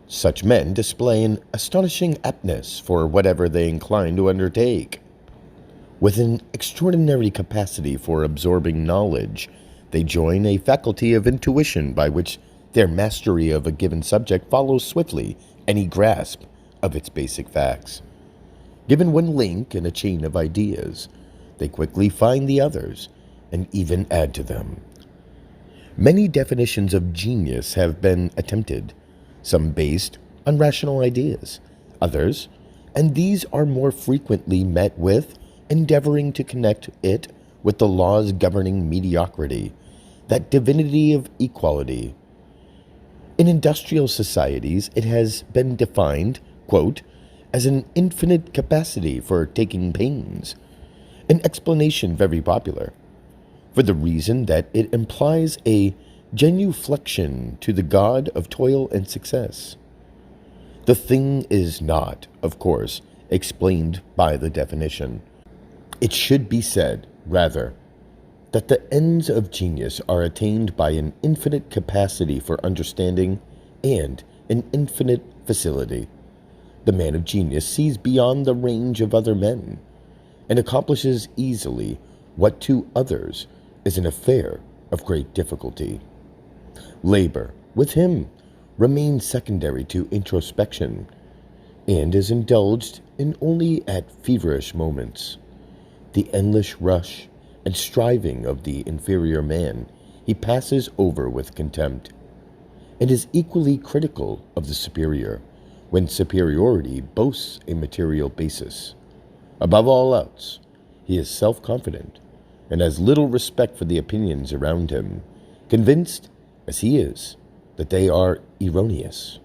S1: such men display an astonishing aptness for whatever they incline to undertake. With an extraordinary capacity for absorbing knowledge, they join a faculty of intuition by which their mastery of a given subject follows swiftly any grasp of its basic facts. Given one link in a chain of ideas, they quickly find the others and even add to them. Many definitions of genius have been attempted, some based on rational ideas, others, and these are more frequently met with, endeavoring to connect it with the laws governing mediocrity, that divinity of equality. In industrial societies, it has been defined, quote, as an infinite capacity for taking pains, an explanation very popular, for the reason that it implies a genuflection to the god of toil and success. The thing is not, of course, explained by the definition. It should be said, rather, that the ends of genius are attained by an infinite capacity for understanding and an infinite facility. The man of genius sees beyond the range of other men and accomplishes easily what to others is an affair of great difficulty. Labor, with him, remains secondary to introspection and is indulged in only at feverish moments. The endless rush and striving of the inferior man he passes over with contempt, and is equally critical of the superior when superiority boasts a material basis. Above all else, he is self-confident and has little respect for the opinions around him, convinced as he is that they are erroneous.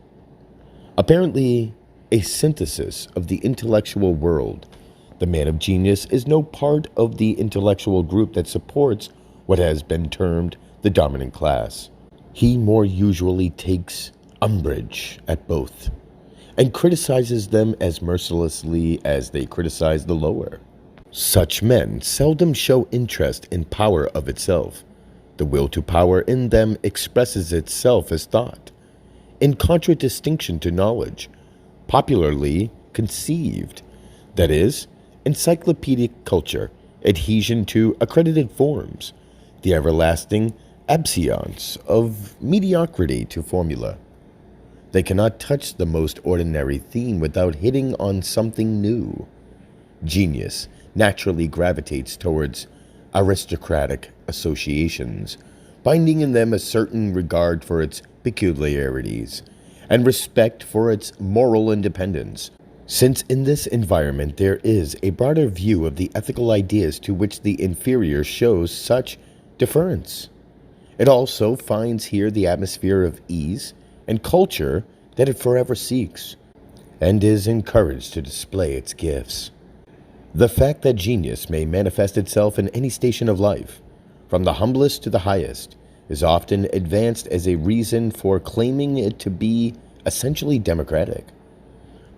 S1: Apparently a synthesis of the intellectual world, the man of genius is no part of the intellectual group that supports what has been termed the dominant class. He more usually takes umbrage at both, and criticizes them as mercilessly as they criticize the lower. Such men seldom show interest in power of itself. The will to power in them expresses itself as thought, in contradistinction to knowledge, popularly conceived, that is, encyclopedic culture, adhesion to accredited forms, the everlasting absence of mediocrity to formula. They cannot touch the most ordinary theme without hitting on something new. Genius naturally gravitates towards aristocratic associations, finding in them a certain regard for its peculiarities and respect for its moral independence, since in this environment there is a broader view of the ethical ideas to which the inferior shows such deference. It also finds here the atmosphere of ease and culture that it forever seeks, and is encouraged to display its gifts. The fact that genius may manifest itself in any station of life, from the humblest to the highest, is often advanced as a reason for claiming it to be essentially democratic.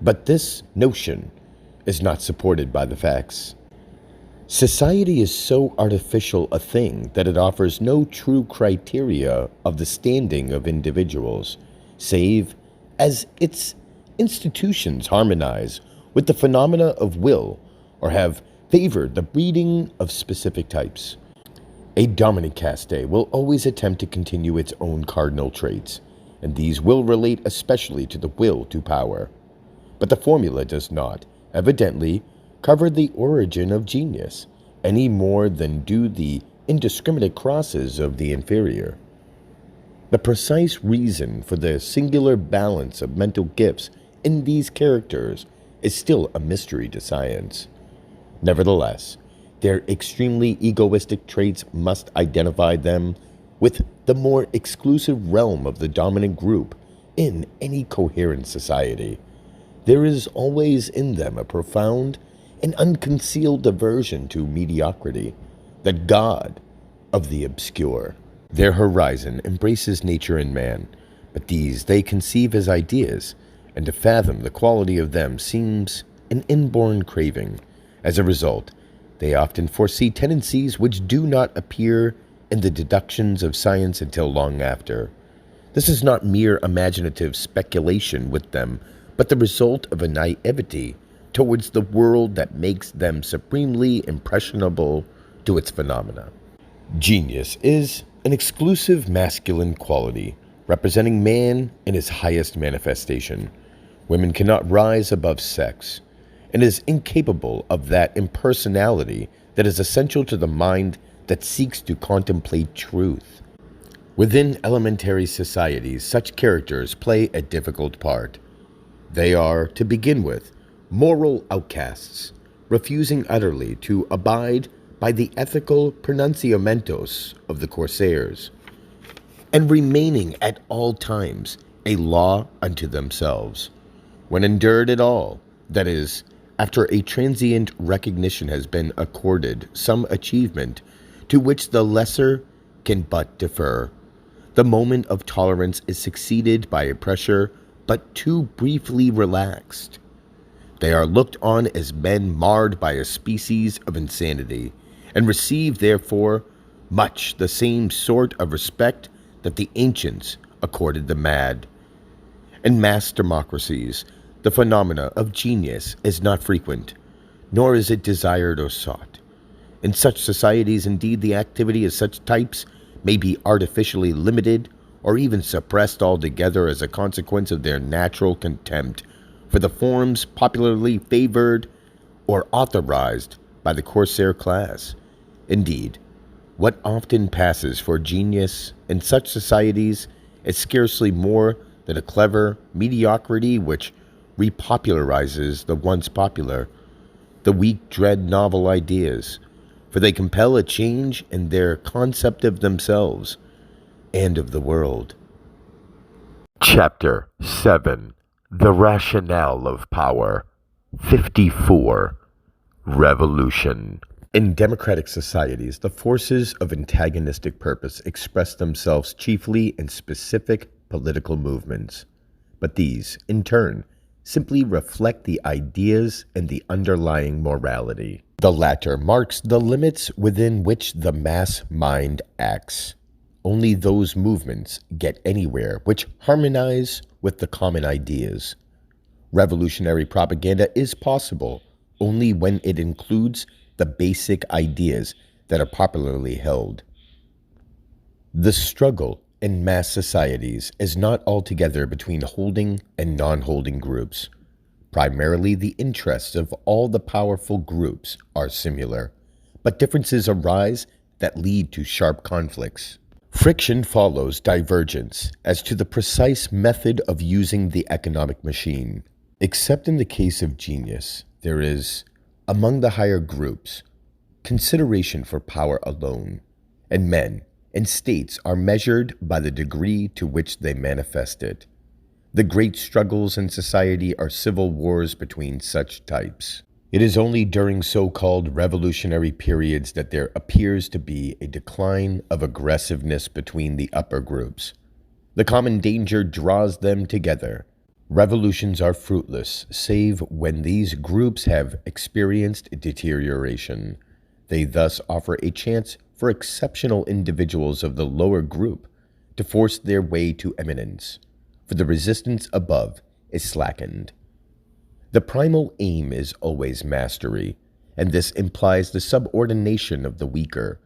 S1: But this notion is not supported by the facts. Society is so artificial a thing that it offers no true criteria of the standing of individuals, save as its institutions harmonize with the phenomena of will or have favored the breeding of specific types. A dominant caste will always attempt to continue its own cardinal traits, and these will relate especially to the will to power. But the formula does not, evidently, cover the origin of genius, any more than do the indiscriminate crosses of the inferior. The precise reason for the singular balance of mental gifts in these characters is still a mystery to science. Nevertheless, their extremely egoistic traits must identify them with the more exclusive realm of the dominant group in any coherent society. There is always in them a profound and unconcealed aversion to mediocrity, the god of the obscure. Their horizon embraces nature and man, but these they conceive as ideas, and to fathom the quality of them seems an inborn craving. As a result, they often foresee tendencies which do not appear in the deductions of science until long after. This is not mere imaginative speculation with them, but the result of a naivety towards the world that makes them supremely impressionable to its phenomena. Genius is an exclusive masculine quality, representing man in his highest manifestation. Women cannot rise above sex, and is incapable of that impersonality that is essential to the mind that seeks to contemplate truth. Within elementary societies, such characters play a difficult part. They are, to begin with, moral outcasts, refusing utterly to abide by the ethical pronunciamentos of the corsairs, and remaining at all times a law unto themselves. When endured at all, that is, after a transient recognition has been accorded some achievement to which the lesser can but defer, the moment of tolerance is succeeded by a pressure but too briefly relaxed. They are looked on as men marred by a species of insanity, and receive, therefore, much the same sort of respect that the ancients accorded the mad. In mass democracies, the phenomena of genius is not frequent, nor is it desired or sought. In such societies, indeed, the activity of such types may be artificially limited or even suppressed altogether as a consequence of their natural contempt for the forms popularly favored or authorized by the corsair class. Indeed, what often passes for genius in such societies is scarcely more than a clever mediocrity which repopularizes the once popular. The weak dread novel ideas, for they compel a change in their concept of themselves and of the world. Chapter 7. The Rationale of Power. 54. Revolution. In democratic societies, the forces of antagonistic purpose express themselves chiefly in specific political movements. But these, in turn, simply reflect the ideas and the underlying morality. The latter marks the limits within which the mass mind acts. Only those movements get anywhere which harmonize with the common ideas. Revolutionary propaganda is possible only when it includes the basic ideas that are popularly held. The struggle in mass societies is not altogether between holding and non-holding groups. Primarily, the interests of all the powerful groups are similar, but differences arise that lead to sharp conflicts. Friction follows divergence as to the precise method of using the economic machine. Except in the case of genius, there is, among the higher groups, consideration for power alone, and men and states are measured by the degree to which they manifest it. The great struggles in society are civil wars between such types. It is only during so-called revolutionary periods that there appears to be a decline of aggressiveness between the upper groups. The common danger draws them together. Revolutions are fruitless, save when these groups have experienced deterioration. They thus offer a chance for exceptional individuals of the lower group to force their way to eminence, for the resistance above is slackened. The primal aim is always mastery, and this implies the subordination of the weaker.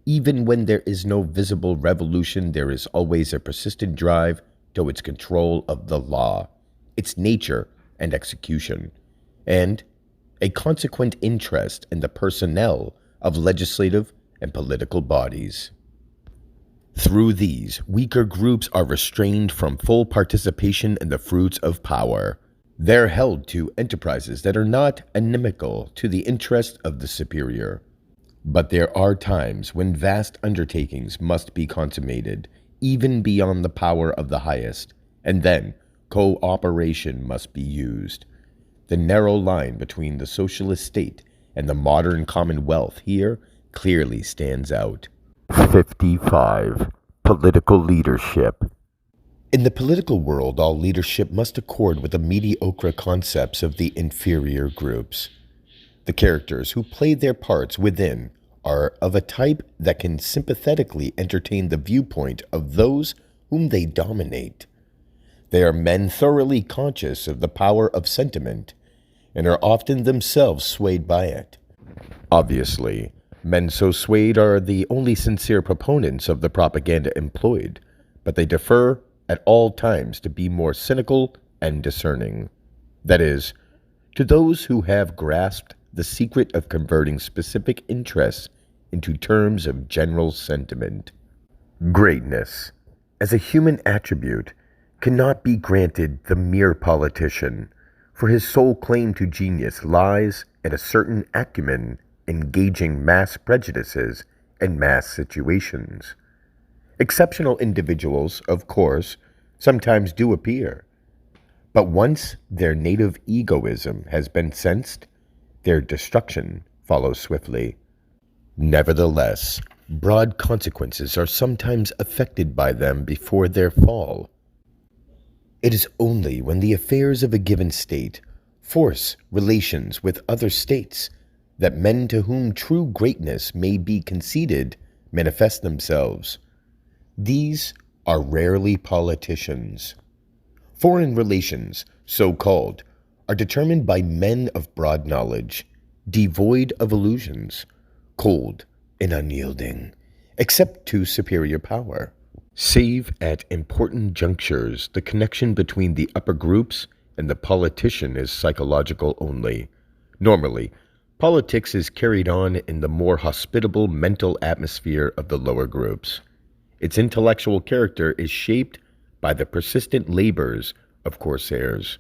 S1: Even when there is no visible revolution, there is always a persistent drive towards control of the law, its nature and execution, and a consequent interest in the personnel of legislative and political bodies. Through these, weaker groups are restrained from full participation in the fruits of power. They're held to enterprises that are not inimical to the interest of the superior. But there are times when vast undertakings must be consummated, even beyond the power of the highest, and then cooperation must be used. The narrow line between the socialist state and the modern commonwealth here clearly stands out. 55. Political leadership. In the political world, all leadership must accord with the mediocre concepts of the inferior groups. The characters who play their parts within are of a type that can sympathetically entertain the viewpoint of those whom they dominate. They are men thoroughly conscious of the power of sentiment and are often themselves swayed by it. Obviously, men so swayed are the only sincere proponents of the propaganda employed, but they defer at all times to be more cynical and discerning. That is, to those who have grasped the secret of converting specific interests into terms of general sentiment. Greatness, as a human attribute, cannot be granted the mere politician, for his sole claim to genius lies in a certain acumen engaging mass prejudices and mass situations. Exceptional individuals, of course, sometimes do appear, but once their native egoism has been sensed, their destruction follows swiftly. Nevertheless, broad consequences are sometimes affected by them before their fall. It is only when the affairs of a given state force relations with other states that men to whom true greatness may be conceded manifest themselves. These are rarely politicians. Foreign relations, so called, are determined by men of broad knowledge, devoid of illusions, cold and unyielding, except to superior power. Save at important junctures, the connection between the upper groups and the politician is psychological only. Normally, politics is carried on in the more hospitable mental atmosphere of the lower groups. Its intellectual character is shaped by the persistent labors of corsairs,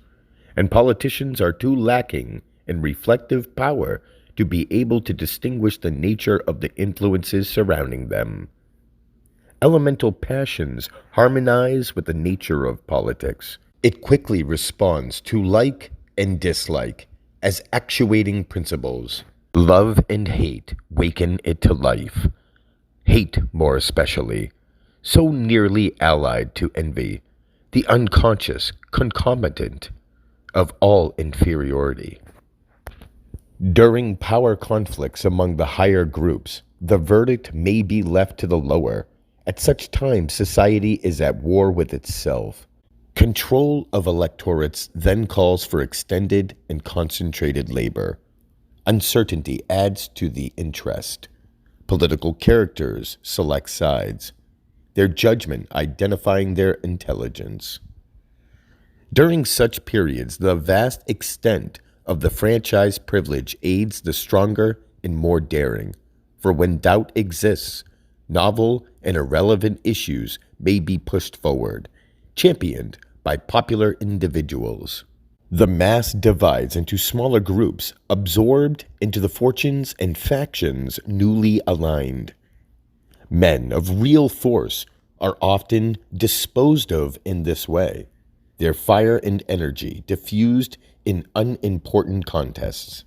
S1: and politicians are too lacking in reflective power to be able to distinguish the nature of the influences surrounding them. Elemental passions harmonize with the nature of politics. It quickly responds to like and dislike as actuating principles. Love and hate waken it to life. Hate, more especially, so nearly allied to envy, the unconscious concomitant of all inferiority. During power conflicts among the higher groups, the verdict may be left to the lower. At such times, society is at war with itself. Control of electorates then calls for extended and concentrated labor. Uncertainty adds to the interest. Political characters select sides, their judgment identifying their intelligence. During such periods, the vast extent of the franchise privilege aids the stronger and more daring, for when doubt exists, novel and irrelevant issues may be pushed forward, championed by popular individuals. The mass divides into smaller groups, absorbed into the fortunes and factions newly aligned. Men of real force are often disposed of in this way, their fire and energy diffused in unimportant contests.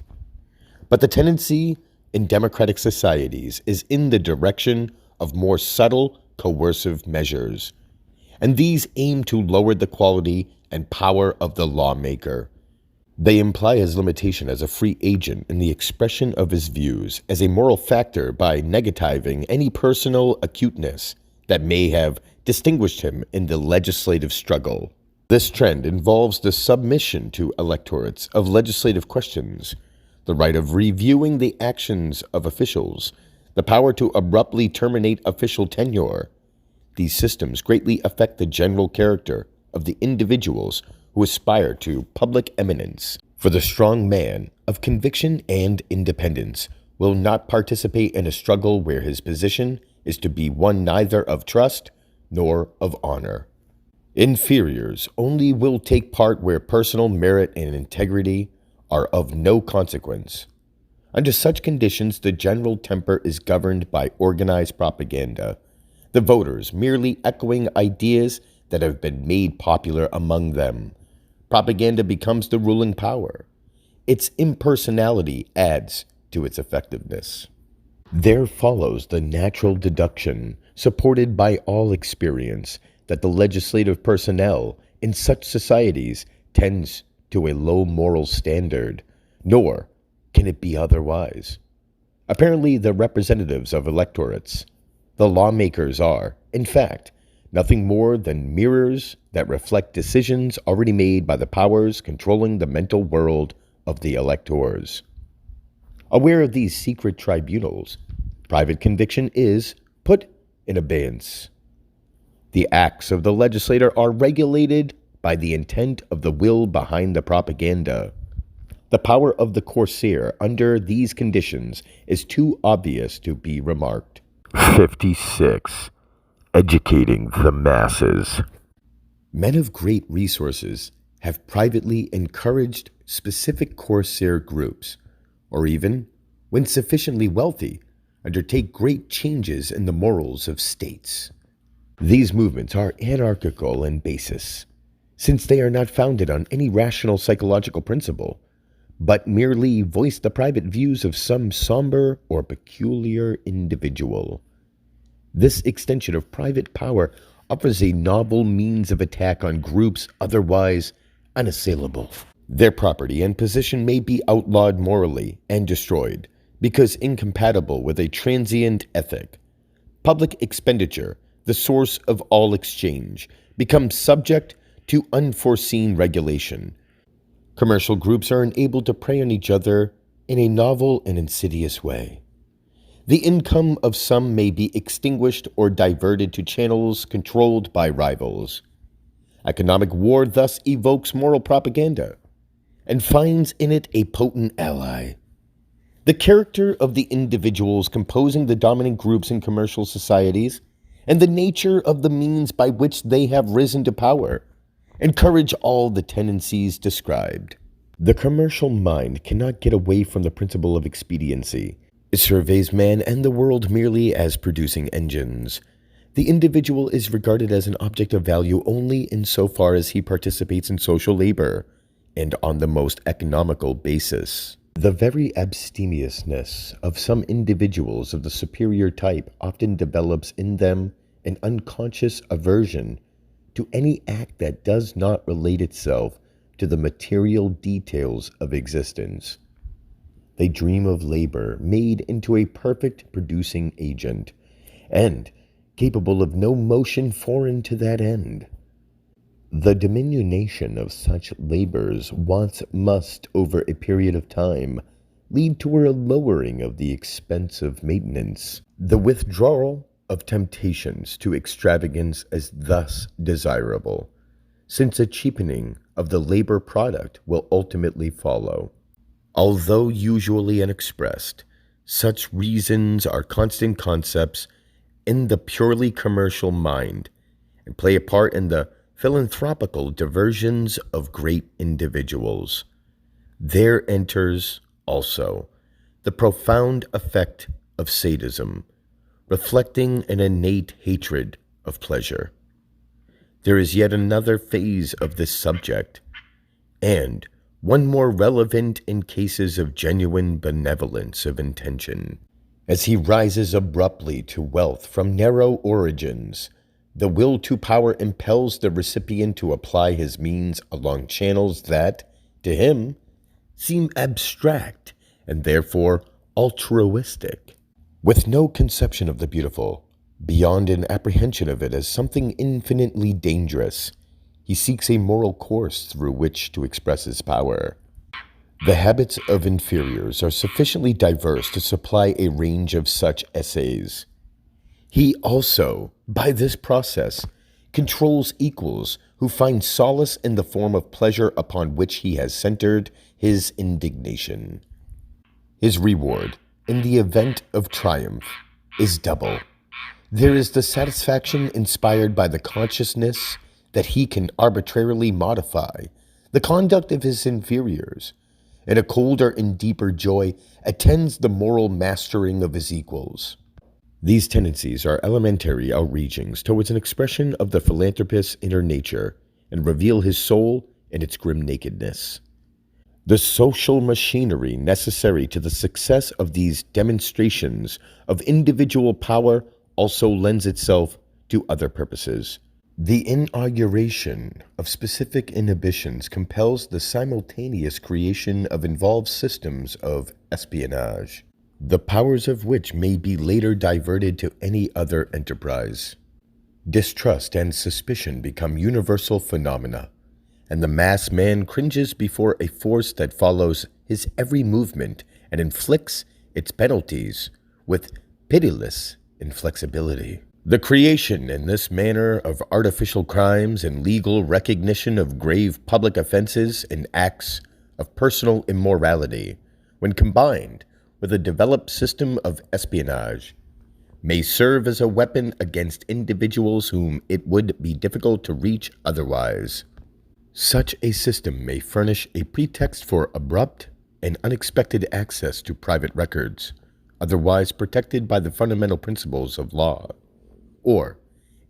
S1: But the tendency in democratic societies is in the direction of more subtle, coercive measures, and these aim to lower the quality and power of the lawmaker. They imply his limitation as a free agent in the expression of his views as a moral factor by negativing any personal acuteness that may have distinguished him in the legislative struggle. This trend involves the submission to electorates of legislative questions, the right of reviewing the actions of officials, the power to abruptly terminate official tenure. These systems greatly affect the general character of the individuals who aspire to public eminence. For the strong man of conviction and independence will not participate in a struggle where his position is to be one neither of trust nor of honor. Inferiors only will take part where personal merit and integrity are of no consequence. Under such conditions, the general temper is governed by organized propaganda, the voters merely echoing ideas that have been made popular among them. Propaganda becomes the ruling power. Its impersonality adds to its effectiveness. There follows the natural deduction, supported by all experience, that the legislative personnel in such societies tends to a low moral standard, nor can it be otherwise. Apparently, the representatives of electorates, the lawmakers, are, in fact, nothing more than mirrors that reflect decisions already made by the powers controlling the mental world of the electors. Aware of these secret tribunals, private conviction is put in abeyance. The acts of the legislator are regulated by the intent of the will behind the propaganda. The power of the corsair under these conditions is too obvious to be remarked. 56. Educating the masses. Men of great resources have privately encouraged specific corsair groups, or even, when sufficiently wealthy, undertake great changes in the morals of states. These movements are anarchical in basis, since they are not founded on any rational psychological principle, but merely voice the private views of some somber or peculiar individual. This extension of private power offers a novel means of attack on groups otherwise unassailable. Their property and position may be outlawed morally and destroyed because incompatible with a transient ethic. Public expenditure, the source of all exchange, becomes subject to unforeseen regulation. Commercial groups are enabled to prey on each other in a novel and insidious way. The income of some may be extinguished or diverted to channels controlled by rivals. Economic war thus evokes moral propaganda and finds in it a potent ally. The character of the individuals composing the dominant groups in commercial societies and the nature of the means by which they have risen to power encourage all the tendencies described. The commercial mind cannot get away from the principle of expediency. It surveys man and the world merely as producing engines. The individual is regarded as an object of value only insofar as he participates in social labor, and on the most economical basis. The very abstemiousness of some individuals of the superior type often develops in them an unconscious aversion to any act that does not relate itself to the material details of existence. They dream of labor made into a perfect producing agent, and capable of no motion foreign to that end. The diminution of such labor's wants must, over a period of time, lead to a lowering of the expense of maintenance. The withdrawal of temptations to extravagance is thus desirable, since a cheapening of the labor product will ultimately follow. Although usually unexpressed, such reasons are constant concepts in the purely commercial mind and play a part in the philanthropical diversions of great individuals. There enters, also, the profound effect of sadism, reflecting an innate hatred of pleasure. There is yet another phase of this subject, and one more relevant in cases of genuine benevolence of intention. As he rises abruptly to wealth from narrow origins, the will to power impels the recipient to apply his means along channels that, to him, seem abstract and therefore altruistic. With no conception of the beautiful, beyond an apprehension of it as something infinitely dangerous, he seeks a moral course through which to express his power. The habits of inferiors are sufficiently diverse to supply a range of such essays. He also, by this process, controls equals who find solace in the form of pleasure upon which he has centered his indignation. His reward, in the event of triumph, is double. There is the satisfaction inspired by the consciousness that he can arbitrarily modify the conduct of his inferiors, and a colder and deeper joy attends the moral mastering of his equals. These tendencies are elementary outreachings towards an expression of the philanthropist's inner nature and reveal his soul in its grim nakedness. The social machinery necessary to the success of these demonstrations of individual power also lends itself to other purposes. The inauguration of specific inhibitions compels the simultaneous creation of involved systems of espionage, the powers of which may be later diverted to any other enterprise. Distrust and suspicion become universal phenomena, and the mass man cringes before a force that follows his every movement and inflicts its penalties with pitiless inflexibility. The creation in this manner of artificial crimes and legal recognition of grave public offenses and acts of personal immorality, when combined with a developed system of espionage, may serve as a weapon against individuals whom it would be difficult to reach otherwise. Such a system may furnish a pretext for abrupt and unexpected access to private records, otherwise protected by the fundamental principles of law. Or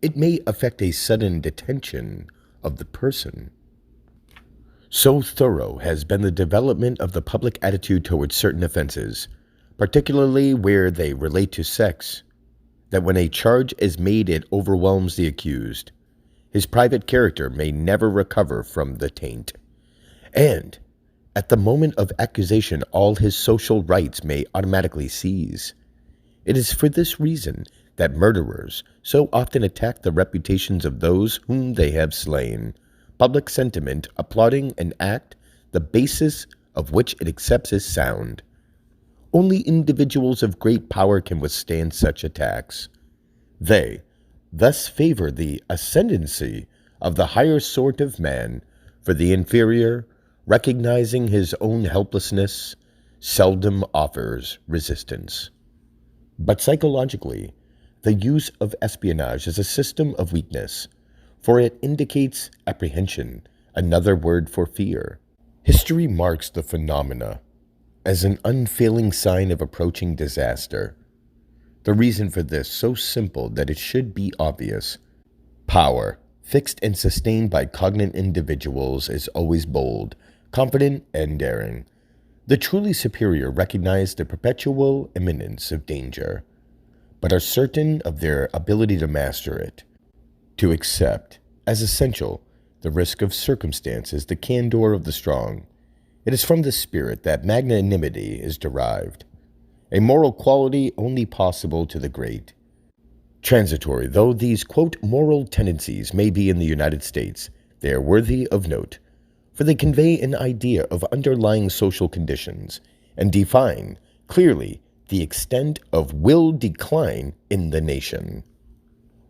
S1: it may affect a sudden detention of the person. So thorough has been the development of the public attitude towards certain offenses, particularly where they relate to sex, that when a charge is made it overwhelms the accused. His private character may never recover from the taint, and at the moment of accusation all his social rights may automatically cease. It is for this reason that murderers so often attack the reputations of those whom they have slain, public sentiment applauding an act the basis of which it accepts as sound. Only individuals of great power can withstand such attacks. They thus favor the ascendancy of the higher sort of man, for the inferior, recognizing his own helplessness, seldom offers resistance. But psychologically, the use of espionage is a system of weakness, for it indicates apprehension, another word for fear. History marks the phenomena as an unfailing sign of approaching disaster. The reason for this so simple that it should be obvious. Power, fixed and sustained by cognate individuals, is always bold, confident, and daring. The truly superior recognize the perpetual imminence of danger, but are certain of their ability to master it, to accept as essential The risk of circumstance is the candor of the strong. It is from this spirit that magnanimity is derived, a moral quality only possible to the great. Transitory though these, quote, moral tendencies may be in the United States, they are worthy of note, for they convey an idea of underlying social conditions and define clearly the extent of will decline in the nation.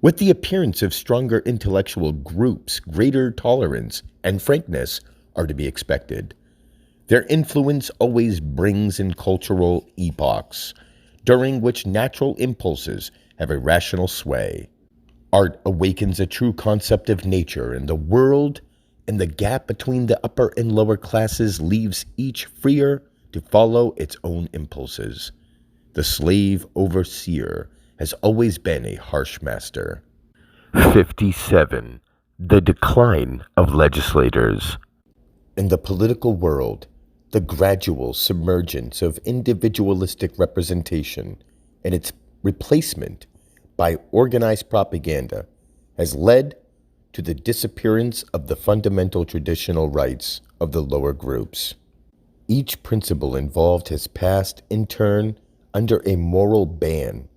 S1: With the appearance of stronger intellectual groups, greater tolerance and frankness are to be expected. Their influence always brings in cultural epochs, during which natural impulses have a rational sway. Art awakens a true concept of nature and the world, and the gap between the upper and lower classes leaves each freer to follow its own impulses. The slave overseer has always been a harsh master. 57. The decline of legislators. In the political world, the gradual submergence of individualistic representation and its replacement by organized propaganda has led to the disappearance of the fundamental traditional rights of the lower groups. Each principle involved has passed in turn under a moral ban.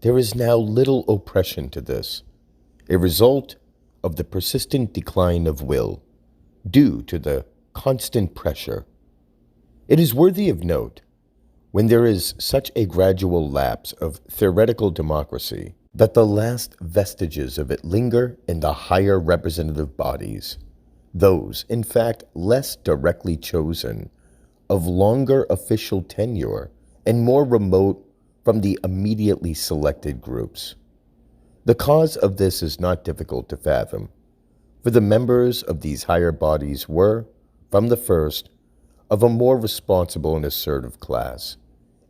S1: There is now little oppression to this, a result of the persistent decline of will, due to the constant pressure. It is worthy of note, when there is such a gradual lapse of theoretical democracy, that the last vestiges of it linger in the higher representative bodies, those, in fact, less directly chosen, of longer official tenure, and more remote from the immediately selected groups. The cause of this is not difficult to fathom, for the members of these higher bodies were, from the first, of a more responsible and assertive class,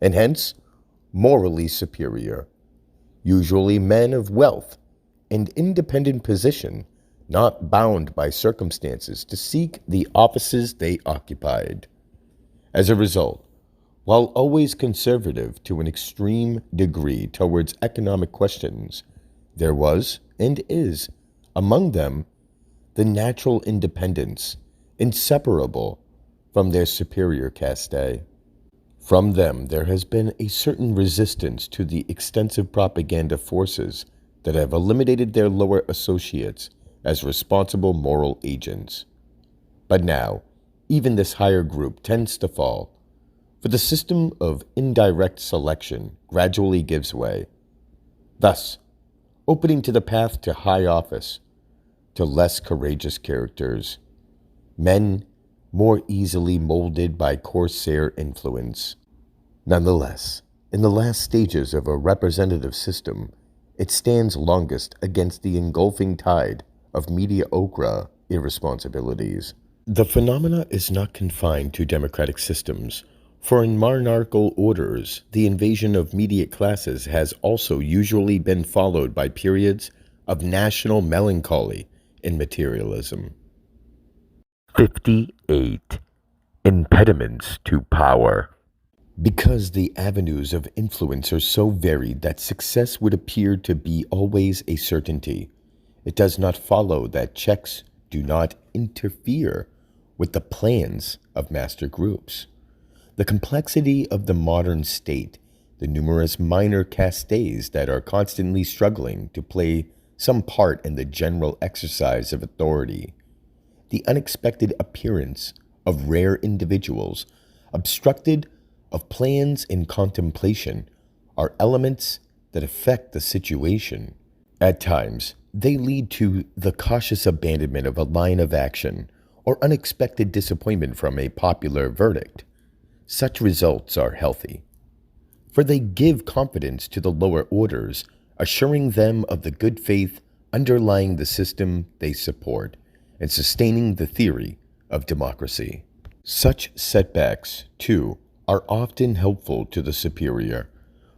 S1: and hence morally superior, usually men of wealth and independent position, not bound by circumstances to seek the offices they occupied. As a result, while always conservative to an extreme degree towards economic questions, there was, and is, among them, the natural independence inseparable from their superior caste. From them there has been a certain resistance to the extensive propaganda forces that have eliminated their lower associates as responsible moral agents. But now, even this higher group tends to fall, for the system of indirect selection gradually gives way, thus opening to the path to high office to less courageous characters, men more easily molded by corsair influence. Nonetheless, in the last stages of a representative system, it stands longest against the engulfing tide of mediocre irresponsibilities. The phenomena is not confined to democratic systems, for in monarchical orders, the invasion of mediate classes has also usually been followed by periods of national melancholy and materialism. 58. Impediments to power. Because the avenues of influence are so varied that success would appear to be always a certainty, it does not follow that checks do not interfere with the plans of master groups. The complexity of the modern state, the numerous minor castes that are constantly struggling to play some part in the general exercise of authority, the unexpected appearance of rare individuals obstructed of plans in contemplation are elements that affect the situation. At times, they lead to the cautious abandonment of a line of action or unexpected disappointment from a popular verdict. Such results are healthy, for they give confidence to the lower orders, assuring them of the good faith underlying the system they support and sustaining the theory of democracy. Such setbacks, too, are often helpful to the superior,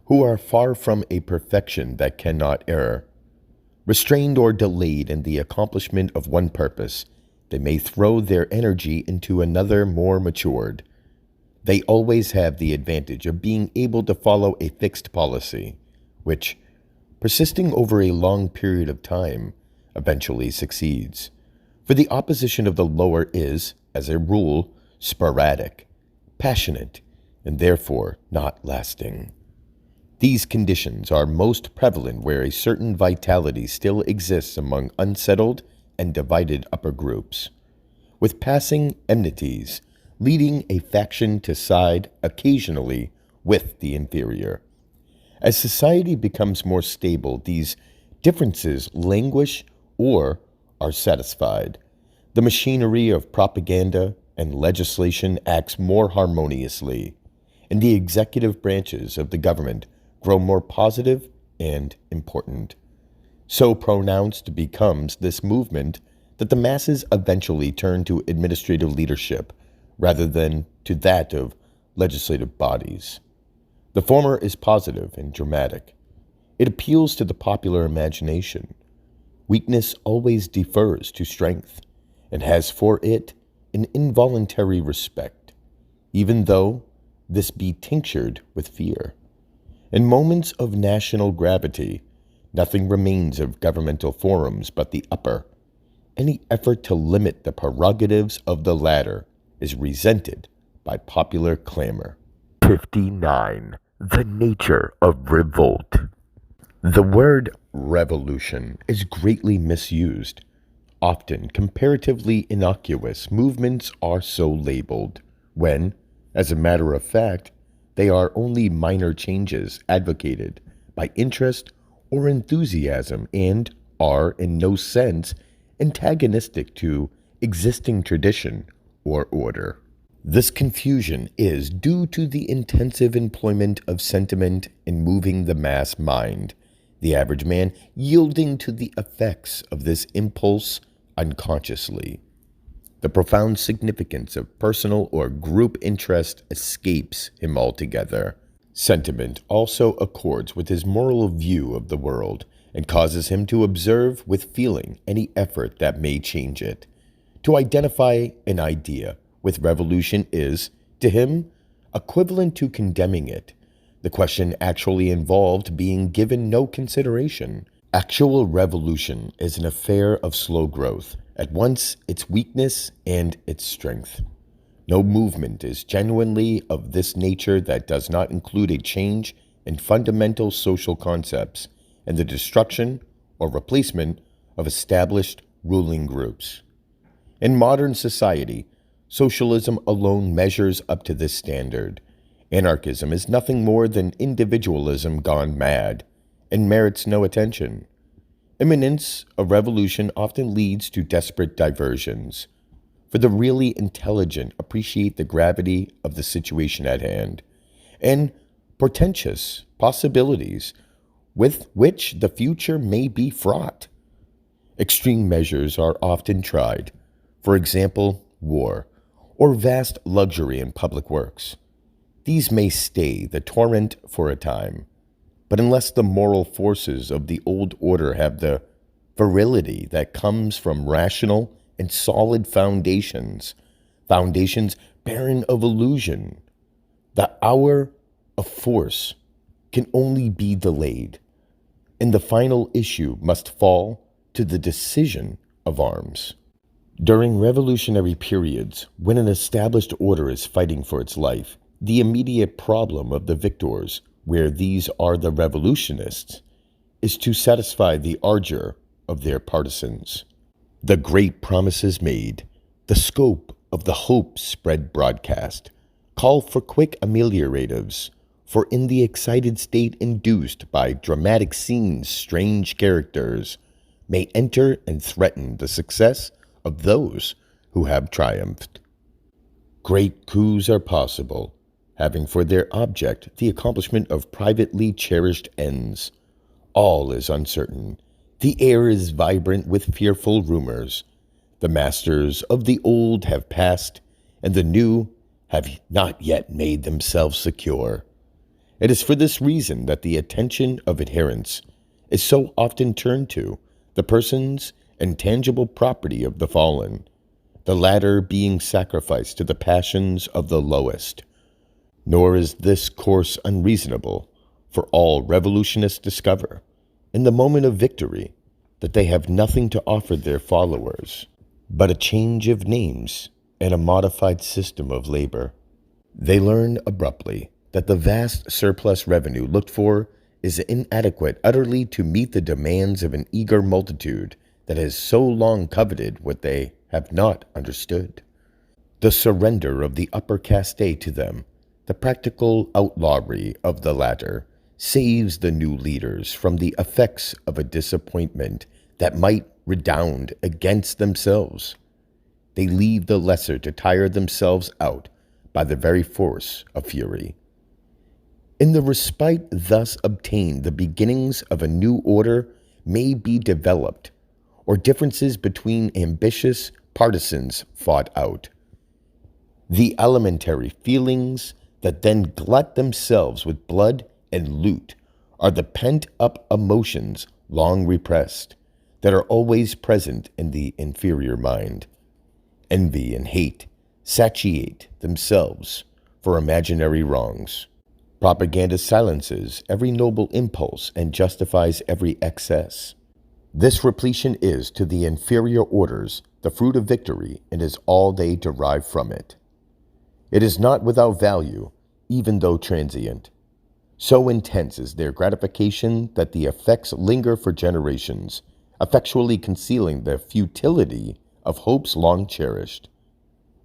S1: who are far from a perfection that cannot err. Restrained or delayed in the accomplishment of one purpose, they may throw their energy into another more matured. They always have the advantage of being able to follow a fixed policy, which, persisting over a long period of time, eventually succeeds. For the opposition of the lower is, as a rule, sporadic, passionate, and therefore not lasting. These conditions are most prevalent where a certain vitality still exists among unsettled and divided upper groups, with passing enmities leading a faction to side occasionally with the inferior. As society becomes more stable, these differences languish or are satisfied. The machinery of propaganda and legislation acts more harmoniously, and the executive branches of the government grow more positive and important. So pronounced becomes this movement that the masses eventually turn to administrative leadership rather than to that of legislative bodies. The former is positive and dramatic. It appeals to the popular imagination. Weakness always defers to strength and has for it an involuntary respect, even though this be tinctured with fear. In moments of national gravity, nothing remains of governmental forums but the upper. Any effort to limit the prerogatives of the latter is resented by popular clamor. 59. The nature of revolt. The word revolution is greatly misused. Often comparatively innocuous movements are so labeled, when, as a matter of fact, they are only minor changes advocated by interest or enthusiasm and are in no sense antagonistic to existing tradition or order. This confusion is due to the intensive employment of sentiment in moving the mass mind, the average man yielding to the effects of this impulse unconsciously. The profound significance of personal or group interest escapes him altogether. Sentiment also accords with his moral view of the world and causes him to observe with feeling any effort that may change it. To identify an idea with revolution is, to him, equivalent to condemning it, the question actually involved being given no consideration. Actual revolution is an affair of slow growth, at once its weakness and its strength. No movement is genuinely of this nature that does not include a change in fundamental social concepts and the destruction or replacement of established ruling groups. In modern society, socialism alone measures up to this standard. Anarchism is nothing more than individualism gone mad, and merits no attention. Imminence of revolution often leads to desperate diversions, for the really intelligent appreciate the gravity of the situation at hand, and portentous possibilities with which the future may be fraught. Extreme measures are often tried, for example, war, or vast luxury in public works. These may stay the torrent for a time, but unless the moral forces of the old order have the virility that comes from rational and solid foundations barren of illusion, the hour of force can only be delayed, and the final issue must fall to the decision of arms. During revolutionary periods, when an established order is fighting for its life, the immediate problem of the victors, where these are the revolutionists, is to satisfy the ardor of their partisans. The great promises made, the scope of the hopes spread broadcast, call for quick amelioratives, for in the excited state induced by dramatic scenes strange characters may enter and threaten the success of those who have triumphed. Great coups are possible, having for their object the accomplishment of privately cherished ends. All is uncertain. The air is vibrant with fearful rumors. The masters of the old have passed, and the new have not yet made themselves secure. It is for this reason that the attention of adherents is so often turned to the persons and tangible property of the fallen, the latter being sacrificed to the passions of the lowest. Nor is this course unreasonable, for all revolutionists discover, in the moment of victory, that they have nothing to offer their followers. but a change of names and a modified system of labor. They learn abruptly that the vast surplus revenue looked for is inadequate utterly to meet the demands of an eager multitude that has so long coveted what they have not understood. The surrender of the upper caste to them, the practical outlawry of the latter, saves the new leaders from the effects of a disappointment that might redound against themselves. They leave the lesser to tire themselves out by the very force of fury. In the respite thus obtained, the beginnings of a new order may be developed, or differences between ambitious partisans fought out. The elementary feelings that then glut themselves with blood and loot are the pent-up emotions long repressed that are always present in the inferior mind. Envy and hate satiate themselves for imaginary wrongs. Propaganda silences every noble impulse and justifies every excess. This repletion is, to the inferior orders, the fruit of victory and is all they derive from it. It is not without value, even though transient. So intense is their gratification that the effects linger for generations, effectually concealing the futility of hopes long cherished.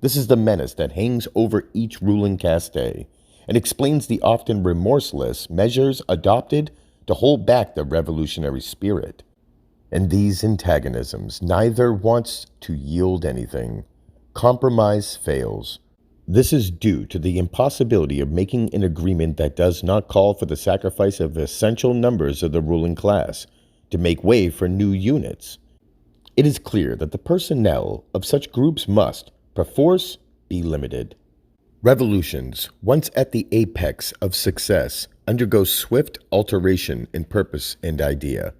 S1: This is the menace that hangs over each ruling caste and explains the often remorseless measures adopted to hold back the revolutionary spirit. In these antagonisms, neither wants to yield anything. Compromise fails. This is due to the impossibility of making an agreement that does not call for the sacrifice of essential numbers of the ruling class to make way for new units. It is clear that the personnel of such groups must, perforce, be limited. Revolutions, once at the apex of success, undergo swift alteration in purpose and idea.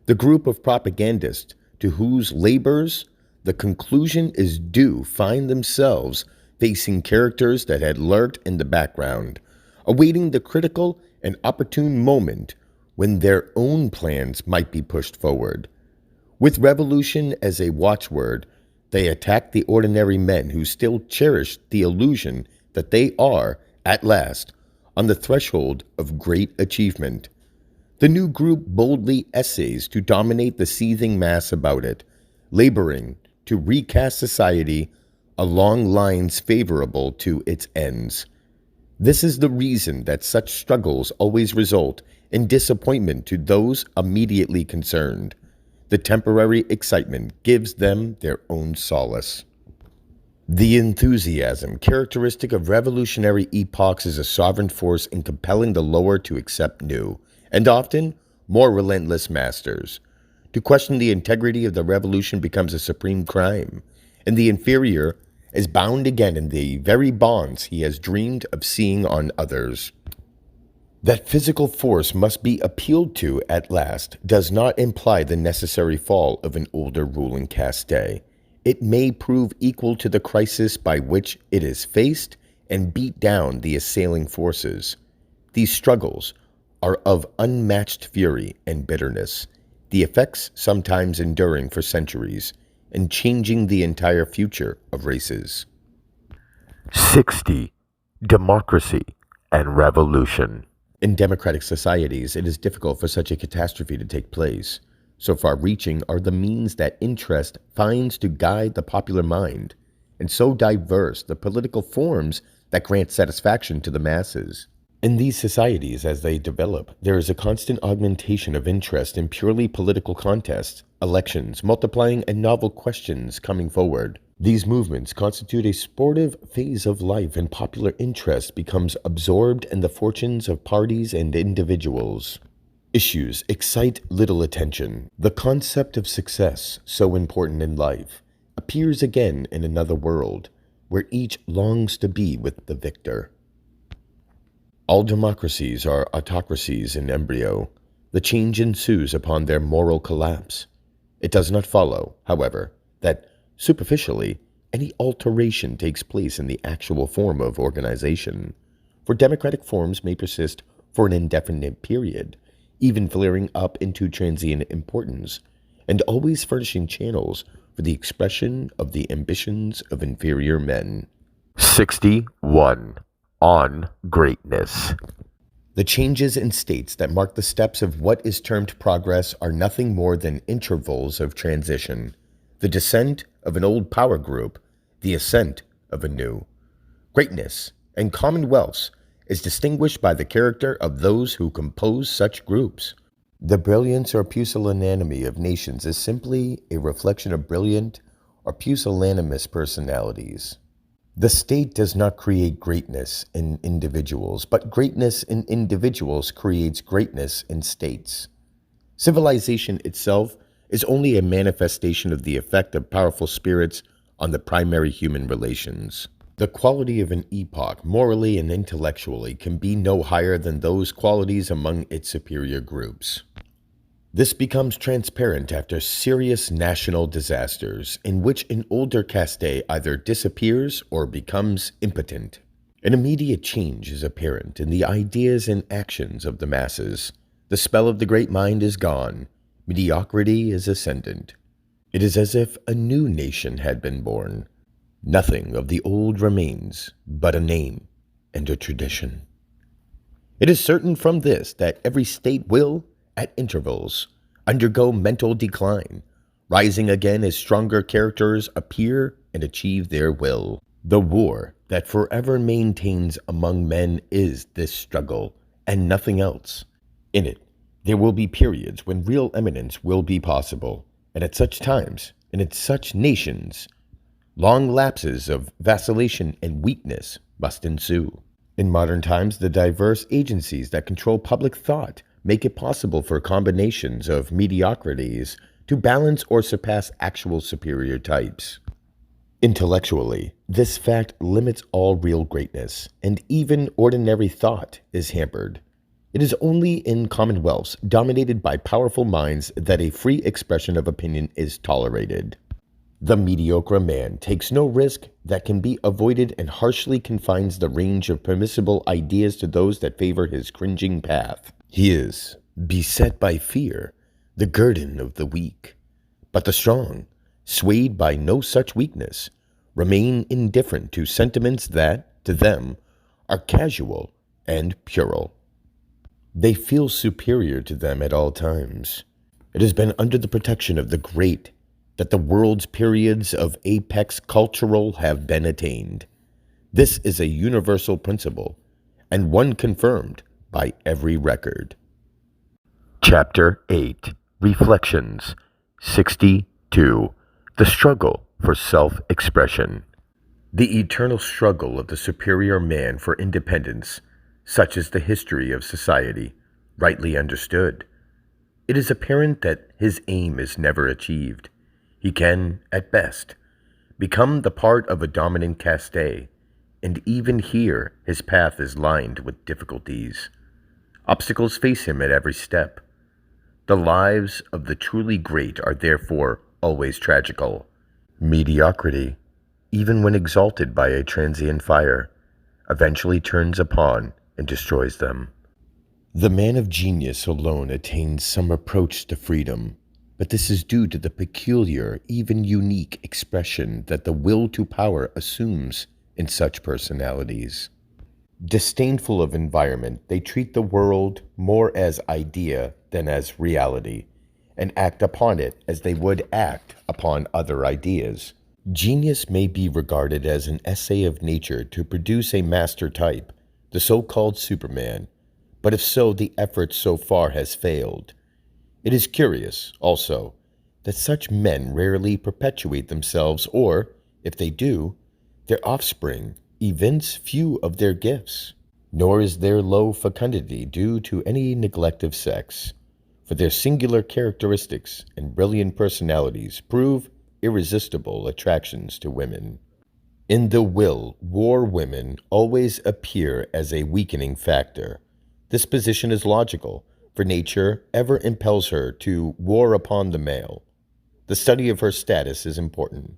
S1: The group of propagandists to whose labors the conclusion is due find themselves facing characters that had lurked in the background, awaiting the critical and opportune moment when their own plans might be pushed forward. With revolution as a watchword, they attack the ordinary men who still cherish the illusion that they are, at last, on the threshold of great achievement. The new group boldly essays to dominate the seething mass about it, laboring to recast society along lines favorable to its ends. This is the reason that such struggles always result in disappointment to those immediately concerned. The temporary excitement gives them their own solace. The enthusiasm characteristic of revolutionary epochs is a sovereign force in compelling the lower to accept new, and often more relentless masters. To question the integrity of the revolution becomes a supreme crime, and the inferior is bound again in the very bonds he has dreamed of seeing on others. That physical force must be appealed to at last does not imply the necessary fall of an older ruling caste. It may prove equal to the crisis by which it is faced and beat down the assailing forces. These struggles are of unmatched fury and bitterness, the effects sometimes enduring for centuries and changing the entire future of races. 60. Democracy and Revolution. In democratic societies, it is difficult for such a catastrophe to take place. So far-reaching are the means that interest finds to guide the popular mind, and so diverse the political forms that grant satisfaction to the masses. In these societies, as they develop, there is a constant augmentation of interest in purely political contests, elections multiplying, and novel questions coming forward. These movements constitute a sportive phase of life, and popular interest becomes absorbed in the fortunes of parties and individuals. Issues excite little attention. The concept of success, so important in life, appears again in another world, where each longs to be with the victor. All democracies are autocracies in embryo. The change ensues upon their moral collapse. It does not follow, however, that superficially any alteration takes place in the actual form of organization, for democratic forms may persist for an indefinite period, even flaring up into transient importance, and always furnishing channels for the expression of the ambitions of inferior men. 61. On greatness. The changes in states that mark the steps of what is termed progress are nothing more than intervals of transition, the descent of an old power group, the ascent of a new. Greatness and commonwealths is distinguished by the character of those who compose such groups. The brilliance or pusillanimity of nations is simply a reflection of brilliant or pusillanimous personalities. The state does not create greatness in individuals, but greatness in individuals creates greatness in states. Civilization itself is only a manifestation of the effect of powerful spirits on the primary human relations. The quality of an epoch, morally and intellectually, can be no higher than those qualities among its superior groups. This becomes transparent after serious national disasters, in which an older caste either disappears or becomes impotent. An immediate change is apparent in the ideas and actions of the masses. The spell of the great mind is gone. Mediocrity is ascendant. It is as if a new nation had been born. Nothing of the old remains but a name and a tradition. It is certain from this that every state will, at intervals, undergo mental decline, rising again as stronger characters appear and achieve their will. The war that forever maintains among men is this struggle, and nothing else. In it, there will be periods when real eminence will be possible, and at such times, and in such nations, long lapses of vacillation and weakness must ensue. In modern times, the diverse agencies that control public thought make it possible for combinations of mediocrities to balance or surpass actual superior types. Intellectually, this fact limits all real greatness, and even ordinary thought is hampered. It is only in commonwealths dominated by powerful minds that a free expression of opinion is tolerated. The mediocre man takes no risk that can be avoided and harshly confines the range of permissible ideas to those that favor his cringing path. He is beset by fear, the guerdon of the weak. But the strong, swayed by no such weakness, remain indifferent to sentiments that, to them, are casual and puerile. They feel superior to them at all times. It has been under the protection of the great that the world's periods of apex cultural have been attained. This is a universal principle, and one confirmed by every record. Chapter 8. Reflections. 62. The struggle for self-expression. The eternal struggle of the superior man for independence, such is the history of society, rightly understood. It is apparent that his aim is never achieved. He can, at best, become the part of a dominant caste, and even here his path is lined with difficulties. Obstacles face him at every step. The lives of the truly great are therefore always tragical. Mediocrity, even when exalted by a transient fire, eventually turns upon and destroys them. The man of genius alone attains some approach to freedom, but this is due to the peculiar, even unique expression that the will to power assumes in such personalities. Disdainful of environment, they treat the world more as idea than as reality, and act upon it as they would act upon other ideas. Genius may be regarded as an essay of nature to produce a master type, the so-called Superman, but if so, the effort so far has failed. It is curious, also, that such men rarely perpetuate themselves, or, if they do, their offspring evince few of their gifts. Nor is their low fecundity due to any neglect of sex, for their singular characteristics and brilliant personalities prove irresistible attractions to women. In the will, war women always appear as a weakening factor. This position is logical, for nature ever impels her to war upon the male. The study of her status is important,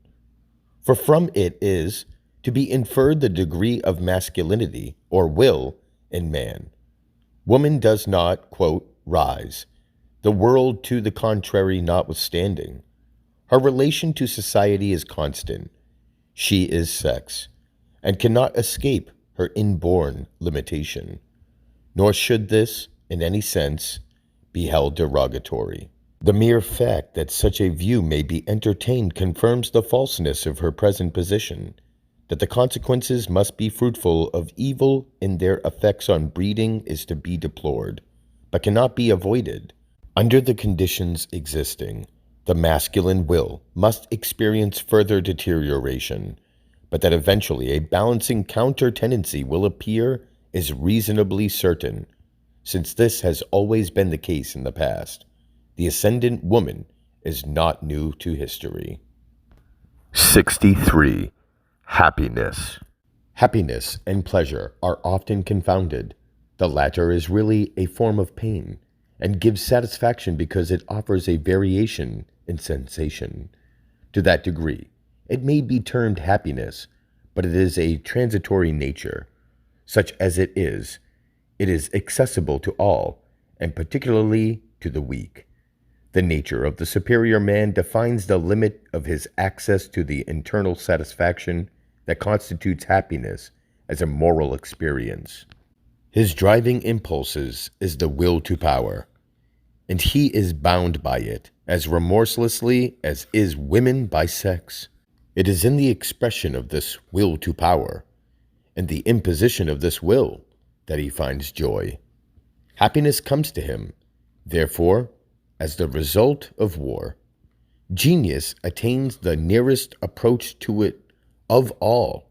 S1: for from it is to be inferred the degree of masculinity or will in man. Woman does not, quote, rise, the world to the contrary notwithstanding. Her relation to society is constant. She is sex, and cannot escape her inborn limitation. Nor should this, in any sense, be held derogatory. The mere fact that such a view may be entertained confirms the falseness of her present position, that the consequences must be fruitful of evil in their effects on breeding is to be deplored, but cannot be avoided. Under the conditions existing, the masculine will must experience further deterioration, but that eventually a balancing counter-tendency will appear is reasonably certain, since this has always been the case in the past. The ascendant woman is not new to history. 63. Happiness. Happiness and pleasure are often confounded. The latter is really a form of pain, and gives satisfaction because it offers a variation in sensation. To that degree, it may be termed happiness, but it is a transitory nature. Such as it is accessible to all, and particularly to the weak. The nature of the superior man defines the limit of his access to the internal satisfaction that constitutes happiness as a moral experience. His driving impulses is the will to power, and he is bound by it as remorselessly as is woman by sex. It is in the expression of this will to power, and the imposition of this will, that he finds joy. Happiness comes to him, therefore, as the result of war. Genius attains the nearest approach to it of all,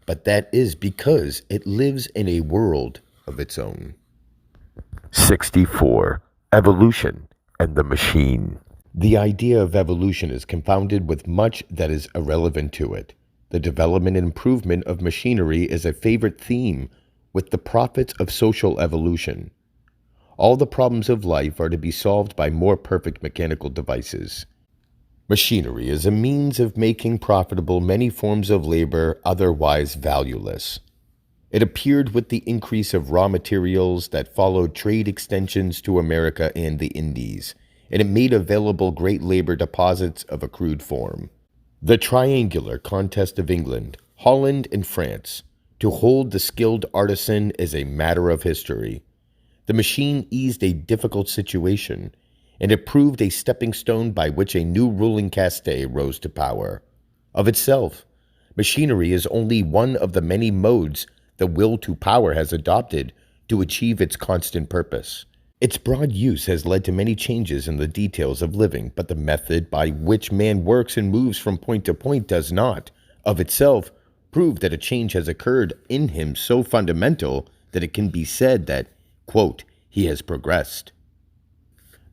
S1: but that is because it lives in a world of its own. 64. Evolution and the machine. The idea of evolution is confounded with much that is irrelevant to it. The development and improvement of machinery is a favorite theme with the prophets of social evolution. All the problems of life are to be solved by more perfect mechanical devices. Machinery is a means of making profitable many forms of labor otherwise valueless. It appeared with the increase of raw materials that followed trade extensions to America and the Indies, and it made available great labor deposits of a crude form. The triangular contest of England, Holland, and France to hold the skilled artisan is a matter of history. The machine eased a difficult situation, and it proved a stepping stone by which a new ruling caste rose to power. Of itself, machinery is only one of the many modes the will to power has adopted to achieve its constant purpose. Its broad use has led to many changes in the details of living, but the method by which man works and moves from point to point does not, of itself, prove that a change has occurred in him so fundamental that it can be said that, quote, he has progressed.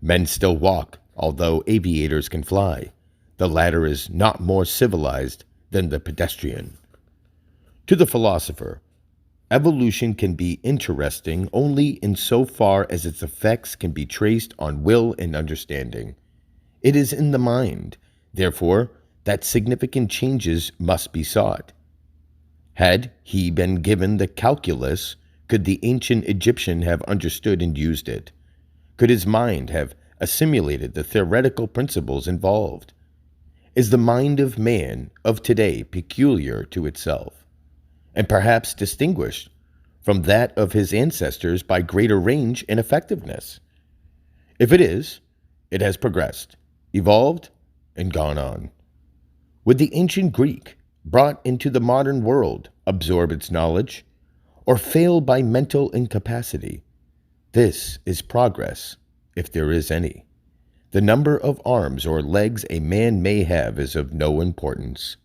S1: Men still walk, although aviators can fly. The latter is not more civilized than the pedestrian. To the philosopher, evolution can be interesting only in so far as its effects can be traced on will and understanding. It is in the mind, therefore, that significant changes must be sought. Had he been given the calculus, could the ancient Egyptian have understood and used it? Could his mind have assimilated the theoretical principles involved? Is the mind of man of today peculiar to itself, and perhaps distinguished from that of his ancestors by greater range and effectiveness? If it is, it has progressed, evolved, and gone on. Would the ancient Greek, brought into the modern world, absorb its knowledge, or fail by mental incapacity? This is progress, if there is any. The number of arms or legs a man may have is of no importance.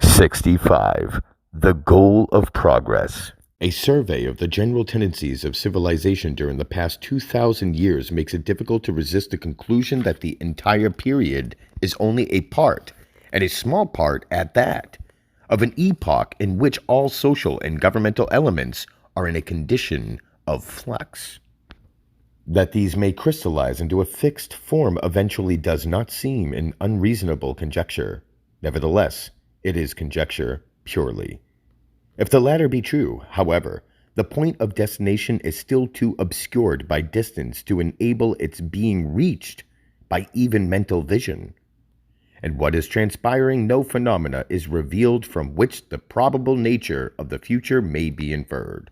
S1: 65. The goal of progress. A survey of the general tendencies of civilization during the past 2,000 years makes it difficult to resist the conclusion that the entire period is only a part, and a small part at that, of an epoch in which all social and governmental elements are in a condition of flux. That these may crystallize into a fixed form eventually does not seem an unreasonable conjecture. Nevertheless, it is conjecture purely. If the latter be true, however, the point of destination is still too obscured by distance to enable its being reached by even mental vision. and what is transpiring no phenomena is revealed from which the probable nature of the future may be inferred.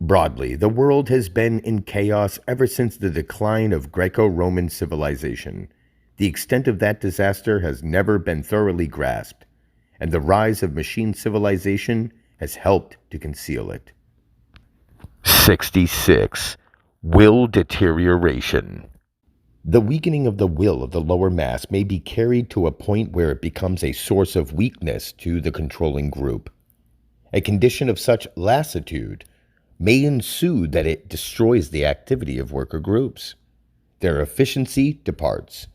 S1: Broadly, the world has been in chaos ever since the decline of Greco-Roman civilization. The extent of that disaster has never been thoroughly grasped, and the rise of machine civilization has helped to conceal it. 66. Will deterioration. The weakening of the will of the lower mass may be carried to a point where it becomes a source of weakness to the controlling group. A condition of such lassitude may ensue that it destroys the activity of worker groups. Their efficiency departs.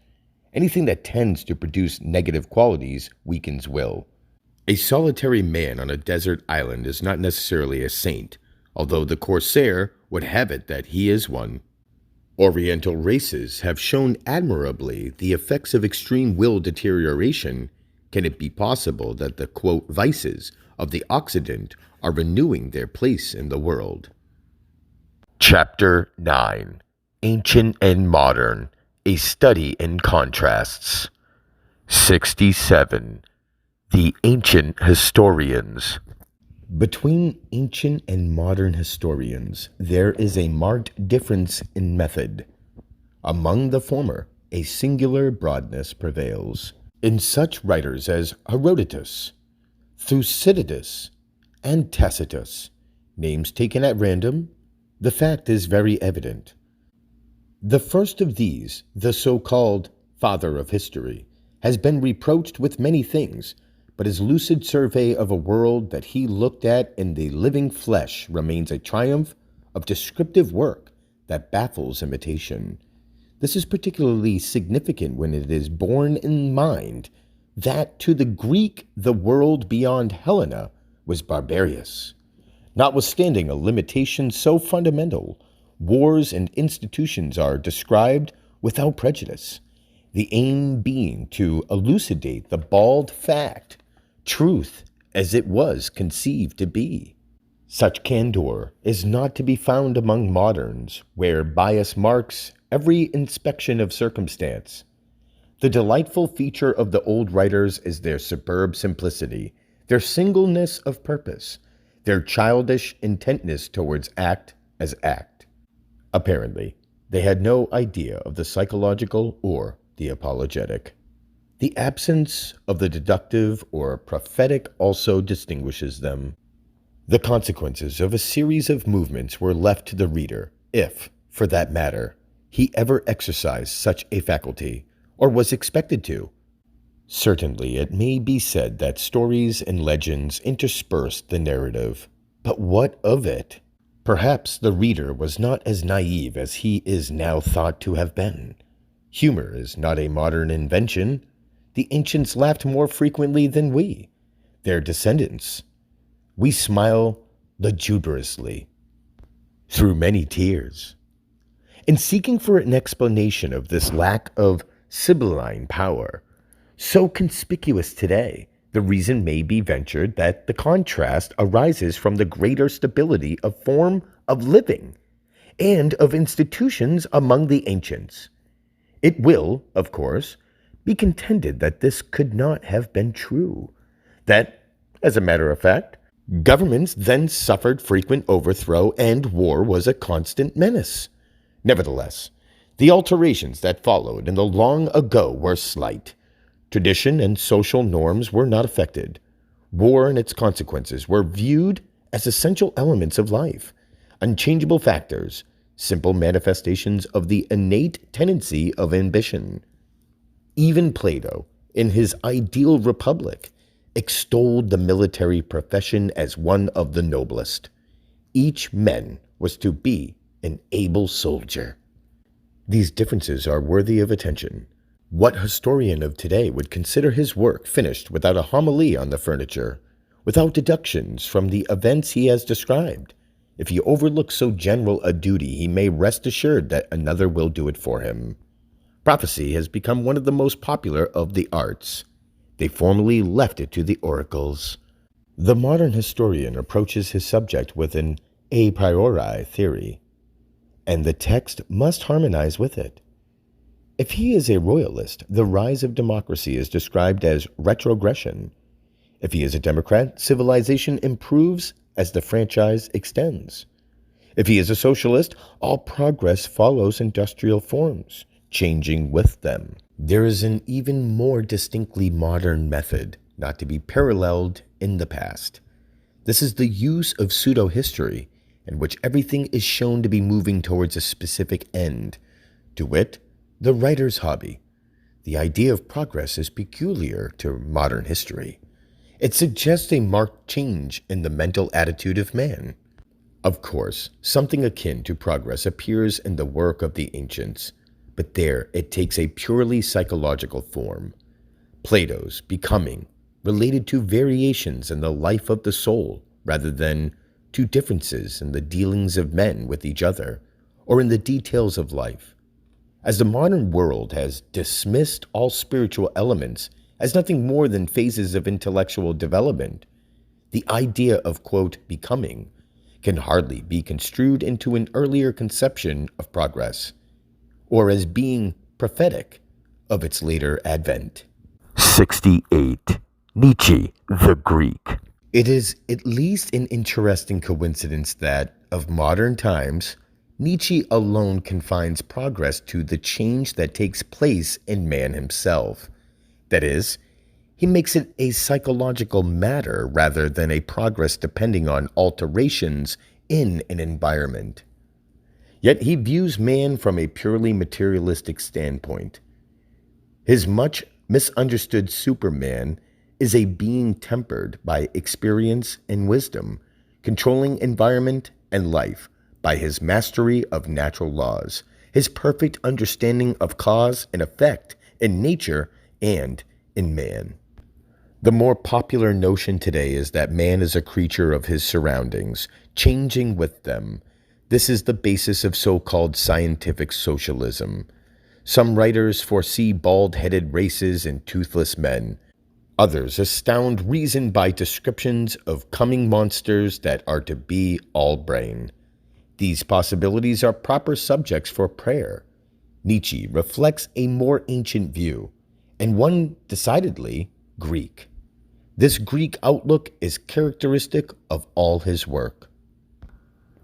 S1: Anything that tends to produce negative qualities weakens will. A solitary man on a desert island is not necessarily a saint, although the corsair would have it that he is one. Oriental races have shown admirably the effects of extreme will deterioration. Can it be possible that the, quote, vices of the Occident are renewing their place in the world? Chapter 9. Ancient and Modern, a Study in Contrasts. 67. The Ancient Historians. Between ancient and modern historians, there is a marked difference in method. Among the former, a singular broadness prevails. In such writers as Herodotus, Thucydides, and Tacitus, names taken at random, the fact is very evident. The first of these, the so-called father of history, has been reproached with many things, but his lucid survey of a world that he looked at in the living flesh remains a triumph of descriptive work that baffles imitation. This is particularly significant when it is borne in mind that to the Greek the world beyond Helena was barbarous. Notwithstanding a limitation so fundamental, wars and institutions are described without prejudice, the aim being to elucidate the bald fact, truth as it was conceived to be. Such candor is not to be found among moderns, where bias marks every inspection of circumstance. The delightful feature of the old writers is their superb simplicity, their singleness of purpose, their childish intentness towards act as act. Apparently, they had no idea of the psychological or the apologetic. The absence of the deductive or prophetic also distinguishes them. The consequences of a series of movements were left to the reader, if, for that matter, he ever exercised such a faculty, or was expected to. Certainly, it may be said that stories and legends interspersed the narrative, but what of it? Perhaps the reader was not as naive as he is now thought to have been. Humor is not a modern invention. The ancients laughed more frequently than we, their descendants. We smile lugubriously, through many tears. In seeking for an explanation of this lack of sibylline power, so conspicuous today, the reason may be ventured that the contrast arises from the greater stability of form of living and of institutions among the ancients. It will, of course, be contended that this could not have been true, that, as a matter of fact, governments then suffered frequent overthrow and war was a constant menace. Nevertheless, the alterations that followed in the long ago were slight. Tradition and social norms were not affected. War and its consequences were viewed as essential elements of life, unchangeable factors, simple manifestations of the innate tendency of ambition. Even Plato, in his ideal republic, extolled the military profession as one of the noblest. Each man was to be an able soldier. These differences are worthy of attention. What historian of today would consider his work finished without a homily on the furniture, without deductions from the events he has described? If he overlooks so general a duty, he may rest assured that another will do it for him. Prophecy has become one of the most popular of the arts. They formerly left it to the oracles. The modern historian approaches his subject with an a priori theory, and the text must harmonize with it. If he is a royalist, the rise of democracy is described as retrogression. If he is a Democrat, civilization improves as the franchise extends. If he is a socialist, all progress follows industrial forms, changing with them. There is an even more distinctly modern method, not to be paralleled in the past. This is the use of pseudo-history, in which everything is shown to be moving towards a specific end, to wit, the writer's hobby. The idea of progress is peculiar to modern history. It suggests a marked change in the mental attitude of man. Of course, something akin to progress appears in the work of the ancients, but there it takes a purely psychological form. Plato's becoming, related to variations in the life of the soul, rather than to differences in the dealings of men with each other, or in the details of life. As the modern world has dismissed all spiritual elements as nothing more than phases of intellectual development, the idea of, quote, becoming can hardly be construed into an earlier conception of progress, or as being prophetic of its later advent.
S2: 68. Nietzsche, the Greek.
S1: It is at least an interesting coincidence that, of modern times, Nietzsche alone confines progress to the change that takes place in man himself. That is, he makes it a psychological matter rather than a progress depending on alterations in an environment. Yet he views man from a purely materialistic standpoint. His much misunderstood Superman is a being tempered by experience and wisdom, controlling environment and life by his mastery of natural laws, his perfect understanding of cause and effect in nature and in man. The more popular notion today is that man is a creature of his surroundings, changing with them. This is the basis of so-called scientific socialism. Some writers foresee bald-headed races and toothless men. Others astound reason by descriptions of coming monsters that are to be all brain. These possibilities are proper subjects for prayer. Nietzsche reflects a more ancient view, and one decidedly Greek. This Greek outlook is characteristic of all his work.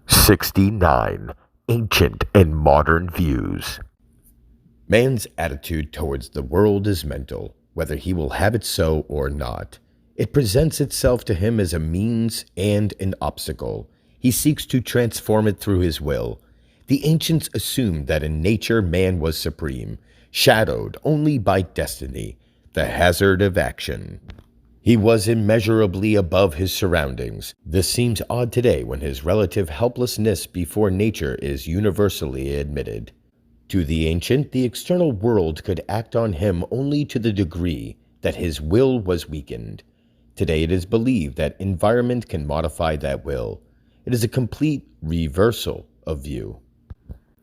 S2: 69. Ancient and modern views.
S1: Man's attitude towards the world is mental, whether he will have it so or not. It presents itself to him as a means and an obstacle. He seeks to transform it through his will. The ancients assumed that in nature man was supreme, shadowed only by destiny, the hazard of action. He was immeasurably above his surroundings. This seems odd today when his relative helplessness before nature is universally admitted. To the ancient, the external world could act on him only to the degree that his will was weakened. Today it is believed that environment can modify that will. It is a complete reversal of view.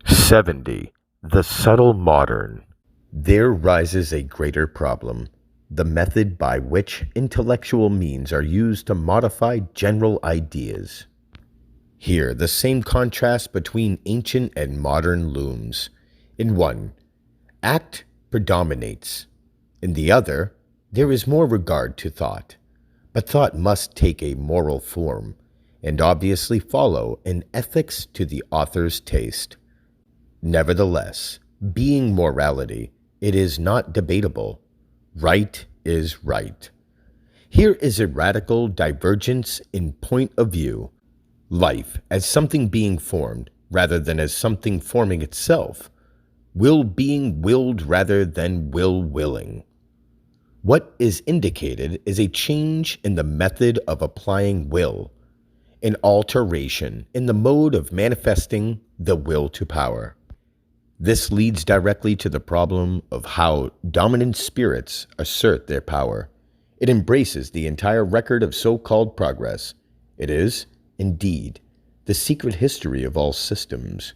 S2: 70. The subtle modern.
S1: There rises a greater problem. The method by which intellectual means are used to modify general ideas. Here, the same contrast between ancient and modern looms. In one, act predominates. In the other, there is more regard to thought. But thought must take a moral form, and obviously follow an ethics to the author's taste. Nevertheless, being morality, it is not debatable. Right is right. Here is a radical divergence in point of view. Life as something being formed rather than as something forming itself. Will being willed rather than will willing. What is indicated is a change in the method of applying will, an alteration in the mode of manifesting the will to power. This leads directly to the problem of how dominant spirits assert their power. It embraces the entire record of so-called progress. It is, indeed, the secret history of all systems.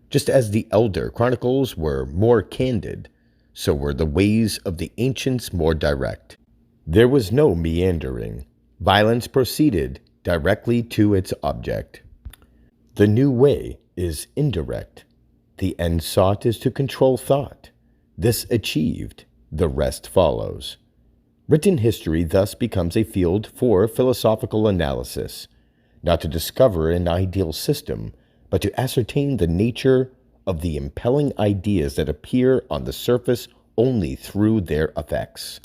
S1: Just as the elder chronicles were more candid, so were the ways of the ancients more direct. There was no meandering. Violence proceeded directly to its object. The new way is indirect. The end sought is to control thought. This achieved, the rest follows. Written history thus becomes a field for philosophical analysis, not to discover an ideal system, but to ascertain the nature of the impelling ideas that appear on the surface only through their effects.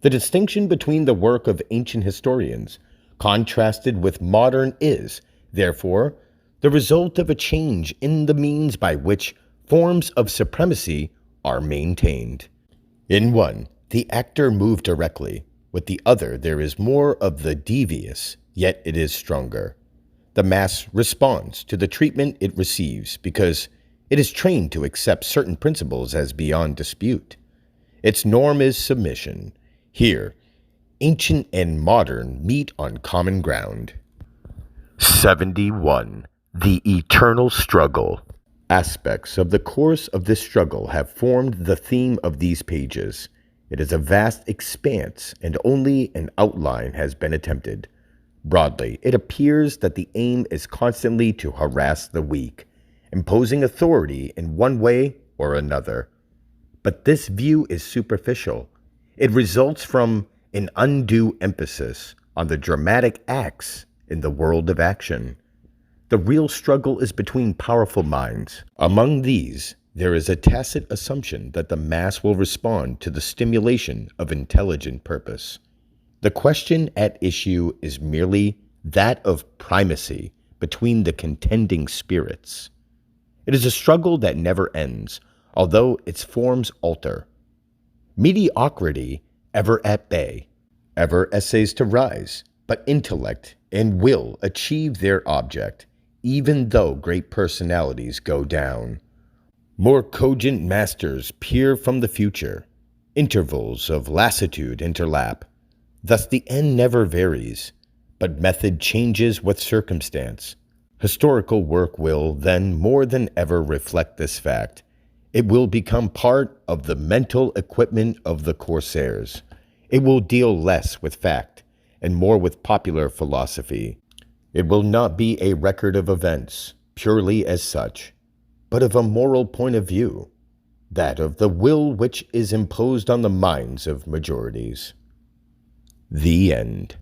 S1: The distinction between the work of ancient historians contrasted with modern is, therefore, the result of a change in the means by which forms of supremacy are maintained. In one, the actor moved directly. With the other, there is more of the devious, yet it is stronger. The mass responds to the treatment it receives because it is trained to accept certain principles as beyond dispute. Its norm is submission. Here, ancient and modern meet on common ground.
S2: 71. The eternal struggle.
S1: Aspects of the course of this struggle have formed the theme of these pages. It is a vast expanse, and only an outline has been attempted. Broadly, it appears that the aim is constantly to harass the weak, imposing authority in one way or another. But this view is superficial. It results from an undue emphasis on the dramatic acts in the world of action. The real struggle is between powerful minds. Among these, there is a tacit assumption that the mass will respond to the stimulation of intelligent purpose. The question at issue is merely that of primacy between the contending spirits. It is a struggle that never ends, although its forms alter. Mediocrity ever at bay, ever essays to rise, but intellect and will achieve their object, even though great personalities go down. More cogent masters peer from the future. Intervals of lassitude interlap. Thus the end never varies, but method changes with circumstance. Historical work will, then, more than ever reflect this fact. It will become part of the mental equipment of the corsairs. It will deal less with fact and more with popular philosophy. It will not be a record of events, purely as such, but of a moral point of view, that of the will which is imposed on the minds of majorities. The end.